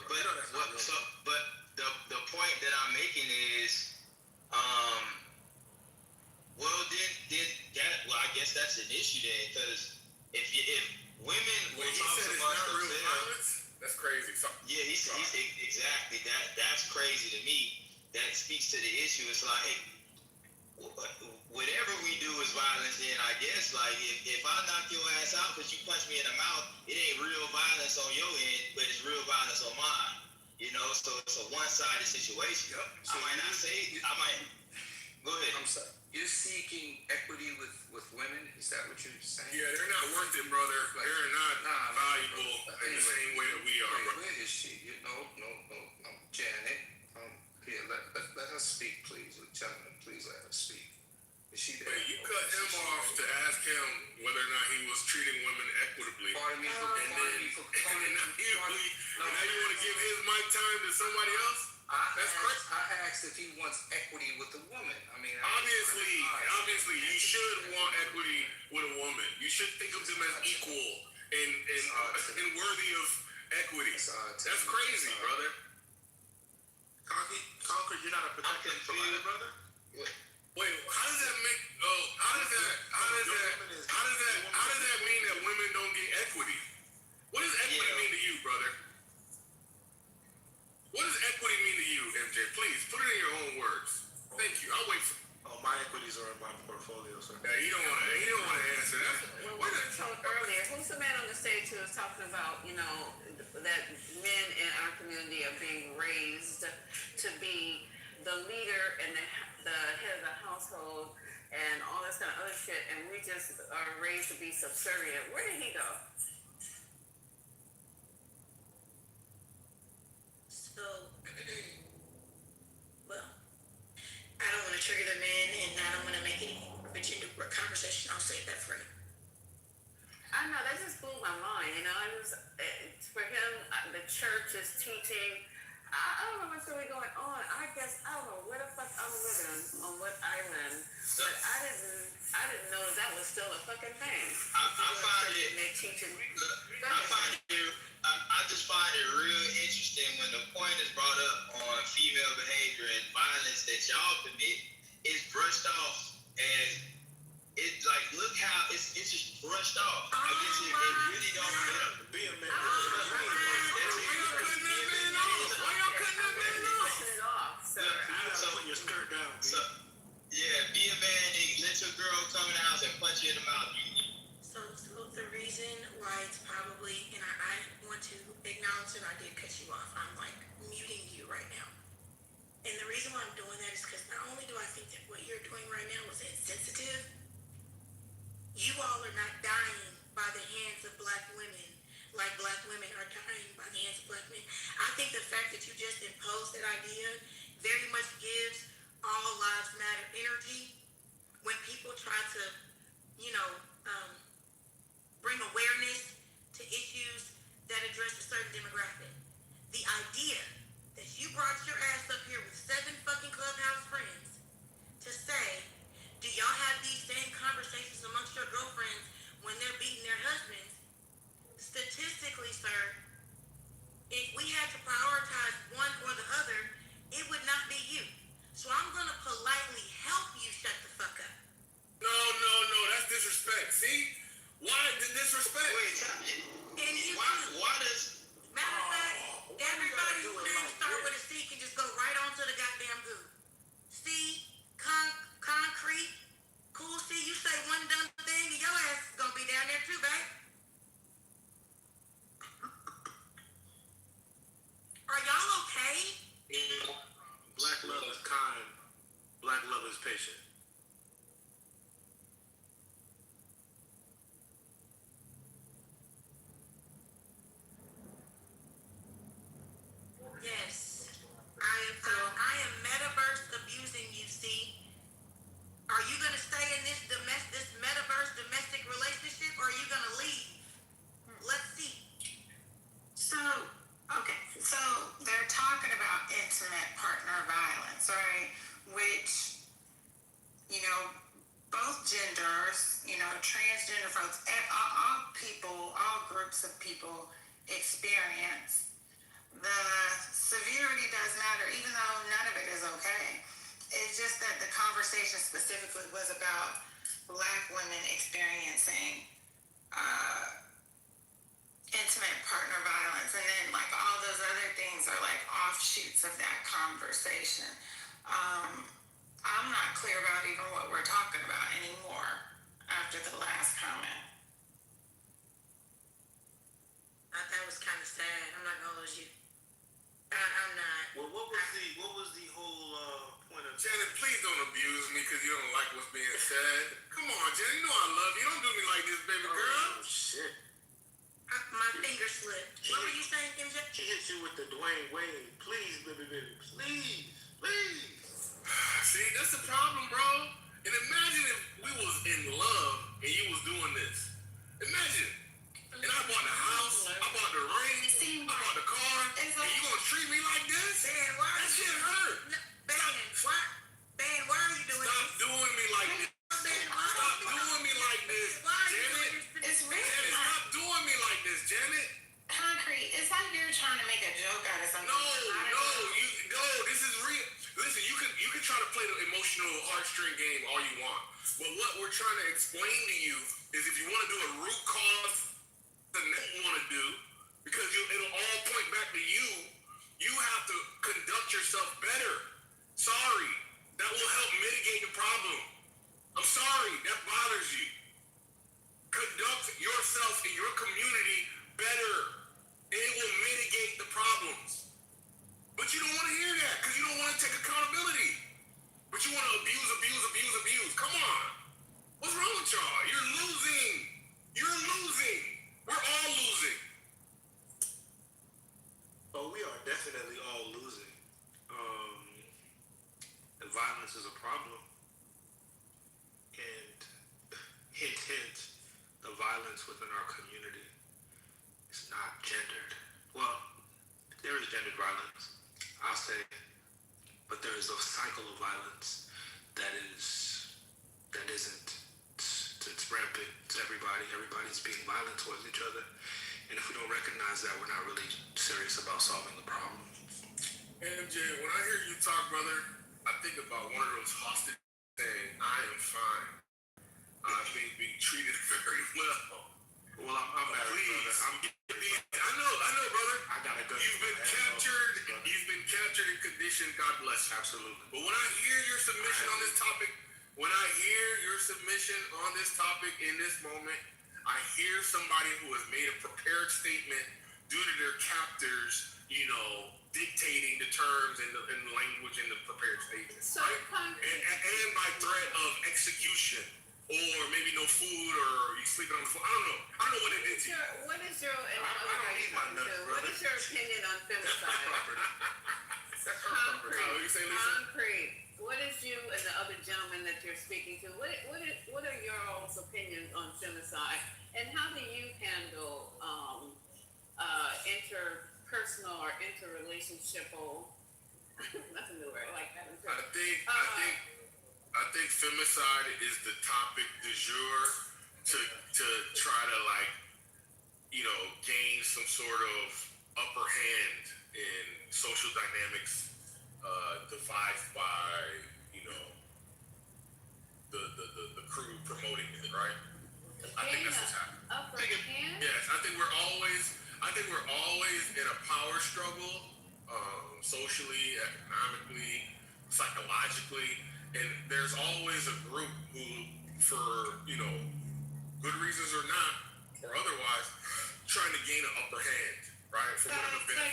the point that I'm making is, I guess that's an issue then, because if women will talk amongst themselves. That's crazy. He's exactly that. That's crazy to me. That speaks to the issue. It's like, whatever we do is violence. Then I guess, like, if I knock your ass out because you punch me in the mouth, it ain't real violence on your end, but it's real violence on mine. So it's a one-sided situation. Yep. So I might. Go ahead. I'm sorry. You're seeking equity with women? Is that what you're saying? Yeah, they're not worth it, brother. Like, they're not valuable in the same way that we are. Where is she? No, Janet. Here, let her speak, please. Gentlemen, please let her speak. Is she there? Wait, you cut him off to ask him whether or not he was treating women equitably. Pardon me. And now you want to give his mic time to somebody else? That's crazy. I asked if he wants equity with a woman. I mean, obviously, you should want equity with a woman. You should think of them as equal and worthy of equity. That's crazy, brother. Concord, you're not a protected provider, brother? Wait, how does that make? How does that mean that women don't get equity? What does equity mean to you, brother? What does equity mean to you, MJ? Please put it in your own words. Thank you. I'll wait for. Oh, my equities are in my portfolio, sir. Yeah, he don't want to answer that. Well, what I told earlier, who's the man on the stage who was talking about, that men in our community are being raised to be the leader and the head of the household and all this kind of other shit, and we just are raised to be subservient. Where did he go? So, well, I don't want to trigger the men, and I don't want to make any pretend conversation. I'll save that for you. I know, that just blew my mind. For him, the church is teaching. I don't know what's really going on. I don't know where the fuck I'm living, on what island, but I didn't know that was still a fucking thing. I just find it real interesting when the point is brought up on female behavior and violence that y'all commit is brushed off as it's like, look how it's just brushed off. I guess it really don't be a man. Yeah, be a man, nigga. Let your girl come in the house and punch you in the mouth. So the reason why it's probably, and I want to acknowledge that I did cut you off. I'm like muting you right now. And the reason why I'm doing that is because not only do I think that what you're doing right now is insensitive, you all are not dying by the hands of black women like black women are dying by the hands of black men. I think the fact that you just imposed that idea very much gives all lives matter energy when people try to, you know, bring awareness to issues that address a certain demographic. The idea that you brought your ass up here with 7 fucking clubhouse friends to say, do y'all have these same conversations amongst your girlfriends when they're beating their husbands? Statistically, sir, if we had to prioritize one or the other, it would not be you. So I'm going to politely help you shut the fuck up. No, that's disrespect. See? Why the disrespect? Wait, and you why does... Matter of fact, everybody whose name start with a C can just go right on to the goddamn goo. C, concrete, cool C, you say one dumb thing and your ass is going to be down there too, babe. Are y'all okay? Black love is kind. Black love is patient. Yes. I am metaverse abusing you, see? Are you going to stay in this metaverse domestic relationship or are you going to leave? Let's see. So, okay, so they're talking about intimate partner violence, right? Which, you know, both genders, you know, transgender folks, all people, all groups of people experience. The severity does matter, even though none of it is okay. It's just that the conversation specifically was about black women experiencing intimate partner violence, and then like all those other things are like offshoots of that conversation. I'm not clear about even what we're talking about anymore after the last comment. That was kind of sad. I'm not gonna lose you. I'm not. Well, what was the whole point of? Janet, please don't abuse me because you don't like what's being said. Come on, Janet, you know I love you. Don't do me like this, baby girl. Oh, shit. My finger slipped. What were you saying, MJ? She hit you with the Dwayne Wade. Please, baby, please. See, that's the problem, bro. And imagine if we was in love and you was doing this. Imagine. And I bought the house, I bought the ring, I bought the car, and you gonna treat me like this? Ben, why? That shit hurt. Ben, why are you doing Stop this? doing me like this. Stop doing me like this, Janet. It's really Janet, stop doing me like this, Janet. concrete. It's like you're trying to make a joke out of something. No, this is real. Listen, you can try to play the emotional heartstring game all you want, but what we're trying to explain to you is if you want to do a root cause that you want to do, because it'll all point back to you. You have to conduct yourself better. Sorry, that will help mitigate the problem. I'm sorry, that bothers you. Conduct yourself in your community better. It will mitigate the problems. But you don't want to hear that because you don't want to take accountability. But you want to abuse. Come on. What's wrong with y'all? You're losing. We're all losing. Oh, we are definitely all losing. And violence is a problem. And hint, the violence within our community is not gendered. Well, there is gendered violence, I'll say, but there is a cycle of violence that isn't. It's rampant. It's everybody. Everybody's being violent towards each other. And if we don't recognize that, we're not really serious about solving the problem. MJ, when I hear you talk, brother, I think about one of those hostage saying, I am fine. I'm being treated very well. Well, I'm married, brother. I know, brother. I got a good. You've been captured and conditioned. God bless you. Absolutely. But when I hear your submission on this topic, when I hear your submission on this topic in this moment, I hear somebody who has made a prepared statement due to their captors, dictating the terms and the language in the prepared statement. So, right? And by threat of execution, or maybe no food, or you sleeping on the floor. I don't know what it is. What is your opinion on femicide? Concrete. What is you and the other gentleman that you're speaking to? What are your all's opinions on femicide, and how do you handle interpersonal or interrelationship? Nothing to worry like that. I think femicide is the topic du jour to try to gain some sort of upper hand in social dynamics devised by the crew promoting it, right? I think that's what's happening. Upper hand? Yes, I think we're always in a power struggle, socially, economically, psychologically, and there's always a group who, for good reasons or not, or otherwise, trying to gain an upper hand, right? So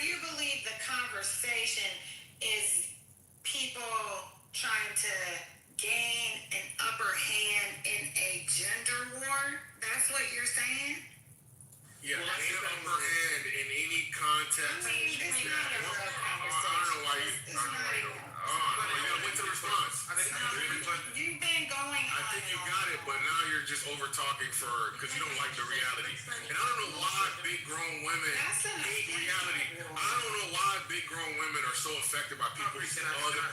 you believe the conversation is people trying to gain an upper hand in a gender war? That's what you're saying? Yeah, gain an upper hand in any context. It's not a real conversation. I don't know why you gotta wait to the response. You've been going on. I think you got it, but now you're just over talking because you don't like the reality. And I don't know why big grown women hate reality. I don't know why big grown women are so affected by people. Hold on,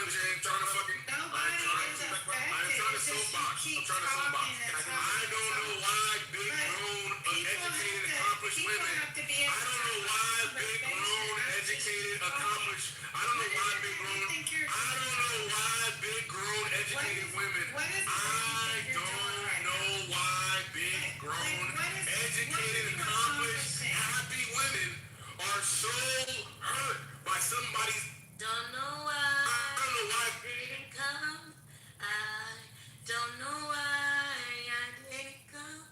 MJ. I'm trying to fucking. I'm trying to soapbox. I don't know why big grown educated accomplished women. I don't know why big grown educated accomplished. I don't know why big grown educated women. I don't know why big grown educated accomplished happy women are so hurt by somebody's. Don't know why. I don't know why. Didn't come. I don't know why I didn't come.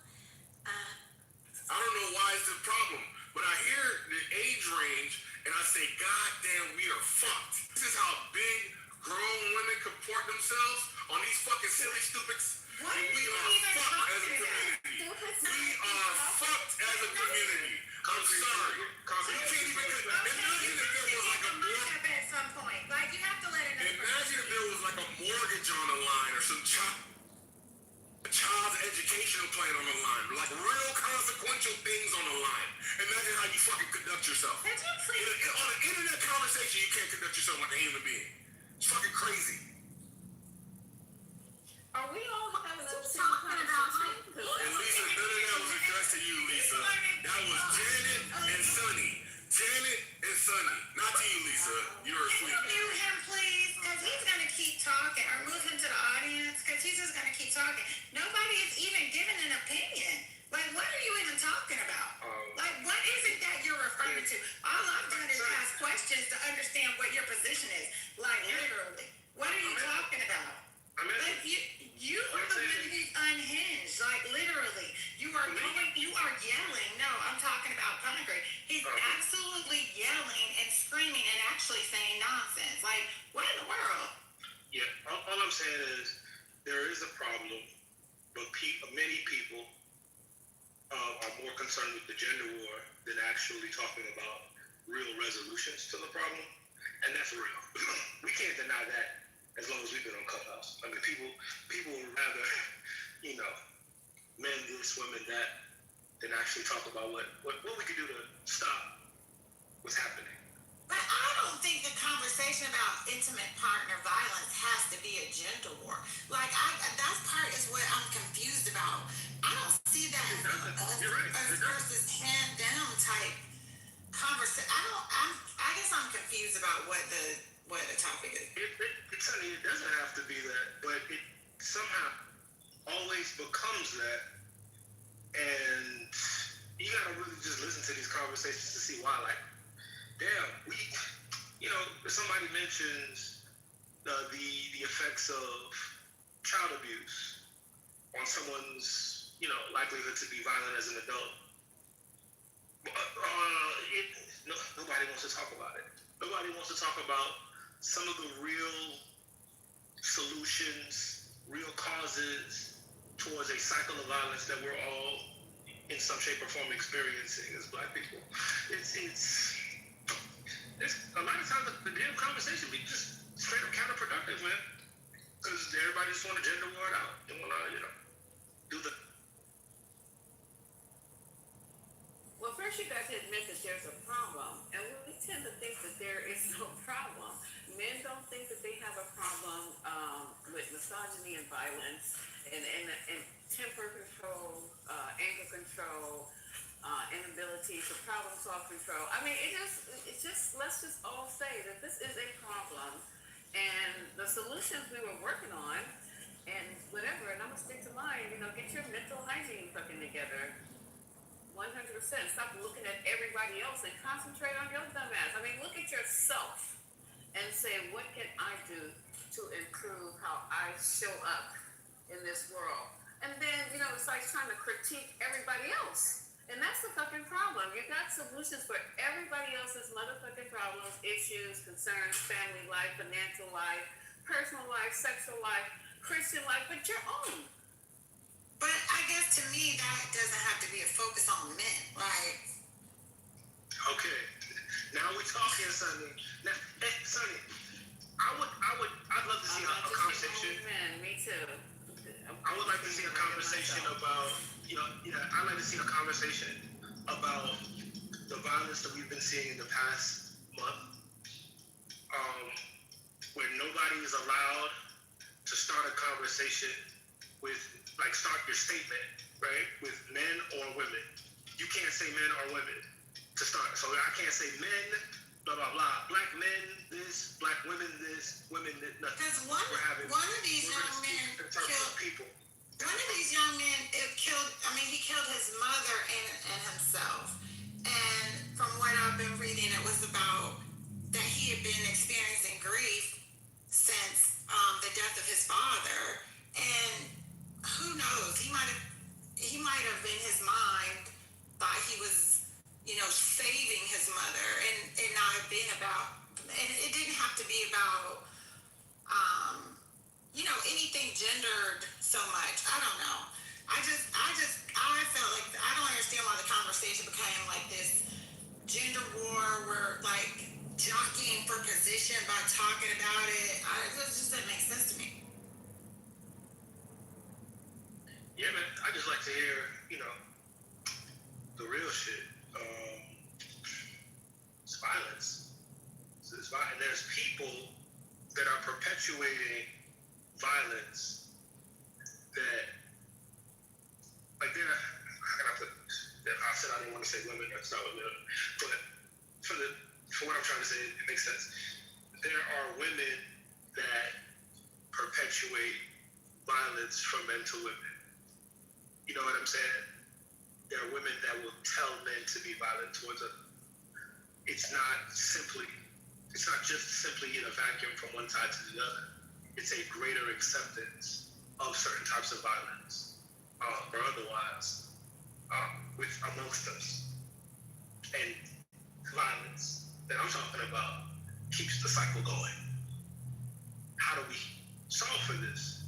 I don't know why it's a problem, but I hear the age range and I say, God damn, we are fucked. This is how big grown women comport themselves on these fucking silly, stupid. We are fucked as a community. We are fucked as a community. I'm sorry. You can't even. Imagine if there was like a mortgage. At some point, you have to let it know. Imagine if there was like a mortgage on the line or some child's educational plan on the line, like real consequential things on the line. Imagine how you fucking conduct yourself. On an internet conversation, you can't conduct yourself like a human being. It's fucking crazy. Are we all having the same conversation? And Lisa, none of that was addressed to you, Lisa. That was Janet and Sunny. Janet and Sunny. Not to you, Lisa. You're a sweet. Mute him, please, because he's going to keep talking. Or move him to the audience, because he's just going to keep talking. Nobody is even giving an opinion. What are you even talking about? What is it that you're referring to? All I've done is ask questions to understand what your position is. Literally. What are you talking about? You are the one who's unhinged. Literally. You are yelling. No, I'm talking about concrete. He's absolutely yelling and screaming and actually saying nonsense. What in the world? Yeah, all I'm saying is there is a problem, but many people are more concerned with the gender war than actually talking about real resolutions to the problem, and that's real. We can't deny that as long as we've been on Clubhouse. I mean, people would rather, men this, women that, than actually talk about what we could do to stop what's happening. But I don't think the conversation about intimate partner violence has to be a gender war. That part is what I'm confused about. I don't see that as a versus hand down type conversation. I guess I'm confused about what the topic is. It doesn't have to be that, but it somehow always becomes that, and you gotta really just listen to these conversations to see why. Damn, if somebody mentions the effects of child abuse, on someone's, likelihood to be violent as an adult. Nobody wants to talk about it. Nobody wants to talk about some of the real solutions, real causes towards a cycle of violence that we're all, in some shape or form, experiencing as Black people. It's a lot of times the damn conversation be just straight up counterproductive, man. Because everybody just want to gender war it out. They want to, do the. Well, first you got to admit that there's a problem, and we tend to think that there is no problem. Men don't think that they have a problem with misogyny and violence, and temper control, anger control, inability to problem solve control. I mean, it's just let's just all say that this is a problem, and the solutions we were working on, and whatever. And I'm gonna stick to mine. Get your mental hygiene fucking together. 100%. Stop looking at everybody else and concentrate on your dumb ass. I mean, look at yourself and say, what can I do to improve how I show up in this world? And then, it's like trying to critique everybody else. And that's the fucking problem. You got solutions for everybody else's motherfucking problems, issues, concerns, family life, financial life, personal life, sexual life, Christian life, but your own. But I guess to me that doesn't have to be a focus on men, right? Okay, now we're talking, Sonny. Now, Sonny, I'd love to see a conversation. Man, me too. I would like to see a conversation about, I'd like to see a conversation about the violence that we've been seeing in the past month, where nobody is allowed to start a conversation with, start your statement, right, with men or women. You can't say men or women to start. So I can't say men, blah, blah, blah. Black men, this, black women, this, women, nothing. Because one of these young men killed people. One of these young men he killed his mother and himself. And from what I've been reading, it was about that he had been experiencing grief since the death of his father. And who knows? He might have in his mind thought he was, saving his mother, and it not have been about. And it didn't have to be about, anything gendered so much. I don't know. I felt like I don't understand why the conversation became like this gender war. We're like jockeying for position by talking about it. It just doesn't make sense to me. Yeah, man, I just like to hear, the real shit. It's violence. And there's people that are perpetuating violence that, I said I didn't want to say women, that's not what but for what I'm trying to say, it makes sense. There are women that perpetuate violence from men to women. You know what I'm saying? There are women that will tell men to be violent towards them. It's not just simply in a vacuum from one side to the other. It's a greater acceptance of certain types of violence, or otherwise, amongst us. And violence that I'm talking about keeps the cycle going. How do we solve for this?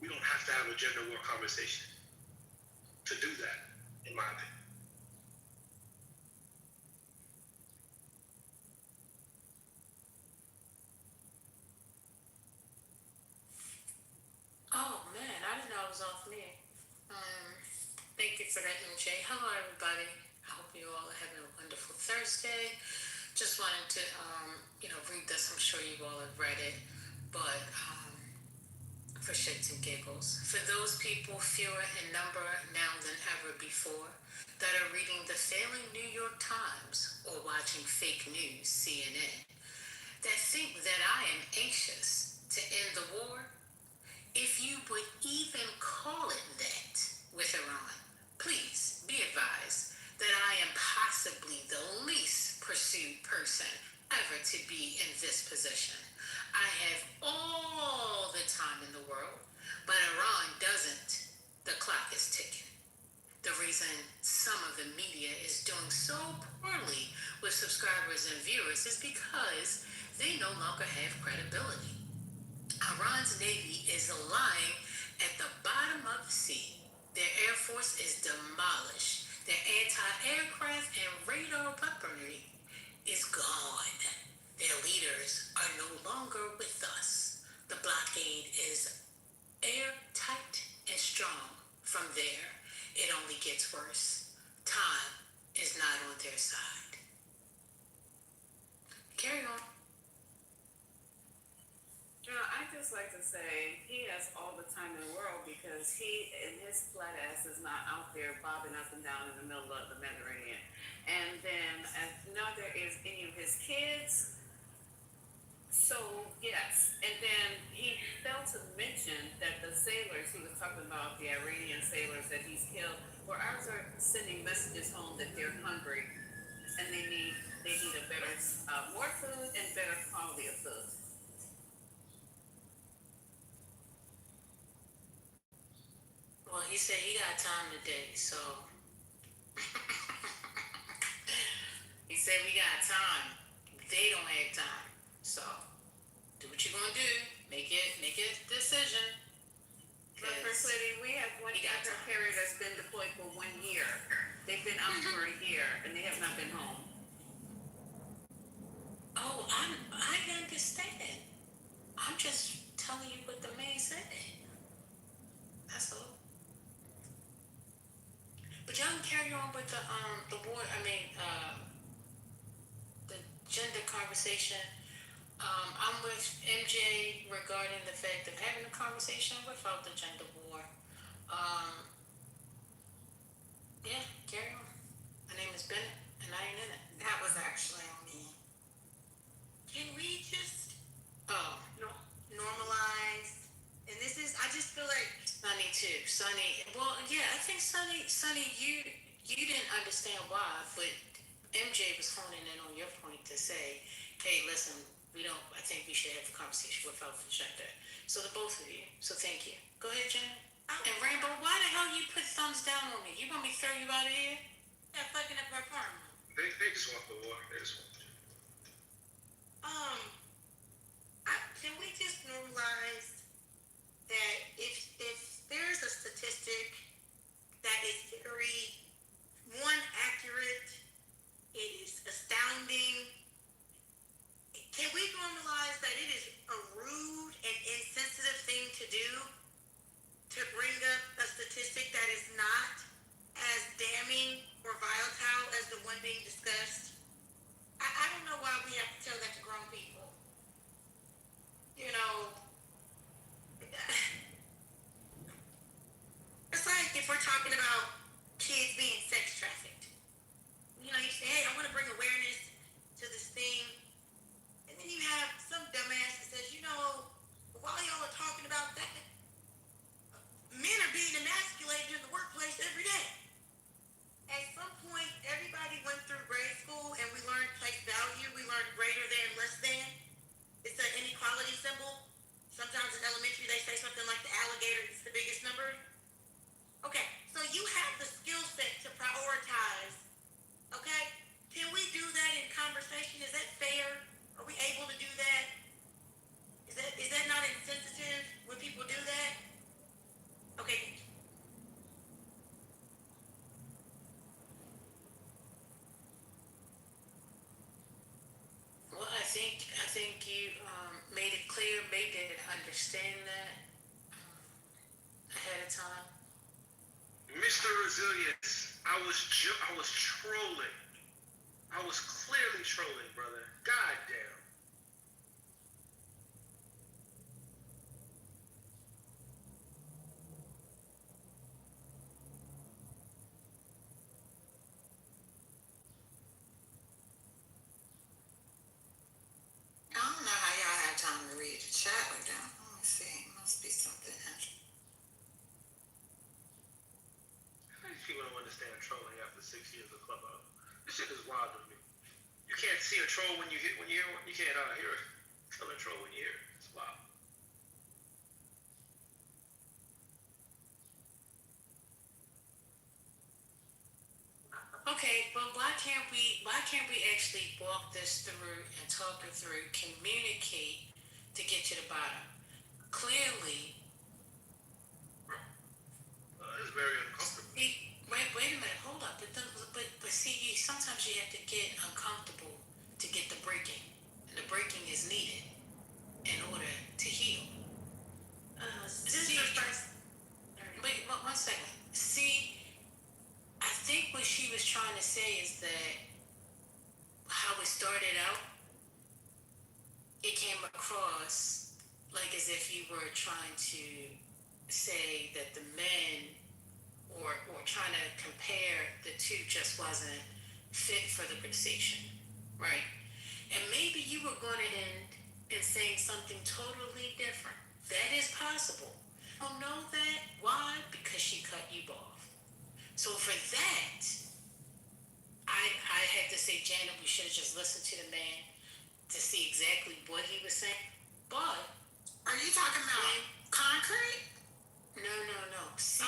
We don't have to have a gender war conversation to do that, in my opinion. Oh man, I didn't know it was off me. Thank you for that, MJ. Hello, everybody. I hope you all are having a wonderful Thursday. Just wanted to, read this. I'm sure you all have read it, but for shits and giggles. For those people fewer in number now than ever before that are reading the failing New York Times or watching fake news, CNN, that think that I am anxious to end the war, if you would even call it that with Iran, please be advised that I am possibly the least pursued person ever to be in this position. I have all the time in the world, but Iran doesn't. The clock is ticking. The reason some of the media is doing so poorly with subscribers and viewers is because they no longer have credibility. Iran's Navy is lying at the bottom of the sea. Their Air Force is demolished. Their anti-aircraft and radar weaponry is gone. Their leaders are no longer with us. The blockade is airtight and strong. From there, it only gets worse. Time is not on their side. Carry on. I just like to say he has all the time in the world because he and his flat ass is not out there bobbing up and down in the middle of the Mediterranean. And then neither is any of his kids. So, yes. And then he failed to mention that the sailors, he was talking about the Iranian sailors that he's killed, where ours are sending messages home that they're hungry and they need a better, more food and better quality of food. Well, he said he got time today, so he said we got time. They don't have time. So do what you're gonna do. Make a decision. But First Lady, we have one aircraft carrier that's been deployed for 1 year. They've been out for a year and they have not been home. Oh, I understand. I'm just telling you what the man said. That's all. But y'all can carry on with the war. The gender conversation. I'm with MJ regarding the fact of having a conversation without the gender war. Yeah, carry on. My name is Bennett, and I ain't in it. That was actually on me. Can we just normalize? And this is, I just feel like Sunny too. Sunny. Well, yeah, I think Sunny, you didn't understand why, but MJ was honing in on your point to say, hey, listen, I think we should have a conversation without the gender. So the both of you. So thank you. Go ahead, Jen. And Rainbow, why the hell you put thumbs down on me? You want me to throw you out of here? they're fucking up our farm. They just want the war. They just want the Can we just normalize that if there's a statistic that is very accurate, it is astounding. Can we normalize that it is a rude and insensitive thing to do to bring up a statistic that is not as damning or volatile as the one being discussed? I don't know why we have to tell that to grown people. It's like if we're talking about kids being sex trafficked. You say, hey, I want to bring awareness to this thing. And then you have some dumbass that says, while y'all are talking about that, men are being emasculated in the workplace every day. At some point, everybody went through grade school and we learned place value. We learned greater than, less than. It's an inequality symbol. Sometimes in elementary they say something like the alligator is the biggest number. Okay, so you have the skill set to prioritize. Okay? Can we do that in conversation? Is that fair? Are we able to do that? Is that not insensitive when people do that? Okay. Well, I think you made it clear, made it understand that ahead of time. Mr. Resilience, I was trolling. I was clearly trolling, brother. God damn. I don't know how y'all have time to read the chat like that. Let me see. Must be something. People don't understand trolling after 6 years of Clubhouse. This shit is wild to me. You can't see a troll when you can't hear a troll when you hear it. Wow. Okay, but why can't we actually walk this through and talk it through, communicate to get to the bottom? Clearly, It's very uncomfortable. wait a minute, hold up. But see, sometimes you have to get uncomfortable to get the breaking, and the breaking is needed in order to heal. This is the first. Wait, one second. See, I think what she was trying to say is that how it started out, it came across like as if you were trying to say that the men or trying to compare the two just wasn't fit for the conversation, right? And maybe you were going to end in saying something totally different. That is possible. I don't know that. Why? Because she cut you off. So for that, I had to say, Janet, we should have just listened to the man to see exactly what he was saying. But Are you talking about concrete? no. See,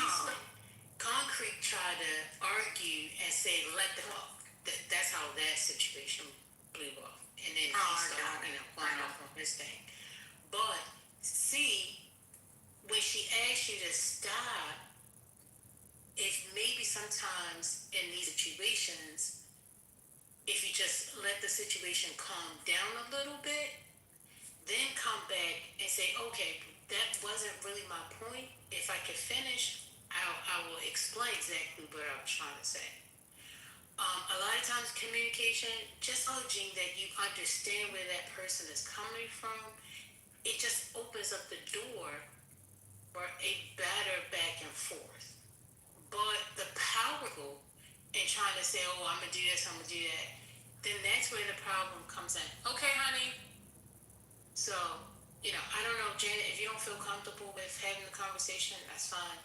Concrete tried to argue and say, let them off. That's how that situation blew off. And then he started, going off on his thing. But see, when she asked you to stop, if maybe sometimes in these situations, if you just let the situation calm down a little bit, then come back and say, okay, that wasn't really my point. If I could finish, I will explain exactly what I was trying to say. A lot of times communication, just acknowledging that you understand where that person is coming from, it just opens up the door for a better back and forth. But the powerful in trying to say, oh, I'm going to do this, I'm going to do that, then that's where the problem comes in. Okay, honey. So, I don't know, Janet, if you don't feel comfortable with having the conversation, that's fine.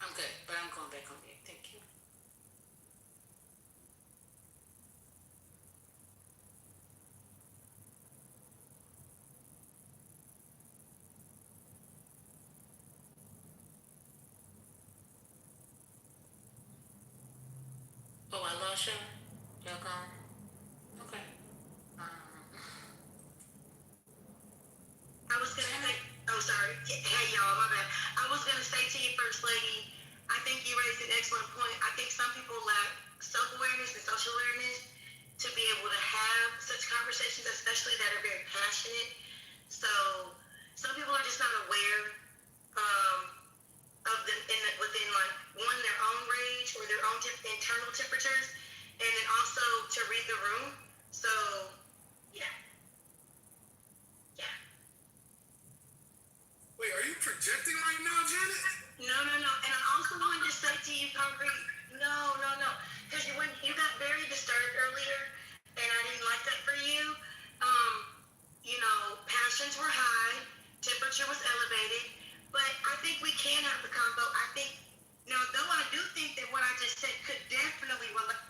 I'm good, but I'm going back on mute. Thank you. Oh, I lost you? Y'all gone? Okay. I was gonna say, oh sorry, hey y'all, my bad. I was gonna say to you, First Lady, I think you raised an excellent point. I think some people lack self-awareness and social awareness to be able to have such conversations, especially that are very passionate. So some people are just not aware of them within like one their own rage or their own internal temperatures, and then also to read the room. So yeah. Wait, are you projecting right now, Janet? No. And I also wanted to say to you, Concrete, no. Because you got very disturbed earlier, and I didn't like that for you. Passions were high, temperature was elevated, but I think we can have the combo. I think, now, though I do think that what I just said could definitely relate.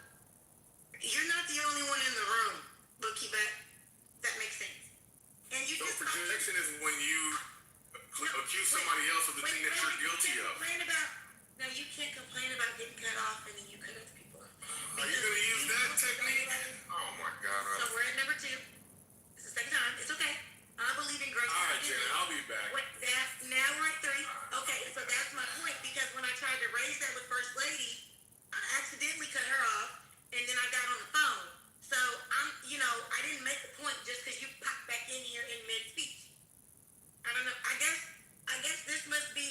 You're not the only one in the room, Bookie, but that makes sense. And you just projection is when you accuse somebody else of the thing that you're guilty of. No, you can't complain about getting cut off and then you cut other people off. Are you going to use that technique? Oh my God. So we're at number 2. It's the second time. It's okay. I believe in grace. All right, Janet, I'll be back. Now we're at 3. Okay, so that's my point, because when I tried to raise that with First Lady, I accidentally cut her off, and then I got on the phone. So I didn't make the point just because you popped back in here in mid-speech. I don't know. I guess this must be.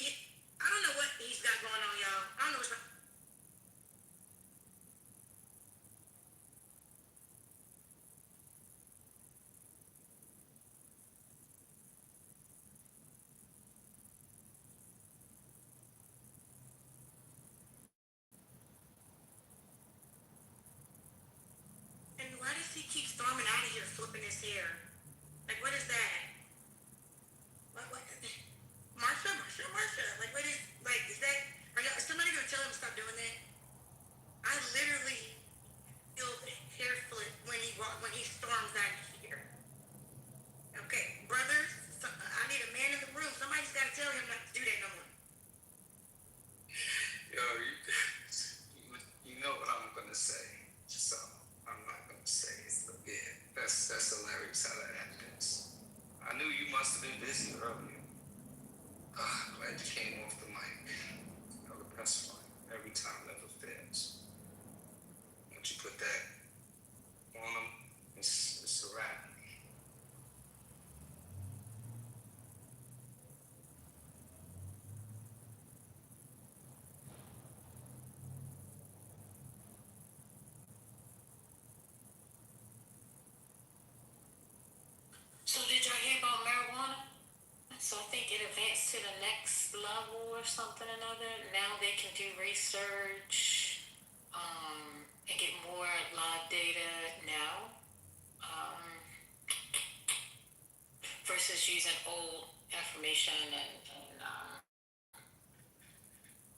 I don't know what he's got going on, y'all. I don't know what's. And why does he keep storming out of here, flipping his hair? Like, what is that? What? Marsha? Like, what is? Like, is that? Is somebody gonna tell him to stop doing that? I literally feel the hair flip when he storms out of here. Okay, brother. to the next level or something or another. Now they can do research and get more live data now versus using old information and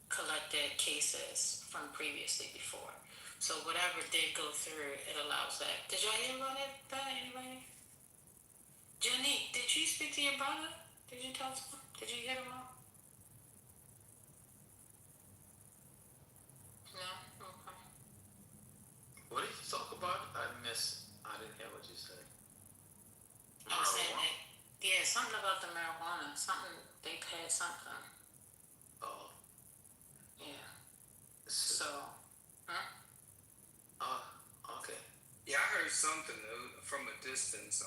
collected cases from previously before. So whatever did go through, it allows that. Did y'all hear about it? Anybody? Jenny, did you speak to your brother? Did you talk to him? Did you get him all? No? Okay. What did you talk about? I didn't hear what you said. I was saying that, yeah, something about the marijuana. Something, they passed something. Oh. Yeah. So, huh? Okay. Yeah, I heard something from a distance.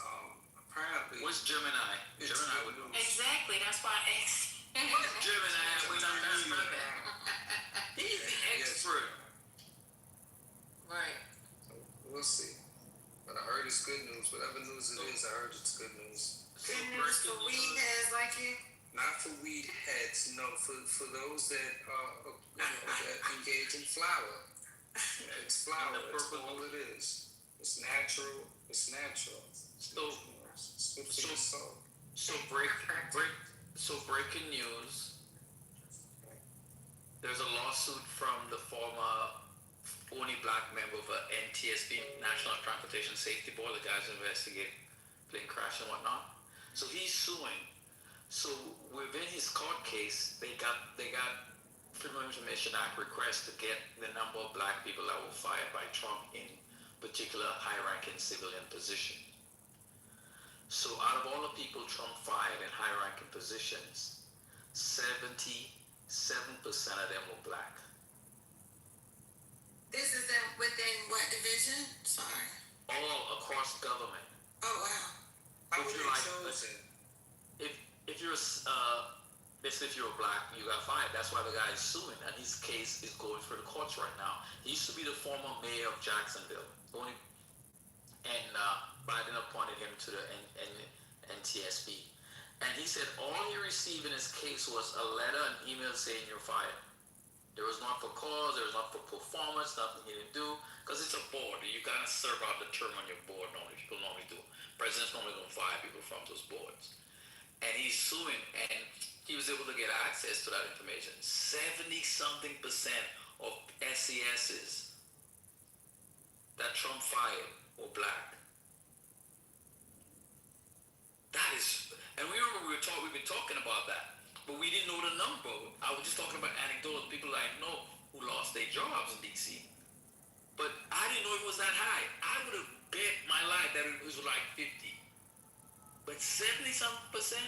Apparently. What's Gemini? Gemini would know. Exactly, that's why I asked. What's Gemini? We don't know that. He's the expert. Right. So we'll see. But I heard it's good news. Whatever news it is, I heard it's good news. Good news for weed heads like you? Not for weed heads, no. For those that that engage in flower. It's flower. That's all it is. It's natural. It's natural. It's good for your soul. So breaking news. There's a lawsuit from the former only black member of a NTSB, National Transportation Safety Board. The guys investigate plane crash and whatnot. So he's suing. So within his court case, they got Freedom of Information Act request to get the number of black people that were fired by Trump in particular high-ranking civilian position. So out of all the people Trump fired in high-ranking positions, 77% of them were black. This is within what division? Sorry. All across government. Oh, wow. How were they chosen? If you're if you're black, you got fired. That's why the guy is suing, and his case is going through the courts right now. He used to be the former mayor of Jacksonville, and Biden appointed him to the NTSB. And he said all he received in his case was a letter and email saying you're fired. There was not for cause, there was not for performance, nothing he didn't do, because it's a board. You gotta serve out the term on your board normally. People normally do. Presidents normally don't fire people from those boards. And he's suing, and he was able to get access to that information. 70-something% of SESs that Trump fired were black. That is, and we remember we've been talking about that, but we didn't know the number. I was just talking about anecdotal people I know who lost their jobs in DC. But I didn't know it was that high. I would have bet my life that it was like 50. But 70-something%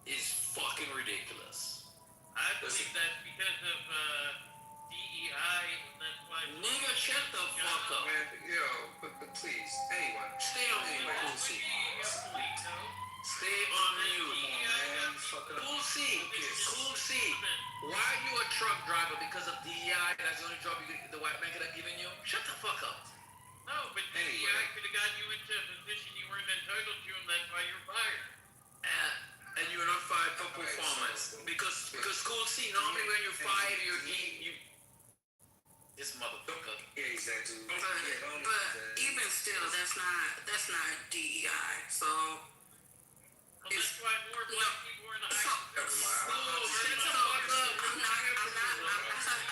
is fucking ridiculous. I believe that's because of DEI. That's why. Nigga, shut the fuck up. Man, but please, anyone. Stay on mute, Pussy. Stay on mute. Pussy. Why are you a truck driver because of DEI? That's the only job the white man could have given you? Shut the fuck up. No, but DEI could have gotten you into a position you weren't entitled to, and that's why you're fired. And you're not fired for performance. Because Cool C, normally when you're fired, you this motherfucker. Yeah, exactly. But even still, that's not DEI. So that's why more black people are in the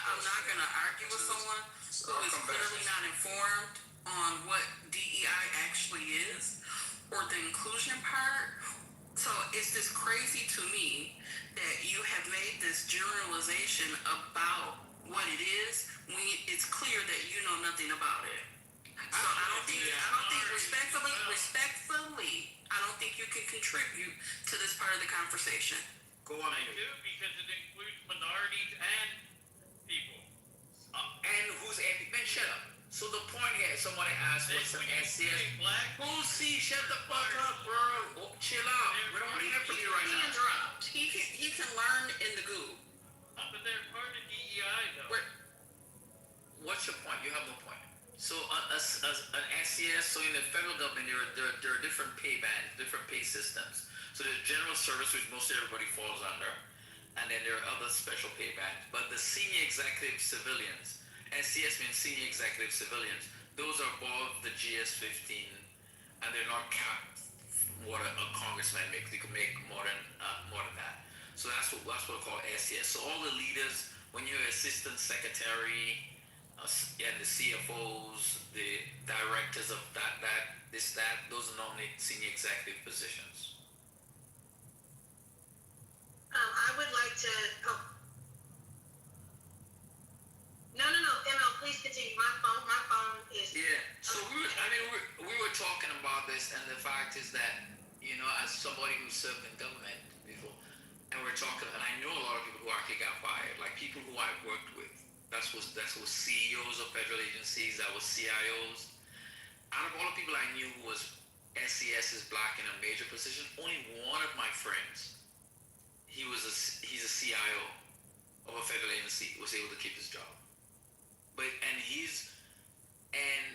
I'm not gonna argue with someone who is clearly not informed on what DEI actually is or the inclusion part. So it's just crazy to me that you have made this generalization about what it is when it's clear that you know nothing about it. So I don't think respectfully, I don't think you can contribute to this part of the conversation. Go on. I do, because it includes minorities and people. And who's man, shut up. So the point here, somebody asked what's an SCS. Cool C, shut the fuck up, bro. Chill out. We don't want to hear from you right now. He can learn in the goo. But they're part of DEI, though. What's your point? You have no point. So an SES, so in the federal government, there are different pay bands, different pay systems. So there's general service, which most everybody falls under, and then there are other special pay bands. But the senior executive civilians, SES means senior executive civilians, those are above the GS 15, and they're not capped what a congressman makes. They could make more than that. So that's what we call SES. So all the leaders, when you're assistant secretary, and the CFOs, the directors of that, those are normally senior executive positions. I would like to. Oh. No, ML, please continue. My phone is. Yeah. So we were talking about this, and the fact is that, as somebody who served in government before, and we're talking, and I know a lot of people who actually got fired, like people who I've worked with. That was CEOs of federal agencies. That was CIOs. Out of all the people I knew who was SES is black in a major position, only one of my friends, he's a CIO of a federal agency, was able to keep his job. And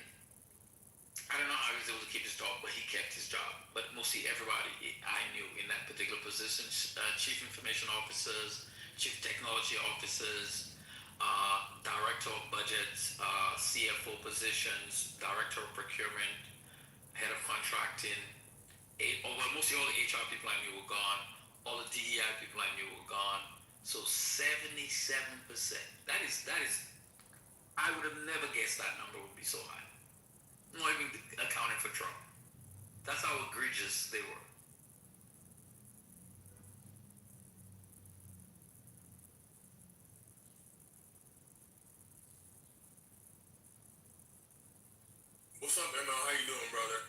I don't know how he was able to keep his job, but he kept his job. But mostly everybody I knew in that particular position, chief information officers, chief technology officers, director of budgets, CFO positions, director of procurement, head of contracting. Mostly all the HR people I knew were gone. All the DEI people I knew were gone. So 77%. That is. I would have never guessed that number would be so high. Not even accounting for Trump. That's how egregious they were. What's up, ML? How you doing, brother?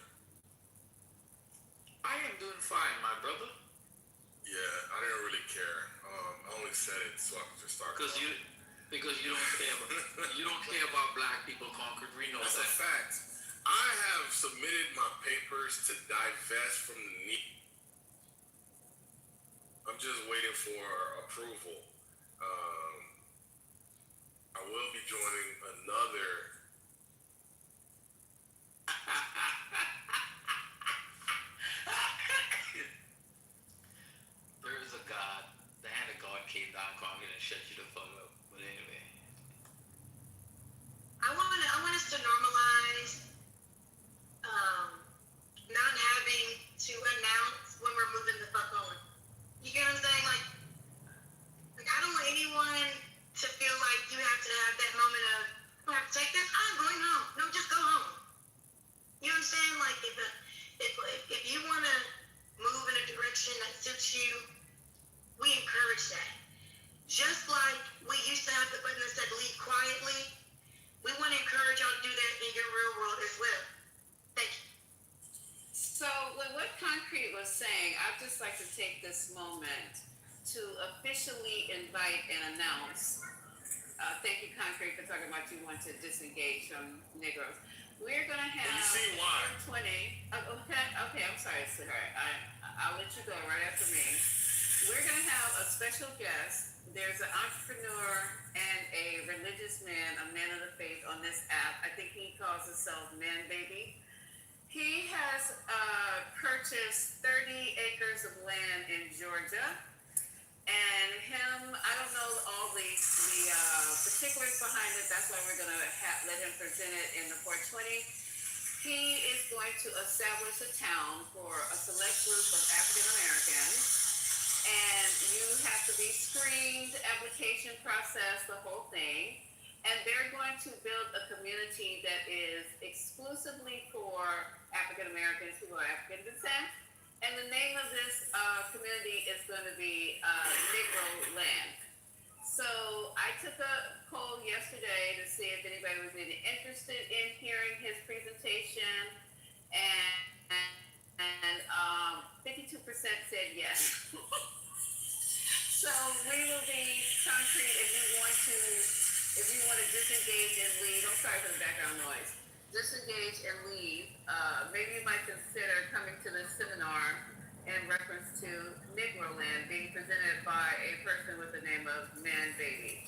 I am doing fine, my brother. Yeah, I didn't really care. I only said it so I could just start. Because you don't care about black people, Concord. We know That's that. a fact. I have submitted my papers to divest from the NEAT. I'm just waiting for approval. I will be joining another. There is a God. The hand of God came down, Concord, and shut you the fuck up. But anyway. I want us to normalize not having to announce when we're moving the fuck on. You get what I'm saying? Like I don't want anyone to feel like you have to have that moment of, I have to take this. I'm going home. No, just go home. You know what I'm saying? Like if you want to move in a direction that suits you, we encourage that. Just like we used to have the button that said leave quietly, we want to encourage y'all to do that in your real world as well. Thank you. So with what Concrete was saying, I'd just like to take this moment to officially invite and announce. Thank you, Concrete, for talking about you want to disengage from Negroes. We're going to have... You see why? 20... Okay, I'm sorry, sweetheart. I'll let you go right after me. We're going to have a special guest. There's an entrepreneur and a religious man, a man of the faith on this app. I think he calls himself Man Baby. He has purchased 30 acres of land in Georgia. And I don't know all the particulars behind it. That's why we're going to let him present it in the 420. He is going to establish a town for a select group of African Americans. And you have to be screened, application process, the whole thing. And they're going to build a community that is exclusively for African Americans who are African descent. And the name of this community is going to be Negro Land. So I took a poll yesterday to see if anybody was really interested in hearing his presentation. And 52% said yes. So we will be Concrete if you want to disengage and leave. I'm sorry for the background noise. Disengage and leave. Maybe you might consider coming to this seminar in reference to Negro Land being presented by a person with the name of Man Baby.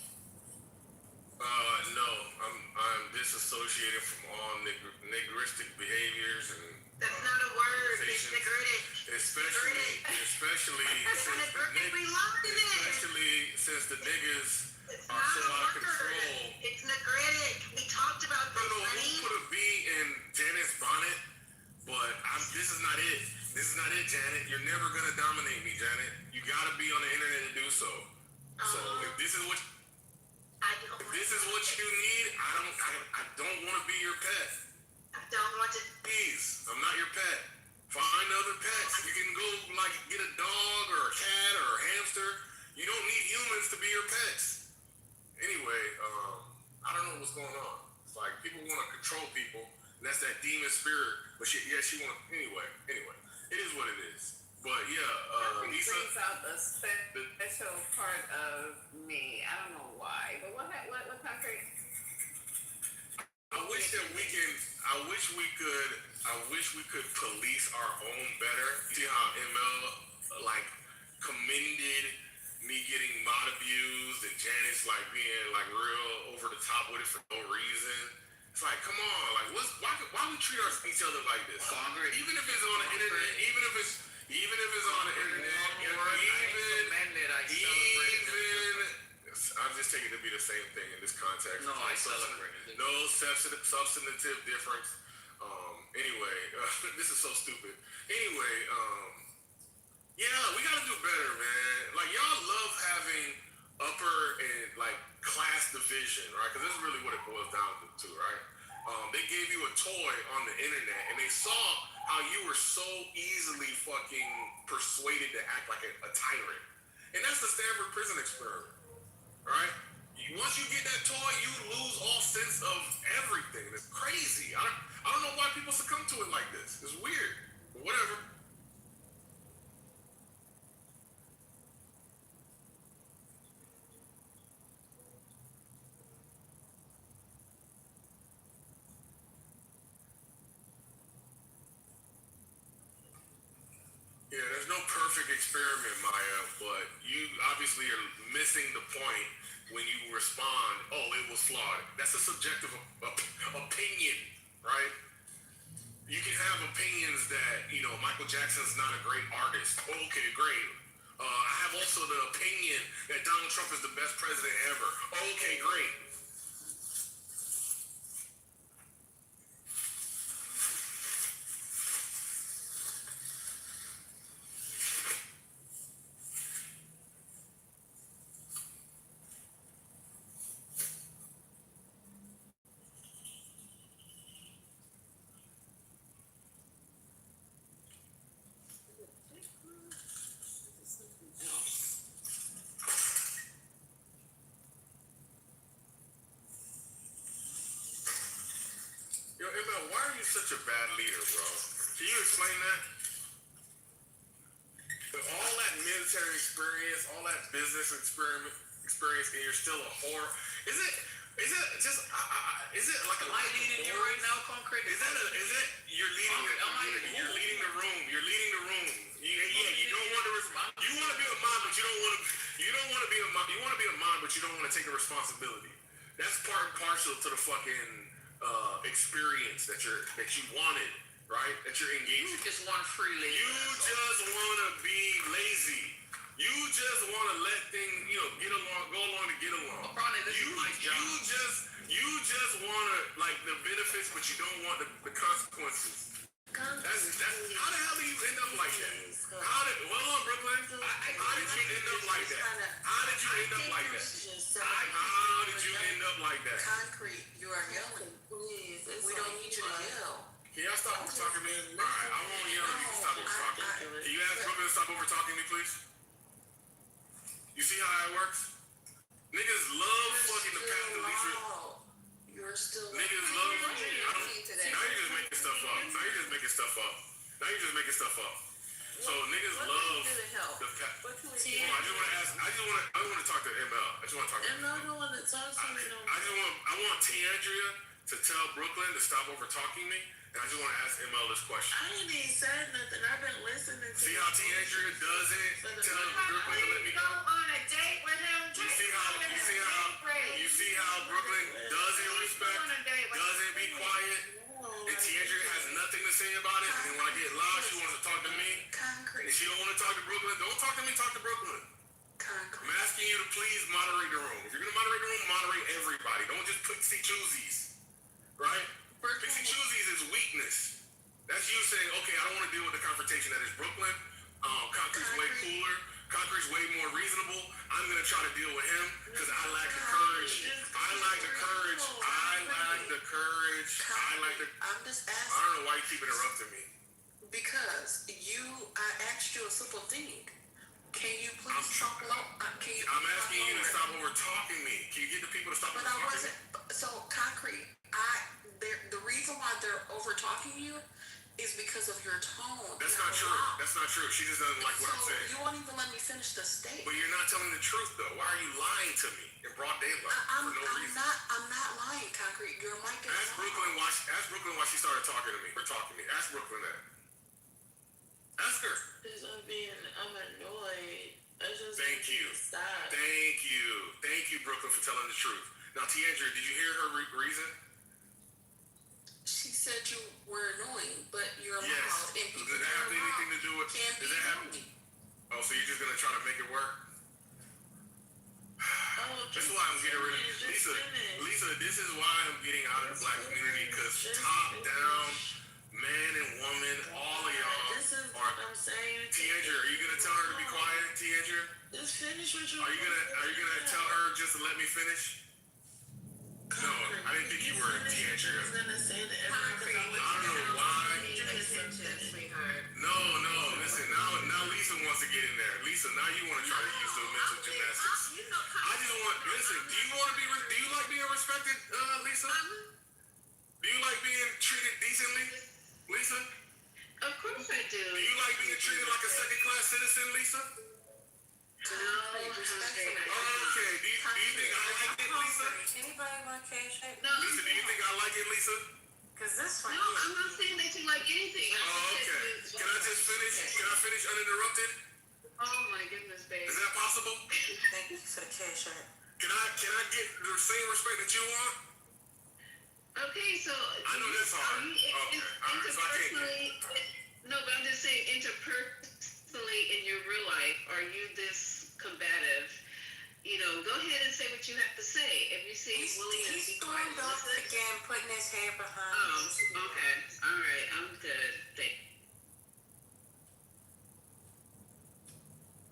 No, I'm disassociated from all niggeristic behaviors and That's not a word. It's nigeritic. especially since the niggas It's are not so a out of word. control. It's nigeritic. We talked about I this. don't know who Lenny. put a B in Janet's bonnet, but this is not it. This is not it, Janet. You're never gonna dominate me, Janet. You gotta be on the internet to do so. So if this is what you need, I don't want to be your pet. I don't want to. Please, I'm not your pet. Find other pets. You can go like get a dog or a cat or a hamster. You don't need humans to be your pets. Anyway, I don't know what's going on. It's like people want to control people, and that's that demon spirit. But she want anyway. It is what it is. But yeah, Lisa. Brings out the special part of me. I don't know why, but what concrete? I wish we could police our own better. See how ML like commended me getting mod abused and Janice like being like real over the top with it for no reason. It's like, come on, like why we treat each other like this? Even if it's on the internet, even if it's on the internet, I'm just taking it to be the same thing in this context. No, I celebrate it. No substantive difference. Anyway, this is so stupid. Anyway, yeah, we gotta do better, man. Like y'all love having upper and like class division, right? Because this is really what it boils down to, right? They gave you a toy on the internet, and they saw how you were so easily fucking persuaded to act like a tyrant, and that's the Stanford prison experiment, right? Once you get that toy, you lose all sense of everything. It's crazy. I don't know why people succumb to it like this. It's weird. But whatever. Yeah, there's no perfect experiment, Maya, but you obviously are missing the point when you respond, oh, it was flawed. That's a subjective opinion, right? You can have opinions that, Michael Jackson's not a great artist. Okay, great. I have also the opinion that Donald Trump is the best president ever. Okay, great. Yo, ML, why are you such a bad leader, bro? Can you explain that? With all that military experience, all that business experience, and you're still a whore. Is it like a? Am I leading you right now, concrete? Is it you're leading the room? You're leading the room. You don't want to respond. You want to be a mom, but you don't want to. You don't want to be a mom. You want to be a mom, but you don't want to take the responsibility. That's part and parcel to the fucking experience that you wanted, right? That you're engaged. You just want free labor. You just want to be lazy. You just want to let things, go along to get along. Apparently, this is my job. You just want to like the benefits, but you don't want the consequences. That's how the hell do you end up like that? Hold on, Brooklyn. How did you end up like that? How did you end up like that? How did you end up like that? Concrete, you are yelling. Please, we don't need you to yell. Can y'all stop over talking me? Alright, I won't yell if you can stop over talking. Can you ask Brooklyn to stop over talking me, please? You see how that works? Niggas love fucking the path to least. You're still. Niggas love. Now you're just making stuff up. So niggas love the path. Hold on, I just want to talk to ML. I just want to talk to ML. I'm not the one that talks to me. I want Tiandria to tell Brooklyn to stop over talking me, and I just want to ask ML this question. I ain't even said nothing. I've been listening to. See how Tiandria does it? Tell Brooklyn to let me go on a date with him. You see how Brooklyn does in respect? to talk to Brooklyn, don't talk to me, talk to Brooklyn. I'm asking you to please moderate the room. If you're going to moderate the room, moderate everybody. Don't just pixie choosies, right? Pixie choosies is weakness. That's you saying, okay, I don't want to deal with the confrontation that is Brooklyn. Concrete's way cooler. Concrete's way more reasonable. I'm going to try to deal with him because I lack the courage. I lack the courage. I'm just asking. I don't know why you keep interrupting me. Because I asked you a simple thing. Can you please stop low? I'm asking you to stop over talking me. Can you get the people to stop over talking me? So, Concrete, the reason why they're over talking you is because of your tone. That's not true. That's not true. She just doesn't like what I'm saying. You won't even let me finish the statement. But you're not telling the truth, though. Why are you lying to me in broad daylight for no reason? I'm not lying, Concrete. Your mic is Ask Brooklyn why she started talking to me. We're talking to me. Ask Brooklyn that. Ask her. I'm annoyed. Thank you. Stop. Thank you, Brooklyn, for telling the truth. Now, Tiandra, did you hear her reason? She said you were annoying, but you're loud. Yes. And people Does that have anything to do with? Does that have? Oh, so you're just gonna try to make it work? That's why I'm getting rid of Lisa. This is why I'm getting out of the black community because top down, man and woman, all of y'all. This is what I'm saying. Tiandra, are you gonna tell her to be quiet, Tiandra? Just finish what you. Are you gonna tell her just to let me finish? No, I didn't think you were a Tiandra. I was gonna say that everyone. I don't know why. Sweetheart. No, listen, now Lisa wants to get in there. Lisa, now you want to try to use the mental gymnastics. I just want, listen, do you like being respected, Lisa? Do you like being treated decently, Lisa? Of course I do. Do you like being treated like a second-class citizen, Lisa? No. Okay, do you think I like it, Lisa? Anybody want cash? No. Lisa, do you think I like it, Lisa? Because this one. No, I'm not saying that you like anything. Oh, okay. Can I just finish? Can I finish uninterrupted? Oh my goodness, babe. Is that possible? Thank you for the cash app. Can I get the same respect that you want? Okay, so I know that's hard. Okay. So I can't get. No, but I'm just saying, interpersonally in your real life, are you this combative? You know, go ahead and say what you have to say. If you say you're willing to be quiet, again, putting his hand behind. Oh, okay. All right. I'm good.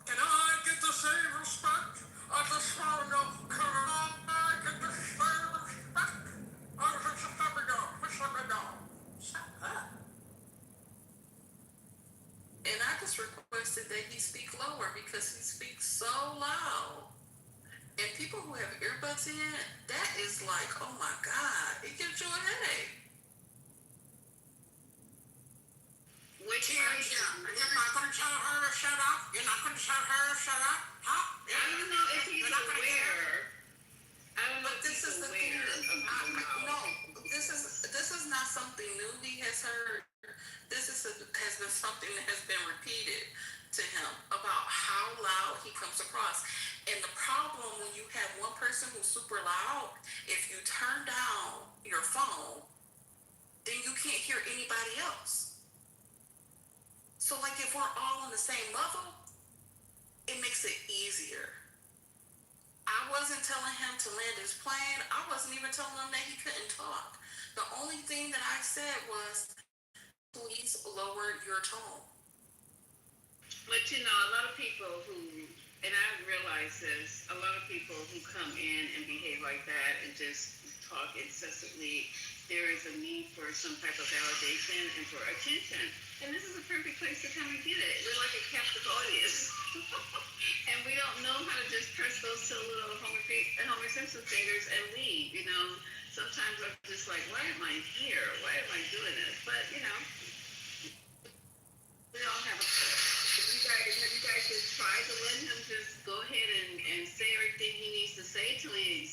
Can I get the same respect? I just want to know, can I get the same respect? Just let me go. Shut up. And I just requested that he speak lower because he speaks so loud. And people who have earbuds in, that is like, oh my God, it gives you a headache. Which You're not going to tell her to shut up? You're not going to tell her to shut up? Huh? I don't know if he's aware. I don't know if This he's is the aware thing. of No, this is not something new he has heard. This has been something that has been repeated to him about how loud he comes across. And the problem when you have one person who's super loud, if you turn down your phone, then you can't hear anybody else. So like if we're all on the same level, it makes it easier. I wasn't telling him to land his plane. I wasn't even telling him that he couldn't talk. The only thing that I said was, please lower your tone. But you know, a lot of people who, and I realize this, a lot of people who come in and behave like that and just talk incessantly, there is a need for some type of validation and for attention. And this is a perfect place to come and get it. We're like a captive audience. And we don't know how to just press those two little Homer Simpson fingers and leave, you know. Sometimes I'm just like, why am I here? Why am I doing this? But, you know, we all have a have you guys just tried to let him just go ahead and say everything he needs to say till he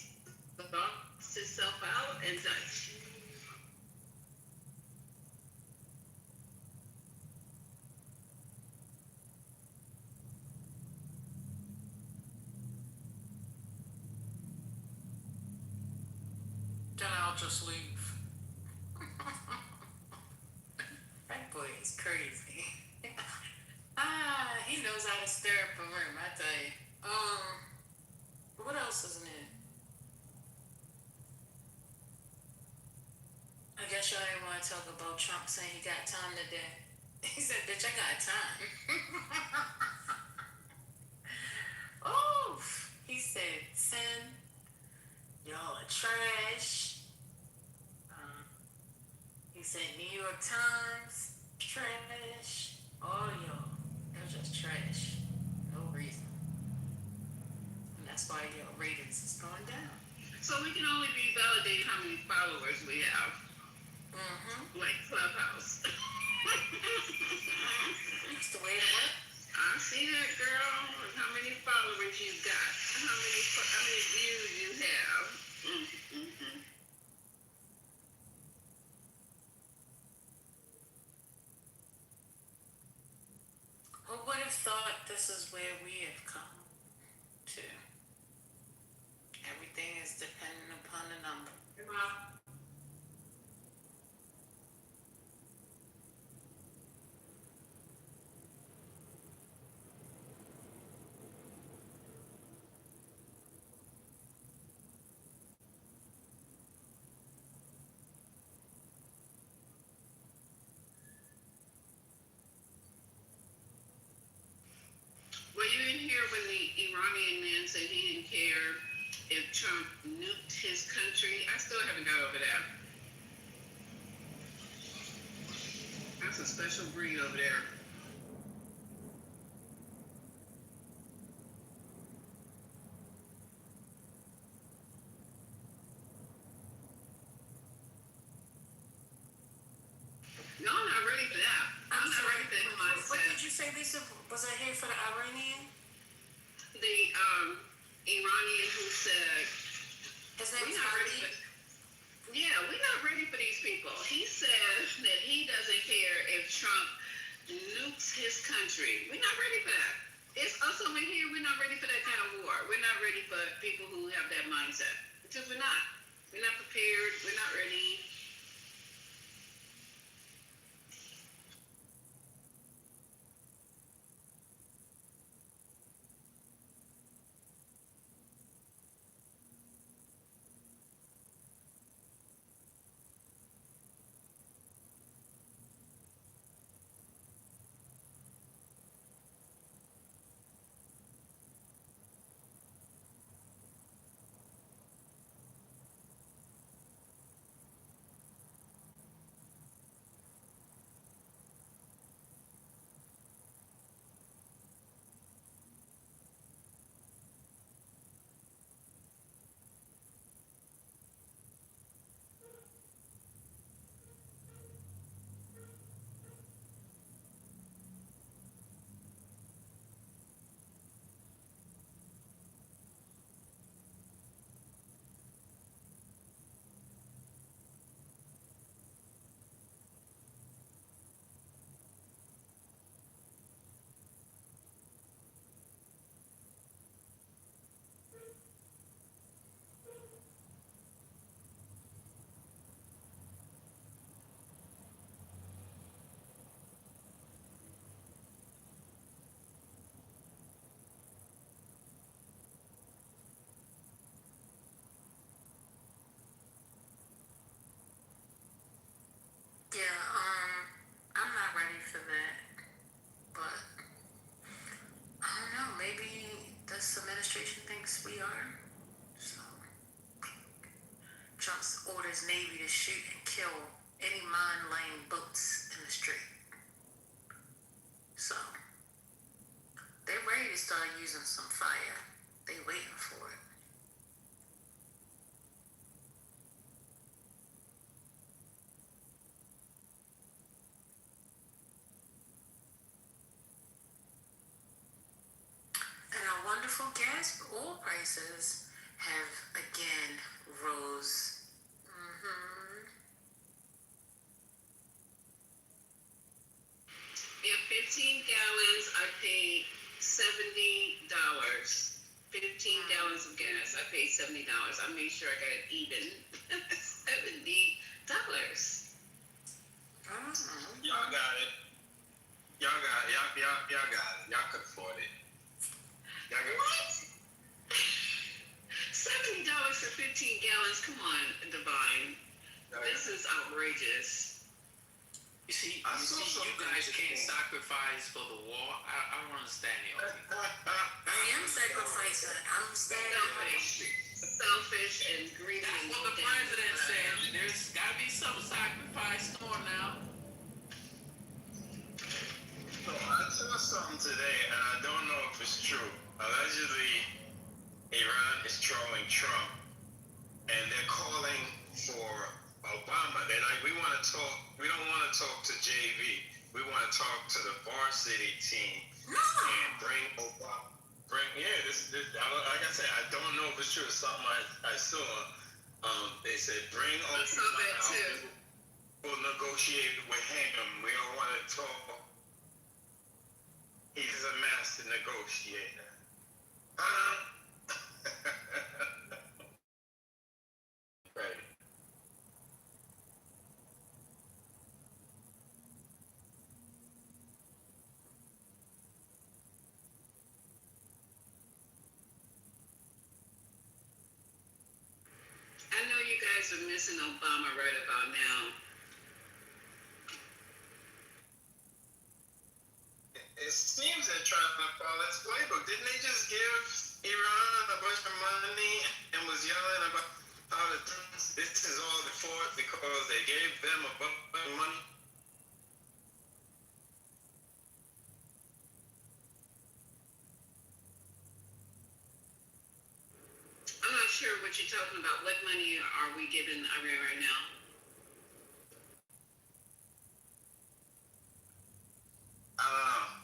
knocks himself out and just... Then I'll just leave. That boy is crazy. He knows stir up a room, I tell you. What else is new? I guess y'all didn't want to talk about Trump saying he got time today. He said, bitch, I got time. Oh, he said, sin, y'all are trash. He said, New York Times, trash. All y'all, they're just trash. No reason. And that's why your ratings is going down. So we can only be validated how many followers we have. Like Clubhouse. That's the way it works. I see that, girl. How many followers you got? How many views you have? Who would have thought this is where we have come to? Everything is dependent upon the number. Were you in here when the Iranian man said he didn't care if Trump nuked his country? I still haven't got over that. That's a special breed over there. Y'all not ready for that. I'm not ready for that mindset. What did you say, Lisa? Was I here for the Iranian? The Iranian who said, we're not ready. Yeah, we're not ready for these people. He said that he doesn't care if Trump nukes his country. We're not ready for that. It's us over here. We're not ready for that kind of war. We're not ready for people who have that mindset. Because we're not. We're not prepared. We're not ready. Yeah, I'm not ready for that. But I don't know, maybe this administration thinks we are. So Trump orders Navy to shoot and kill any mine-laying boats in the street. So they're ready to start using some fire. They waiting for it. And our wonderful gas oil prices have again rose. Yeah, 15 gallons, I paid $70. 15 gallons of gas, I paid $70. I made sure I got it even. $70. Y'all got it. Y'all got it. Y'all could afford it. outrageous. You guys can't sacrifice for the war. I don't understand y'all. I am sacrificing. I'm standing. Selfish and greedy. That's what the president said. There's got to be some sacrifice. Come on now. So I saw something today, and I don't know if it's true. Allegedly, Iran is trolling Trump, and they're calling for Obama. They're like, we want to talk. We don't want to talk to JV. We want to talk to the varsity team and bring Obama. Like I said, I don't know if it's true. It's something I saw. They said bring Obama out. We'll negotiate with him. We don't want to talk. He's a master negotiator. Right. I know you guys are missing Obama right about now. It seems they're trying to follow his playbook. Didn't they just give Iran a bunch of money and was yelling about how this is all the fault because they gave them a bunch of money? I'm not sure what you're talking about. What money are we giving Iran right now? I don't know.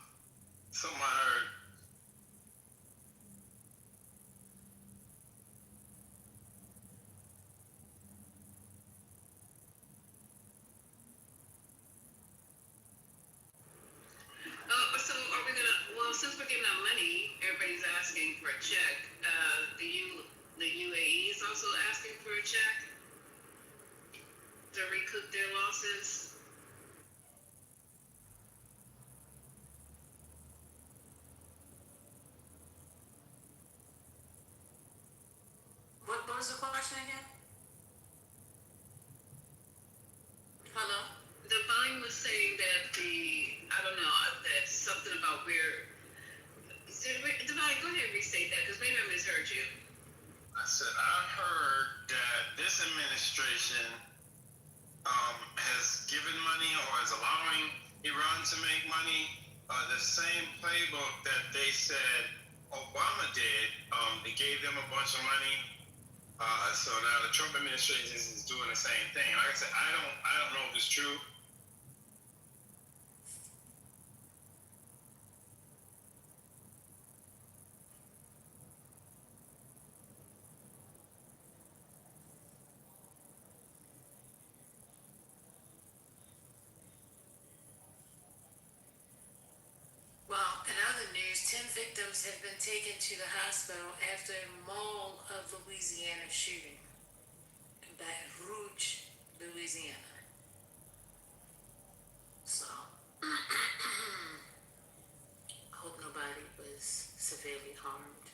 Something I heard. So are we gonna? Well, since we're giving out money, everybody's asking for a check. The UAE is also asking for a check to recoup their losses. What was the question again? Hello? Divine was saying that I don't know, that's something about where. Divine, go ahead and restate that because maybe I misheard you. I said I heard that this administration has given money or is allowing Iran to make money. The same playbook that they said Obama did. They gave them a bunch of money. So now the Trump administration is doing the same thing. Like I said, I don't know if it's true. Well, in other news, 10 victims have been taken to the hospital after a Mall of Louisiana shooting in Baton Rouge, Louisiana. So, I hope nobody was severely harmed.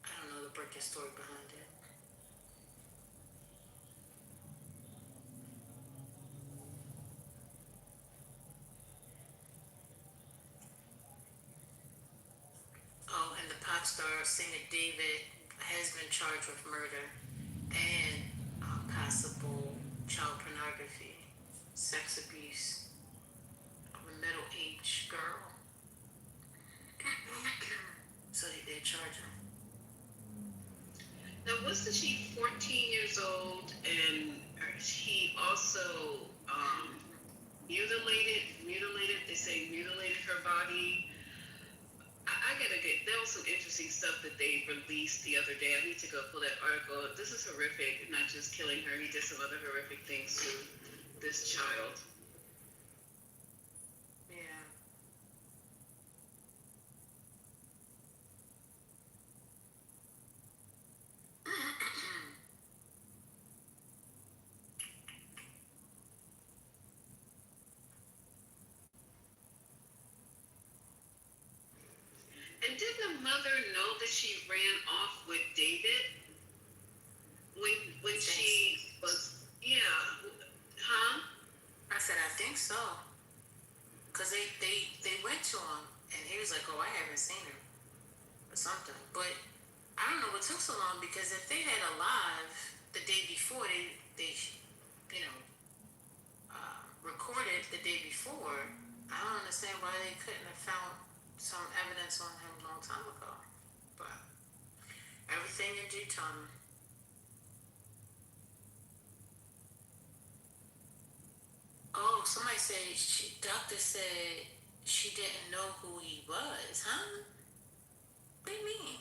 I don't know the breaking story behind it. Oh, and the pop star singer David has been charged with murder and possible child pornography, sex abuse of a middle-aged girl. So they did charge him. Now, wasn't she 14 years old and he also mutilated, they say mutilated her body? I gotta there was some interesting stuff that they released the other day. I need to go pull that article. This is horrific, not just killing her, he did some other horrific things to this child. Yeah. And did the mother know that she ran off with David when she was, yeah, huh? was like, oh, I haven't seen him or something. But I don't know what took so long, because if they had a live the day before, they recorded the day before, I don't understand why they couldn't have found some evidence on him a long time ago. But everything in due time. Oh, somebody said, doctor said she didn't know who he was, huh? What do you mean?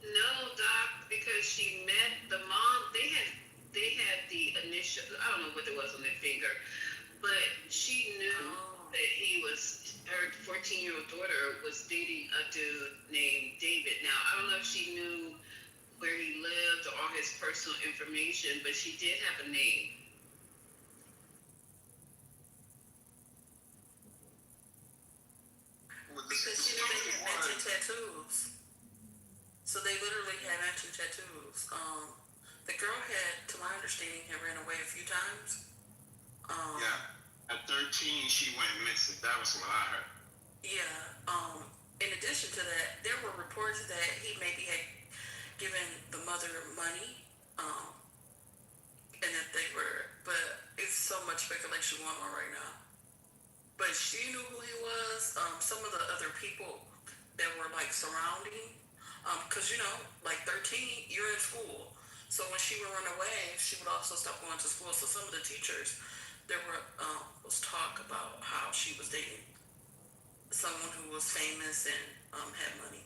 No, Doc, because she met the mom. They had the initial. I don't know what it was on their finger, but she knew that he was, her 14-year-old daughter was dating a dude named David. Now, I don't know if she knew where he lived or all his personal information, but she did have a name. Because they had matching tattoos. So they literally had matching tattoos. The girl had, to my understanding, had ran away a few times. Yeah. At 13, she went missing. That was what I heard. Yeah. In addition to that, there were reports that he maybe had given the mother money. And that they were, but it's so much speculation going on right now. But she knew who he was. Some of the other people that were like surrounding, because like 13, you're in school. So when she would run away, she would also stop going to school. So some of the teachers, there was talk about how she was dating someone who was famous and had money.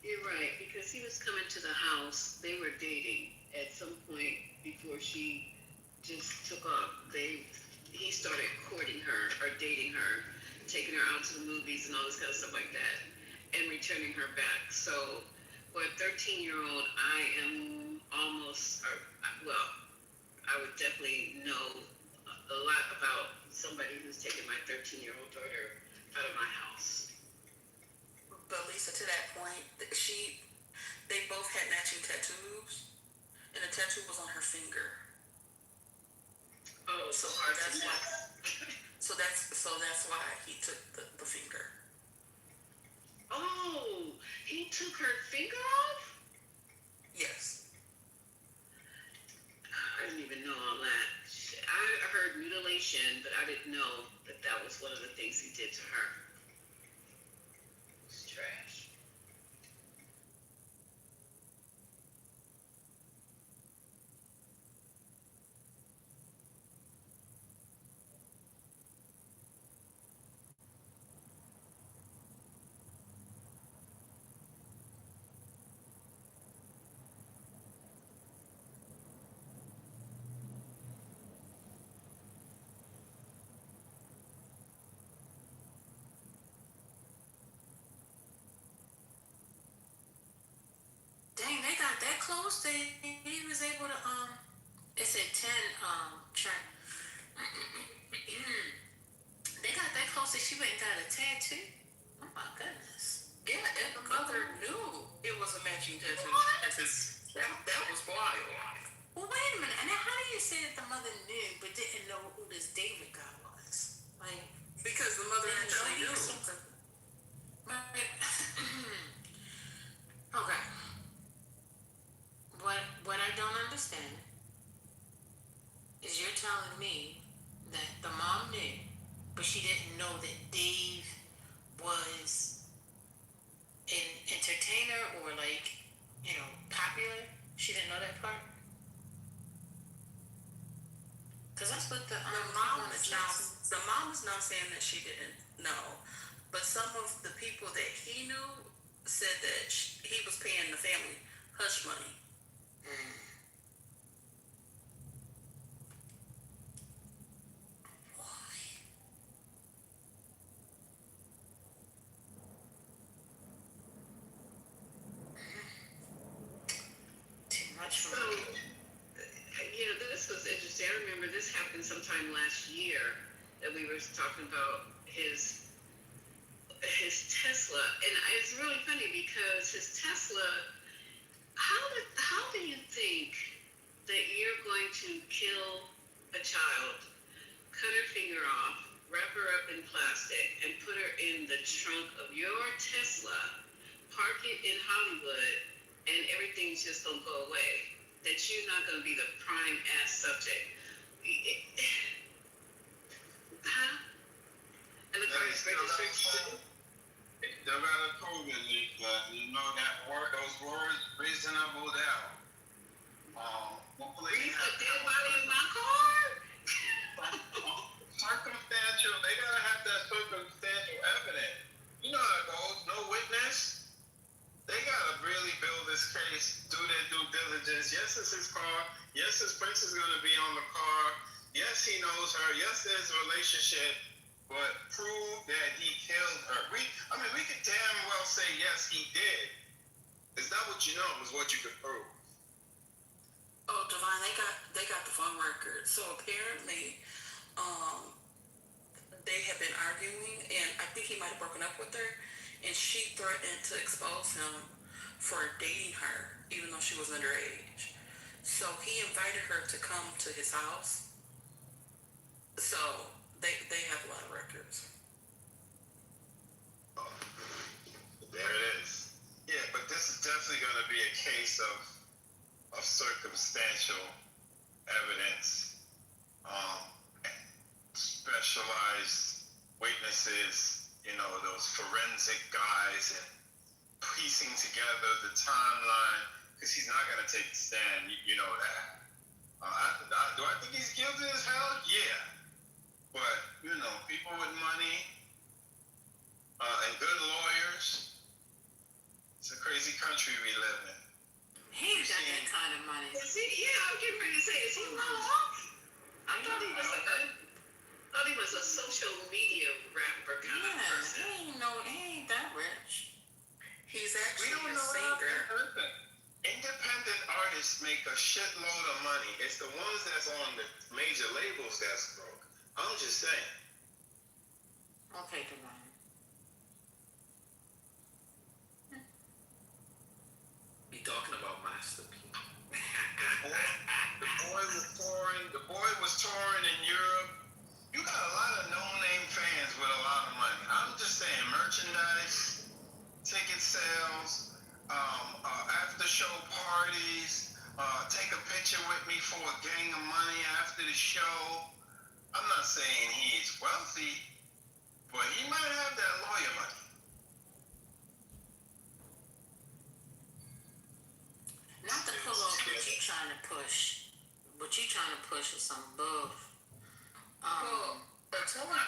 You're right, because he was coming to the house. They were dating at some point before she just took off. He started courting her or dating her, taking her out to the movies and all this kind of stuff like that, and returning her back. So for a 13-year-old, I am almost, well, I would definitely know a lot about somebody who's taken my 13-year-old daughter out of my house. But Lisa, to that point, they both had matching tattoos, and the tattoo was on her finger. Oh, so that's why. So that's why he took the finger. Oh, he took her finger off? Yes. I didn't even know all that. I heard mutilation, but I didn't know that was one of the things he did to her. It's trash. Dang, they got that close. He was able to It said 10 track. They got that close that she went and got a tattoo. Oh my goodness. Yeah, and the mother knew it was a matching tattoo. That was wild. Well, wait a minute. And then how do you say that the mother knew but didn't know who this David guy was? Like, because the mother actually knew. Okay. What I don't understand is you're telling me that the mom knew, but she didn't know that Dave was an entertainer or popular. She didn't know that part. Because that's what the mom is not saying that she didn't know, but some of the people that he knew said that he was paying the family hush money. So, this was interesting. I remember this happened sometime last year. we were talking about his Tesla, and it's really funny because his Tesla. How do you think that you're going to kill a child, cut her finger off, wrap her up in plastic, and put her in the trunk of your Tesla, park it in Hollywood, and everything's just gonna go away? That you're not gonna be the prime ass subject. Huh? And the car is registered. They got a COVID leak, but you know that word, those words, reasonable doubt. Hopefully, a dead body in my car? circumstantial. They gotta have that circumstantial evidence. You know how it goes. No witness. They gotta really build this case, do their due diligence. Yes, it's his car. Yes, his prince is gonna be on the car. Yes, he knows her. Yes, there's a relationship. But prove that he killed her. We could damn well say yes, he did. It's not what you know, it's what you could prove. Oh, Divine, they got the phone record. So apparently, they have been arguing, and I think he might have broken up with her, and she threatened to expose him for dating her, even though she was underage. So he invited her to come to his house. So they have a lot of records. There it is. Yeah, but this is definitely going to be a case of circumstantial evidence, specialized witnesses, those forensic guys, and piecing together the timeline, because he's not going to take the stand, you know that. Do I think he's guilty as hell? Yeah. But, people with money and good lawyers, it's a crazy country we live in. He ain't got that kind of money. Is he? Yeah, I was getting ready to say, is he well off? I thought he was a social media rapper kind of person. He ain't that rich. He's actually We don't a know singer. that. Independent artists make a shitload of money. It's the ones that's on the major labels that's broke. I'm just saying. Okay, Divine. Be talking about Master P. The boy was touring in Europe. You got a lot of no-name fans with a lot of money. I'm just saying, merchandise, ticket sales, after-show parties, take a picture with me for a gang of money after the show. I'm not saying he's wealthy, but he might have that lawyer money. Not to pull off what you trying to push. What you trying to push is some buff. But tell him.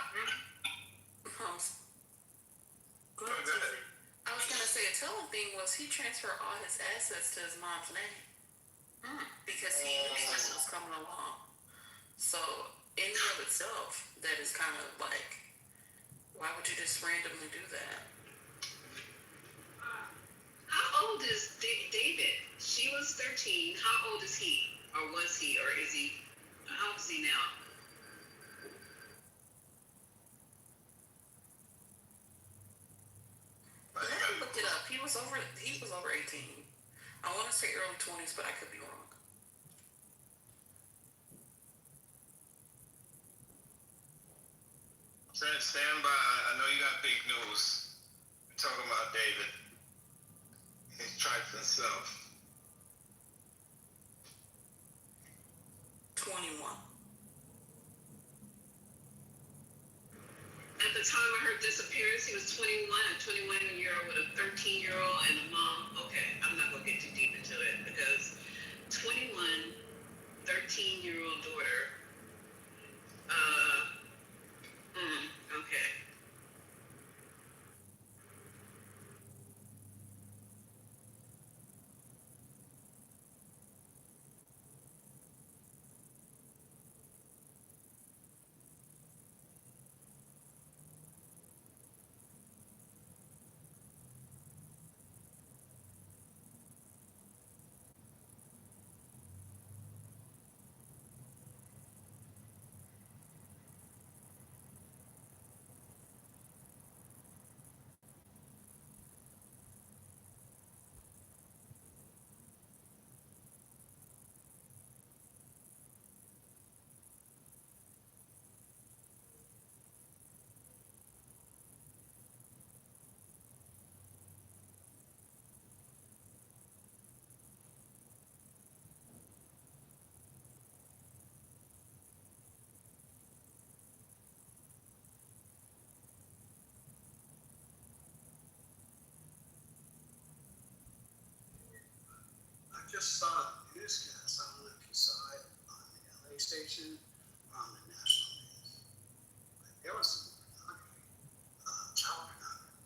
Go ahead. I was gonna say a telling thing was he transferred all his assets to his mom's name because he knew something was coming along. So in and of itself, that is kind of like, why would you just randomly do that? How old is David? She was 13. How old is he? Or was he? Or is he? How old is he now? Let me look it up. He was over 18. I want to say early 20s, but I could be wrong. Stand by. I know you got big news. We're talking about David. He's trifling himself. 21. At the time I heard disappearance, he was 21, a 21-year-old with a 13-year-old and a mom. Okay, I'm not going to get too deep into it because 21, 13-year-old daughter. Okay. just saw the newscast. I don't know if you saw it on the LA station or on the national news. But there was some pornography, child pornography,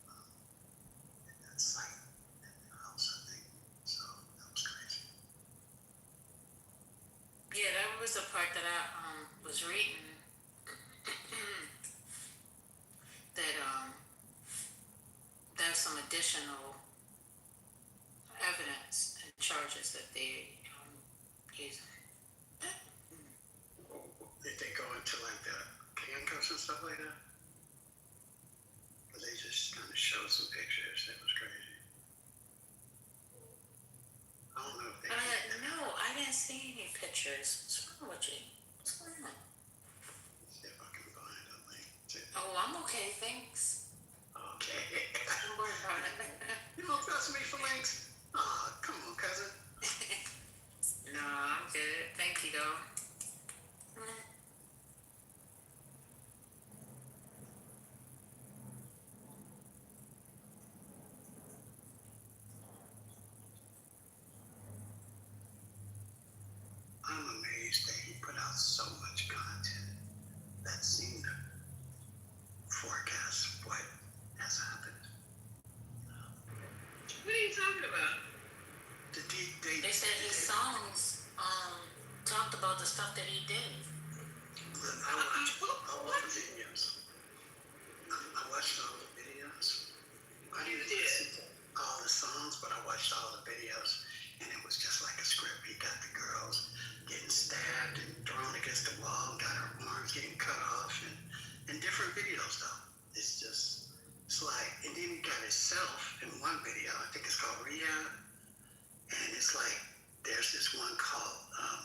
in that site in their house, I think. So that was crazy. Yeah, that was the part that I was reading that there's some additional evidence and charges that they using. Did they go into like the handcuffs and stuff like that? Or they just kind of showed some pictures? That was crazy. I don't know if they. No, I didn't see any pictures. What's wrong with you? What's going on? Let's see if I can find a link to. Oh, I'm okay, thanks. Okay. Don't worry about it. You don't trust me for links? Aw, come on, cousin. No, I'm good. Thank you, though. I'm amazed that he put out so much content that seemed to forecast what has happened. What are you talking about? They said his songs talked about the stuff that he did. I watched all the videos. I watched all the videos. I didn't listen to all the songs, but I watched all the videos, and it was just like a script. He got the girls getting stabbed and thrown against the wall, got her arms getting cut off, and different videos though. It's like, and then he got himself in one video. I think it's called Rehab, and it's like there's this one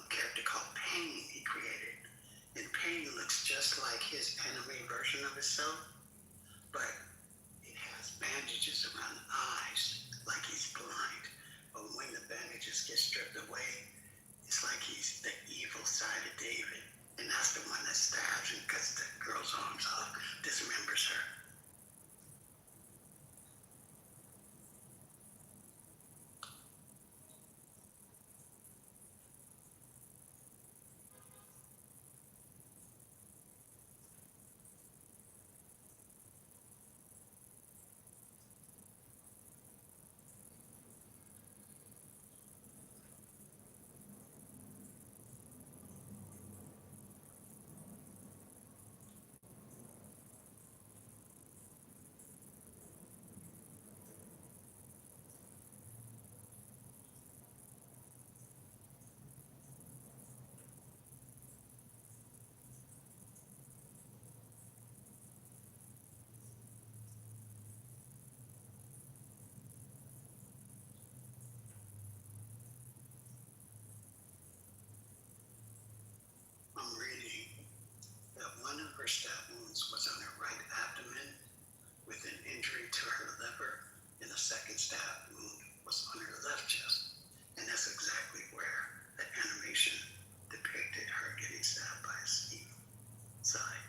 character called Pain he created, and Pain looks just like his anime version of himself, but it has bandages around the eyes, like he's blind. But when the bandages get stripped away, it's like he's the evil side of David, and that's the one that stabs and cuts the girl's arms off, dismembers her. I'm reading that one of her stab wounds was on her right abdomen with an injury to her liver, and the second stab wound was on her left chest. And that's exactly where the animation depicted her getting stabbed by a evil side.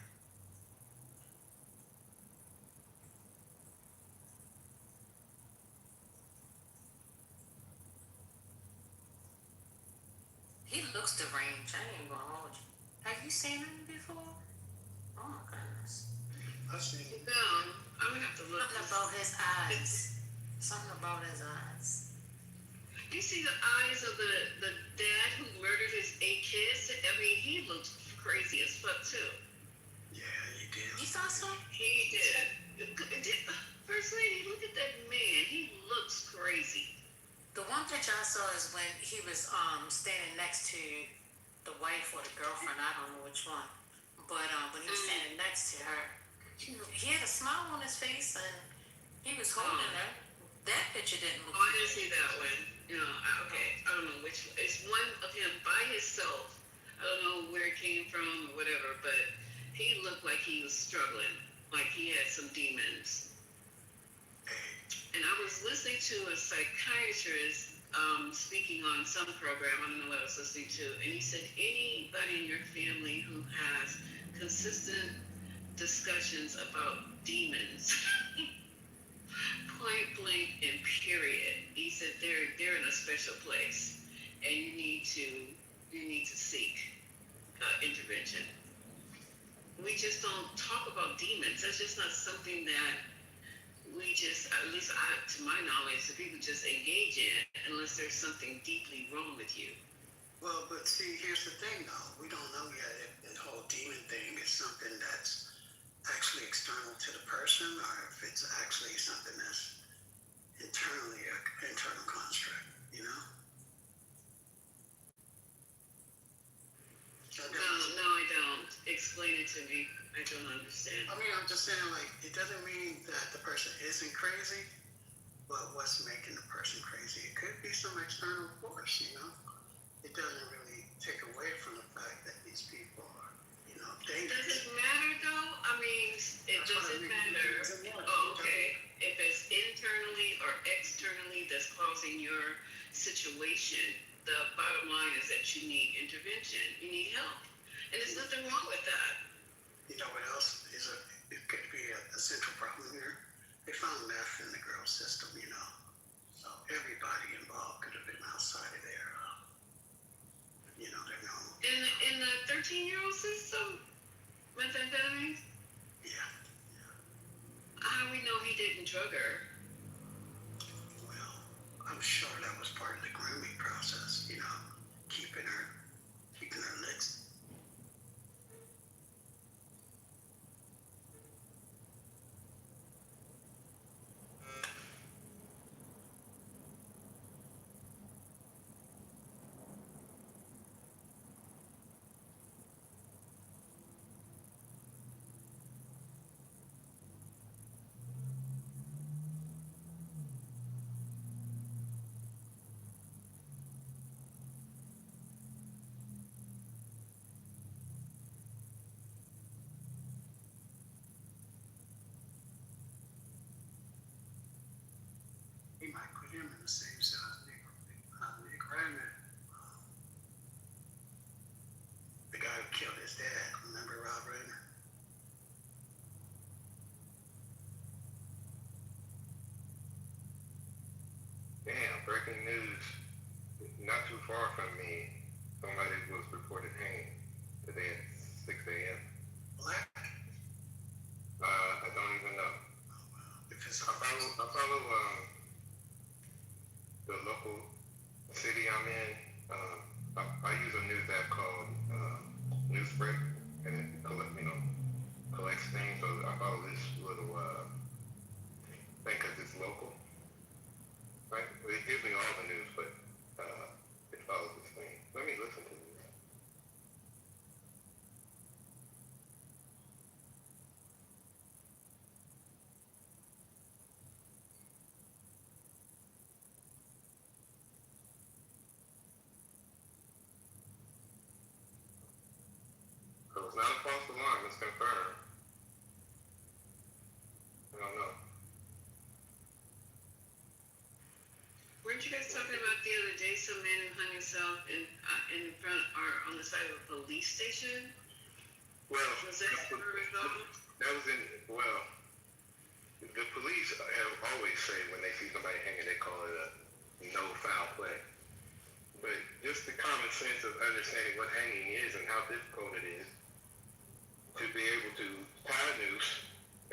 He looks deranged. I ain't gonna hold you. Have you seen him before? Oh my goodness. I've seen it. No, I'm gonna have to look. Something about his eyes. Something about his eyes. You see the eyes of the dad who murdered his 8 kids? I mean, he looked crazy as fuck too. Yeah, he did. You saw some? He did. First lady, look at that man. He looks crazy. The one picture I saw is when he was standing next to the wife or the girlfriend, I don't know which one. But when he was standing next to her, he had a smile on his face and he was holding her. That picture didn't look I didn't see that one. Okay. I don't know which one. It's one of him by himself. I don't know where it came from or whatever, but he looked like he was struggling. Like he had some demons. And I was listening to a psychiatrist speaking on some program, I don't know what I was listening to, and he said anybody in your family who has consistent discussions about demons, point blank and period, he said they're in a special place. and you need to seek intervention. We just don't talk about demons. That's just not something that we just, at least to my knowledge, the people just engage in unless there's something deeply wrong with you. Well, but see, here's the thing though. We don't know yet if the whole demon thing is something that's actually external to the person or if it's actually something that's internally an internal construct, you know? No, I don't. Explain it to me. I don't understand. I mean, I'm just saying, like, it doesn't mean that the person isn't crazy, but what's making the person crazy? It could be some external force, you know? It doesn't really take away from the fact that these people are, you know, dangerous. Does it matter though? I mean, it doesn't matter. Oh, okay. If it's internally or externally that's causing your situation, the bottom line is that you need intervention. You need help. And there's nothing wrong with that. You know what else is it could be a central problem here? They found meth in the girl system, you know. So everybody involved could have been outside of their, you know, their normal. In the 13-year-old system, methamphetamine? Yeah. How we know he didn't drug her? Well, I'm sure that was part of the grooming process, you know, keeping her licks. He might put him in the same cell as Nick Redmond. The guy who killed his dad, remember Rob Redmond? Damn, breaking news. Not too far from me, somebody was reported hanged today at 6 a.m. Black? I don't even know. Because I follow the local city I'm in. I use a news app called Newsbreak, and it collects things. So I follow this little thing because it's local. Right? It gives me all the news, but it follows this thing. Let me listen to this. So it's not a false alarm, it's confirmed. I don't know. Weren't you guys talking about the other day some man who hung himself in front or on the side of a police station? Well, Was that ever resolved? that was in, well, the police have always say when they see somebody hanging, they call it a no foul play. But just the common sense of understanding what hanging is and how difficult it is to be able to tie a noose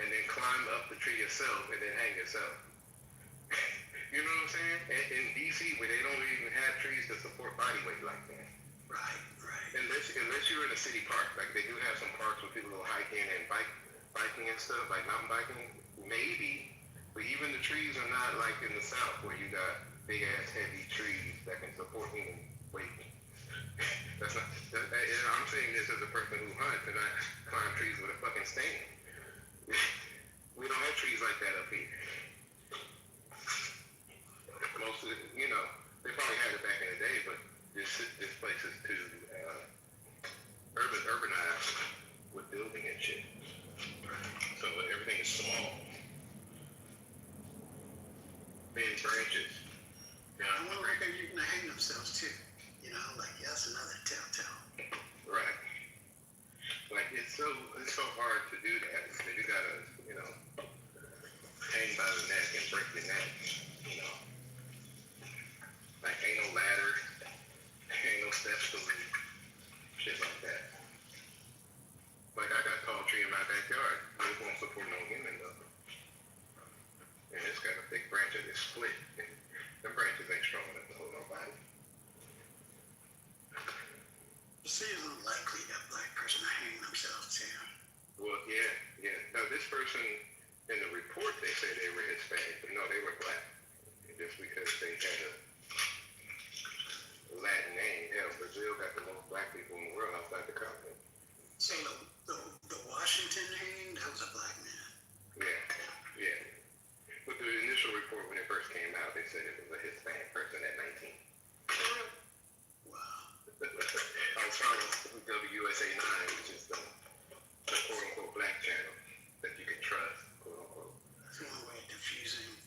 and then climb up the tree yourself and then hang yourself. You know what I'm saying? In DC, where they don't even have trees to support body weight like that. Right. Unless you're in a city park, like they do have some parks where people go hiking and biking and stuff, like mountain biking, maybe. But even the trees are not like in the South where you got big ass heavy trees that can support human weight. And I'm saying this as a person who hunts and I climb trees with a fucking stand. We don't have trees like that up here. Most of it, they probably had it back in the day, but this place is too urbanized with building and shit. So everything is small. Thin branches. I wonder if they're going to hang themselves too. You know, like that's another telltale. Right. Like it's so hard to do that. You gotta, hang they were black. Just because they had a Latin name. Hell, Brazil got the most black people in the world outside the continent. So the Washington hanging, that was a black man. Yeah. With the initial report when it first came out, they said it was a Hispanic person at 19. Wow. I was following WUSA 9, which is the quote-unquote black channel that you can trust, quote-unquote. That's one way of diffusing.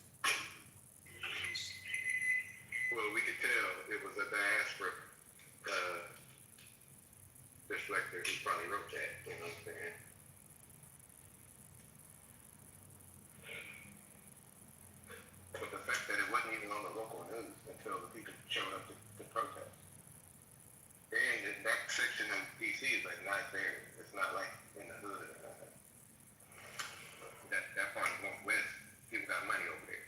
Well, we could tell it was a diaspora deflector who probably wrote that, you know what I'm saying? But the fact that it wasn't even on the local news until the people showed up to protest. And that section of DC is like not there. It's not like in the hood or nothing. That part of Northwest, people got money over there.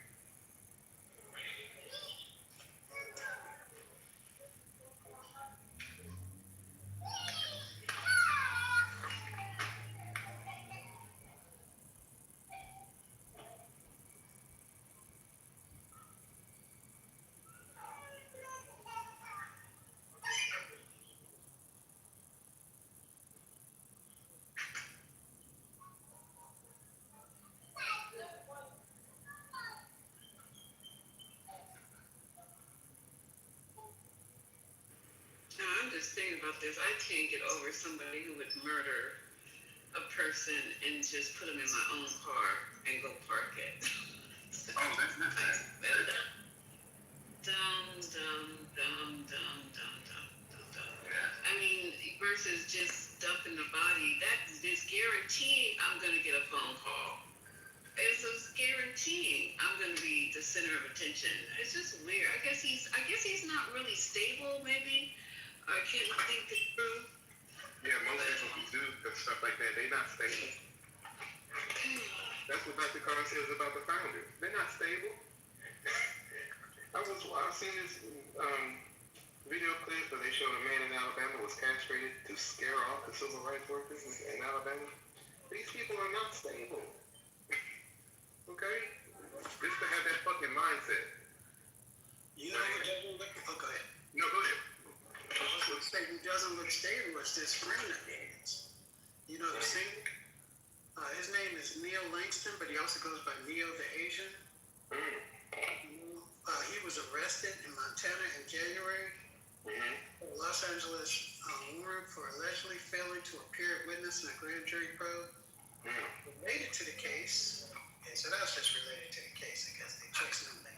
No, I'm just thinking about this. I can't get over somebody who would murder a person and just put them in my own car and go park it. Oh, that's not bad. Dumb. I mean, versus just dumping the body, that is guaranteeing I'm going to get a phone call. It's guaranteeing I'm going to be the center of attention. It's just weird. I guess he's not really stable, maybe. I can't think it through. Yeah, most people who do stuff like that, they're not stable. That's what Dr. Carr says about the founders. They're not stable. I've seen this video clip where they showed a man in Alabama was castrated to scare off the civil rights workers in Alabama. These people are not stable. Okay? Just to have that fucking mindset. You know what doesn't look, oh, go ahead. No, go ahead. What Satan doesn't look stable is this friend of his. You know the singer? His name is Neil Langston, but he also goes by Neo the Asian. He was arrested in Montana in January. Los Angeles woman for allegedly failing to appear at witness in a grand jury probe. Related to the case, okay, so that's just related to the case, I guess they took something.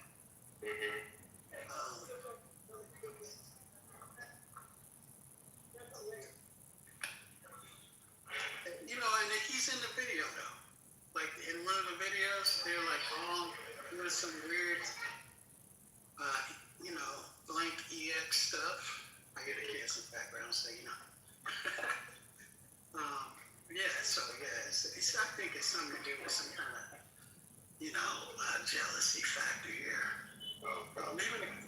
You know, and he's in the video though. Like in one of the videos, they're like all doing some weird, blank EX stuff. I hear the kids in the background, so you know. I think it's something to do with some kind of, jealousy factor here.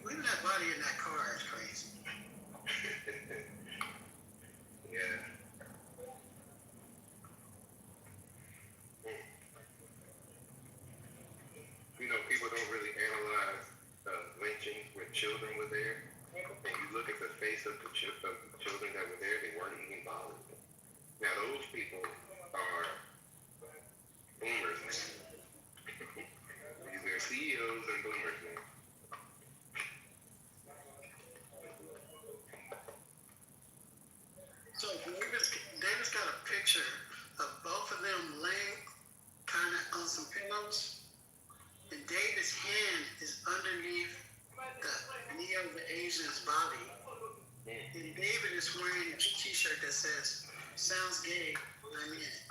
Leaving that body in that car is crazy. Yeah. People don't really analyze lynchings when children were there. And you look at the face of the children that were there, they weren't even bothered. Now those people are boomers now. They're CEOs and boomers now. So Davis got a picture of both of them laying kind of on some pillows, and David's hand is underneath the Neo the Asian's body, and David is wearing a t-shirt that says, "Sounds gay, but I'm in it."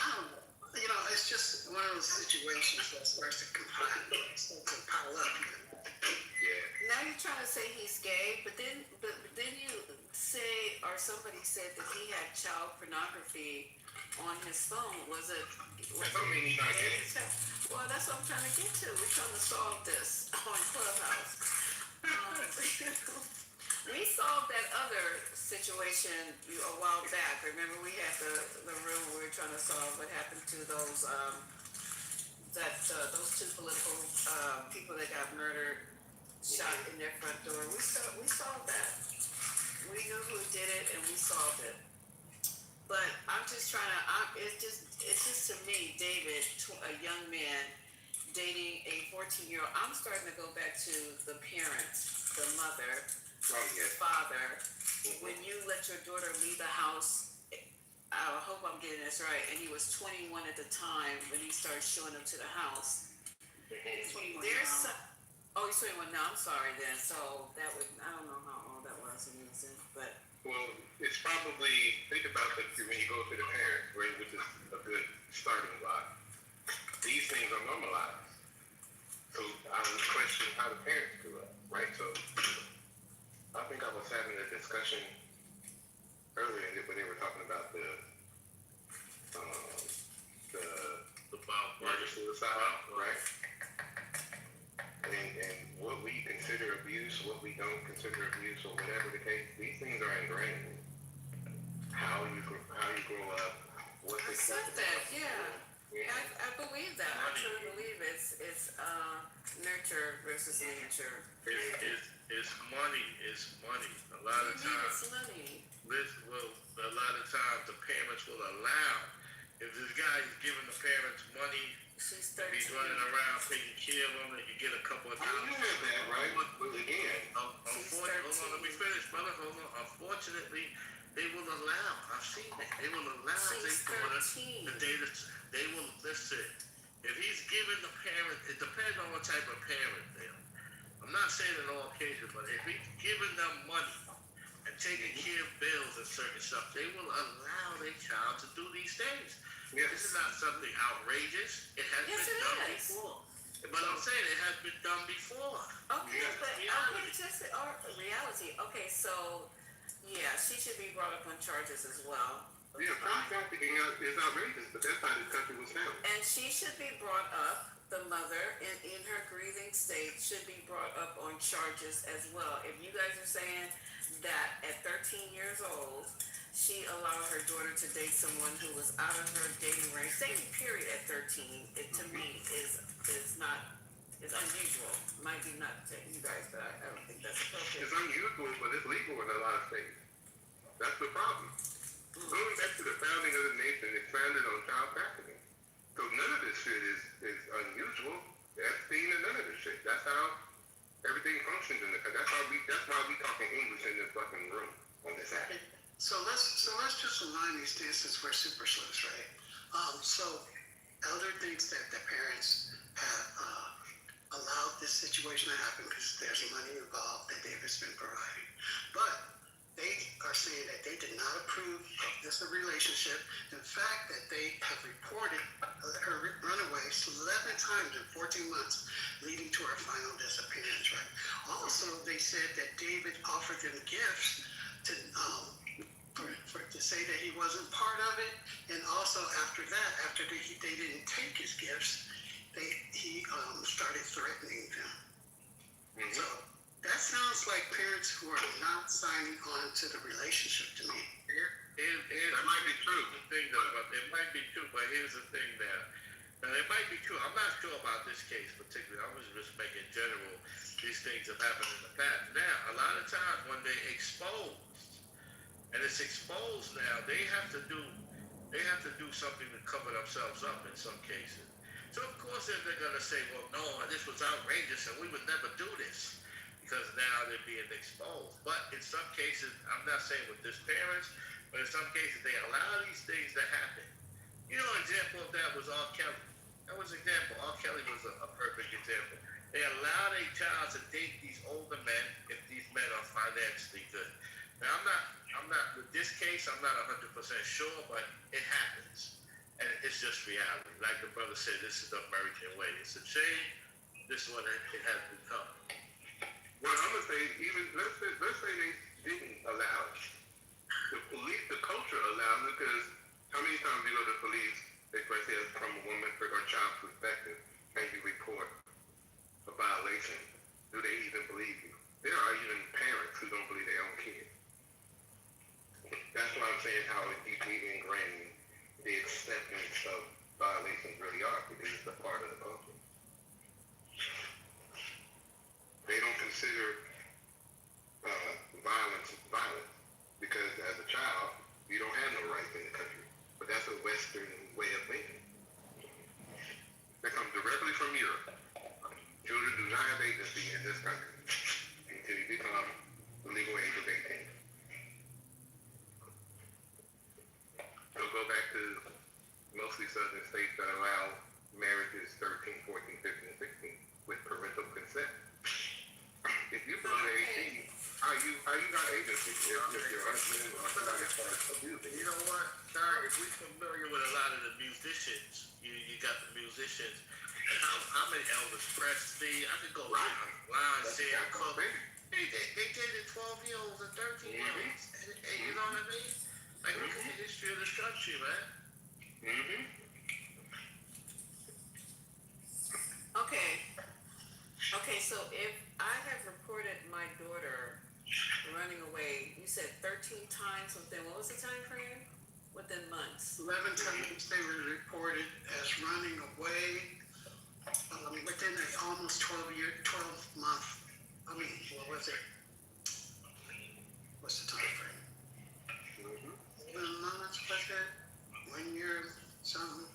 I don't know. It's just one of those situations that starts to pile up. Now you're trying to say he's gay, but then you say, or somebody said that he had child pornography on his phone. Was it? That don't mean he's not gay. Well, that's what I'm trying to get to. We're trying to solve this on Clubhouse. We solved that other situation a while back. Remember, we had the room where we were trying to solve what happened to those that those two political people that got murdered, shot in their front door. We solved that. We knew who did it, and we solved it. But I'm just trying to. It's just to me, David, a young man dating a 14-year-old. I'm starting to go back to the parents, the mother, the father. When you let your daughter leave the house, I hope I'm getting this right, and he was 21 at the time when he started showing up to the house. He's 21 There's now. oh, he's 21 now. I'm sorry then. So that would, I don't know how old that was in innocent, but Well, it's probably, think about that when you go to the parents, right, which is a good starting block. These things are normalized. So I would question how the parents do it, right? So I think I was having a discussion earlier when they were talking about the murder suicide, right? And what we consider abuse, what we don't consider abuse, or whatever the case, these things are ingrained. How you grow up, what I said that, yeah. I believe that. I truly believe it's nurture versus nature. It's money. It's money. A lot of times. It's money. A lot of times the parents will allow. If this guy is giving the parents money, he's running around taking care of them, and you get a couple of dollars. You have that, right? But again, unfortunately, hold on, let me finish, brother. Hold on. Unfortunately, they will allow. I've seen that. They will allow their daughter they will listen. If he's giving the parent, it depends on what type of parent they are. I'm not saying in all cases, but if he's giving them money and taking care of bills and certain stuff, they will allow their child to do these things. Yes. This is not something outrageous. It has been done before. But I'm saying it has been done before. Okay, but just reality. Okay, so yeah, she should be brought up on charges as well. Yeah, child trafficking is outrageous, but that's how this country was founded. And she should be brought up, the mother, in her grieving state, should be brought up on charges as well. If you guys are saying that at 13 years old, she allowed her daughter to date someone who was out of her dating range, dating period at 13, it to me is unusual. Might be not to you guys, but I don't think that's appropriate. It's unusual, but it's legal in a lot of states. That's the problem. Going back to the founding of the nation, it's founded on child trafficking. So none of this shit is unusual. Epstein and none of this shit. That's how everything functions in the country. That's why we talking English in this fucking room on this app. So let's just align these dances for super sleuths, right? So Elder thinks that the parents have allowed this situation to happen because there's money involved that David's been providing. But they are saying that they did not approve of this relationship. In fact, that they have reported her runaways 11 times in 14 months, leading to her final disappearance, right? Also, they said that David offered them gifts to say that he wasn't part of it. And also after that, after they didn't take his gifts, he started threatening them. Mm-hmm. So that sounds like parents who are not signing on to the relationship to me. That might be true. It might be true, but here's the thing there. Now, it might be true. I'm not sure about this case particularly. I was just making general. These things have happened in the past. Now, a lot of times when they're exposed, and it's exposed now, they have to do something to cover themselves up in some cases. So of course they're gonna say, well, no, this was outrageous and we would never do this because now they're being exposed. But in some cases, I'm not saying with this parents, but in some cases they allow these things to happen. You know, an example of that was R. Kelly. That was an example. R. Kelly was a perfect example. They allow a child to date these older men if these men are financially good. Now, I'm not with this case, I'm not 100% sure, but it happens. And it's just reality. Like the brother said, this is the American way. It's a shame. This is what it has become. Well, I'm gonna say, even let's say they didn't allow it. The police, the culture allows it, because how many times you go to the police, they first say it's from a woman or child's perspective, and you report a violation. Do they even believe you? There are even parents who don't believe their own kids. That's why I'm saying how deeply ingrained the acceptance of violations really are, because it's a part of the Are you not agency if your husband or somebody starts abusing? You know what, Derek, if we're familiar with a lot of the musicians, you got the musicians, and how many Elvis Presley, I could go line, Sam Cooke, they dated 12-year-olds and 13-year-olds, and you know what I mean? Like, look at the history of this country, man. Mm-hmm. Okay, so if I have reported my daughter running away, you said 13 times within, what was the time frame? Within months. 11 times they were reported as running away within a almost 12 month, what was it? What's the time frame? 11 months, was it? 1 year, something?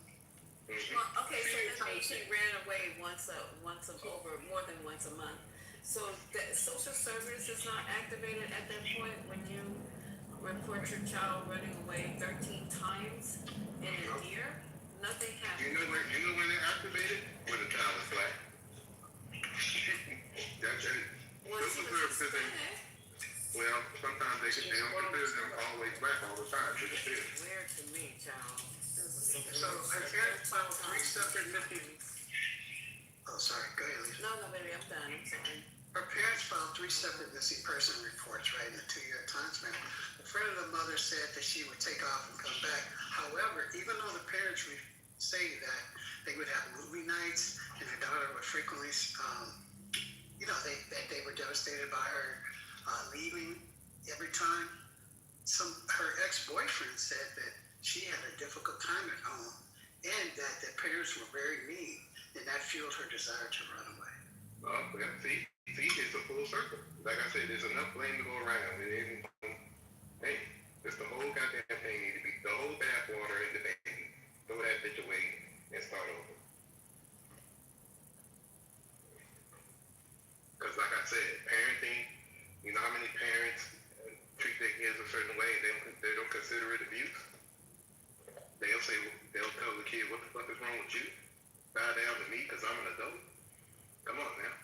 Well, okay, so that means she ran away more than once a month. So the social service is not activated at that point when you report your child running away 13 times in a year? Nothing happens. You know when they're activated? When the child is black. That's it. Social services ain't. Well, sometimes they don't consider them always black all the time. Weird to me, child. So her parents filed 3 separate missing. Oh, sorry. Go ahead, Lisa. No, baby, I'm done. I'm sorry. Her parents filed 3 separate missing person reports, right, in a 2-year time span. A friend of the mother said that she would take off and come back. However, even though the parents say that they would have movie nights and her daughter would frequently, they were devastated by her leaving every time. Her ex-boyfriend said that she had a difficult time at home and that the parents were very mean, and that fueled her desire to run away. Well, see, it's a full circle. Like I said, there's enough blame to go around. Hey, it's the whole goddamn thing need to be, the whole bathwater in the baby. Throw that bitch away and start over. Because like I said, parenting, you know how many parents treat their kids a certain way and they don't consider it abuse? They'll tell the kid, what the fuck is wrong with you? Bow down to me because I'm an adult? Come on now.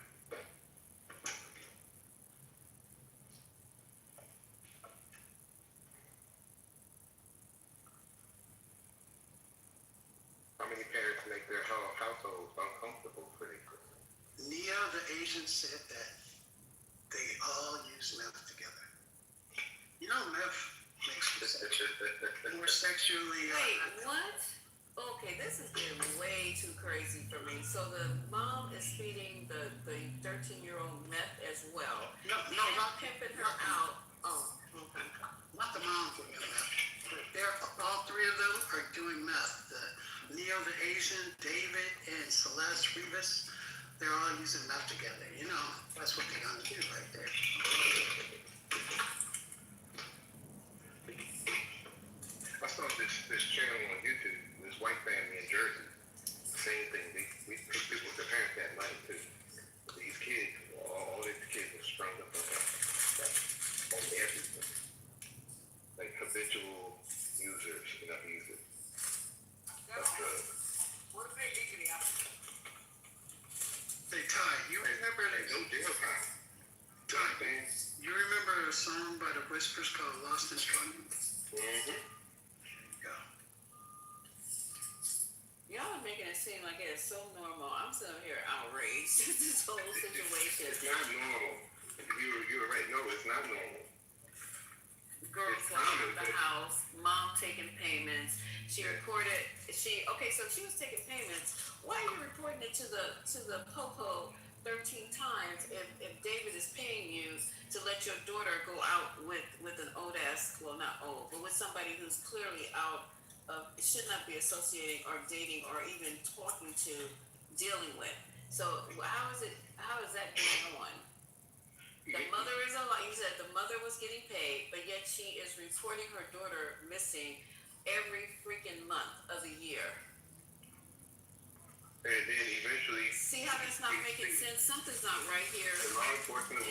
How many parents make their households uncomfortable for their kids? Nia, the Asian, said that they all use meth together. You know, meth makes you more sexually. Wait, what? Okay, this is getting way too crazy for me. So the mom is feeding the 13-year-old meth as well. No, not pimping her out. Oh, okay. Not the mom doing meth. All 3 of them are doing meth. Neo, the Asian, David, and Celeste Rivas, they're all using meth together. You know, that's what they're gonna do right there. I saw this channel on YouTube, this white family in Jersey. Same thing. We people with their parents that money too. These kids, all these kids are strung up on everything. Like habitual users and abusers. That's drugs. What are they eating out? Hey, Ty, you remember no jail time. Ty, you remember a song by the Whispers called Lost and Strung? Mm-hmm. Y'all are making it seem like it is so normal. I'm sitting here outraged at this whole situation. It's not normal. You're right. No, it's not normal. Girls walking out the house, mom taking payments. She reported. So she was taking payments. Why are you reporting it to the popo 13 times if David is paying you to let your daughter go out with an old ass, well, not old, but with somebody who's clearly out of, should not be associating or dating or even talking to, dealing with. So how is that going on? The mother is alive. You said the mother was getting paid, but yet she is reporting her daughter missing every freaking month of the year. And then eventually, see how that's not making sense? Something's not right here. The law enforcement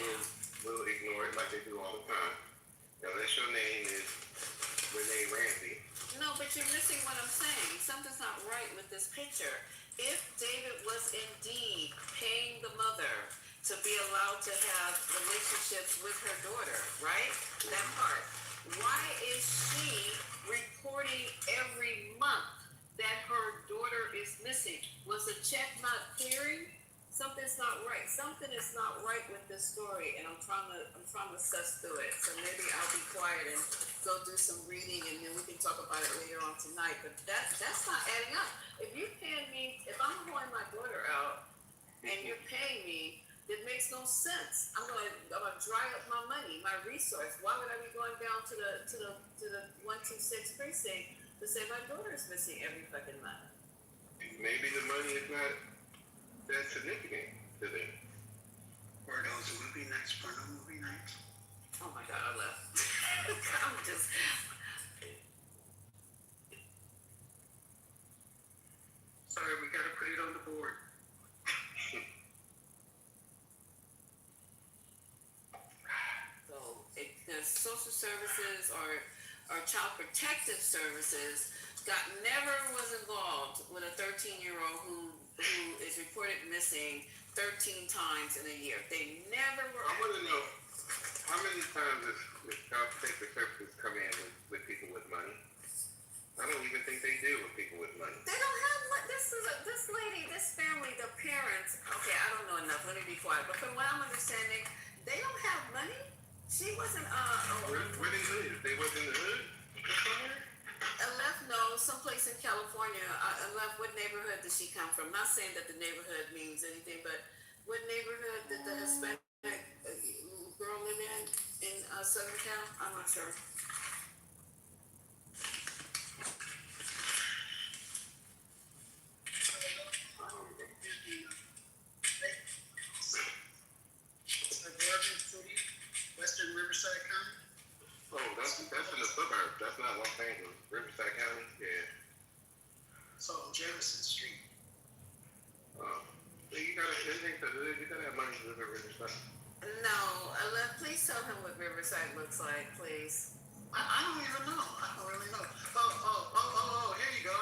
will ignore it like they do all the time. Unless your name is Renee Ramsey. No, but you're missing what I'm saying. Something's not right with this picture. If David was indeed paying the mother to be allowed to have relationships with her daughter, right? That part. Why is she reporting every month that her daughter is missing? Was the check not clearing? Something's not right. Something is not right with this story, and I'm trying to suss through it. So maybe I'll be quiet and go do some reading, and then we can talk about it later on tonight. But that's not adding up. If you paying me, if I'm holding my daughter out, and you're paying me, it makes no sense. I'm gonna dry up my money, my resource. Why would I be going down to the 126 precinct to say my daughter is missing every fucking month? Maybe the money is not that significant to them. Or those movie nights, porno movie nights. Oh my God, I left. I'm just. Sorry, we gotta put it on the board. So the social services or child protective services never was involved with a 13-year-old who is reported missing 13 times in a year. They never were. I want to know how many times does child protective services come in with people with money? I don't even think they deal with people with money. They don't have this lady, this family, the parents. Okay, I don't know enough. Let me be quiet. But from what I'm understanding, they don't have money. She wasn't. Where they live? They was in the hood somewhere? I left someplace in California. I left. What neighborhood did she come from? Not saying that the neighborhood means anything, but what neighborhood did the Hispanic girl live in Southern Cal? I'm not sure. Western Riverside County. Oh, that's in the suburbs. That's not Los Angeles. Riverside County, yeah. So Jefferson Street. You gotta have money to live in Riverside. No, please tell him what Riverside looks like, please. I don't even know. I don't really know. Oh, here you go.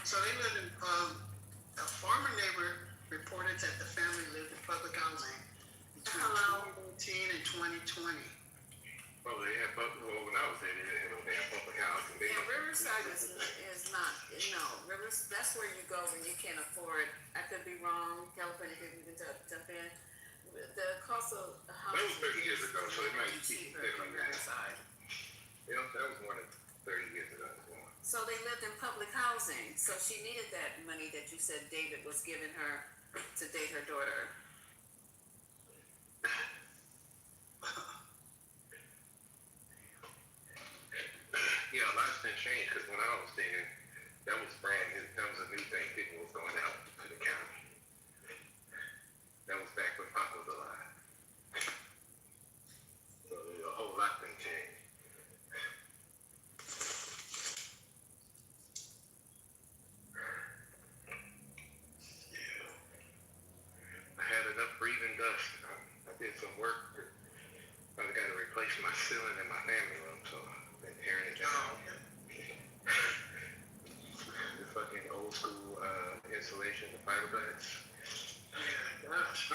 So they live in, a former neighbor reported that the family lived in public housing between 2018 and 2020. Oh, they had when I was there, they had public housing. Yeah, Riverside is not, that's where you go when you can't afford. I could be wrong. California could even jump in. The cost of a house. That was 30 years ago, so it might be cheaper from Riverside. Yeah, that was more than 30 years ago. So they lived in public housing. So she needed that money that you said David was giving her to date her daughter. Yeah, a lot's been changed because when I was there, that was brand new. That was a new thing. People was going out to the county. That was back when Papa was alive. So a whole lot been changed. I had enough breathing dust. I did some work. I got to replace my ceiling in my family room, so I've been tearing it down. The fucking old school insulation, the fiberglass. Yeah, I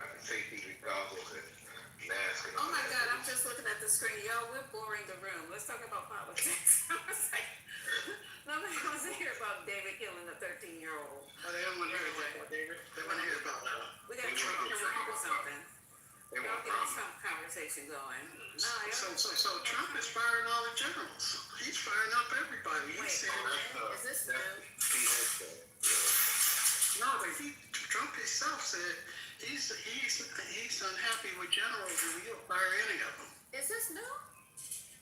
had safety goggles and mask. And oh my God, I'm just looking at the screen. Y'all, we're boring the room. Let's talk about politics. Nobody wants to hear about David killing a 13-year-old. Oh, they don't want to hear about David. They want to hear about that. We got to do something. Y'all get the Trump conversation going. So Trump is firing all the generals. He's firing up everybody. He's saying, is this new? No, but Trump himself said he's unhappy with generals and he'll fire any of them. Is this new?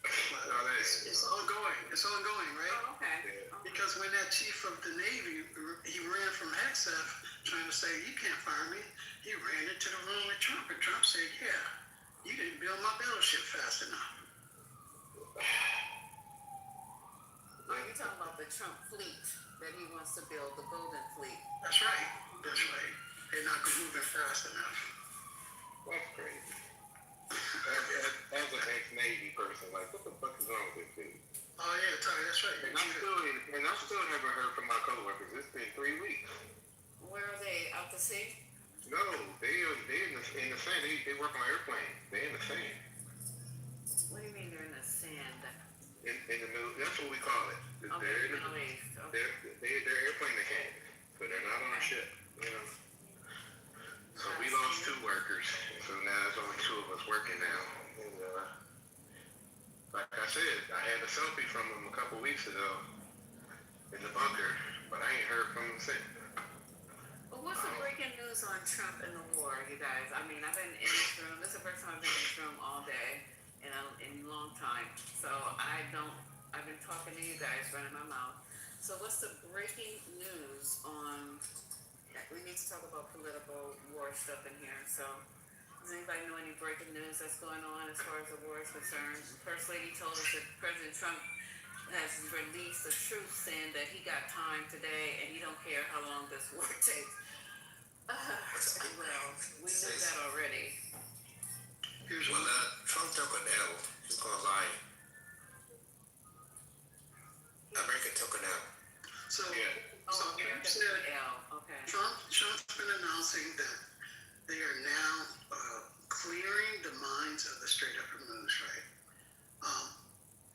It's ongoing. It's ongoing, right? Oh, okay. Because when that chief of the Navy, he ran from XF trying to say, you can't fire me. He ran into the room with Trump, and Trump said, yeah, you didn't build my battleship fast enough. Are you talking about the Trump fleet that he wants to build, the Golden Fleet? That's right. That's right. They're not moving fast enough. That's crazy. As an ex-Navy person, like, what the fuck is wrong with this dude? Oh yeah, Ty, that's right. And I still haven't heard from my coworkers. It's been 3 weeks. Where are they? Out to sea? No, they in the sand. They work on airplanes. They in the sand. What do you mean they're in the sand? In the middle. That's what we call it. Okay, They're in the, Middle East. Okay. they're airplane mechanics, but they're not on a ship. You know. So we lost 2 workers. So now there's only 2 of us working now. And, like I said, I had a selfie from them a couple weeks ago in the bunker, but I ain't heard from them since. Well, what's the breaking news on Trump and the war, you guys? I mean, I've been in this room. This is the first time I've been in this room all day in a long time. So I've been talking to you guys, running my mouth. So what's the breaking news on, we need to talk about political war stuff in here. So does anybody know any breaking news that's going on as far as the war is concerned? The First Lady told us that President Trump has released the truth, saying that he got time today and he don't care how long this war takes. Well, we knew that already. Well, Trump took an L because America took an L. So, Oh, so America Trump took said, an L. Okay. Trump's been announcing that they are now clearing the mines of the Strait of Hormuz, right?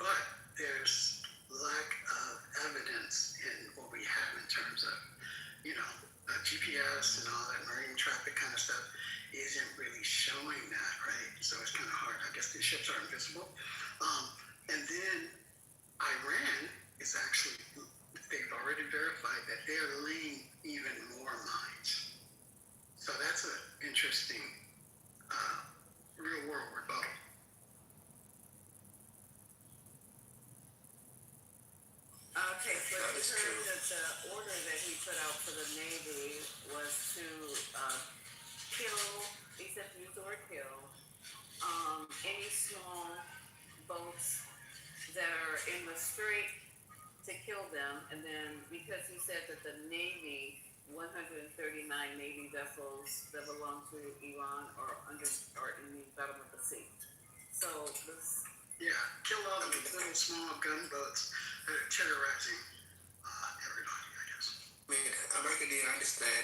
But there's lack of evidence in what we have in terms of, GPS and all that marine traffic kind of stuff isn't really showing that, right? So it's kind of hard. I guess the ships are invisible. And then Iran is actually, they've already verified that they're laying even more mines. So that's an interesting real world rebuttal. Okay, so you heard that the order that he put out for the Navy was to kill, he said to use the word kill, any small boats that are in the strait, to kill them. And then because he said that the Navy, 139 Navy vessels that belong to Iran are in the bottom of the sea. So this. Yeah, kill all the little small gunboats that are terrorizing everybody, I guess. I mean, America didn't understand.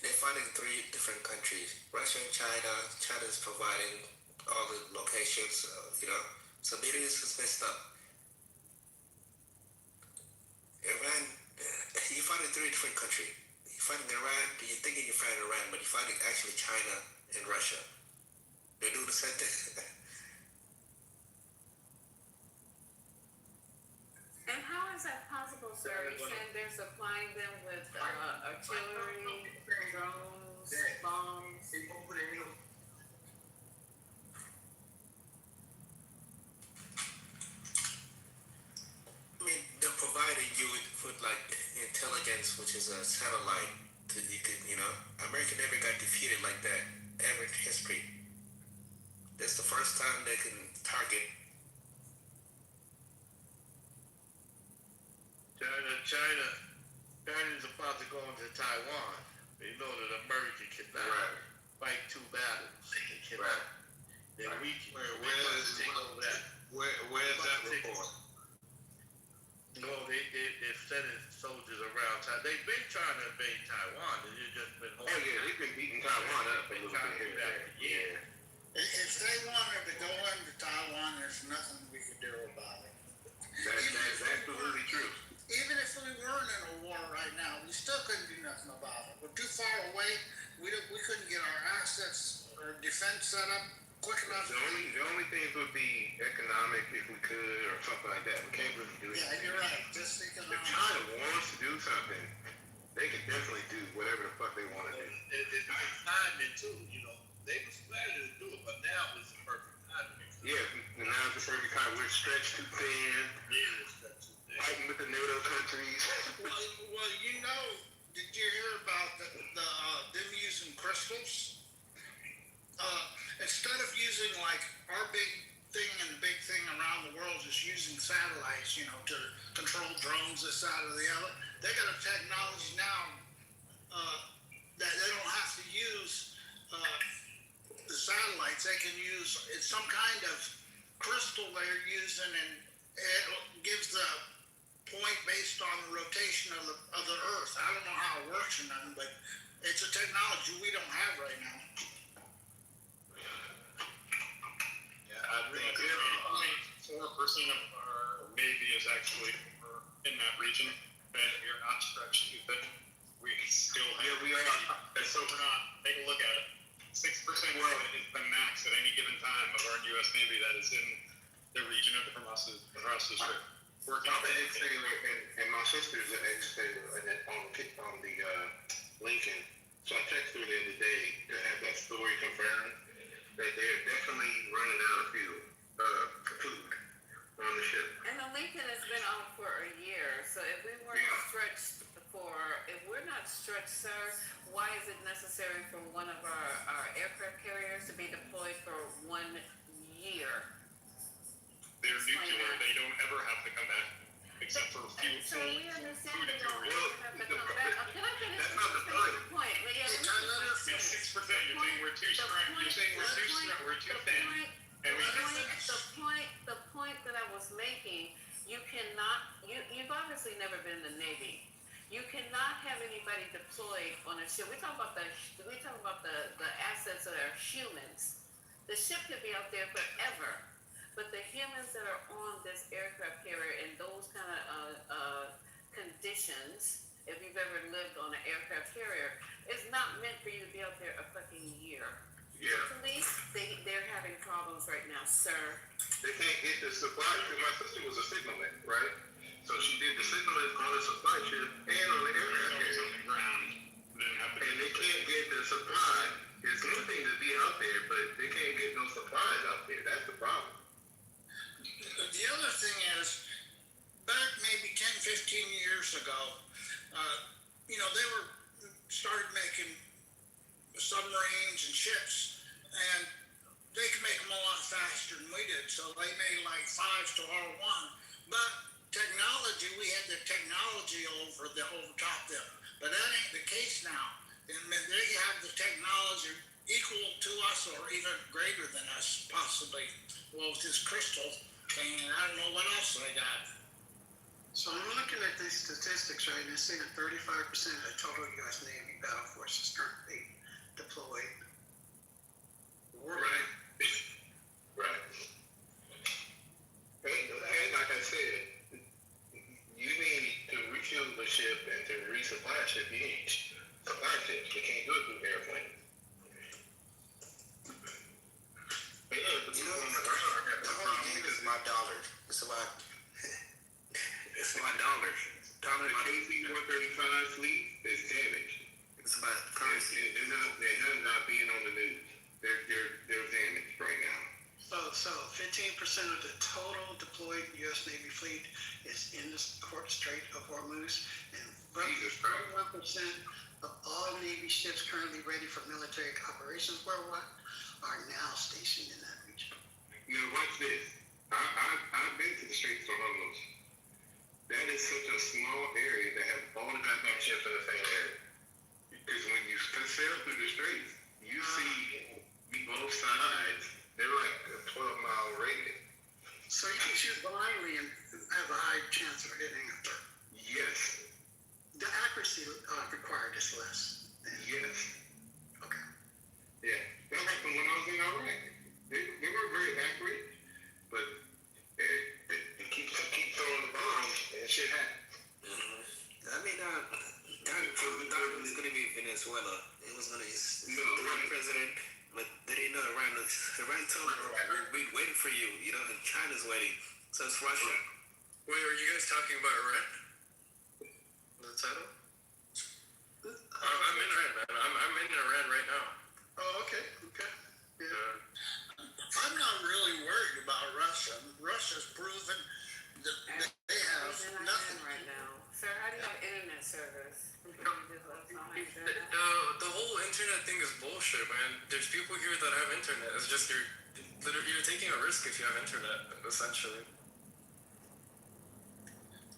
They're fighting 3 different countries: Russia and China. China's providing all the locations, So Middle East is messed up. Iran, you're fighting 3 different countries. You're fighting Iran. You're thinking you're fighting Iran, but you're fighting actually China and Russia. They do the same thing. And how is that possible, sir? You said they're supplying them with artillery, drones, bombs. I mean, they're providing you with like intelligence, which is a satellite. America never got defeated like that ever in history. That's the first time they can target. China's about to go into Taiwan. They know that America cannot fight 2 battles. They cannot. Then we take over that. Where's that report? No, they're sending soldiers around. They've been trying to invade Taiwan, and they've just been. Oh yeah, they've been beating Taiwan up a little bit here and there. Yeah. If they wanted to go into Taiwan, there's nothing we could do about it. That's absolutely true. Even if we weren't in a war right now, we still couldn't do nothing about it. We're too far away. We couldn't get our assets or defense set up quick enough. The only things would be economic if we could, or something like that. We can't really do anything. Yeah, you're right. Just economic. If China wants to do something, they can definitely do whatever the fuck they want to do. It's timing too, They was planning to do it, but now it's the perfect timing. Yeah, and now it's the perfect time. We're stretched too thin. Yeah, it's stretched too thin. Fighting with the NATO countries. Well, did you hear about them using crystals? Instead of using like our big thing and the big thing around the world is using satellites, to control drones, this, that, or the other. They got a technology now that they don't have to use the satellites. They can use some kind of crystal they're using, and it gives the point based on the rotation of the Earth. I don't know how it works or nothing, but It's a technology we don't have right now. Yeah, I think 4% of our Navy is actually in that region, and we're not stretched too thin. We still have. Yeah, we are. So we're not. Take a look at it. 6% is the max at any given time of our U.S. Navy that is in the region of the Hermosa Strait. I'm an ex-sailor, and my sister's an ex-sailor on the Lincoln. So I texted her the other day to have that story confirmed that they're definitely running out of food on the ship. And the Lincoln has been on for a year, so if we weren't stretched if we're not stretched, sir, why is it necessary for one of our aircraft carriers to be deployed for 1 year? They're nuclear. They don't ever have to come back, except for fuel. So we understand they don't have to come back. Can I finish the point? It's 6%. You're saying we're too strong. You're saying we're too thin. The point that I was making, you've obviously never been in the Navy. You cannot have anybody deployed on a ship. We talk about the assets that are humans. The ship could be out there forever, but the humans that are on this aircraft carrier in those kind of conditions, if you've ever lived on an aircraft carrier, it's not meant for you to be out there a fucking year. Yeah. Police, they're having problems right now, sir. They can't get the supply because my sister was a signalman, right? So she did the signaling on the supply ship and on the aircraft carrier. And they can't get the supply. It's one thing to be out there, but they can't get no supplies out there. That's the problem. The other thing is, back maybe 10, 15 years ago, they started making submarines and ships, and they could make them a lot faster than we did. So they made like 5s to R1. But technology, we had the technology over top them. But that ain't the case now. And they have the technology equal to us or even greater than us, possibly. Well, with this crystal thing, and I don't know what else they got. So I'm looking at these statistics, right, and it's saying that 35% of the total U.S. Navy battle force is currently deployed. Right. Right. And like I said, you need to refuel the ship and to resupply a ship. You need supply ships. You can't do it through airplanes. But yeah, the people on the ground have the problem because my dollar. It's my dollar. My KC-135 fleet is damaged. It's about currency. They're not being on the news. They're damaged right now. So 15% of the total deployed U.S. Navy fleet is in the Strait of Hormuz, and roughly 41% of all Navy ships currently ready for military operations worldwide are now stationed in that region. Now watch this. I've been to the Straits of Hormuz. That is such a small area to have all the goddamn ships in the same area. Because when you sail through the Straits, you see both sides. They're like a 12-mile radius. So you can shoot blindly and have a high chance of hitting a target. Yes. The accuracy required is less. Yes. Okay. Yeah. That happened when I was in Iraq. They were very accurate, but they keep throwing the bombs and shit happens. I mean, thought it was going to be Venezuela. It was going to be the one president, but they didn't know Iran told them, we waiting for you, and China's waiting. So it's Russia. Wait, are you guys talking about Iran? The title? I'm in Iran, man. I'm in Iran right now. Oh, okay. Yeah. I'm not really worried about Russia. Russia's proven that they have nothing right now. Sir, how do you have internet service? The whole internet thing is bullshit, man. There's people here that have internet. It's just you're taking a risk if you have internet, essentially.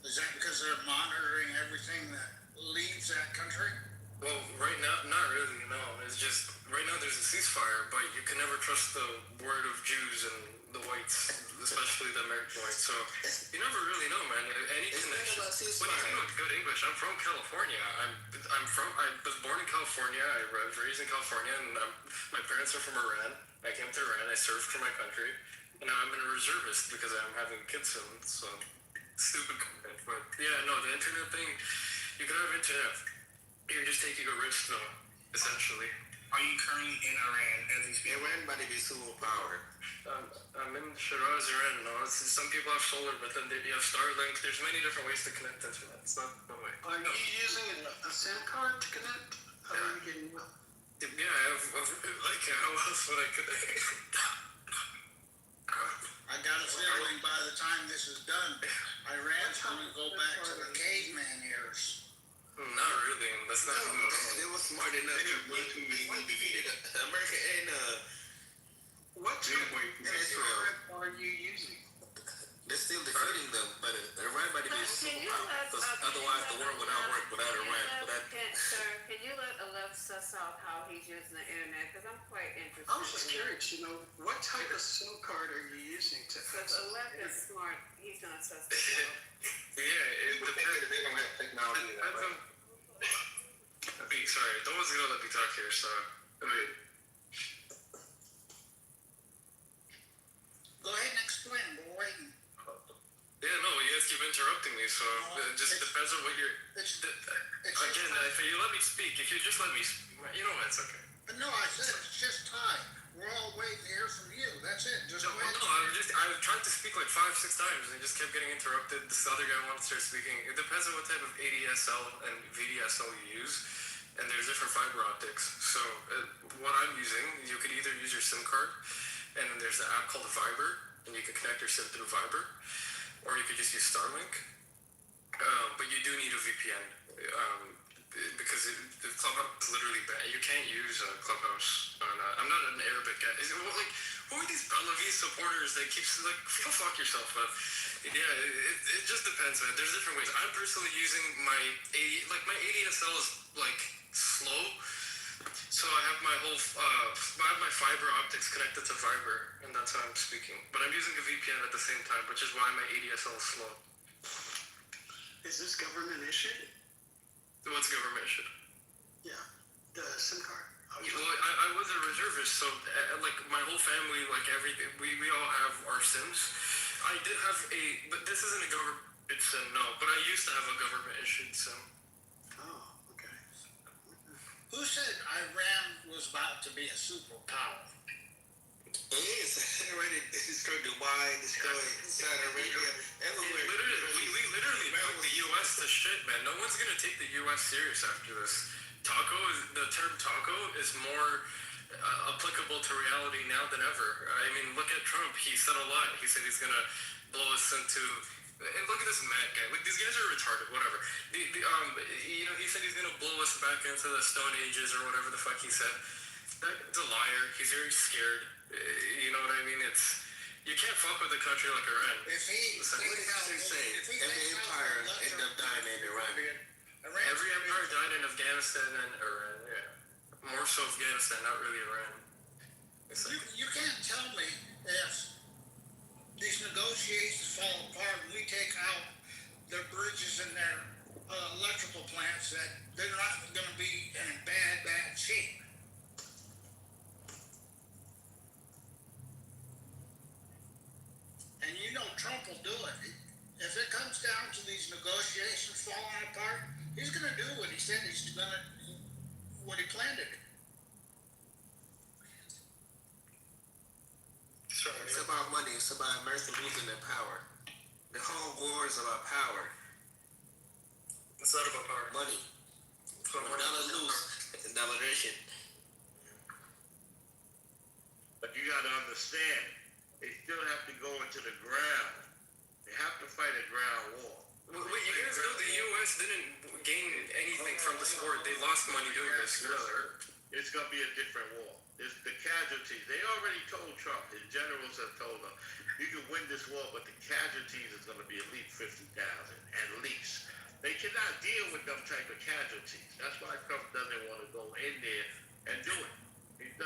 Is that because they're monitoring everything that leaves that country? Well, right now, not really, no. It's just, right now there's a ceasefire, but you can never trust the word of Jews and the whites, especially the American whites. So you never really know, man. Any connection. When you know good English, I'm from California. I was born in California. I was raised in California, and my parents are from Iran. I came to Iran. I served for my country, and now I'm a reservist because I'm having kids soon. So stupid comment, but yeah, no, the internet thing. You can have internet. You're just taking a risk, though, essentially. Are you currently in Iran as we speak? Iran might be super powered. I'm in Shiraz, Iran. No, some people have solar, but then you have Starlink. There's many different ways to connect internet. It's not the way. Are you using a SIM card to connect? How are you getting? Yeah, I have. Like, how else would I connect? I got a feeling by the time this is done, Iran's going to go back to the caveman years. Not really. That's not. They were smart enough to defeat America and What type and Israel. are you using? They're still defeating them, but Iran might be a superpower. Because otherwise, the world would not work without Iran. Sir, can you let Alexa suss out how he's using the internet? Because I'm quite interested. I was just curious, what type of SIM card are you using to Because access? Alexa's smart. He's going to suss this out. Yeah, it depends. They don't have technology that way. Sorry, no one's gonna let me talk here, so. I mean, Go ahead and explain. We're waiting. yeah, no, you guys keep interrupting me, so it just depends on what you're. Again, if you let me speak, if you just let me, you know what, it's okay. But no, I said it's just time. We're all waiting to hear from you. That's it. Just No, I tried to speak like 5-6 times and just kept getting interrupted. This other guy wanted to start speaking. It depends on what type of ADSL and VDSL you use, and there's different fiber optics. So what I'm using, you could either use your SIM card, and then there's an app called Viber, and you can connect your SIM through Viber, or you could just use Starlink. But you do need a VPN. Because the Clubhouse is literally bad. You can't use Clubhouse on. I'm not an Arabic guy. Who are these Pahlavi supporters that keeps like go fuck yourself? But yeah, it just depends, man. There's different ways. I'm personally using my ADSL is like slow, so I have my whole I have my fiber optics connected to Viber, and that's how I'm speaking. But I'm using a VPN at the same time, which is why my ADSL is slow. Is this government issued? What's government issued? Yeah, the SIM card. Well, I was a reservist, so like my whole family, like everything, we all have our SIMs. I did have but this isn't a government SIM, no. But I used to have a government issued SIM. Oh, okay. Who said Iran was about to be a superpower? It is. Already destroyed Dubai, destroyed Saudi Arabia, everywhere. We literally took the U.S. to shit, man. No one's gonna take the U.S. serious after this. The term taco is more applicable to reality now than ever. I mean, look at Trump. He said a lot. He said he's gonna blow us into. And look at this mad guy. Like, these guys are retarded. Whatever. He said he's gonna blow us back into the Stone Ages or whatever the fuck he said. That's a liar. He's very scared. You know what I mean? You can't fuck with a country like Iran. What did you say? Every empire ended up dying in Iran. Every empire died in Afghanistan and Iran. Yeah, more so Afghanistan, not really Iran. You can't tell me if these negotiations fall apart and we take out their bridges and their electrical plants that they're not going to be in bad shape. And Trump will do it. If it comes down to these negotiations falling apart, he's going to do what he said he's going to, what he planned to do. It's about money. It's about America losing their power. The whole war is about power. It's not about power. Money. When dollars lose, it's a dollaration. But you got to understand, they still have to go into the ground. They have to fight a ground war. Wait, you guys know the U.S. didn't gain anything from the sport. They lost money doing this. It's going to be a different war. It's the casualties. They already told Trump, his generals have told him, you can win this war, but the casualties is going to be at least 50,000, at least. They cannot deal with them type of casualties. That's why Trump doesn't want to go in there and do it. It's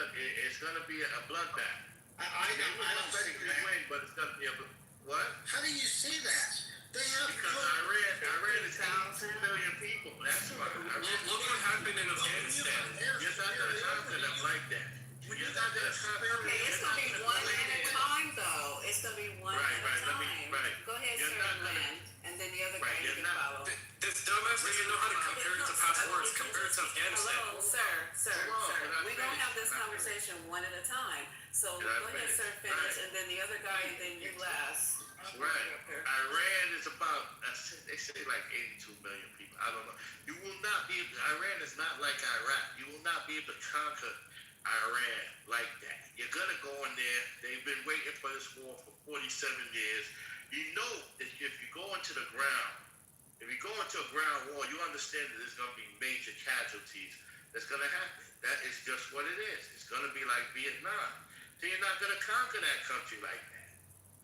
going to be a bloodbath. I don't think they win, but it's going to be a what? How do you see that? They have because Iran is 2 million people. That's why. Look what happened in Afghanistan. You're not going to conquer them like that. You're not going to conquer them. Okay, it's gonna be one at a time, though. It's gonna be one at a time. Go ahead, sir, Glenn, and then the other guy you can follow. This dumbass doesn't know how to compare it to past wars. Compare it to Afghanistan. Hello, sir. We don't have this conversation one at a time. So go ahead, sir, finish, and then the other guy, and then you last. Right. Iran is about, they say like 82 million people. I don't know. You will not be, Iran is not like Iraq. You will not be able to conquer Iran like that. You're going to go in there. They've been waiting for this war for 47 years. You know that if you go into the ground, if you go into a ground war, you understand that there's going to be major casualties that's going to happen. That is just what it is. It's going to be like Vietnam. So you're not going to conquer that country like that.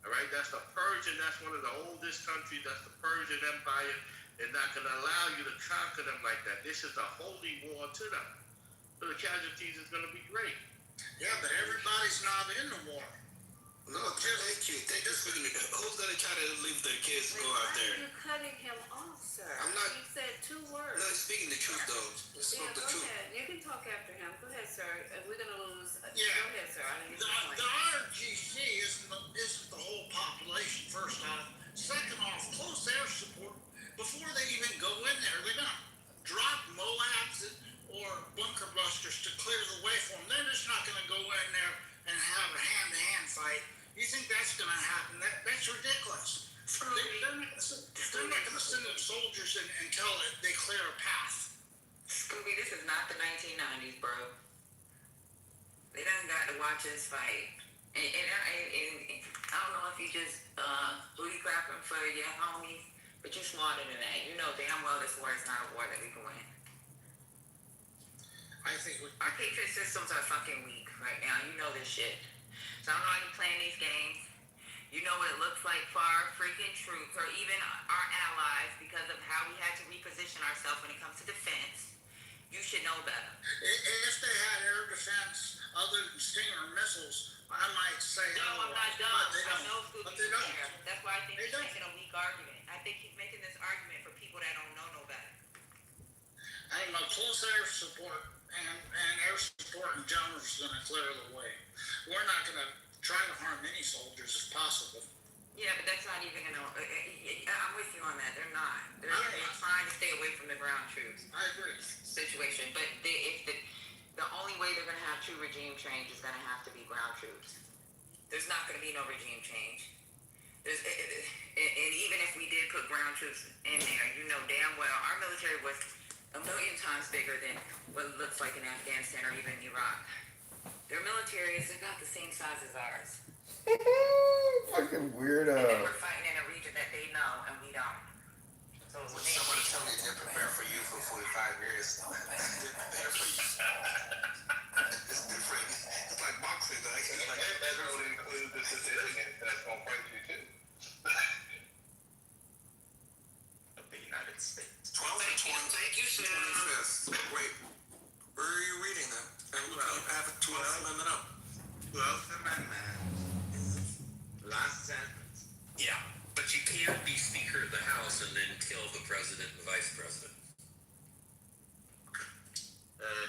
All right, that's the Persian. That's one of the oldest countries. That's the Persian Empire. They're not going to allow you to conquer them like that. This is a holy war to them. So the casualties is going to be great. Yeah, but everybody's not in the war. Look, they just who's going to try to leave their kids to go out there? Why are you cutting him off, sir? I'm not. He said 2 words. No, he's speaking the truth, though. Yeah, go ahead. You can talk after him. Go ahead, sir. We're going to lose. Yeah. Go ahead, sir. I didn't get your point. The RGC isn't the whole population, first off. Second off, close air support, before they even go in there, they're going to drop MOABs or bunker busters to clear the way for them. They're just not going to go in there and have a hand-to-hand fight. You think that's going to happen? That's ridiculous. They're not going to send them soldiers until they clear a path. Scooby, this is not the 1990s, bro. They done got to watch us fight. And I don't know if you just booty clapping for your homies, but you're smarter than that. You know damn well this war is not a war that we can win. I think our patriot systems are fucking weak right now. You know this shit. So I don't know how you playing these games. You know what it looks like for our freaking troops or even our allies because of how we had to reposition ourselves when it comes to defense. You should know better. If they had air defense other than Stinger missiles, I might say no. I'm not dumb. I know but they don't. That's why I think he's making a weak argument. I think he's making this argument for people that don't know no better. I don't know, close air support and air support in general is going to clear the way. We're not going to try to harm any soldiers if possible. Yeah, but that's not even going to... I'm with you on that. They're not. They're trying to stay away from the ground troops. I agree. Situation. But the only way they're going to have true regime change is going to have to be ground troops. There's not going to be no regime change. And even if we did put ground troops in there, you know damn well our military was 1 million times bigger than what it looks like in Afghanistan or even Iraq. Their military is about the same size as ours. Fucking weirdo. And then we're fighting in a region that they know and we don't. So when somebody told me they're prepared for you for 45 years. They're prepared for you. It's different. It's like boxing. It's like everyone includes the civilian that's going to fight you too. Of the United States. 12 and 20. Thank you, sir. 25th. Wait, where are you reading them? I have a 12th Amendment up. 12th Amendment. Last sentence. Yeah, but you can't be Speaker of the House and then kill the President and the Vice President.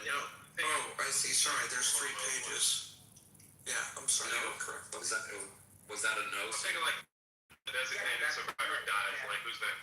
No. Oh, I see. Sorry, there's 3 pages. Yeah, I'm sorry. No, correct. Was that a no? I'm thinking like designated survivor dies. Like who's that?